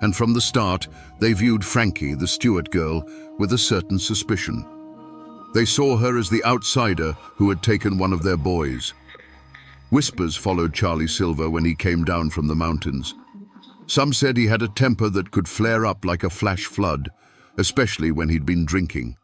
and from the start they viewed Frankie, the Stewart girl, with a certain suspicion. They saw her as the outsider who had taken one of their boys. Whispers followed Charlie Silver when he came down from the mountains. Some said he had a temper that could flare up like a flash flood, especially when he'd been drinking.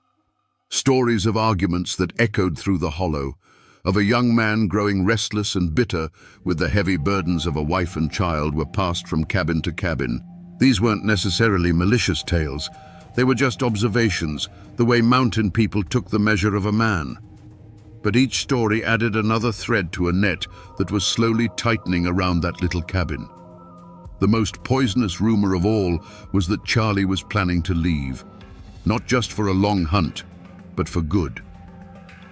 Stories of arguments that echoed through the hollow, of a young man growing restless and bitter with the heavy burdens of a wife and child, were passed from cabin to cabin. These weren't necessarily malicious tales. They were just observations, the way mountain people took the measure of a man. But each story added another thread to a net that was slowly tightening around that little cabin. The most poisonous rumor of all was that Charlie was planning to leave, not just for a long hunt, but for good.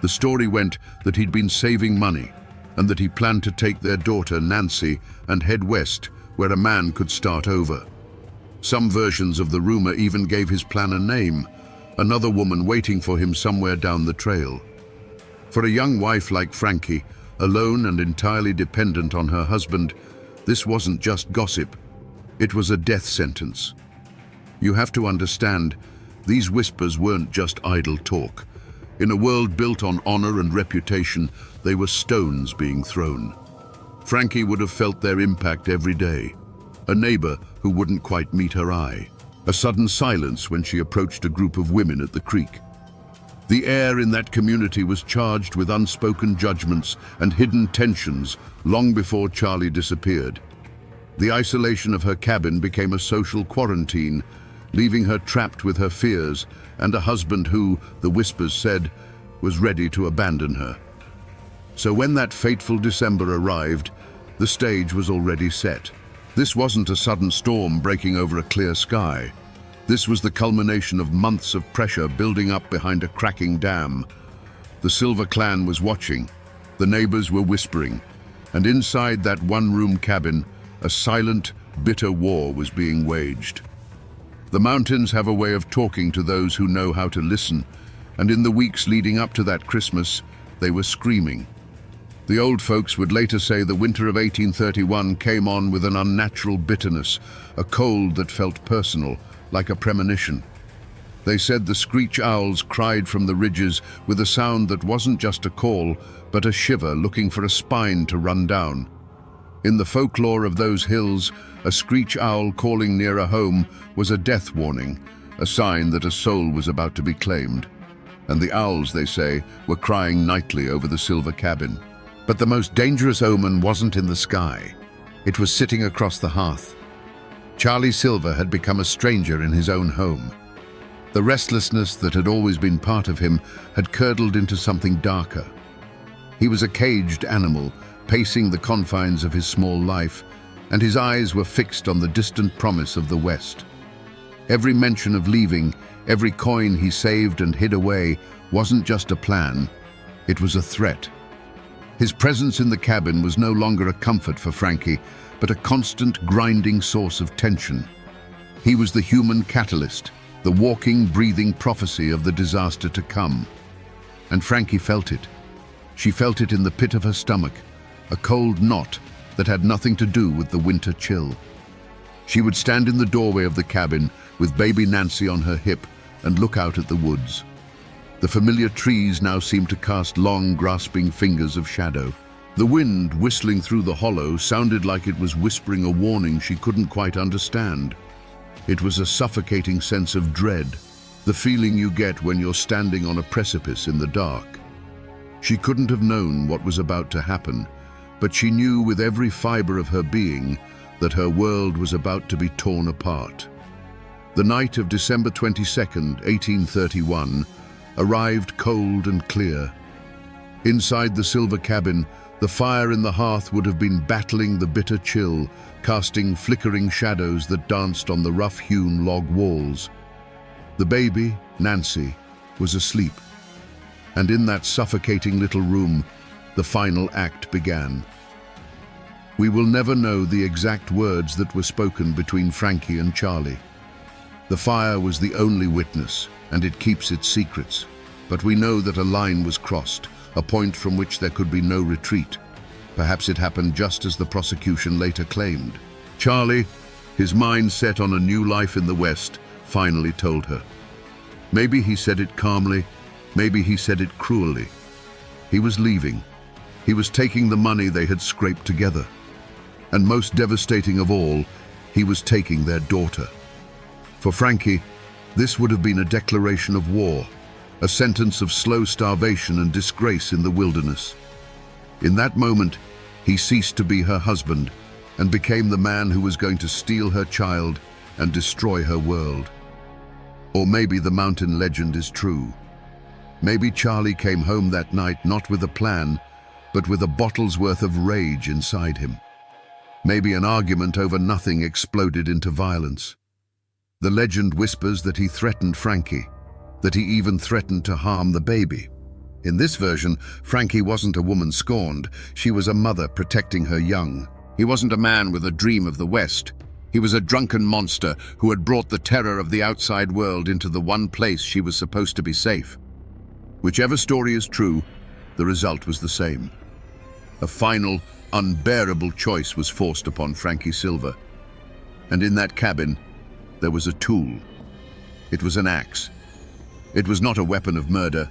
The story went that he'd been saving money and that he planned to take their daughter, Nancy, and head west, where a man could start over. Some versions of the rumor even gave his plan a name, another woman waiting for him somewhere down the trail. For a young wife like Frankie, alone and entirely dependent on her husband, this wasn't just gossip, it was a death sentence. You have to understand, these whispers weren't just idle talk. In a world built on honor and reputation, they were stones being thrown. Frankie would have felt their impact every day. A neighbor who wouldn't quite meet her eye. A sudden silence when she approached a group of women at the creek. The air in that community was charged with unspoken judgments and hidden tensions long before Charlie disappeared. The isolation of her cabin became a social quarantine, leaving her trapped with her fears and a husband who, the whispers said, was ready to abandon her. So when that fateful December arrived, the stage was already set. This wasn't a sudden storm breaking over a clear sky. This was the culmination of months of pressure building up behind a cracking dam. The Silver clan was watching, the neighbors were whispering, and inside that one-room cabin, a silent, bitter war was being waged. The mountains have a way of talking to those who know how to listen, and in the weeks leading up to that Christmas, they were screaming. The old folks would later say the winter of 1831 came on with an unnatural bitterness, a cold that felt personal, like a premonition. They said the screech owls cried from the ridges with a sound that wasn't just a call, but a shiver looking for a spine to run down. In the folklore of those hills, a screech owl calling near a home was a death warning, a sign that a soul was about to be claimed. And the owls, they say, were crying nightly over the Silver cabin. But the most dangerous omen wasn't in the sky. It was sitting across the hearth. Charlie Silver had become a stranger in his own home. The restlessness that had always been part of him had curdled into something darker. He was a caged animal, pacing the confines of his small life, and his eyes were fixed on the distant promise of the West. Every mention of leaving, every coin he saved and hid away, wasn't just a plan, it was a threat. His presence in the cabin was no longer a comfort for Frankie, but a constant, grinding source of tension. He was the human catalyst, the walking, breathing prophecy of the disaster to come. And Frankie felt it. She felt it in the pit of her stomach, a cold knot that had nothing to do with the winter chill. She would stand in the doorway of the cabin with baby Nancy on her hip and look out at the woods. The familiar trees now seemed to cast long, grasping fingers of shadow. The wind whistling through the hollow sounded like it was whispering a warning she couldn't quite understand. It was a suffocating sense of dread, the feeling you get when you're standing on a precipice in the dark. She couldn't have known what was about to happen, but she knew with every fiber of her being that her world was about to be torn apart. The night of December 22nd, 1831, arrived cold and clear. Inside the Silver cabin, the fire in the hearth would have been battling the bitter chill, casting flickering shadows that danced on the rough-hewn log walls. The baby, Nancy, was asleep, and in that suffocating little room, the final act began. We will never know the exact words that were spoken between Frankie and Charlie. The fire was the only witness, and it keeps its secrets. But we know that a line was crossed, a point from which there could be no retreat. Perhaps it happened just as the prosecution later claimed. Charlie, his mind set on a new life in the West, finally told her. Maybe he said it calmly, maybe he said it cruelly. He was leaving. He was taking the money they had scraped together. And most devastating of all, he was taking their daughter. For Frankie, this would have been a declaration of war, a sentence of slow starvation and disgrace in the wilderness. In that moment, he ceased to be her husband and became the man who was going to steal her child and destroy her world. Or maybe the mountain legend is true. Maybe Charlie came home that night not with a plan, but with a bottle's worth of rage inside him. Maybe an argument over nothing exploded into violence. The legend whispers that he threatened Frankie, that he even threatened to harm the baby. In this version, Frankie wasn't a woman scorned, she was a mother protecting her young. He wasn't a man with a dream of the West. He was a drunken monster who had brought the terror of the outside world into the one place she was supposed to be safe. Whichever story is true, the result was the same. A final, unbearable choice was forced upon Frankie Silver. And in that cabin, there was a tool. It was an axe. It was not a weapon of murder.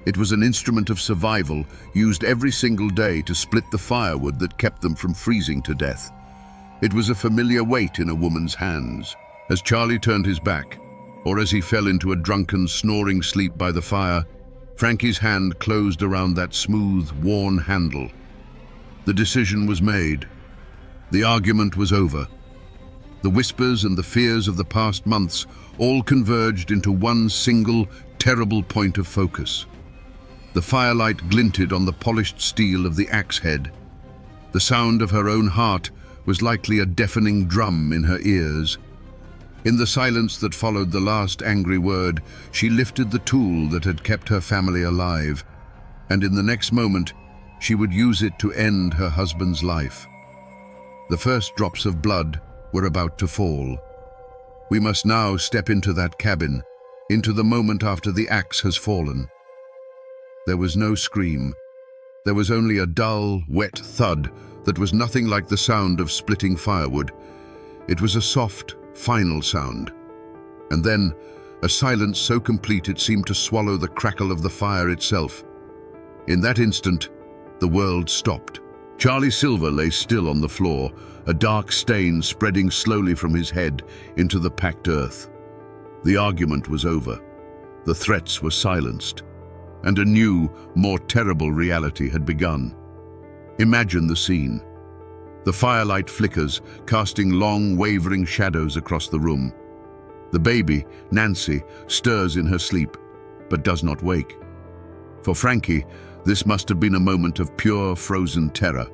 It was an instrument of survival, used every single day to split the firewood that kept them from freezing to death. It was a familiar weight in a woman's hands. As Charlie turned his back, or as he fell into a drunken, snoring sleep by the fire, Frankie's hand closed around that smooth, worn handle. The decision was made. The argument was over. The whispers and the fears of the past months all converged into one single, terrible point of focus. The firelight glinted on the polished steel of the axe head. The sound of her own heart was likely a deafening drum in her ears. In the silence that followed the last angry word, she lifted the tool that had kept her family alive, and in the next moment, she would use it to end her husband's life. The first drops of blood were about to fall. We must now step into that cabin, into the moment after the axe has fallen. There was no scream. There was only a dull, wet thud that was nothing like the sound of splitting firewood. It was a soft, final sound. And then, a silence so complete it seemed to swallow the crackle of the fire itself. In that instant, the world stopped. Charlie Silver lay still on the floor, a dark stain spreading slowly from his head into the packed earth. The argument was over. The threats were silenced. And a new, more terrible reality had begun. Imagine the scene. The firelight flickers, casting long, wavering shadows across the room. The baby, Nancy, stirs in her sleep, but does not wake. For Frankie, this must have been a moment of pure, frozen terror.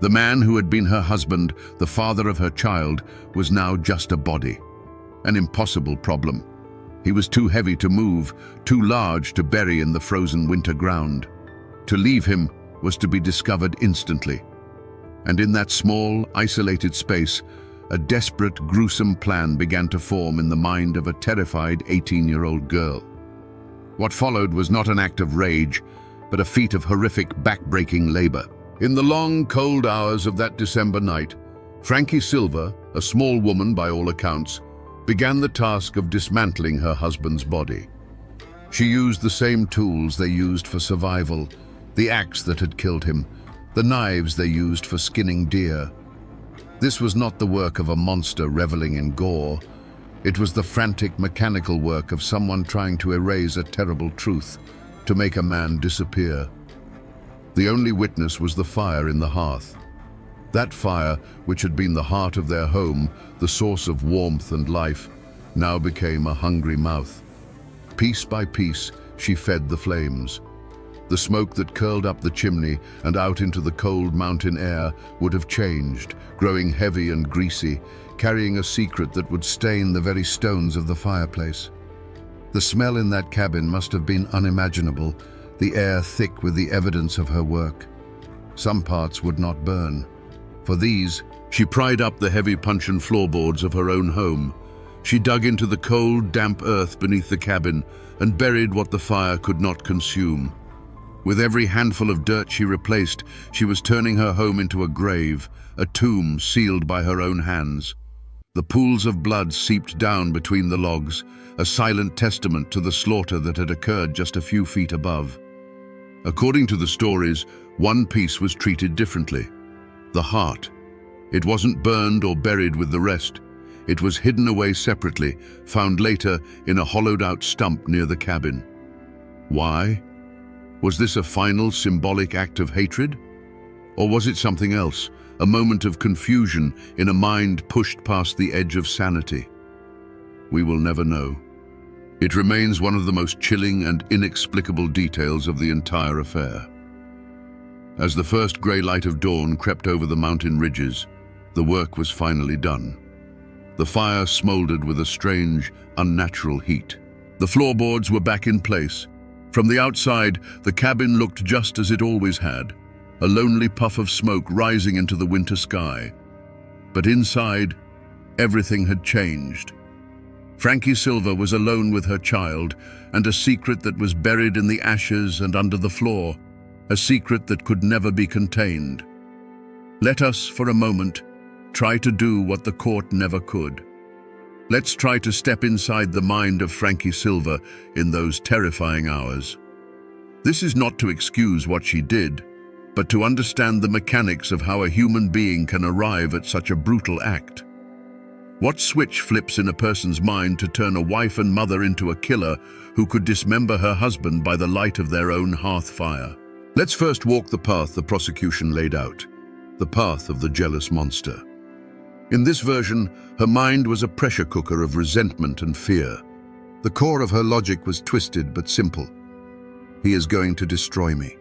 The man who had been her husband, the father of her child, was now just a body. An impossible problem. He was too heavy to move, too large to bury in the frozen winter ground. To leave him was to be discovered instantly. And in that small, isolated space, a desperate, gruesome plan began to form in the mind of a terrified 18-year-old girl. What followed was not an act of rage, but a feat of horrific, back-breaking labor. In the long, cold hours of that December night, Frankie Silver, a small woman by all accounts, began the task of dismantling her husband's body. She used the same tools they used for survival, the axe that had killed him, the knives they used for skinning deer. This was not the work of a monster reveling in gore. It was the frantic, mechanical work of someone trying to erase a terrible truth, to make a man disappear. The only witness was the fire in the hearth. That fire, which had been the heart of their home, the source of warmth and life, now became a hungry mouth. Piece by piece, she fed the flames. The smoke that curled up the chimney and out into the cold mountain air would have changed, growing heavy and greasy, carrying a secret that would stain the very stones of the fireplace. The smell in that cabin must have been unimaginable, the air thick with the evidence of her work. Some parts would not burn. For these, she pried up the heavy puncheon floorboards of her own home. She dug into the cold, damp earth beneath the cabin and buried what the fire could not consume. With every handful of dirt she replaced, she was turning her home into a grave, a tomb sealed by her own hands. The pools of blood seeped down between the logs, a silent testament to the slaughter that had occurred just a few feet above. According to the stories, one piece was treated differently: the heart. It wasn't burned or buried with the rest. It was hidden away separately, found later in a hollowed-out stump near the cabin. Why? Was this a final symbolic act of hatred? Or was it something else, a moment of confusion in a mind pushed past the edge of sanity? We will never know. It remains one of the most chilling and inexplicable details of the entire affair. As the first grey light of dawn crept over the mountain ridges, the work was finally done. The fire smoldered with a strange, unnatural heat. The floorboards were back in place. From the outside, the cabin looked just as it always had, a lonely puff of smoke rising into the winter sky. But inside, everything had changed. Frankie Silva was alone with her child, and a secret that was buried in the ashes and under the floor, a secret that could never be contained. Let us, for a moment, try to do what the court never could. Let's try to step inside the mind of Frankie Silva in those terrifying hours. This is not to excuse what she did, but to understand the mechanics of how a human being can arrive at such a brutal act. What switch flips in a person's mind to turn a wife and mother into a killer who could dismember her husband by the light of their own hearth fire? Let's first walk the path the prosecution laid out, the path of the jealous monster. In this version, her mind was a pressure cooker of resentment and fear. The core of her logic was twisted but simple. He is going to destroy me.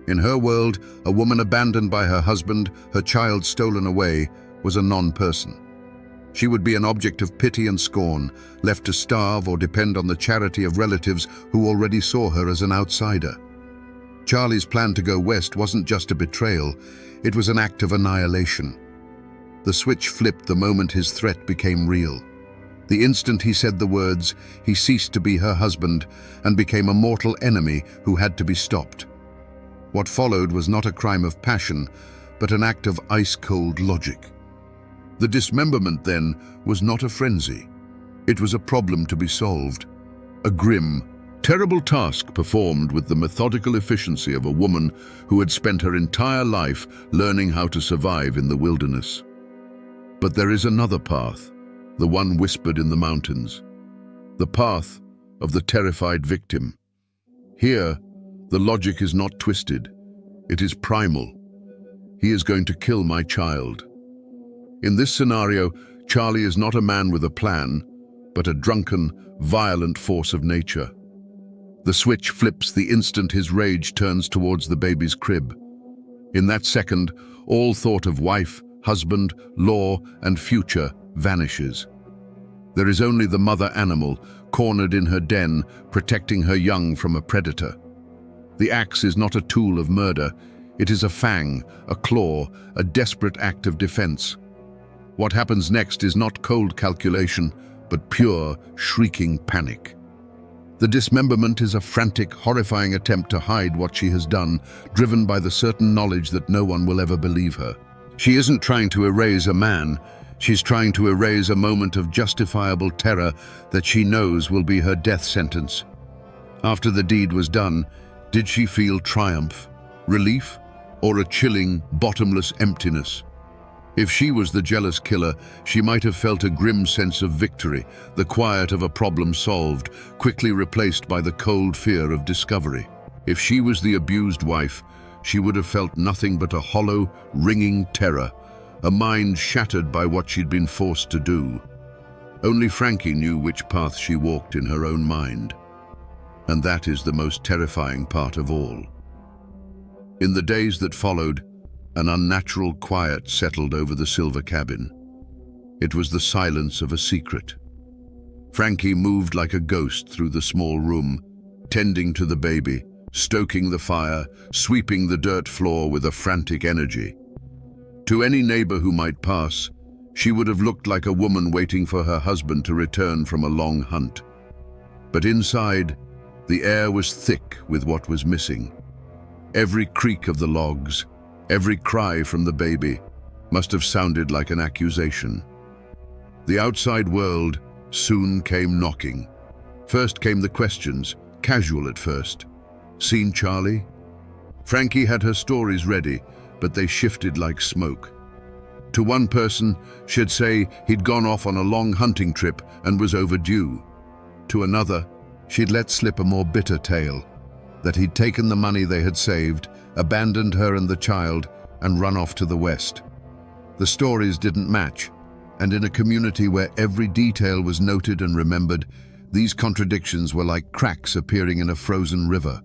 In her world, a woman abandoned by her husband, her child stolen away, was a non-person. She would be an object of pity and scorn, left to starve or depend on the charity of relatives who already saw her as an outsider. Charlie's plan to go west wasn't just a betrayal, it was an act of annihilation. The switch flipped the moment his threat became real. The instant he said the words, he ceased to be her husband and became a mortal enemy who had to be stopped. What followed was not a crime of passion, but an act of ice-cold logic. The dismemberment, then, was not a frenzy. It was a problem to be solved. A grim, terrible task performed with the methodical efficiency of a woman who had spent her entire life learning how to survive in the wilderness. But there is another path, the one whispered in the mountains. The path of the terrified victim. Here, the logic is not twisted. It is primal. He is going to kill my child. In this scenario, Charlie is not a man with a plan, but a drunken, violent force of nature. The switch flips the instant his rage turns towards the baby's crib. In that second, all thought of wife, husband, law, and future vanishes. There is only the mother animal, cornered in her den, protecting her young from a predator. The axe is not a tool of murder. It is a fang, a claw, a desperate act of defense. What happens next is not cold calculation, but pure, shrieking panic. The dismemberment is a frantic, horrifying attempt to hide what she has done, driven by the certain knowledge that no one will ever believe her. She isn't trying to erase a man. She's trying to erase a moment of justifiable terror that she knows will be her death sentence. After the deed was done, did she feel triumph, relief, or a chilling, bottomless emptiness? If she was the jealous killer, she might have felt a grim sense of victory, the quiet of a problem solved, quickly replaced by the cold fear of discovery. If she was the abused wife, she would have felt nothing but a hollow, ringing terror, a mind shattered by what she'd been forced to do. Only Frankie knew which path she walked in her own mind. And that is the most terrifying part of all. In the days that followed, an unnatural quiet settled over the Silva cabin. It was the silence of a secret. Frankie moved like a ghost through the small room, tending to the baby, stoking the fire, sweeping the dirt floor with a frantic energy. To any neighbor who might pass, she would have looked like a woman waiting for her husband to return from a long hunt. But inside, the air was thick with what was missing. Every creak of the logs, every cry from the baby, must have sounded like an accusation. The outside world soon came knocking. First came the questions, casual at first. Seen Charlie? Frankie had her stories ready, but they shifted like smoke. To one person, she'd say he'd gone off on a long hunting trip and was overdue. To another, she'd let slip a more bitter tale, that he'd taken the money they had saved, abandoned her and the child, and run off to the west. The stories didn't match, and in a community where every detail was noted and remembered, these contradictions were like cracks appearing in a frozen river.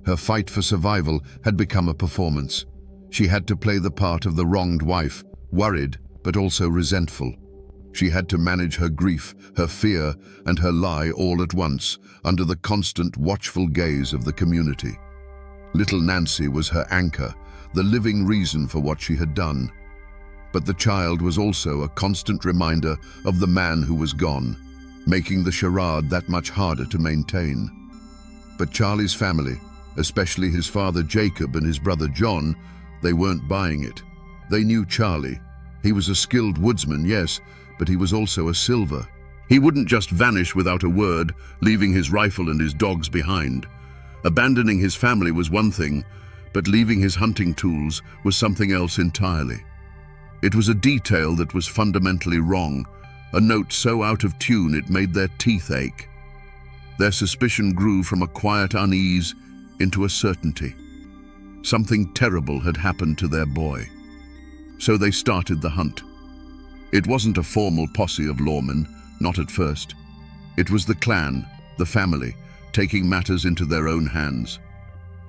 Her fight for survival had become a performance. She had to play the part of the wronged wife, worried but also resentful. She had to manage her grief, her fear, and her lie all at once, under the constant watchful gaze of the community. Little Nancy was her anchor, the living reason for what she had done. But the child was also a constant reminder of the man who was gone, making the charade that much harder to maintain. But Charlie's family, especially his father Jacob and his brother John, they weren't buying it. They knew Charlie. He was a skilled woodsman, yes, but he was also a silver. He wouldn't just vanish without a word, leaving his rifle and his dogs behind. Abandoning his family was one thing, but leaving his hunting tools was something else entirely. It was a detail that was fundamentally wrong, a note so out of tune it made their teeth ache. Their suspicion grew from a quiet unease into a certainty. Something terrible had happened to their boy. So they started the hunt. It wasn't a formal posse of lawmen, not at first. It was the clan, the family, taking matters into their own hands.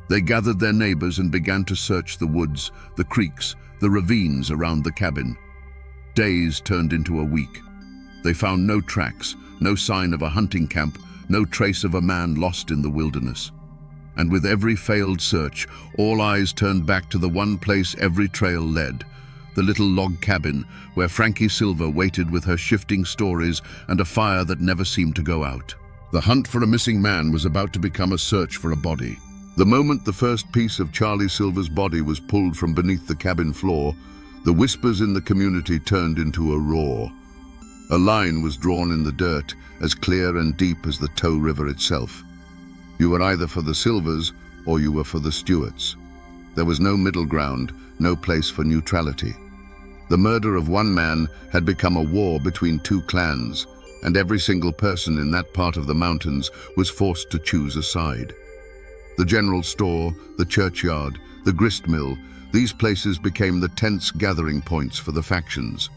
They gathered their neighbors and began to search the woods, the creeks, the ravines around the cabin. Days turned into a week. They found no tracks, no sign of a hunting camp, no trace of a man lost in the wilderness. And with every failed search, all eyes turned back to the one place every trail led, the little log cabin where Frankie Silver waited with her shifting stories and a fire that never seemed to go out. The hunt for a missing man was about to become a search for a body. The moment the first piece of Charlie Silver's body was pulled from beneath the cabin floor, the whispers in the community turned into a roar. A line was drawn in the dirt, as clear and deep as the Tow River itself. You were either for the Silvers or you were for the Stewarts. There was no middle ground, no place for neutrality. The murder of one man had become a war between two clans, and every single person in that part of the mountains was forced to choose a side. The general store, the churchyard, the grist mill, these places became the tense gathering points for the factions.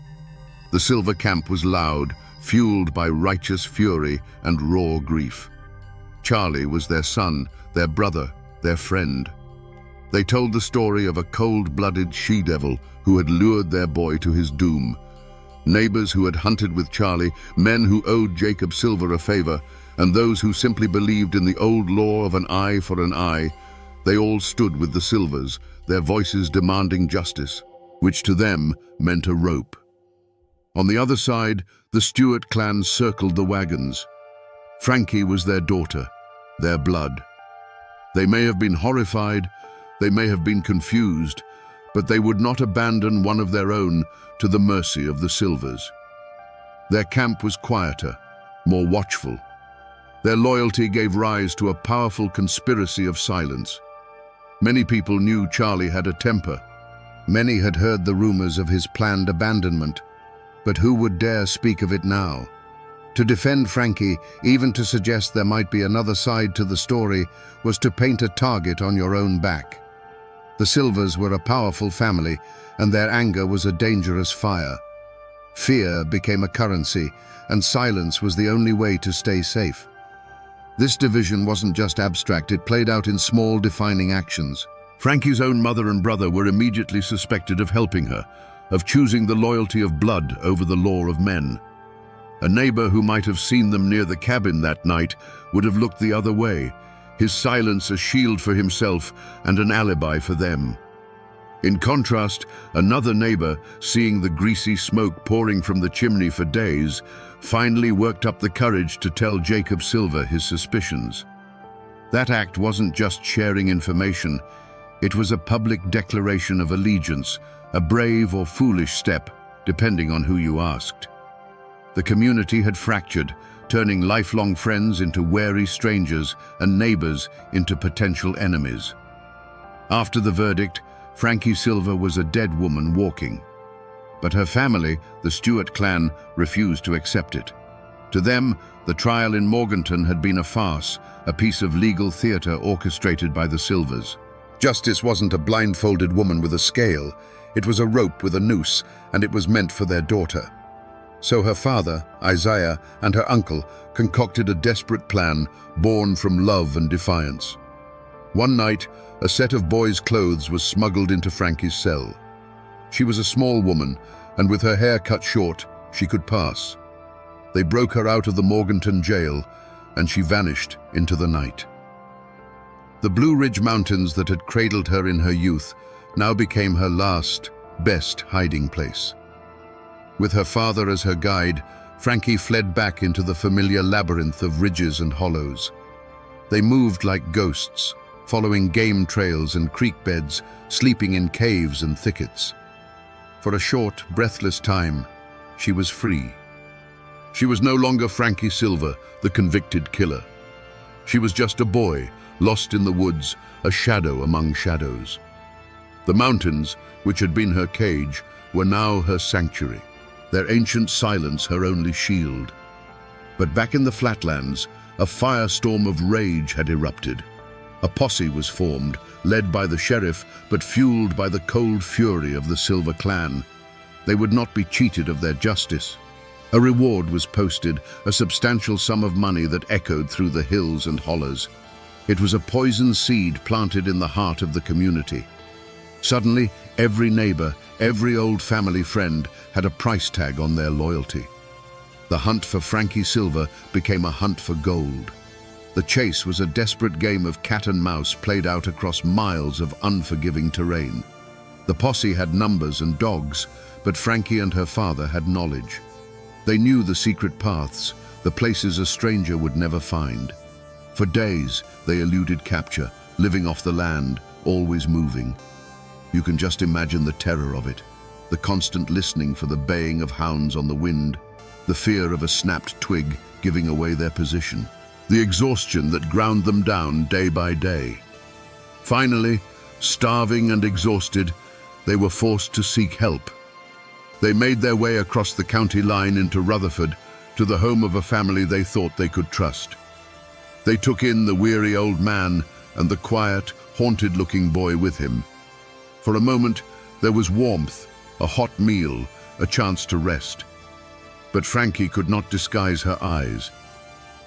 The Silver camp was loud, fueled by righteous fury and raw grief. Charlie was their son, their brother, their friend. They told the story of a cold-blooded she-devil who had lured their boy to his doom. Neighbors who had hunted with Charlie, men who owed Jacob Silver a favor, and those who simply believed in the old law of an eye for an eye, they all stood with the Silvers, their voices demanding justice, which to them meant a rope. On the other side, the Stewart clan circled the wagons. Frankie was their daughter, their blood. They may have been horrified, they may have been confused, but they would not abandon one of their own to the mercy of the Silvers. Their camp was quieter, more watchful. Their loyalty gave rise to a powerful conspiracy of silence. Many people knew Charlie had a temper. Many had heard the rumors of his planned abandonment, but who would dare speak of it now? To defend Frankie, even to suggest there might be another side to the story, was to paint a target on your own back. The Silvers were a powerful family, and their anger was a dangerous fire. Fear became a currency, and silence was the only way to stay safe. This division wasn't just abstract, it played out in small, defining actions. Frankie's own mother and brother were immediately suspected of helping her, of choosing the loyalty of blood over the law of men. A neighbor who might have seen them near the cabin that night would have looked the other way, his silence a shield for himself and an alibi for them. In contrast, another neighbor, seeing the greasy smoke pouring from the chimney for days, finally worked up the courage to tell Jacob Silver his suspicions. That act wasn't just sharing information, It was a public declaration of allegiance, a brave or foolish step, depending on who you asked. The community had fractured, turning lifelong friends into wary strangers and neighbors into potential enemies. After the verdict, Frankie Silver was a dead woman walking. But her family, the Stewart clan, refused to accept it. To them, the trial in Morganton had been a farce, a piece of legal theater orchestrated by the Silvers. Justice wasn't a blindfolded woman with a scale. It was a rope with a noose, and it was meant for their daughter. So her father, Isaiah, and her uncle concocted a desperate plan born from love and defiance. One night, a set of boys' clothes was smuggled into Frankie's cell. She was a small woman, and with her hair cut short, she could pass. They broke her out of the Morganton jail, and she vanished into the night. The Blue Ridge Mountains that had cradled her in her youth now became her last, best hiding place. With her father as her guide, Frankie fled back into the familiar labyrinth of ridges and hollows. They moved like ghosts, following game trails and creek beds, sleeping in caves and thickets. For a short, breathless time, she was free. She was no longer Frankie Silver, the convicted killer. She was just a boy, lost in the woods, a shadow among shadows. The mountains, which had been her cage, were now her sanctuary, their ancient silence her only shield. But back in the flatlands, a firestorm of rage had erupted. A posse was formed, led by the sheriff, but fueled by the cold fury of the Silver clan. They would not be cheated of their justice. A reward was posted, a substantial sum of money that echoed through the hills and hollows. It was a poison seed planted in the heart of the community. Suddenly, every neighbor, every old family friend had a price tag on their loyalty. The hunt for Frankie Silver became a hunt for gold. The chase was a desperate game of cat and mouse played out across miles of unforgiving terrain. The posse had numbers and dogs, but Frankie and her father had knowledge. They knew the secret paths, the places a stranger would never find. For days, they eluded capture, living off the land, always moving. You can just imagine the terror of it, the constant listening for the baying of hounds on the wind, the fear of a snapped twig giving away their position, the exhaustion that ground them down day by day. Finally, starving and exhausted, they were forced to seek help. They made their way across the county line into Rutherford, to the home of a family they thought they could trust. They took in the weary old man and the quiet, haunted-looking boy with him. For a moment, there was warmth, a hot meal, a chance to rest. But Frankie could not disguise her eyes.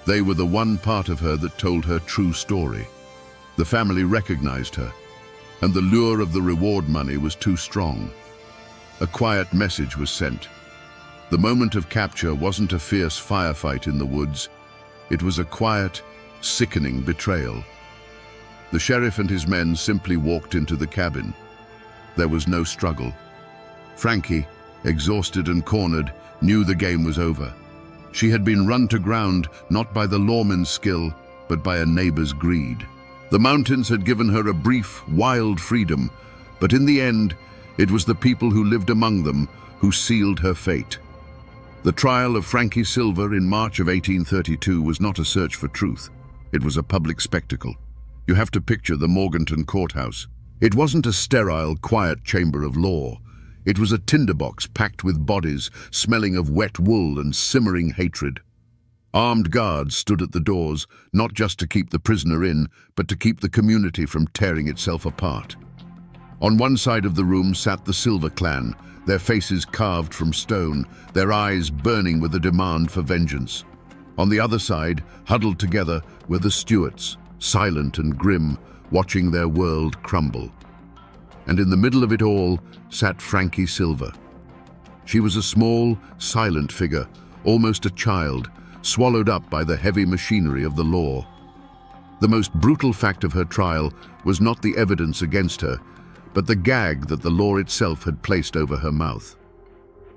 They were the one part of her that told her true story. The family recognized her, and the lure of the reward money was too strong. A quiet message was sent. The moment of capture wasn't a fierce firefight in the woods. It was a quiet, sickening betrayal. The sheriff and his men simply walked into the cabin. There was no struggle. Frankie, exhausted and cornered, knew the game was over. She had been run to ground not by the lawman's skill, but by a neighbor's greed. The mountains had given her a brief, wild freedom, but in the end, it was the people who lived among them who sealed her fate. The trial of Frankie Silver in March of 1832 was not a search for truth. It was a public spectacle. You have to picture the Morganton courthouse. It wasn't a sterile, quiet chamber of law. It was a tinderbox packed with bodies, smelling of wet wool and simmering hatred. Armed guards stood at the doors, not just to keep the prisoner in, but to keep the community from tearing itself apart. On one side of the room sat the Silver clan, their faces carved from stone, their eyes burning with a demand for vengeance. On the other side, huddled together, were the Stewarts, silent and grim, watching their world crumble. And in the middle of it all sat Frankie Silver. She was a small, silent figure, almost a child, swallowed up by the heavy machinery of the law. The most brutal fact of her trial was not the evidence against her, but the gag that the law itself had placed over her mouth.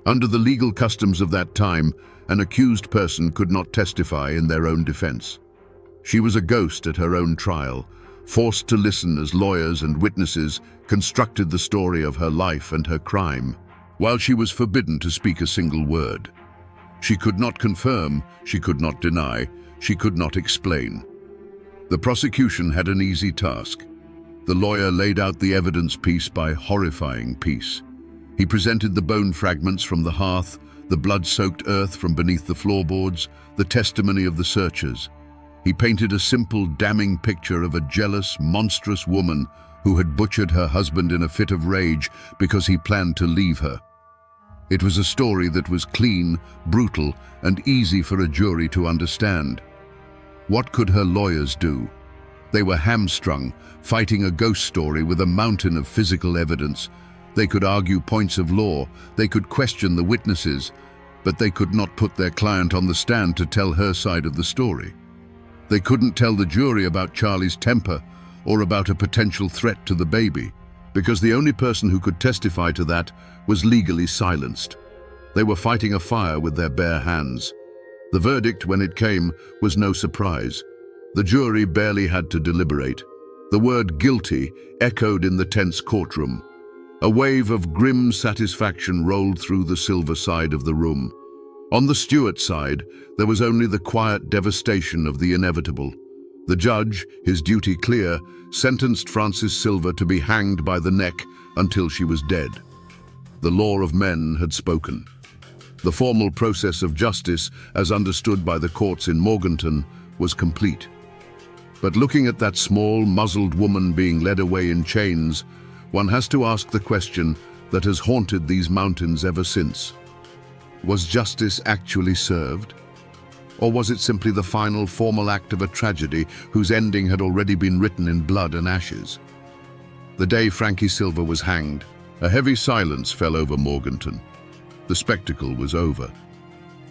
Under the legal customs of that time, an accused person could not testify in their own defense. She was a ghost at her own trial, forced to listen as lawyers and witnesses constructed the story of her life and her crime, while she was forbidden to speak a single word. She could not confirm, she could not deny, she could not explain. The prosecution had an easy task. The lawyer laid out the evidence piece by horrifying piece. He presented the bone fragments from the hearth, the blood-soaked earth from beneath the floorboards, the testimony of the searchers. He painted a simple, damning picture of a jealous, monstrous woman who had butchered her husband in a fit of rage because he planned to leave her. It was a story that was clean, brutal, and easy for a jury to understand. What could her lawyers do? They were hamstrung, fighting a ghost story with a mountain of physical evidence. They could argue points of law, they could question the witnesses, but they could not put their client on the stand to tell her side of the story. They couldn't tell the jury about Charlie's temper or about a potential threat to the baby, because the only person who could testify to that was legally silenced. They were fighting a fire with their bare hands. The verdict, when it came, was no surprise. The jury barely had to deliberate. The word guilty echoed in the tense courtroom. A wave of grim satisfaction rolled through the Silver side of the room. On the Stewart side, there was only the quiet devastation of the inevitable. The judge, his duty clear, sentenced Frances Silver to be hanged by the neck until she was dead. The law of men had spoken. The formal process of justice, as understood by the courts in Morganton, was complete. But looking at that small, muzzled woman being led away in chains, one has to ask the question that has haunted these mountains ever since. Was justice actually served? Or was it simply the final formal act of a tragedy whose ending had already been written in blood and ashes? The day Frankie Silver was hanged, a heavy silence fell over Morganton. The spectacle was over.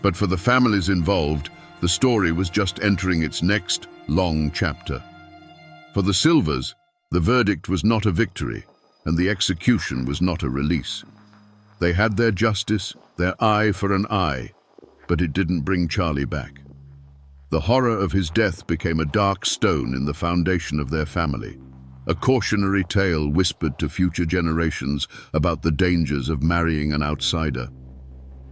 But for the families involved, the story was just entering its next, long chapter. For the Silvers, the verdict was not a victory, and the execution was not a release. They had their justice, their eye for an eye, but it didn't bring Charlie back. The horror of his death became a dark stone in the foundation of their family, a cautionary tale whispered to future generations about the dangers of marrying an outsider.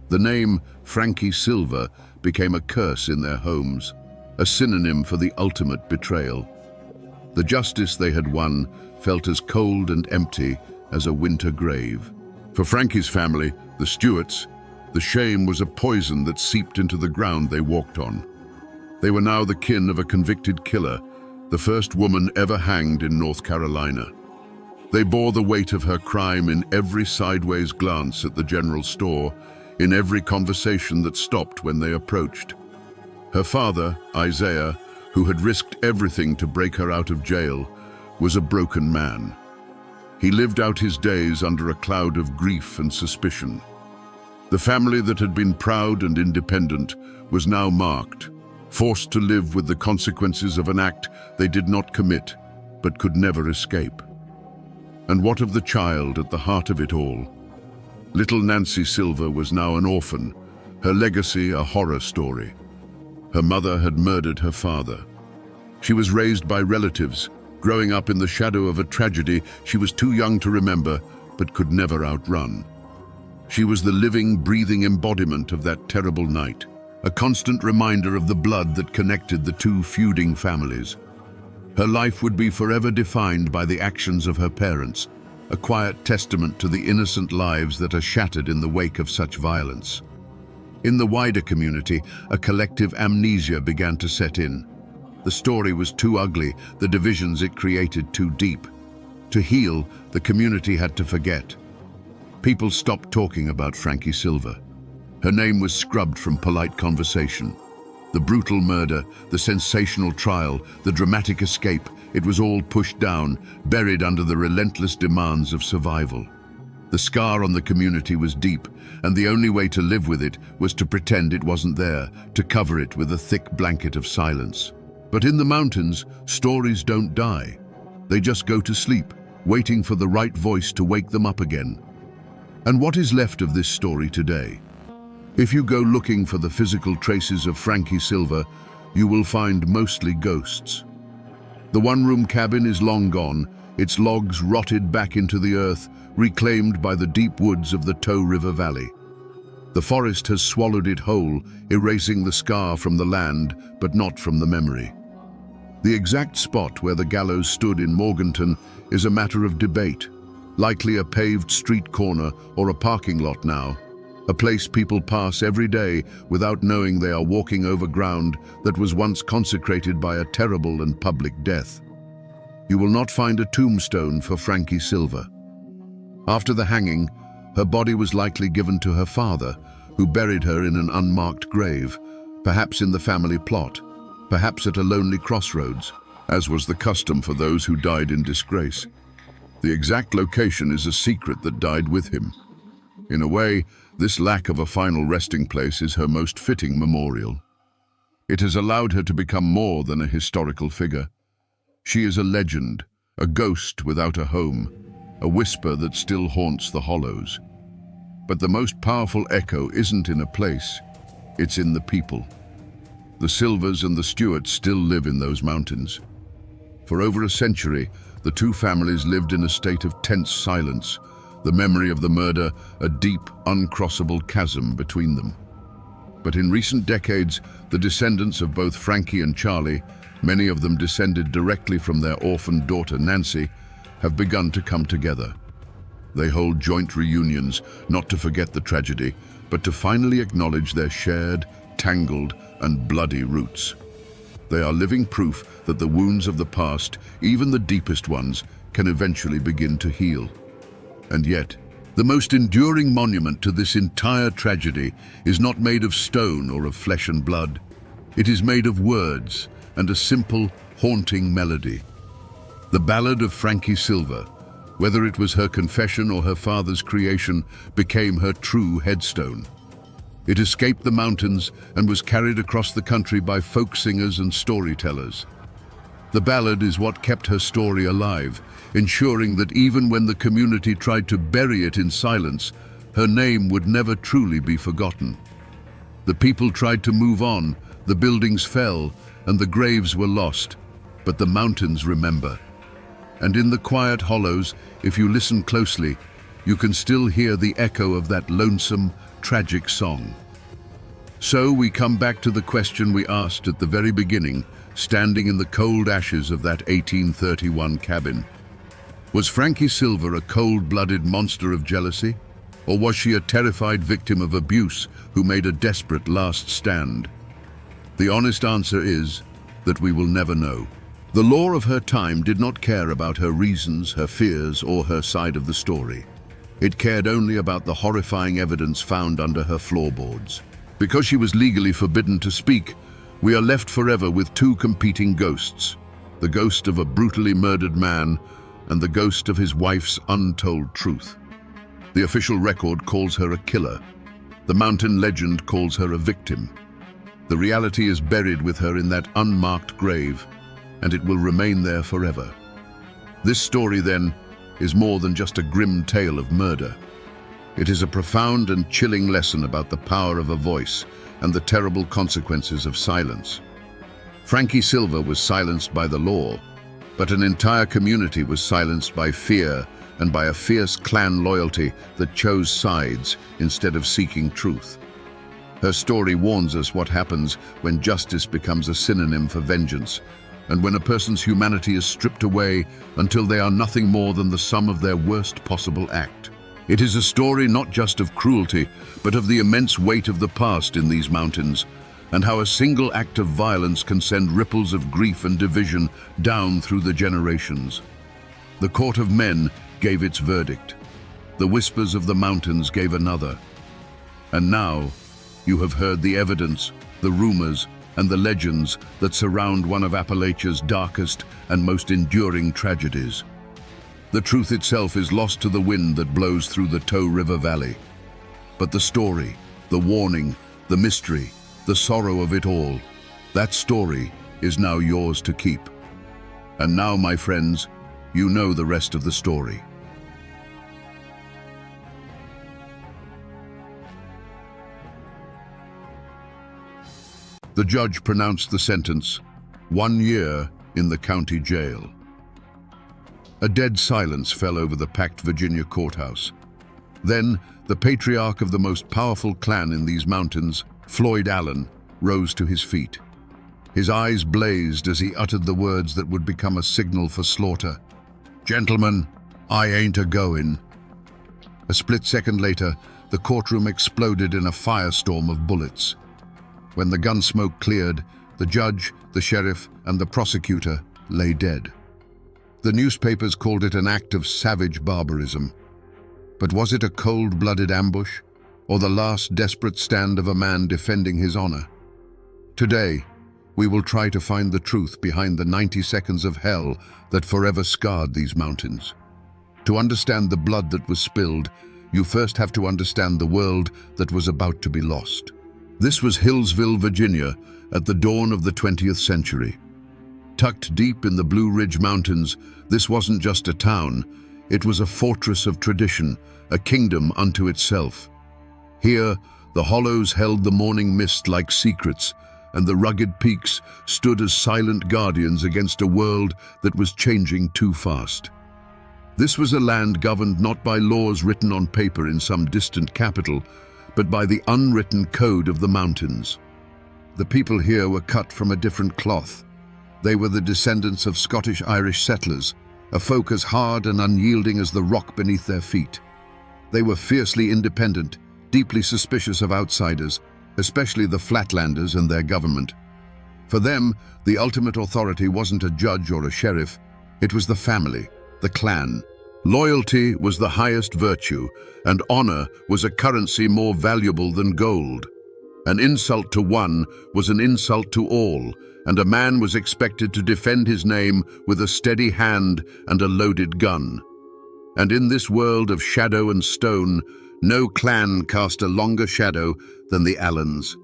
The name Frankie Silver became a curse in their homes, a synonym for the ultimate betrayal. The justice they had won felt as cold and empty as a winter grave. For Frankie's family, the Stewarts, the shame was a poison that seeped into the ground they walked on. They were now the kin of a convicted killer, the first woman ever hanged in North Carolina. They bore the weight of her crime in every sideways glance at the general store, in every conversation that stopped when they approached. Her father, Isaiah, who had risked everything to break her out of jail, was a broken man. He lived out his days under a cloud of grief and suspicion. The family that had been proud and independent was now marked, forced to live with the consequences of an act they did not commit, but could never escape. And what of the child at the heart of it all? Little Nancy Silver was now an orphan, her legacy a horror story. Her mother had murdered her father. She was raised by relatives, growing up in the shadow of a tragedy she was too young to remember, but could never outrun. She was the living, breathing embodiment of that terrible night, a constant reminder of the blood that connected the two feuding families. Her life would be forever defined by the actions of her parents, a quiet testament to the innocent lives that are shattered in the wake of such violence. In the wider community, a collective amnesia began to set in. The story was too ugly, the divisions it created too deep. To heal, the community had to forget. People stopped talking about Frankie Silver. Her name was scrubbed from polite conversation. The brutal murder, the sensational trial, the dramatic escape, it was all pushed down, buried under the relentless demands of survival. The scar on the community was deep, and the only way to live with it was to pretend it wasn't there, to cover it with a thick blanket of silence. But in the mountains, stories don't die. They just go to sleep, waiting for the right voice to wake them up again. And what is left of this story today? If you go looking for the physical traces of Frankie Silver, you will find mostly ghosts. The one-room cabin is long gone, its logs rotted back into the earth, reclaimed by the deep woods of the Tow River Valley. The forest has swallowed it whole, erasing the scar from the land, but not from the memory. The exact spot where the gallows stood in Morganton is a matter of debate, likely a paved street corner or a parking lot now, a place people pass every day without knowing they are walking over ground that was once consecrated by a terrible and public death. You will not find a tombstone for Frankie Silver. After the hanging, her body was likely given to her father, who buried her in an unmarked grave, perhaps in the family plot, perhaps at a lonely crossroads, as was the custom for those who died in disgrace. The exact location is a secret that died with him. In a way, this lack of a final resting place is her most fitting memorial. It has allowed her to become more than a historical figure. She is a legend, a ghost without a home, a whisper that still haunts the hollows. But the most powerful echo isn't in a place, it's in the people. The Silvers and the Stewarts still live in those mountains. For over a century, the two families lived in a state of tense silence, the memory of the murder a deep, uncrossable chasm between them. But in recent decades, the descendants of both Frankie and Charlie, many of them descended directly from their orphaned daughter Nancy, have begun to come together. They hold joint reunions, not to forget the tragedy, but to finally acknowledge their shared, tangled, and bloody roots. They are living proof that the wounds of the past, even the deepest ones, can eventually begin to heal. And yet, the most enduring monument to this entire tragedy is not made of stone or of flesh and blood. It is made of words and a simple, haunting melody. The ballad of Frankie Silver, whether it was her confession or her father's creation, became her true headstone. It escaped the mountains and was carried across the country by folk singers and storytellers. The ballad is what kept her story alive, ensuring that even when the community tried to bury it in silence, her name would never truly be forgotten. The people tried to move on, the buildings fell, and the graves were lost, but the mountains remember. And in the quiet hollows, if you listen closely, you can still hear the echo of that lonesome, tragic song. So we come back to the question we asked at the very beginning, standing in the cold ashes of that 1831 cabin. Was Frankie Silver a cold-blooded monster of jealousy? Or was she a terrified victim of abuse who made a desperate last stand? The honest answer is that we will never know. The law of her time did not care about her reasons, her fears, or her side of the story. It cared only about the horrifying evidence found under her floorboards. Because she was legally forbidden to speak, we are left forever with two competing ghosts: the ghost of a brutally murdered man and the ghost of his wife's untold truth. The official record calls her a killer. The mountain legend calls her a victim. The reality is buried with her in that unmarked grave, and it will remain there forever. This story, then, is more than just a grim tale of murder. It is a profound and chilling lesson about the power of a voice and the terrible consequences of silence. Frankie Silver was silenced by the law, but an entire community was silenced by fear and by a fierce clan loyalty that chose sides instead of seeking truth. Her story warns us what happens when justice becomes a synonym for vengeance, and when a person's humanity is stripped away until they are nothing more than the sum of their worst possible act. It is a story not just of cruelty, but of the immense weight of the past in these mountains, and how a single act of violence can send ripples of grief and division down through the generations. The court of men gave its verdict. The whispers of the mountains gave another. And now, you have heard the evidence, the rumors, and the legends that surround one of Appalachia's darkest and most enduring tragedies. The truth itself is lost to the wind that blows through the Tow River Valley. But the story, the warning, the mystery, the sorrow of it all, that story is now yours to keep. And now, my friends, you know the rest of the story. The judge pronounced the sentence, 1 year in the county jail. A dead silence fell over the packed Virginia courthouse. Then, the patriarch of the most powerful clan in these mountains, Floyd Allen, rose to his feet. His eyes blazed as he uttered the words that would become a signal for slaughter. "Gentlemen, I ain't a-goin'." A split second later, the courtroom exploded in a firestorm of bullets. When the gun smoke cleared, the judge, the sheriff, and the prosecutor lay dead. The newspapers called it an act of savage barbarism. But was it a cold-blooded ambush, or the last desperate stand of a man defending his honor? Today, we will try to find the truth behind the 90 seconds of hell that forever scarred these mountains. To understand the blood that was spilled, you first have to understand the world that was about to be lost. This was Hillsville, Virginia, at the dawn of the 20th century. Tucked deep in the Blue Ridge Mountains, this wasn't just a town, it was a fortress of tradition, a kingdom unto itself. Here, the hollows held the morning mist like secrets, and the rugged peaks stood as silent guardians against a world that was changing too fast. This was a land governed not by laws written on paper in some distant capital, but by the unwritten code of the mountains. The people here were cut from a different cloth. They were the descendants of Scottish-Irish settlers, a folk as hard and unyielding as the rock beneath their feet. They were fiercely independent, deeply suspicious of outsiders, especially the Flatlanders and their government. For them, the ultimate authority wasn't a judge or a sheriff, it was the family, the clan. Loyalty was the highest virtue, and honor was a currency more valuable than gold. An insult to one was an insult to all, and a man was expected to defend his name with a steady hand and a loaded gun. And in this world of shadow and stone, no clan cast a longer shadow than the Allens.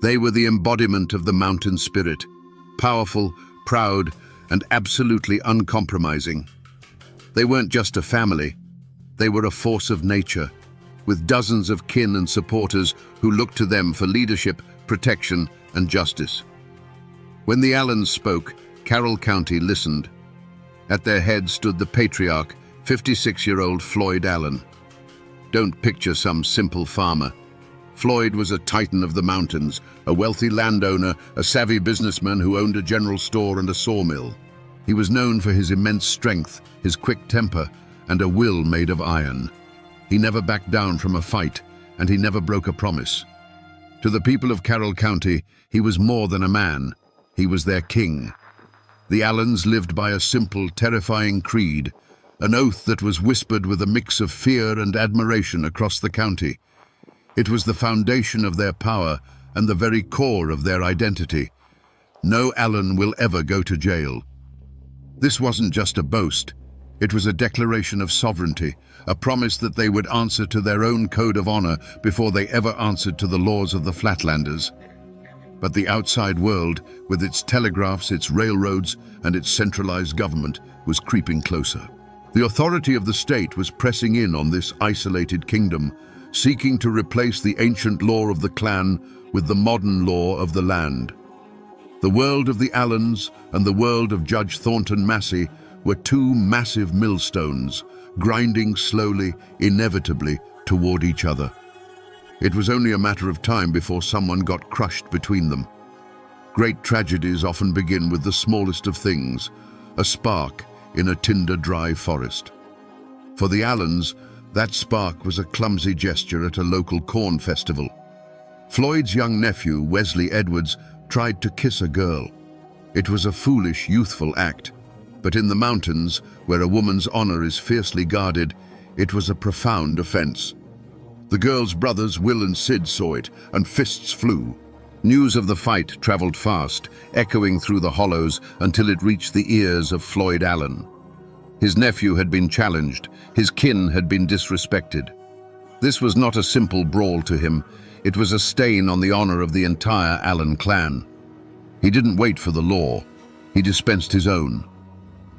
They were the embodiment of the mountain spirit, powerful, proud, and absolutely uncompromising. They weren't just a family, they were a force of nature, with dozens of kin and supporters who looked to them for leadership, protection, and justice. When the Allens spoke, Carroll County listened. At their head stood the patriarch, 56-year-old Floyd Allen. Don't picture some simple farmer. Floyd was a titan of the mountains, a wealthy landowner, a savvy businessman who owned a general store and a sawmill. He was known for his immense strength, his quick temper, and a will made of iron. He never backed down from a fight, and he never broke a promise. To the people of Carroll County, he was more than a man. He was their king. The Allens lived by a simple, terrifying creed, an oath that was whispered with a mix of fear and admiration across the county. It was the foundation of their power and the very core of their identity. No Allen will ever go to jail. This wasn't just a boast. It was a declaration of sovereignty, a promise that they would answer to their own code of honor before they ever answered to the laws of the Flatlanders. But the outside world, with its telegraphs, its railroads, and its centralized government, was creeping closer. The authority of the state was pressing in on this isolated kingdom, seeking to replace the ancient law of the clan with the modern law of the land. The world of the Allens and the world of Judge Thornton Massey were two massive millstones, grinding slowly, inevitably, toward each other. It was only a matter of time before someone got crushed between them. Great tragedies often begin with the smallest of things, a spark in a tinder-dry forest. For the Allens, that spark was a clumsy gesture at a local corn festival. Floyd's young nephew, Wesley Edwards, tried to kiss a girl. It was a foolish, youthful act, but in the mountains, where a woman's honor is fiercely guarded, it was a profound offense. The girl's brothers, Will and Sid, saw it, and fists flew. News of the fight traveled fast, echoing through the hollows until it reached the ears of Floyd Allen. His nephew had been challenged, his kin had been disrespected. This was not a simple brawl to him, it was a stain on the honor of the entire Allen clan. He didn't wait for the law, he dispensed his own.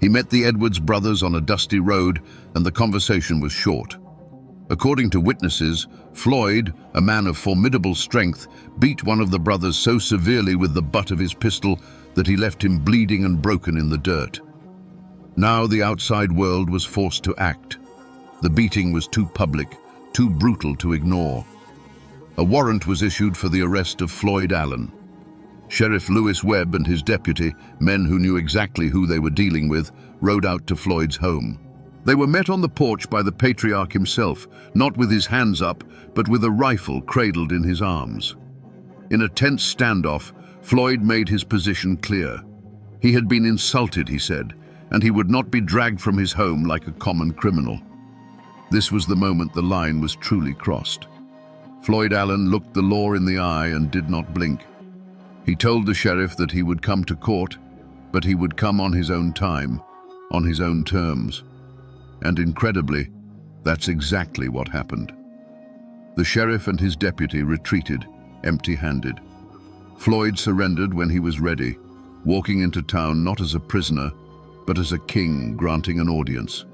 He met the Edwards brothers on a dusty road, and the conversation was short. According to witnesses, Floyd, a man of formidable strength, beat one of the brothers so severely with the butt of his pistol that he left him bleeding and broken in the dirt. Now the outside world was forced to act. The beating was too public, too brutal to ignore. A warrant was issued for the arrest of Floyd Allen. Sheriff Lewis Webb and his deputy, men who knew exactly who they were dealing with, rode out to Floyd's home. They were met on the porch by the patriarch himself, not with his hands up, but with a rifle cradled in his arms. In a tense standoff, Floyd made his position clear. He had been insulted, he said, and he would not be dragged from his home like a common criminal. This was the moment the line was truly crossed. Floyd Allen looked the law in the eye and did not blink. He told the sheriff that he would come to court, but he would come on his own time, on his own terms. And incredibly, that's exactly what happened. The sheriff and his deputy retreated, empty-handed. Floyd surrendered when he was ready, walking into town not as a prisoner, but as a king granting an audience.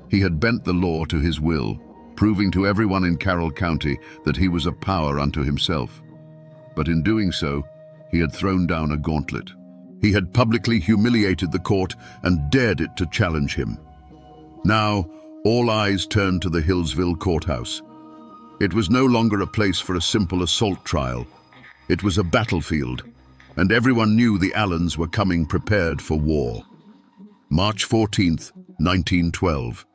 He had bent the law to his will, proving to everyone in Carroll County that he was a power unto himself. But in doing so, he had thrown down a gauntlet. He had publicly humiliated the court and dared it to challenge him. Now, all eyes turned to the Hillsville courthouse. It was no longer a place for a simple assault trial. It was a battlefield, and everyone knew the Allens were coming prepared for war. March 14th, 1912.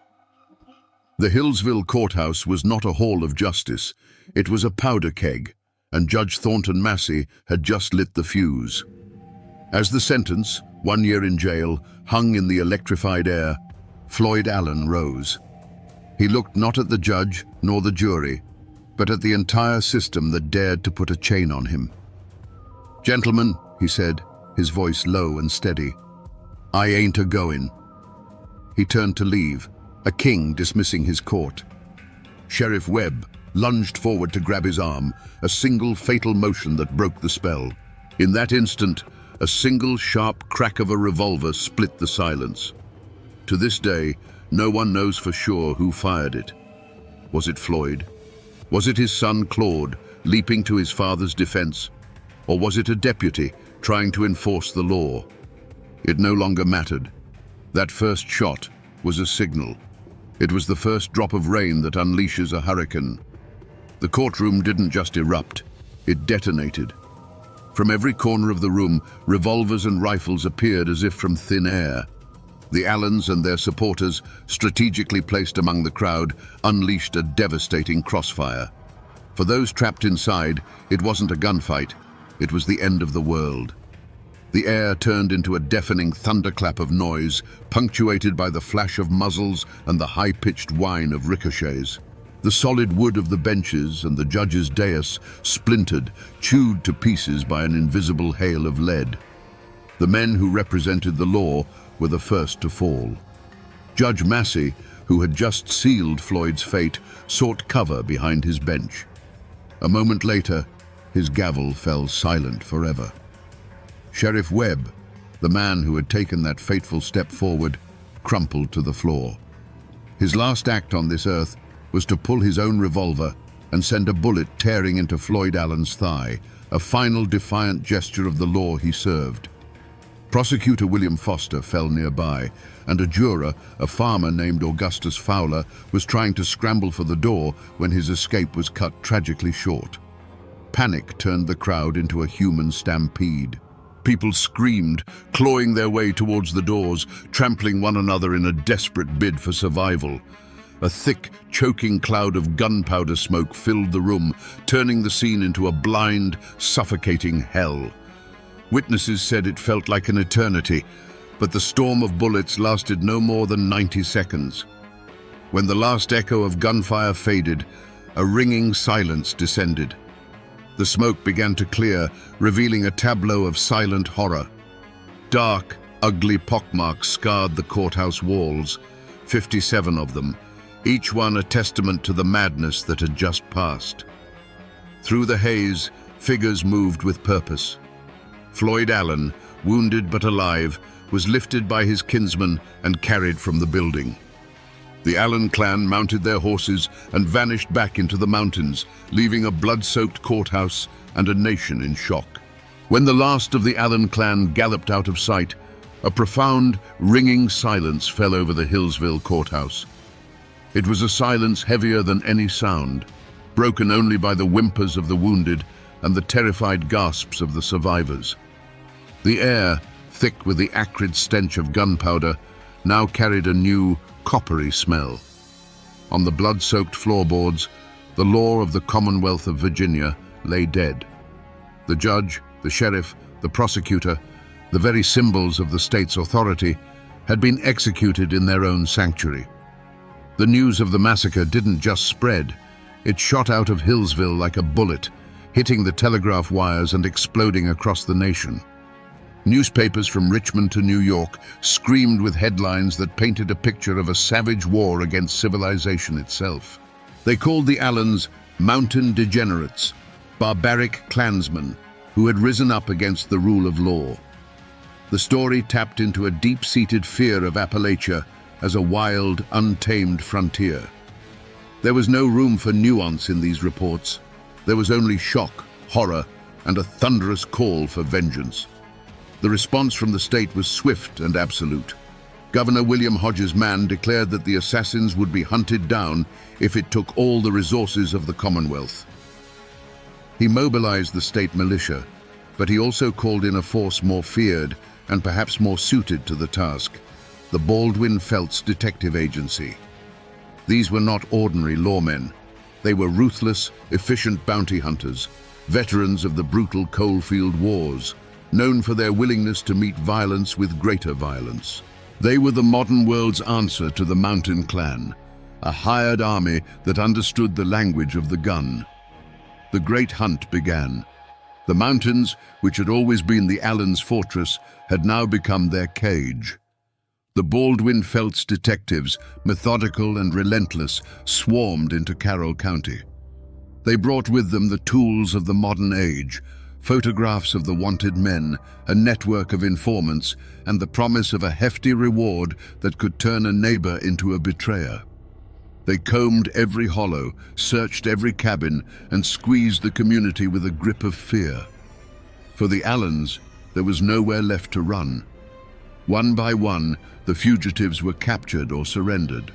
The Hillsville courthouse was not a hall of justice. It was a powder keg, and Judge Thornton Massey had just lit the fuse. As the sentence, 1 year in jail, hung in the electrified air, Floyd Allen rose. He looked not at the judge nor the jury, but at the entire system that dared to put a chain on him. "Gentlemen," he said, his voice low and steady, "I ain't a-goin'." He turned to leave, a king dismissing his court. Sheriff Webb lunged forward to grab his arm, a single fatal motion that broke the spell. In that instant, a single sharp crack of a revolver split the silence. To this day, no one knows for sure who fired it. Was it Floyd? Was it his son Claude, leaping to his father's defense? Or was it a deputy trying to enforce the law? It no longer mattered. That first shot was a signal. It was the first drop of rain that unleashes a hurricane. The courtroom didn't just erupt, it detonated. From every corner of the room, revolvers and rifles appeared as if from thin air. The Allens and their supporters, strategically placed among the crowd, unleashed a devastating crossfire. For those trapped inside, it wasn't a gunfight, it was the end of the world. The air turned into a deafening thunderclap of noise, punctuated by the flash of muzzles and the high-pitched whine of ricochets. The solid wood of the benches and the judge's dais splintered, chewed to pieces by an invisible hail of lead. The men who represented the law were the first to fall. Judge Massey, who had just sealed Floyd's fate, sought cover behind his bench. A moment later, his gavel fell silent forever. Sheriff Webb, the man who had taken that fateful step forward, crumpled to the floor. His last act on this earth was to pull his own revolver and send a bullet tearing into Floyd Allen's thigh, a final defiant gesture of the law he served. Prosecutor William Foster fell nearby, and a juror, a farmer named Augustus Fowler, was trying to scramble for the door when his escape was cut tragically short. Panic turned the crowd into a human stampede. People screamed, clawing their way towards the doors, trampling one another in a desperate bid for survival. A thick, choking cloud of gunpowder smoke filled the room, turning the scene into a blind, suffocating hell. Witnesses said it felt like an eternity, but the storm of bullets lasted no more than 90 seconds. When the last echo of gunfire faded, a ringing silence descended. The smoke began to clear, revealing a tableau of silent horror. Dark, ugly pockmarks scarred the courthouse walls, 57 of them, each one a testament to the madness that had just passed. Through the haze, figures moved with purpose. Floyd Allen, wounded but alive, was lifted by his kinsmen and carried from the building. The Allen clan mounted their horses and vanished back into the mountains, leaving a blood-soaked courthouse and a nation in shock. When the last of the Allen clan galloped out of sight, a profound, ringing silence fell over the Hillsville courthouse. It was a silence heavier than any sound, broken only by the whimpers of the wounded and the terrified gasps of the survivors. The air, thick with the acrid stench of gunpowder, now carried a new, coppery smell. On the blood-soaked floorboards, the law of the Commonwealth of Virginia lay dead. The judge, the sheriff, the prosecutor, the very symbols of the state's authority, had been executed in their own sanctuary. The news of the massacre didn't just spread, it shot out of Hillsville like a bullet, hitting the telegraph wires and exploding across the nation. Newspapers from Richmond to New York screamed with headlines that painted a picture of a savage war against civilization itself. They called the Allens mountain degenerates, barbaric clansmen who had risen up against the rule of law. The story tapped into a deep-seated fear of Appalachia as a wild, untamed frontier. There was no room for nuance in these reports. There was only shock, horror, and a thunderous call for vengeance. The response from the state was swift and absolute. Governor William Hodges Mann declared that the assassins would be hunted down if it took all the resources of the Commonwealth. He mobilized the state militia, but he also called in a force more feared and perhaps more suited to the task, the Baldwin Felts Detective Agency. These were not ordinary lawmen. They were ruthless, efficient bounty hunters, veterans of the brutal coalfield wars, known for their willingness to meet violence with greater violence. They were the modern world's answer to the Mountain Clan, a hired army that understood the language of the gun. The great hunt began. The mountains, which had always been the Allens' fortress, had now become their cage. The Baldwin Felts detectives, methodical and relentless, swarmed into Carroll County. They brought with them the tools of the modern age, photographs of the wanted men, a network of informants, and the promise of a hefty reward that could turn a neighbor into a betrayer. They combed every hollow, searched every cabin, and squeezed the community with a grip of fear. For the Allens, there was nowhere left to run. One by one, the fugitives were captured or surrendered.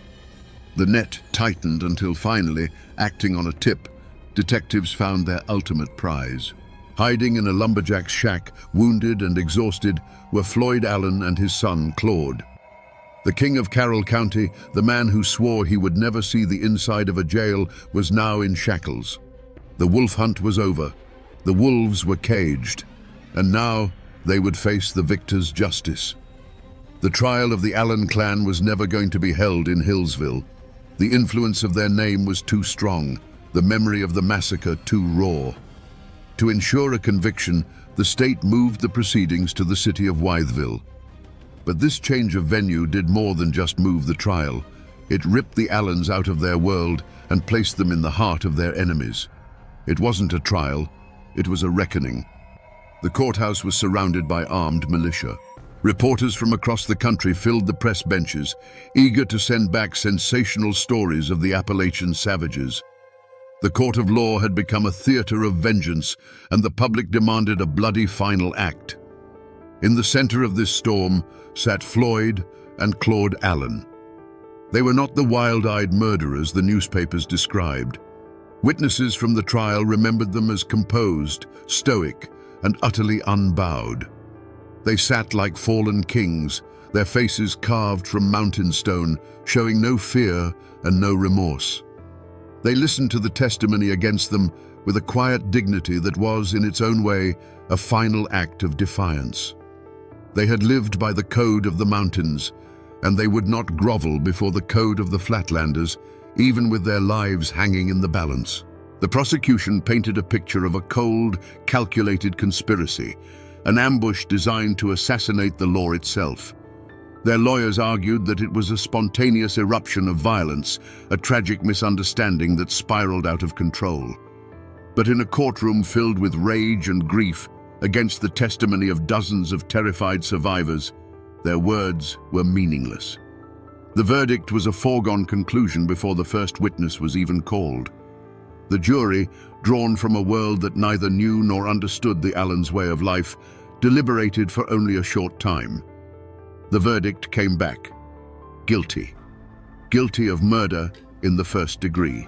The net tightened until finally, acting on a tip, detectives found their ultimate prize. Hiding in a lumberjack's shack, wounded and exhausted, were Floyd Allen and his son, Claude. The king of Carroll County, the man who swore he would never see the inside of a jail, was now in shackles. The wolf hunt was over. The wolves were caged, and now they would face the victor's justice. The trial of the Allen clan was never going to be held in Hillsville. The influence of their name was too strong, the memory of the massacre too raw. To ensure a conviction, the state moved the proceedings to the city of Wytheville. But this change of venue did more than just move the trial. It ripped the Allens out of their world and placed them in the heart of their enemies. It wasn't a trial, it was a reckoning. The courthouse was surrounded by armed militia. Reporters from across the country filled the press benches, eager to send back sensational stories of the Appalachian savages. The court of law had become a theater of vengeance, and the public demanded a bloody final act. In the center of this storm sat Floyd and Claude Allen. They were not the wild-eyed murderers the newspapers described. Witnesses from the trial remembered them as composed, stoic, and utterly unbowed. They sat like fallen kings, their faces carved from mountain stone, showing no fear and no remorse. They listened to the testimony against them with a quiet dignity that was, in its own way, a final act of defiance. They had lived by the code of the mountains, and they would not grovel before the code of the Flatlanders, even with their lives hanging in the balance. The prosecution painted a picture of a cold, calculated conspiracy, an ambush designed to assassinate the law itself. Their lawyers argued that it was a spontaneous eruption of violence, a tragic misunderstanding that spiraled out of control. But in a courtroom filled with rage and grief, against the testimony of dozens of terrified survivors, their words were meaningless. The verdict was a foregone conclusion before the first witness was even called. The jury, drawn from a world that neither knew nor understood the Allens' way of life, deliberated for only a short time. The verdict came back: guilty. Guilty of murder in the first degree.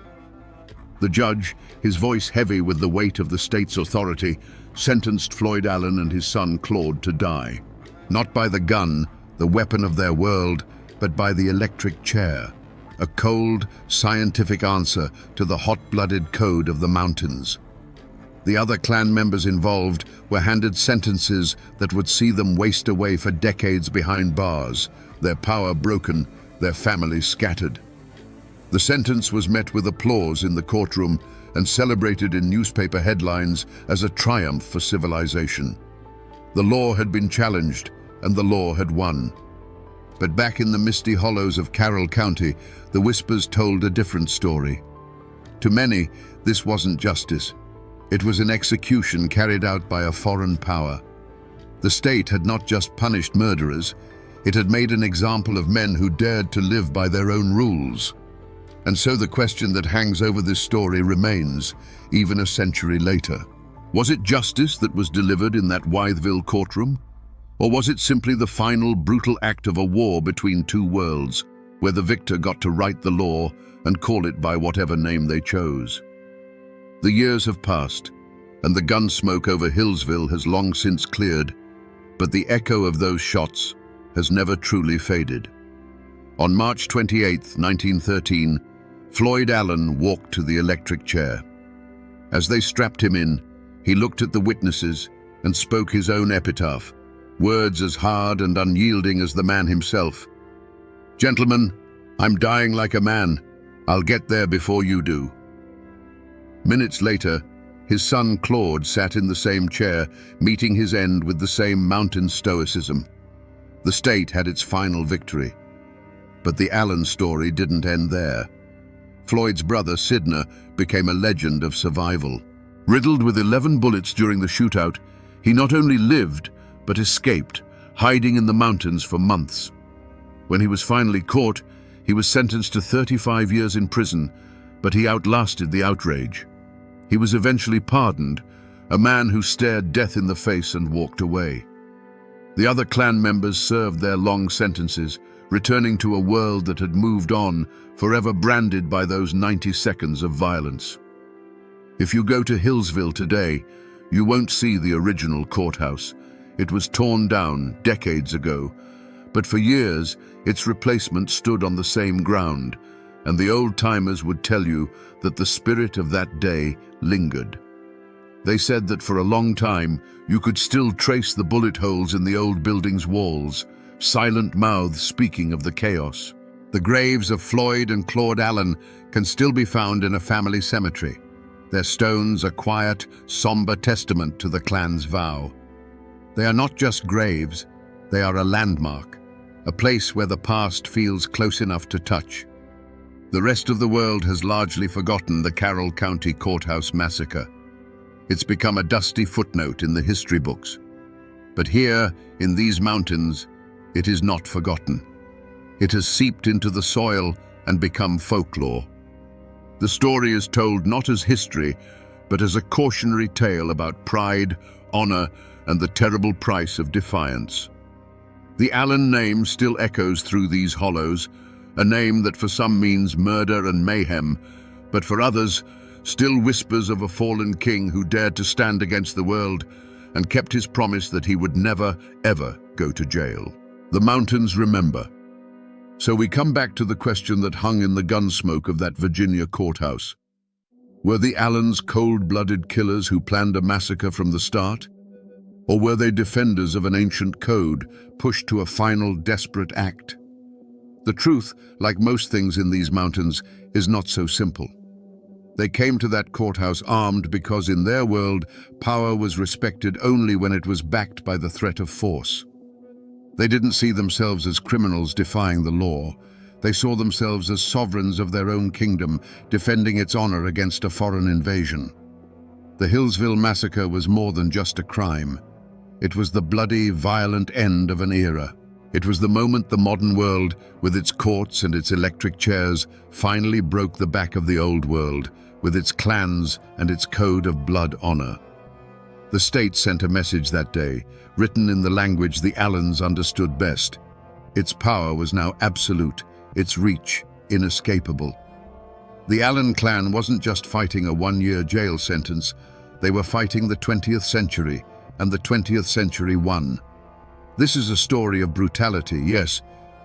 The judge, his voice heavy with the weight of the state's authority, sentenced Floyd Allen and his son Claude to die. Not by the gun, the weapon of their world, but by the electric chair, a cold, scientific answer to the hot-blooded code of the mountains. The other clan members involved were handed sentences that would see them waste away for decades behind bars, their power broken, their families scattered. The sentence was met with applause in the courtroom and celebrated in newspaper headlines as a triumph for civilization. The law had been challenged, and the law had won. But back in the misty hollows of Carroll County, the whispers told a different story. To many, this wasn't justice. It was an execution carried out by a foreign power. The state had not just punished murderers, it had made an example of men who dared to live by their own rules. And so the question that hangs over this story remains, even a century later. Was it justice that was delivered in that Wytheville courtroom? Or was it simply the final brutal act of a war between two worlds, where the victor got to write the law and call it by whatever name they chose? The years have passed, and the gun smoke over Hillsville has long since cleared, but the echo of those shots has never truly faded. On March 28, 1913, Floyd Allen walked to the electric chair. As they strapped him in, he looked at the witnesses and spoke his own epitaph, words as hard and unyielding as the man himself. "Gentlemen, I'm dying like a man. I'll get there before you do." Minutes later, his son Claude sat in the same chair, meeting his end with the same mountain stoicism. The state had its final victory. But the Allen story didn't end there. Floyd's brother, Sidner, became a legend of survival. Riddled with 11 bullets during the shootout, he not only lived, but escaped, hiding in the mountains for months. When he was finally caught, he was sentenced to 35 years in prison, but he outlasted the outrage. He was eventually pardoned, a man who stared death in the face and walked away. The other clan members served their long sentences, returning to a world that had moved on, forever branded by those 90 seconds of violence. If you go to Hillsville today, you won't see the original courthouse. It was torn down decades ago, but for years its replacement stood on the same ground, and the old-timers would tell you that the spirit of that day lingered. They said that for a long time you could still trace the bullet holes in the old building's walls, silent mouths speaking of the chaos. The graves of Floyd and Claude Allen can still be found in a family cemetery. Their stones a quiet, somber testament to the clan's vow. They are not just graves, they are a landmark, a place where the past feels close enough to touch. The rest of the world has largely forgotten the Carroll County Courthouse massacre. It's become a dusty footnote in the history books. But here, in these mountains, it is not forgotten. It has seeped into the soil and become folklore. The story is told not as history, but as a cautionary tale about pride, honor, and the terrible price of defiance. The Allen name still echoes through these hollows, a name that for some means murder and mayhem, but for others, still whispers of a fallen king who dared to stand against the world and kept his promise that he would never, ever go to jail. The mountains remember. So we come back to the question that hung in the gun smoke of that Virginia courthouse. Were the Allens cold-blooded killers who planned a massacre from the start? Or were they defenders of an ancient code, pushed to a final desperate act? The truth, like most things in these mountains, is not so simple. They came to that courthouse armed because in their world, power was respected only when it was backed by the threat of force. They didn't see themselves as criminals defying the law. They saw themselves as sovereigns of their own kingdom, defending its honor against a foreign invasion. The Hillsville massacre was more than just a crime. It was the bloody, violent end of an era. It was the moment the modern world, with its courts and its electric chairs, finally broke the back of the old world, with its clans and its code of blood honor. The state sent a message that day, written in the language the Allens understood best. Its power was now absolute, its reach inescapable. The Allen clan wasn't just fighting a one-year jail sentence, they were fighting the 20th century, and the 20th century won. This is a story of brutality, yes,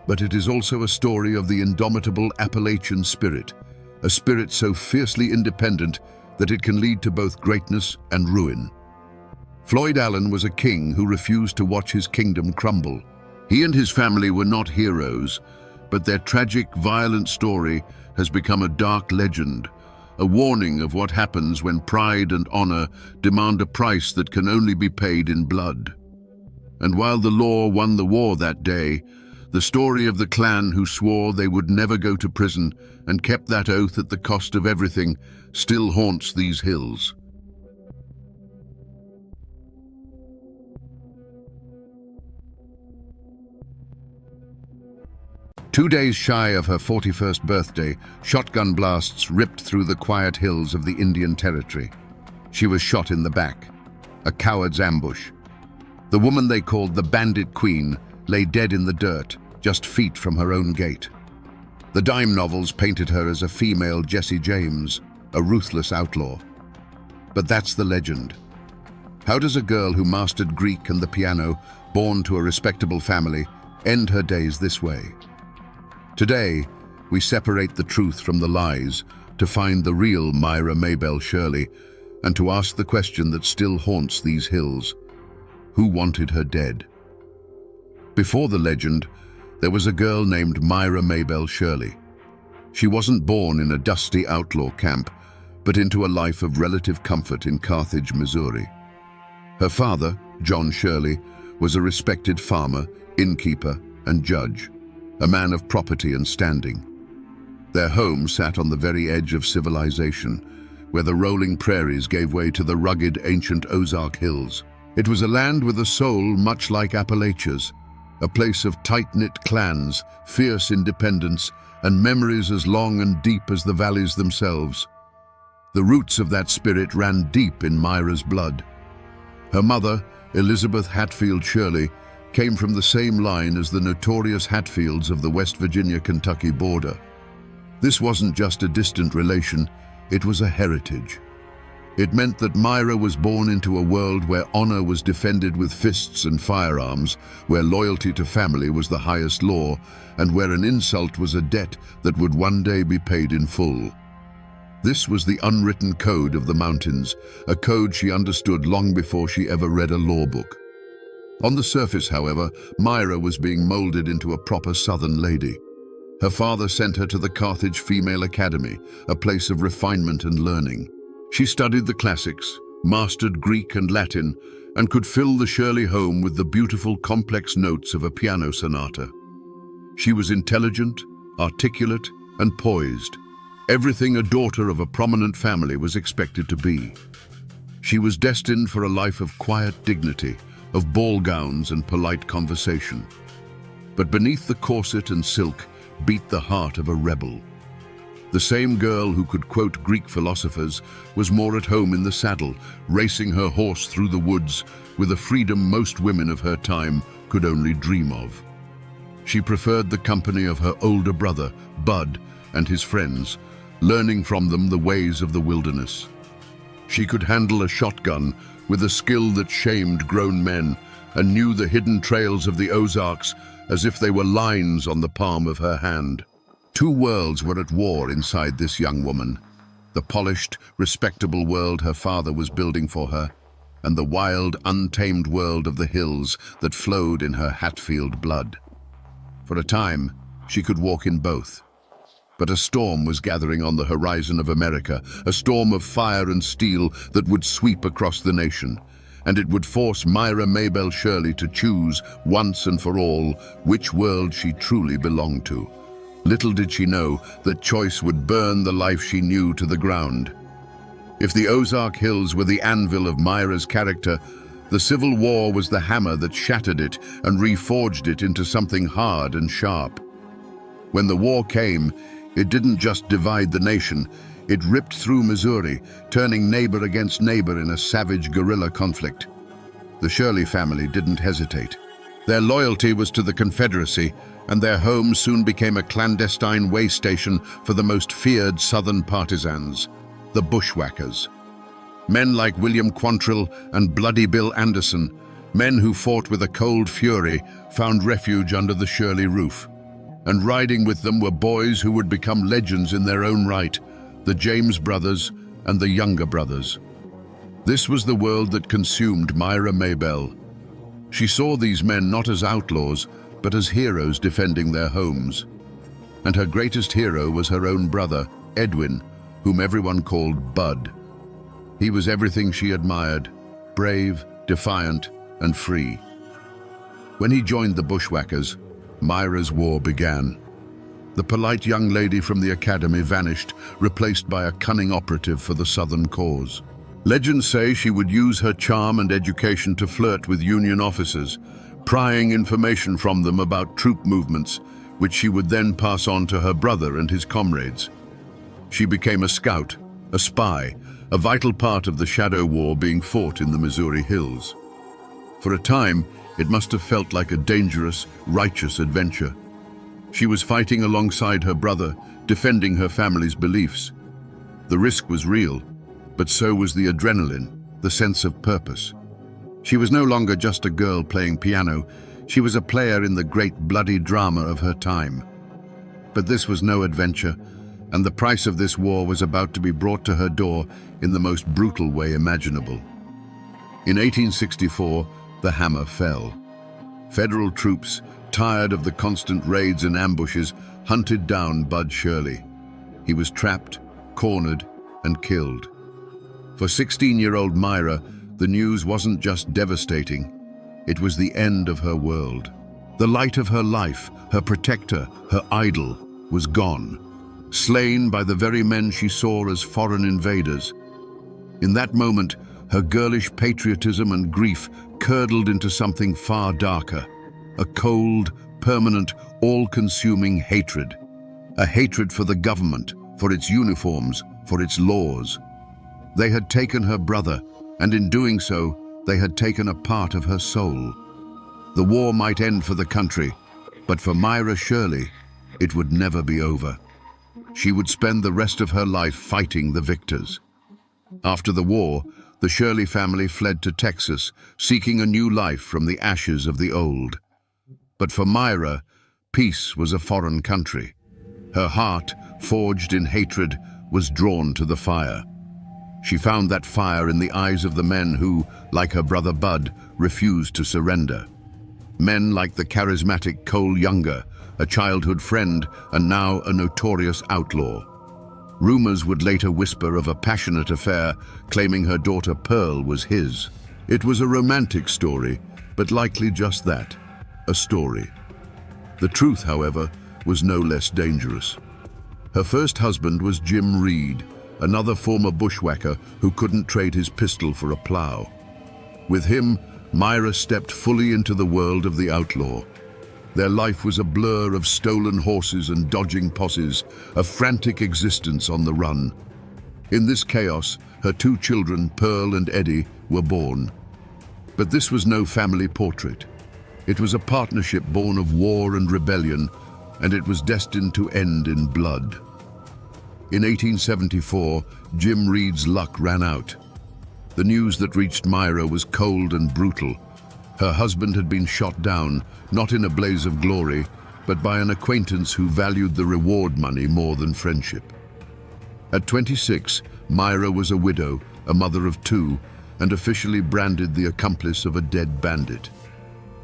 but it is also a story of the indomitable Appalachian spirit, a spirit so fiercely independent that it can lead to both greatness and ruin. Floyd Allen was a king who refused to watch his kingdom crumble. He and his family were not heroes, but their tragic, violent story has become a dark legend, a warning of what happens when pride and honor demand a price that can only be paid in blood. And while the law won the war that day, the story of the clan who swore they would never go to prison and kept that oath at the cost of everything still haunts these hills. Two days shy of her 41st birthday, shotgun blasts ripped through the quiet hills of the Indian Territory. She was shot in the back, a coward's ambush. The woman they called the Bandit Queen lay dead in the dirt, just feet from her own gate. The dime novels painted her as a female Jesse James, a ruthless outlaw. But that's the legend. How does a girl who mastered Greek and the piano, born to a respectable family, end her days this way? Today, we separate the truth from the lies to find the real Myra Maybelle Shirley and to ask the question that still haunts these hills. Who wanted her dead? Before the legend, there was a girl named Myra Maybelle Shirley. She wasn't born in a dusty outlaw camp, but into a life of relative comfort in Carthage, Missouri. Her father, John Shirley, was a respected farmer, innkeeper, and judge, a man of property and standing. Their home sat on the very edge of civilization, where the rolling prairies gave way to the rugged ancient Ozark Hills. It was a land with a soul much like Appalachia's, a place of tight-knit clans, fierce independence, and memories as long and deep as the valleys themselves. The roots of that spirit ran deep in Myra's blood. Her mother, Elizabeth Hatfield Shirley, came from the same line as the notorious Hatfields of the West Virginia-Kentucky border. This wasn't just a distant relation, it was a heritage. It meant that Myra was born into a world where honor was defended with fists and firearms, where loyalty to family was the highest law, and where an insult was a debt that would one day be paid in full. This was the unwritten code of the mountains, a code she understood long before she ever read a law book. On the surface, however, Myra was being molded into a proper Southern lady. Her father sent her to the Carthage Female Academy, a place of refinement and learning. She studied the classics, mastered Greek and Latin, and could fill the Shirley home with the beautiful, complex notes of a piano sonata. She was intelligent, articulate, and poised, everything a daughter of a prominent family was expected to be. She was destined for a life of quiet dignity, of ball gowns and polite conversation. But beneath the corset and silk beat the heart of a rebel. The same girl who could quote Greek philosophers was more at home in the saddle, racing her horse through the woods with a freedom most women of her time could only dream of. She preferred the company of her older brother, Bud, and his friends, learning from them the ways of the wilderness. She could handle a shotgun with a skill that shamed grown men and knew the hidden trails of the Ozarks as if they were lines on the palm of her hand. Two worlds were at war inside this young woman: the polished, respectable world her father was building for her, and the wild, untamed world of the hills that flowed in her Hatfield blood. For a time, she could walk in both. But a storm was gathering on the horizon of America, a storm of fire and steel that would sweep across the nation, and it would force Myra Maybelle Shirley to choose, once and for all, which world she truly belonged to. Little did she know that choice would burn the life she knew to the ground. If the Ozark Hills were the anvil of Myra's character, The Civil War was the hammer that shattered it and reforged it into something hard and sharp. When the war came, it didn't just divide the nation, it ripped through Missouri, turning neighbor against neighbor in a savage guerrilla conflict. The Shirley family didn't hesitate. Their loyalty was to the Confederacy, and their home soon became a clandestine way station for the most feared Southern partisans, the Bushwhackers. Men like William Quantrill and Bloody Bill Anderson, men who fought with a cold fury, found refuge under the Shirley roof. And riding with them were boys who would become legends in their own right, the James brothers and the Younger brothers. This was the world that consumed Myra Maybell. She saw these men not as outlaws, but as heroes defending their homes. And her greatest hero was her own brother, Edwin, whom everyone called Bud. He was everything she admired, brave, defiant, and free. When he joined the Bushwhackers, Myra's war began. The polite young lady from the academy vanished, replaced by a cunning operative for the Southern cause. Legends say she would use her charm and education to flirt with Union officers, prying information from them about troop movements, which she would then pass on to her brother and his comrades. She became a scout, a spy, a vital part of the shadow war being fought in the Missouri hills. For a time, it must have felt like a dangerous, righteous adventure. She was fighting alongside her brother, defending her family's beliefs. The risk was real, but so was the adrenaline, the sense of purpose. She was no longer just a girl playing piano, she was a player in the great bloody drama of her time. But this was no adventure, and the price of this war was about to be brought to her door in the most brutal way imaginable. In 1864, the hammer fell. Federal troops, tired of the constant raids and ambushes, hunted down Bud Shirley. He was trapped, cornered, and killed. For 16-year-old Myra, the news wasn't just devastating, it was the end of her world. The light of her life, her protector, her idol, was gone, slain by the very men she saw as foreign invaders. In that moment, her girlish patriotism and grief curdled into something far darker, a cold, permanent, all-consuming hatred. A hatred for the government, for its uniforms, for its laws. They had taken her brother, and in doing so, they had taken a part of her soul. The war might end for the country, but for Myra Shirley, it would never be over. She would spend the rest of her life fighting the victors. After the war, the Shirley family fled to Texas, seeking a new life from the ashes of the old. But for Myra, peace was a foreign country. Her heart, forged in hatred, was drawn to the fire. She found that fire in the eyes of the men who, like her brother Bud, refused to surrender. Men like the charismatic Cole Younger, a childhood friend and now a notorious outlaw. Rumors would later whisper of a passionate affair, claiming her daughter Pearl was his. It was a romantic story, but likely just that, a story. The truth, however, was no less dangerous. Her first husband was Jim Reed, another former bushwhacker who couldn't trade his pistol for a plow. With him, Myra stepped fully into the world of the outlaw. Their life was a blur of stolen horses and dodging posses, a frantic existence on the run. In this chaos, her two children, Pearl and Eddie, were born. But this was no family portrait. It was a partnership born of war and rebellion, and it was destined to end in blood. In 1874, Jim Reed's luck ran out. The news that reached Myra was cold and brutal. Her husband had been shot down, not in a blaze of glory, but by an acquaintance who valued the reward money more than friendship. At 26, Myra was a widow, a mother of two, and officially branded the accomplice of a dead bandit.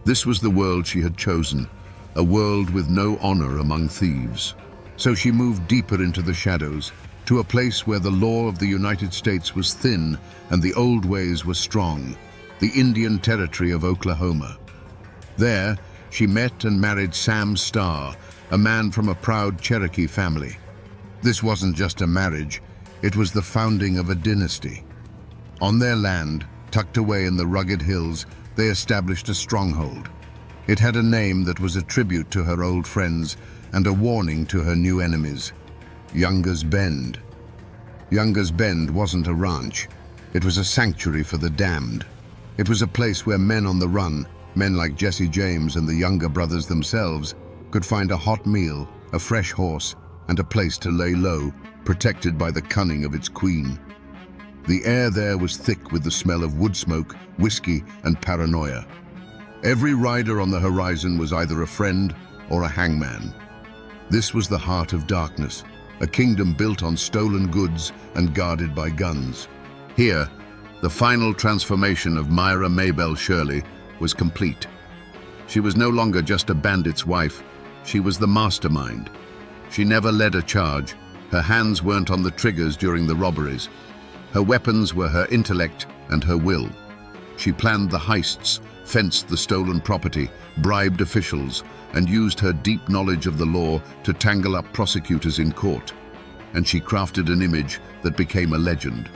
This was the world she had chosen, a world with no honor among thieves. So she moved deeper into the shadows, to a place where the law of the United States was thin and the old ways were strong, the Indian Territory of Oklahoma. There, she met and married Sam Starr, a man from a proud Cherokee family. This wasn't just a marriage, it was the founding of a dynasty. On their land, Tucked away in the rugged hills, they established a stronghold. It had a name that was a tribute to her old friends and a warning to her new enemies: Younger's Bend. Younger's Bend wasn't a ranch. It was a sanctuary for the damned. It was a place where men on the run, men like Jesse James and the Younger brothers themselves, could find a hot meal, a fresh horse, and a place to lay low, protected by the cunning of its queen. The air there was thick with the smell of wood smoke, whiskey, and paranoia. Every rider on the horizon was either a friend or a hangman. This was the heart of darkness, a kingdom built on stolen goods and guarded by guns. Here, the final transformation of Myra Maybelle Shirley was complete. She was no longer just a bandit's wife, she was the mastermind. She never led a charge, her hands weren't on the triggers during the robberies. Her weapons were her intellect and her will. She planned the heists, fenced the stolen property, bribed officials, and used her deep knowledge of the law to tangle up prosecutors in court. And she crafted an image that became a legend.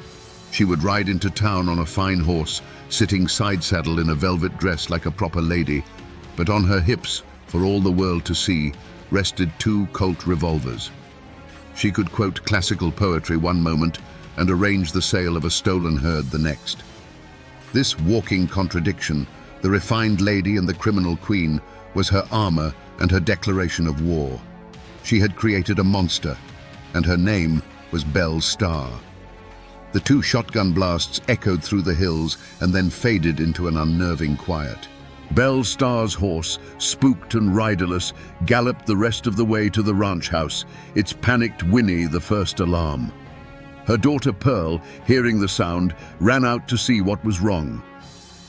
She would ride into town on a fine horse, sitting side saddle in a velvet dress like a proper lady, but on her hips, for all the world to see, rested 2 Colt revolvers. She could quote classical poetry one moment and arrange the sale of a stolen herd the next. This walking contradiction, the refined lady and the criminal queen, was her armor and her declaration of war. She had created a monster, and her name was Belle Starr. The 2 shotgun blasts echoed through the hills and then faded into an unnerving quiet. Belle Starr's horse, spooked and riderless, galloped the rest of the way to the ranch house, its panicked whinny the first alarm. Her daughter Pearl, hearing the sound, ran out to see what was wrong.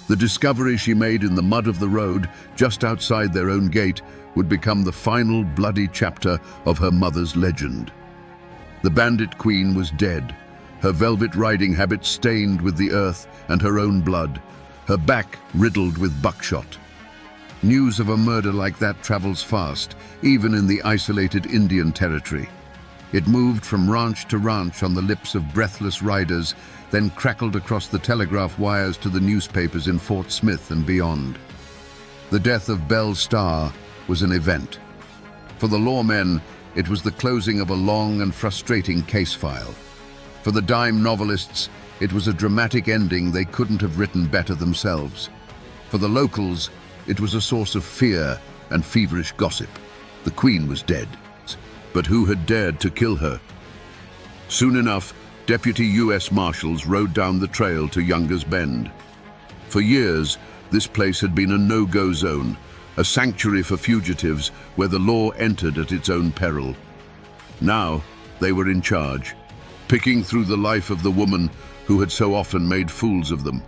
The discovery she made in the mud of the road, just outside their own gate, would become the final bloody chapter of her mother's legend. The bandit queen was dead, her velvet riding habit stained with the earth and her own blood, her back riddled with buckshot. News of a murder like that travels fast, even in the isolated Indian territory. It moved from ranch to ranch on the lips of breathless riders, then crackled across the telegraph wires to the newspapers in Fort Smith and beyond. The death of Belle Starr was an event. For the lawmen, it was the closing of a long and frustrating case file. For the dime novelists, it was a dramatic ending they couldn't have written better themselves. For the locals, it was a source of fear and feverish gossip. The queen was dead, but who had dared to kill her? Soon enough, Deputy U.S. Marshals rode down the trail to Younger's Bend. For years, this place had been a no-go zone, a sanctuary for fugitives where the law entered at its own peril. Now, they were in charge, picking through the life of the woman who had so often made fools of them.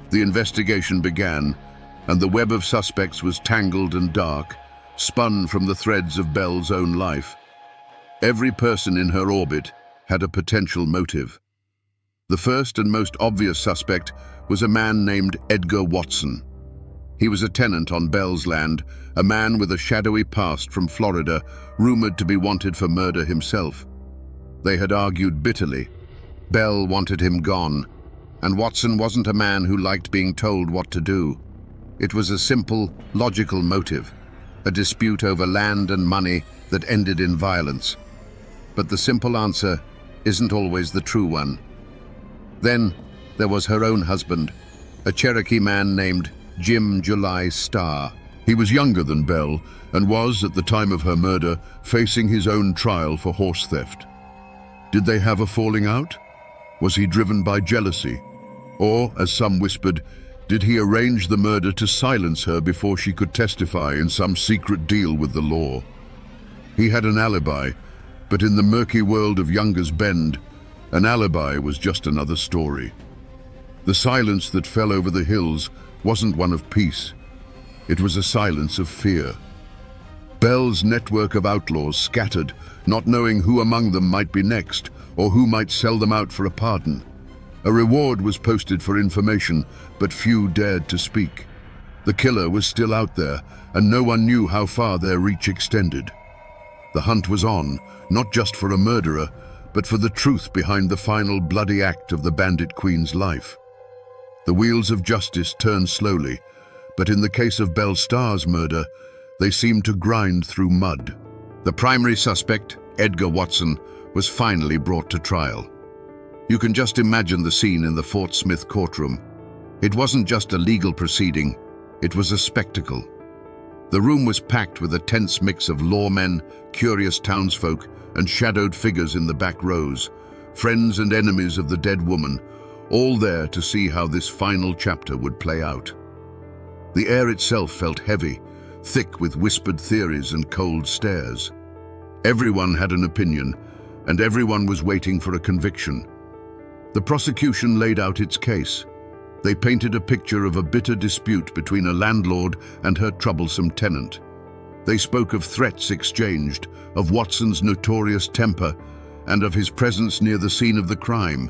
The investigation began, and the web of suspects was tangled and dark, spun from the threads of Belle's own life. Every person in her orbit had a potential motive. The first and most obvious suspect was a man named Edgar Watson. He was a tenant on Belle's land, a man with a shadowy past from Florida, rumored to be wanted for murder himself. They had argued bitterly. Belle wanted him gone, and Watson wasn't a man who liked being told what to do. It was a simple, logical motive, a dispute over land and money that ended in violence. But the simple answer isn't always the true one. Then there was her own husband, a Cherokee man named Jim July Starr. He was younger than Belle and was, at the time of her murder, facing his own trial for horse theft. Did they have a falling out? Was he driven by jealousy? Or, as some whispered, did he arrange the murder to silence her before she could testify in some secret deal with the law? He had an alibi, but in the murky world of Younger's Bend, an alibi was just another story. The silence that fell over the hills wasn't one of peace. It was a silence of fear. Belle's network of outlaws scattered, not knowing who among them might be next, or who might sell them out for a pardon. A reward was posted for information, but few dared to speak. The killer was still out there, and no one knew how far their reach extended. The hunt was on, not just for a murderer, but for the truth behind the final bloody act of the bandit queen's life. The wheels of justice turn slowly, but in the case of Belle Starr's murder, they seem to grind through mud. The primary suspect, Edgar Watson, was finally brought to trial. You can just imagine the scene in the Fort Smith courtroom. It wasn't just a legal proceeding, it was a spectacle. The room was packed with a tense mix of lawmen, curious townsfolk, and shadowed figures in the back rows, friends and enemies of the dead woman, all there to see how this final chapter would play out. The air itself felt heavy, thick with whispered theories and cold stares. Everyone had an opinion, and everyone was waiting for a conviction. The prosecution laid out its case. They painted a picture of a bitter dispute between a landlord and her troublesome tenant. They spoke of threats exchanged, of Watson's notorious temper, and of his presence near the scene of the crime.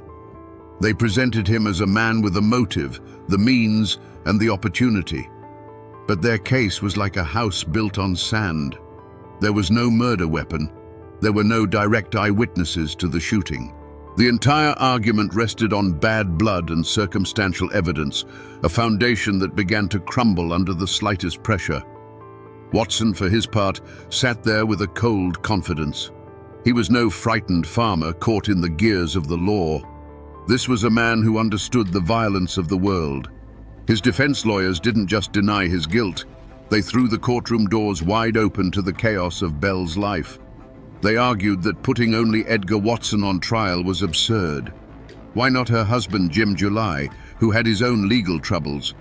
They presented him as a man with a motive, the means, and the opportunity. But their case was like a house built on sand. There was no murder weapon. There were no direct eyewitnesses to the shooting. The entire argument rested on bad blood and circumstantial evidence, a foundation that began to crumble under the slightest pressure. Watson, for his part, sat there with a cold confidence. He was no frightened farmer caught in the gears of the law. This was a man who understood the violence of the world. His defense lawyers didn't just deny his guilt. They threw the courtroom doors wide open to the chaos of Belle's life. They argued that putting only Edgar Watson on trial was absurd. Why not her husband, Jim July, who had his own legal troubles?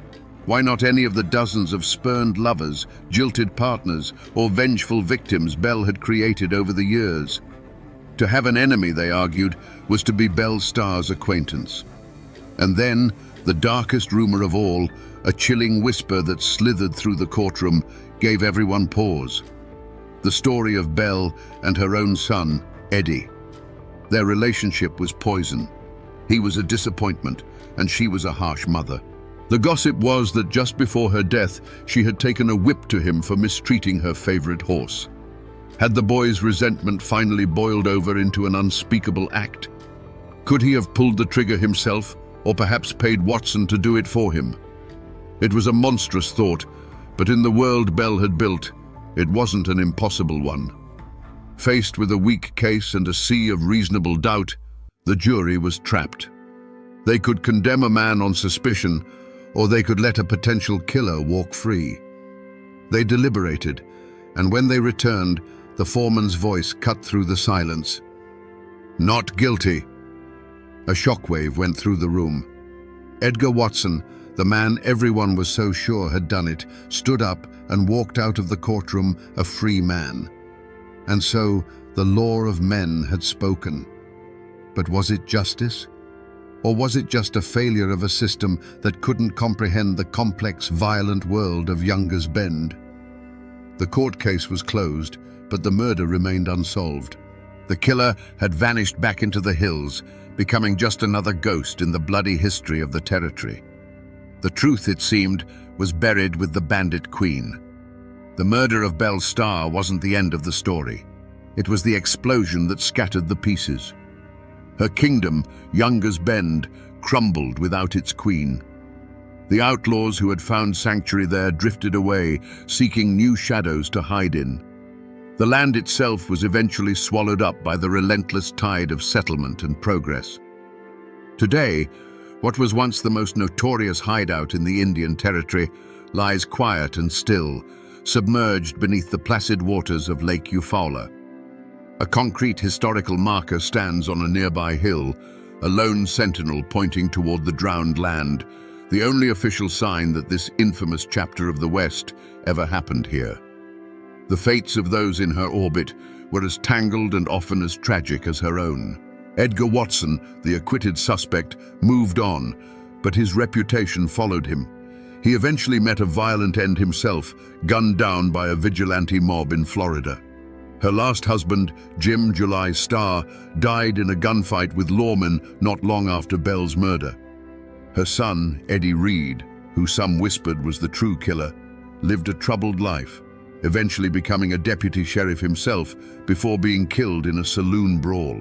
Why not any of the dozens of spurned lovers, jilted partners, or vengeful victims Belle had created over the years? To have an enemy, they argued, was to be Belle Starr's acquaintance. And then, the darkest rumor of all, a chilling whisper that slithered through the courtroom, gave everyone pause. The story of Belle and her own son, Eddie. Their relationship was poison. He was a disappointment, and she was a harsh mother. The gossip was that just before her death, she had taken a whip to him for mistreating her favorite horse. Had the boy's resentment finally boiled over into an unspeakable act? Could he have pulled the trigger himself, or perhaps paid Watson to do it for him? It was a monstrous thought, but in the world Belle had built, it wasn't an impossible one. Faced with a weak case and a sea of reasonable doubt, the jury was trapped. They could condemn a man on suspicion, or they could let a potential killer walk free. They deliberated, and when they returned, the foreman's voice cut through the silence. "Not guilty." A shockwave went through the room. Edgar Watson, the man everyone was so sure had done it, stood up and walked out of the courtroom a free man. And so, the law of men had spoken. But was it justice? Or was it just a failure of a system that couldn't comprehend the complex, violent world of Younger's Bend? The court case was closed, but the murder remained unsolved. The killer had vanished back into the hills, becoming just another ghost in the bloody history of the territory. The truth, it seemed, was buried with the Bandit Queen. The murder of Belle Starr wasn't the end of the story. It was the explosion that scattered the pieces. Her kingdom, Younger's Bend, crumbled without its queen. The outlaws who had found sanctuary there drifted away, seeking new shadows to hide in. The land itself was eventually swallowed up by the relentless tide of settlement and progress. Today, what was once the most notorious hideout in the Indian Territory lies quiet and still, submerged beneath the placid waters of Lake Eufaula. A concrete historical marker stands on a nearby hill, a lone sentinel pointing toward the drowned land, the only official sign that this infamous chapter of the West ever happened here. The fates of those in her orbit were as tangled and often as tragic as her own. Edgar Watson, the acquitted suspect, moved on, but his reputation followed him. He eventually met a violent end himself, gunned down by a vigilante mob in Florida. Her last husband, Jim July Starr, died in a gunfight with lawmen not long after Belle's murder. Her son, Eddie Reed, who some whispered was the true killer, lived a troubled life, eventually becoming a deputy sheriff himself before being killed in a saloon brawl.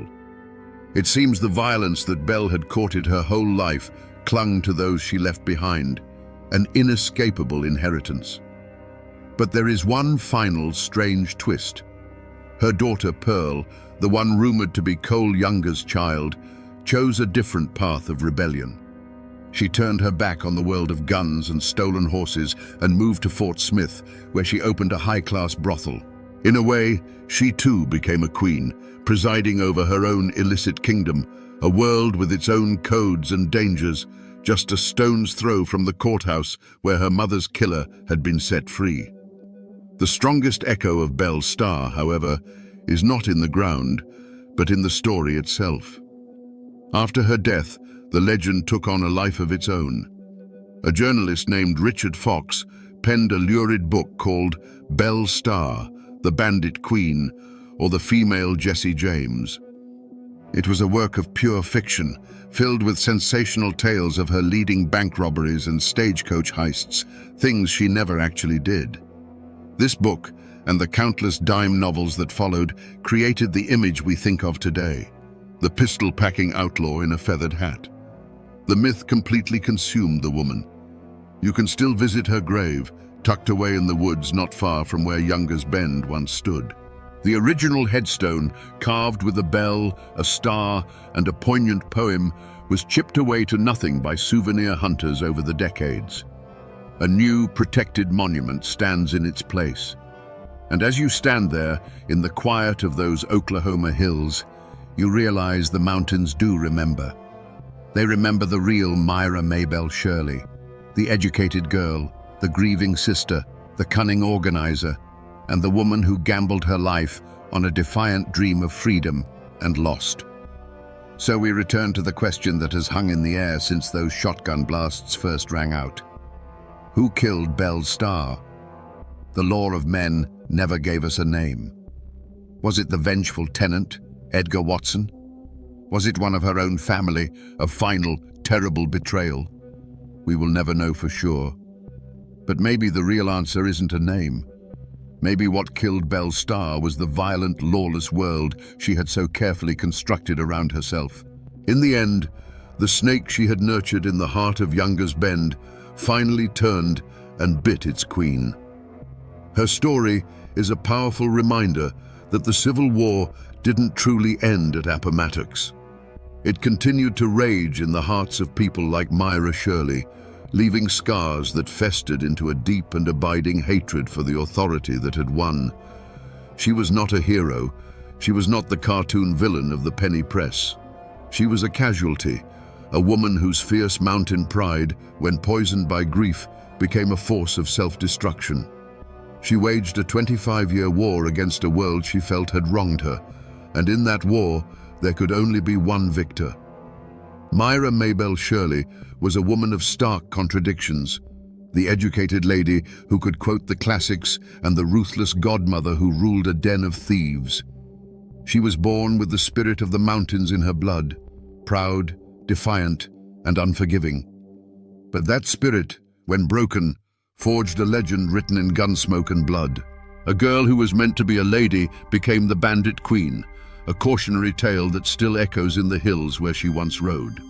It seems the violence that Belle had courted her whole life clung to those she left behind, an inescapable inheritance. But there is one final strange twist. Her daughter Pearl, the one rumored to be Cole Younger's child, chose a different path of rebellion. She turned her back on the world of guns and stolen horses and moved to Fort Smith, where she opened a high-class brothel. In a way, she too became a queen, presiding over her own illicit kingdom, a world with its own codes and dangers, just a stone's throw from the courthouse where her mother's killer had been set free. The strongest echo of Belle's star, however, is not in the ground, but in the story itself. After her death, the legend took on a life of its own. A journalist named Richard Fox penned a lurid book called Belle's Star, the Bandit Queen, or the Female Jesse James. It was a work of pure fiction, filled with sensational tales of her leading bank robberies and stagecoach heists, things she never actually did. This book, and the countless dime novels that followed, created the image we think of today, the pistol-packing outlaw in a feathered hat. The myth completely consumed the woman. You can still visit her grave, tucked away in the woods not far from where Younger's Bend once stood. The original headstone, carved with a bell, a star, and a poignant poem, was chipped away to nothing by souvenir hunters over the decades. A new, protected monument stands in its place. And as you stand there, in the quiet of those Oklahoma hills, you realize the mountains do remember. They remember the real Myra Maybelle Shirley, the educated girl, the grieving sister, the cunning organizer, and the woman who gambled her life on a defiant dream of freedom and lost. So we return to the question that has hung in the air since those shotgun blasts first rang out. Who killed Belle's star? The law of men never gave us a name. Was it the vengeful tenant, Edgar Watson? Was it one of her own family, a final, terrible betrayal? We will never know for sure. But maybe the real answer isn't a name. Maybe what killed Belle's star was the violent, lawless world she had so carefully constructed around herself. In the end, the snake she had nurtured in the heart of Younger's Bend finally turned and bit its queen. Her story is a powerful reminder that the Civil War didn't truly end at Appomattox. It continued to rage in the hearts of people like Myra Shirley, leaving scars that festered into a deep and abiding hatred for the authority that had won. She was not a hero. She was not the cartoon villain of the penny press. She was a casualty, a woman whose fierce mountain pride, when poisoned by grief, became a force of self-destruction. She waged a 25-year war against a world she felt had wronged her, and in that war, there could only be one victor. Myra Maybelle Shirley was a woman of stark contradictions, the educated lady who could quote the classics and the ruthless godmother who ruled a den of thieves. She was born with the spirit of the mountains in her blood, proud, defiant, and unforgiving. But that spirit, when broken, forged a legend written in gunsmoke and blood. A girl who was meant to be a lady became the Bandit Queen, a cautionary tale that still echoes in the hills where she once rode.